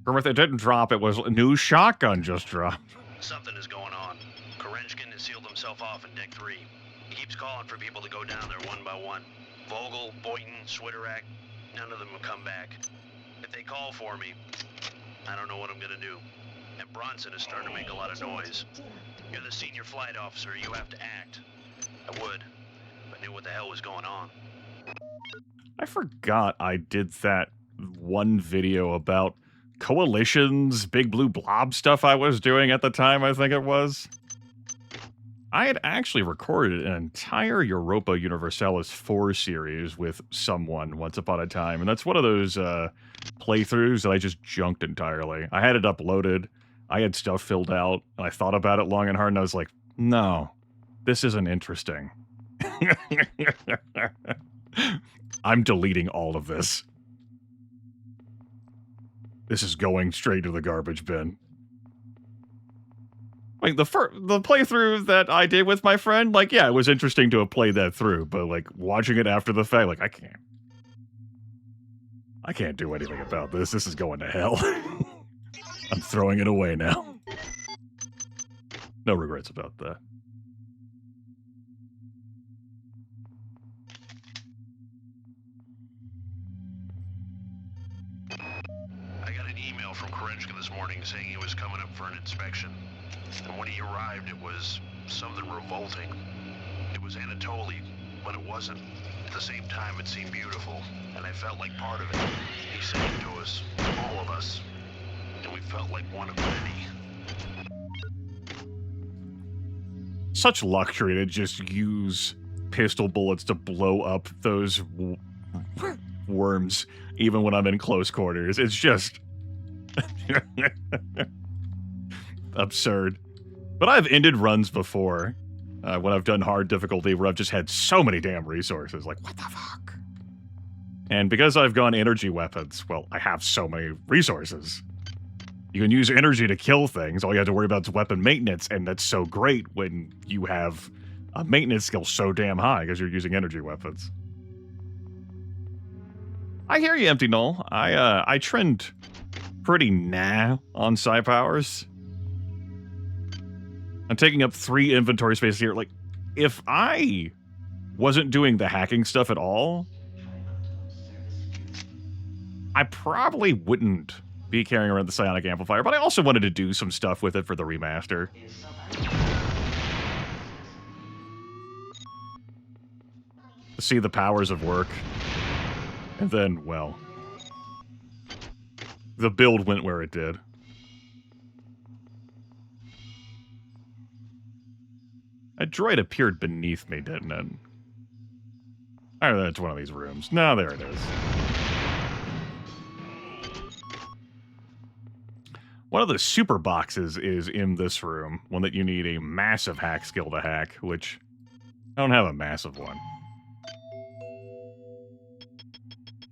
Grimith, it didn't drop, it was a new shotgun just dropped. Something is going on. Korenchkin has sealed himself off in Deck 3. He keeps calling for people to go down there one by one. Vogel, Boynton, Switterak, none of them have come back. If they call for me, I don't know what I'm gonna do. And Bronson is starting to make a lot of noise. You're the senior flight officer, you have to act. I would, if I knew what the hell was going on. I forgot I did that one video about Coalition's Big Blue Blob stuff I was doing at the time, I think it was. I had actually recorded an entire Europa Universalis 4 series with someone once upon a time, and that's one of those playthroughs that I just junked entirely. I had it uploaded, I had stuff filled out, and I thought about it long and hard, and I was like, no, this isn't interesting. I'm deleting all of this. This is going straight to the garbage bin. Like, the playthrough that I did with my friend, like, yeah, it was interesting to have played that through, but, like, watching it after the fact, like, I can't do anything about this. This is going to hell. I'm throwing it away now. No regrets about that. I got an email from Korenchkin this morning saying he was coming up for an inspection. And when he arrived, it was something revolting. It was Anatoly, but it wasn't. At the same time, it seemed beautiful, and I felt like part of it. He said it to us, all of us, and we felt like one of many. Such luxury to just use pistol bullets to blow up those worms, even when I'm in close quarters. It's just absurd. But I've ended runs before, when I've done hard difficulty, where I've just had so many damn resources. Like, what the fuck? And because I've gone energy weapons, well, I have so many resources. You can use energy to kill things. All you have to worry about is weapon maintenance, and that's so great when you have a maintenance skill so damn high because you're using energy weapons. I hear you, Empty Null. I trend pretty nah on psi powers. I'm taking up 3 inventory spaces here. Like, if I wasn't doing the hacking stuff at all, I probably wouldn't be carrying around the psionic amplifier, but I also wanted to do some stuff with it for the remaster. To see the powers of work. And then, well, the build went where it did. A droid appeared beneath me, didn't it? Oh, that's one of these rooms. No, there it is. One of the super boxes is in this room. One that you need a massive hack skill to hack, which I don't have a massive one.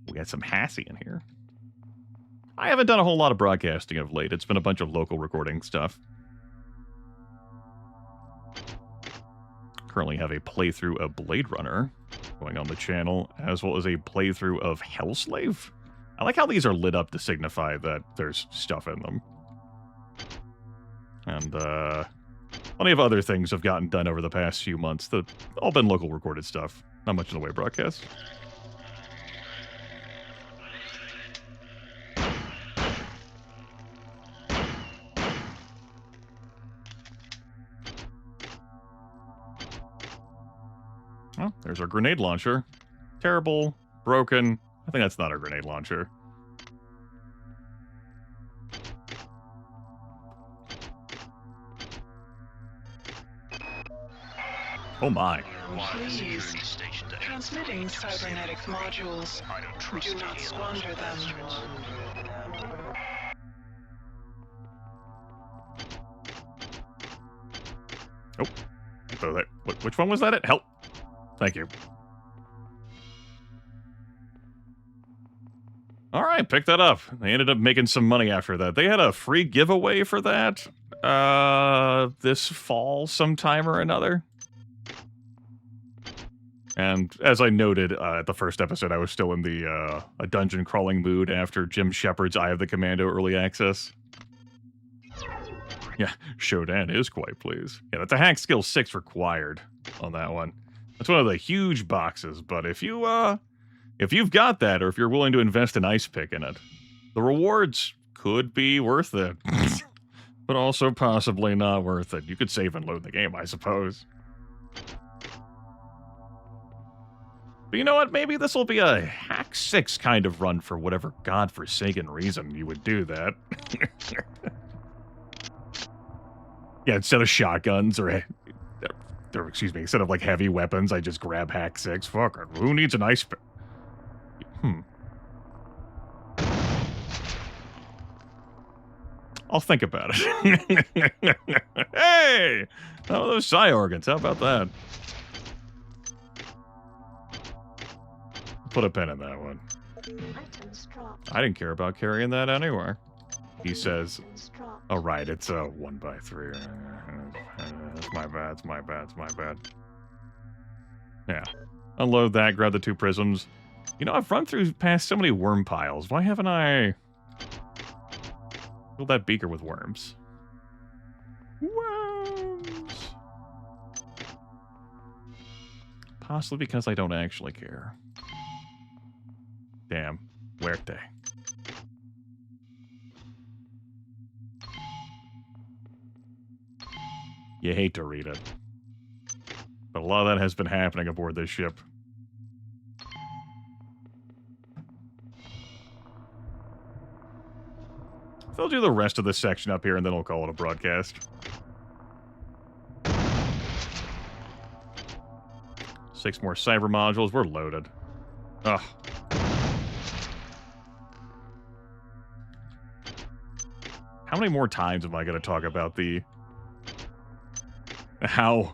We got some Hassie in here. I haven't done a whole lot of broadcasting of late. It's been a bunch of local recording stuff. Currently have a playthrough of Blade Runner going on the channel, as well as a playthrough of Hellslave. I like how these are lit up to signify that there's stuff in them. And, plenty of other things have gotten done over the past few months that all been local recorded stuff. Not much in the way of broadcast. Oh, there's our grenade launcher. Terrible, broken. I think that's not our grenade launcher. Oh my. Please, transmitting cybernetic modules. Do not squander them. Oh. So which one was that? Help. Thank you. All right, pick that up. They ended up making some money after that. They had a free giveaway for that this fall sometime or another. And as I noted at the first episode, I was still in the a dungeon crawling mood after Jim Shepard's Eye of the Commando early access. Yeah, Shodan is quite pleased. Yeah, that's a hack skill 6 required on that one. That's one of the huge boxes, but if you've got that, or if you're willing to invest an ice pick in it, the rewards could be worth it. But also possibly not worth it. You could save and load the game, I suppose. But you know what? Maybe this will be a hack 6 kind of run for whatever godforsaken reason you would do that. Yeah, instead of shotguns or excuse me, instead of like heavy weapons, I just grab hack 6. Fuck it. Who needs an ice pick? I'll think about it. Hey! Oh, those psi organs. How about that? Put a pin in that one. I didn't care about carrying that anywhere. He says, oh, right, it's a 1x3. It's my bad, it's my bad, it's my bad. Yeah. Unload that, grab the 2 prisms. You know, I've run past so many worm piles. Why haven't I filled that beaker with worms? Worms! Possibly because I don't actually care. Damn. Muerte. You hate to read it. But a lot of that has been happening aboard this ship. They'll do the rest of this section up here, and then we'll call it a broadcast. Six more cyber modules. We're loaded. Ugh. How many more times am I going to talk about the... How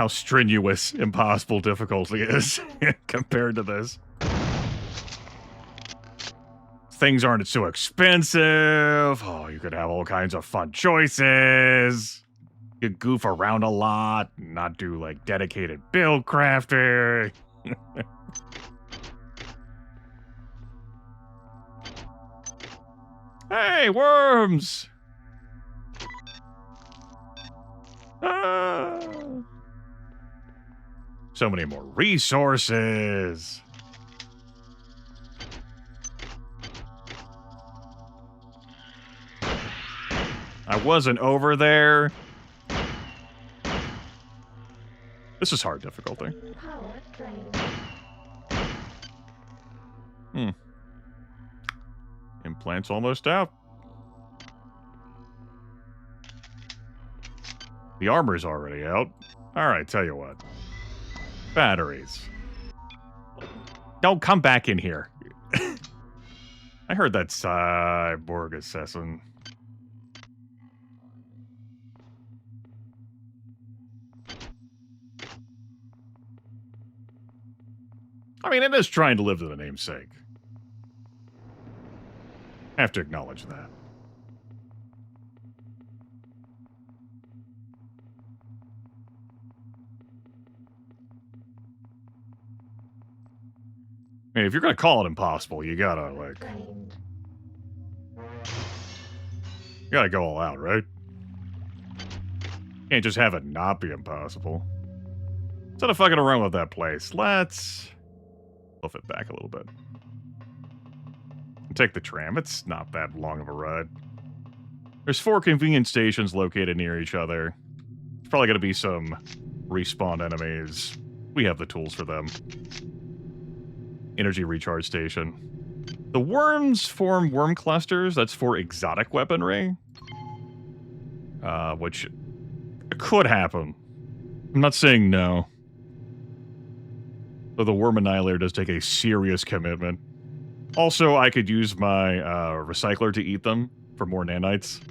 strenuous impossible difficulty is compared to this? Things aren't so expensive. Oh, you could have all kinds of fun choices. You could goof around a lot, not do like dedicated build crafting. Hey, worms! Ah. So many more resources. I wasn't over there. This is hard difficulty. Implant's almost out. The armor's already out. Alright, tell you what. Batteries. Don't come back in here. I heard that cyborg assassin. I mean, it is trying to live to the namesake. I have to acknowledge that. I mean, if you're gonna call it impossible, you gotta, like... You gotta go all out, right? Can't just have it not be impossible. Instead of fucking around with that place, let's... Buff it back a little bit. Take the tram. It's not that long of a ride. There's 4 convenience stations located near each other. There's probably going to be some respawn enemies. We have the tools for them. Energy recharge station. The worms form worm clusters. That's for exotic weaponry. Which could happen. I'm not saying no. Though the worm annihilator does take a serious commitment. Also, I could use my recycler to eat them for more nanites,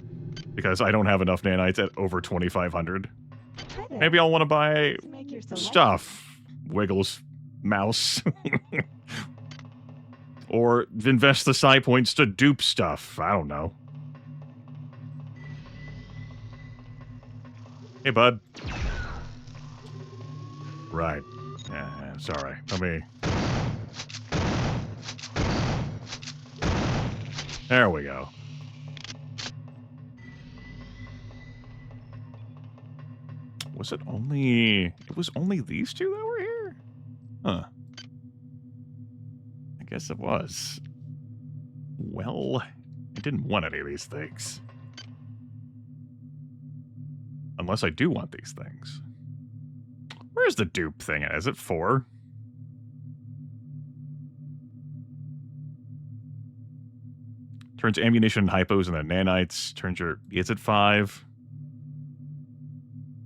because I don't have enough nanites at over 2,500 Hi there. Maybe I'll want to buy Please make your selection. stuff. Wiggles mouse. Or invest the psi points to dupe stuff. I don't know. Hey, bud. Right. Yeah, sorry. Let me... There we go. Was it only... It was only these two that were here? Huh. I guess it was. Well, I didn't want any of these things. Unless I do want these things. Where's the dupe thing at? Is it 4? Turns ammunition and hypos into nanites. Turns your... Is it 5?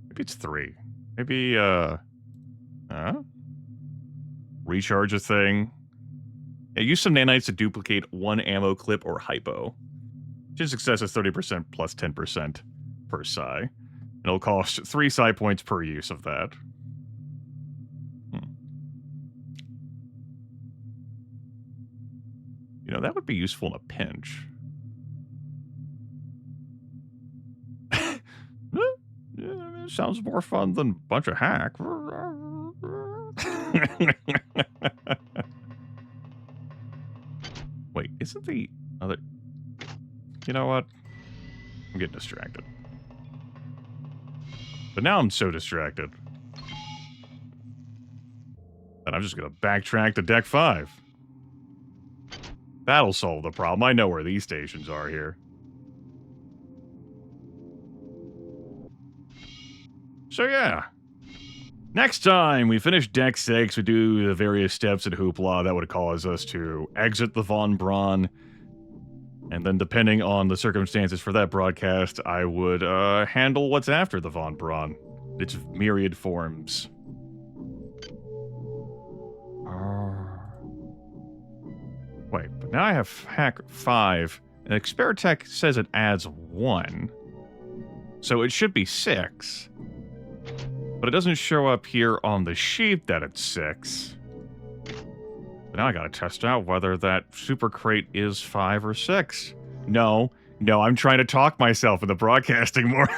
Maybe it's 3. Maybe, recharge a thing. Yeah, use some nanites to duplicate 1 ammo clip or hypo. Chance success is 30% plus 10% per psi. It'll cost 3 psi points per use of that. You know, that would be useful in a pinch. Yeah, it sounds more fun than a bunch of hack. Wait, isn't the other... You know what? I'm getting distracted. But now I'm so distracted that I'm just going to backtrack to Deck 5. That'll solve the problem. I know where these stations are here. So yeah. Next time we finish Deck 6, we do the various steps in Hoopla that would cause us to exit the Von Braun. And then depending on the circumstances for that broadcast, I would handle what's after the Von Braun. Its myriad forms. Wait, but now I have hack 5, and Experitech says it adds 1. So it should be 6. But it doesn't show up here on the sheet that it's 6. But now I gotta test out whether that super crate is 5 or 6. No, I'm trying to talk myself into broadcasting more.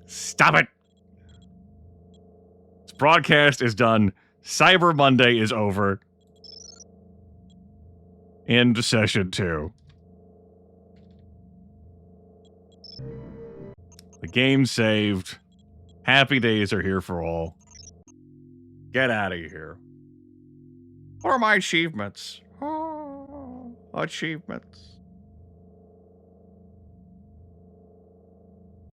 Stop it! This broadcast is done. Cyber Monday is over. End session 2. The game saved. Happy days are here for all. Get out of here. What are my achievements? Oh, achievements.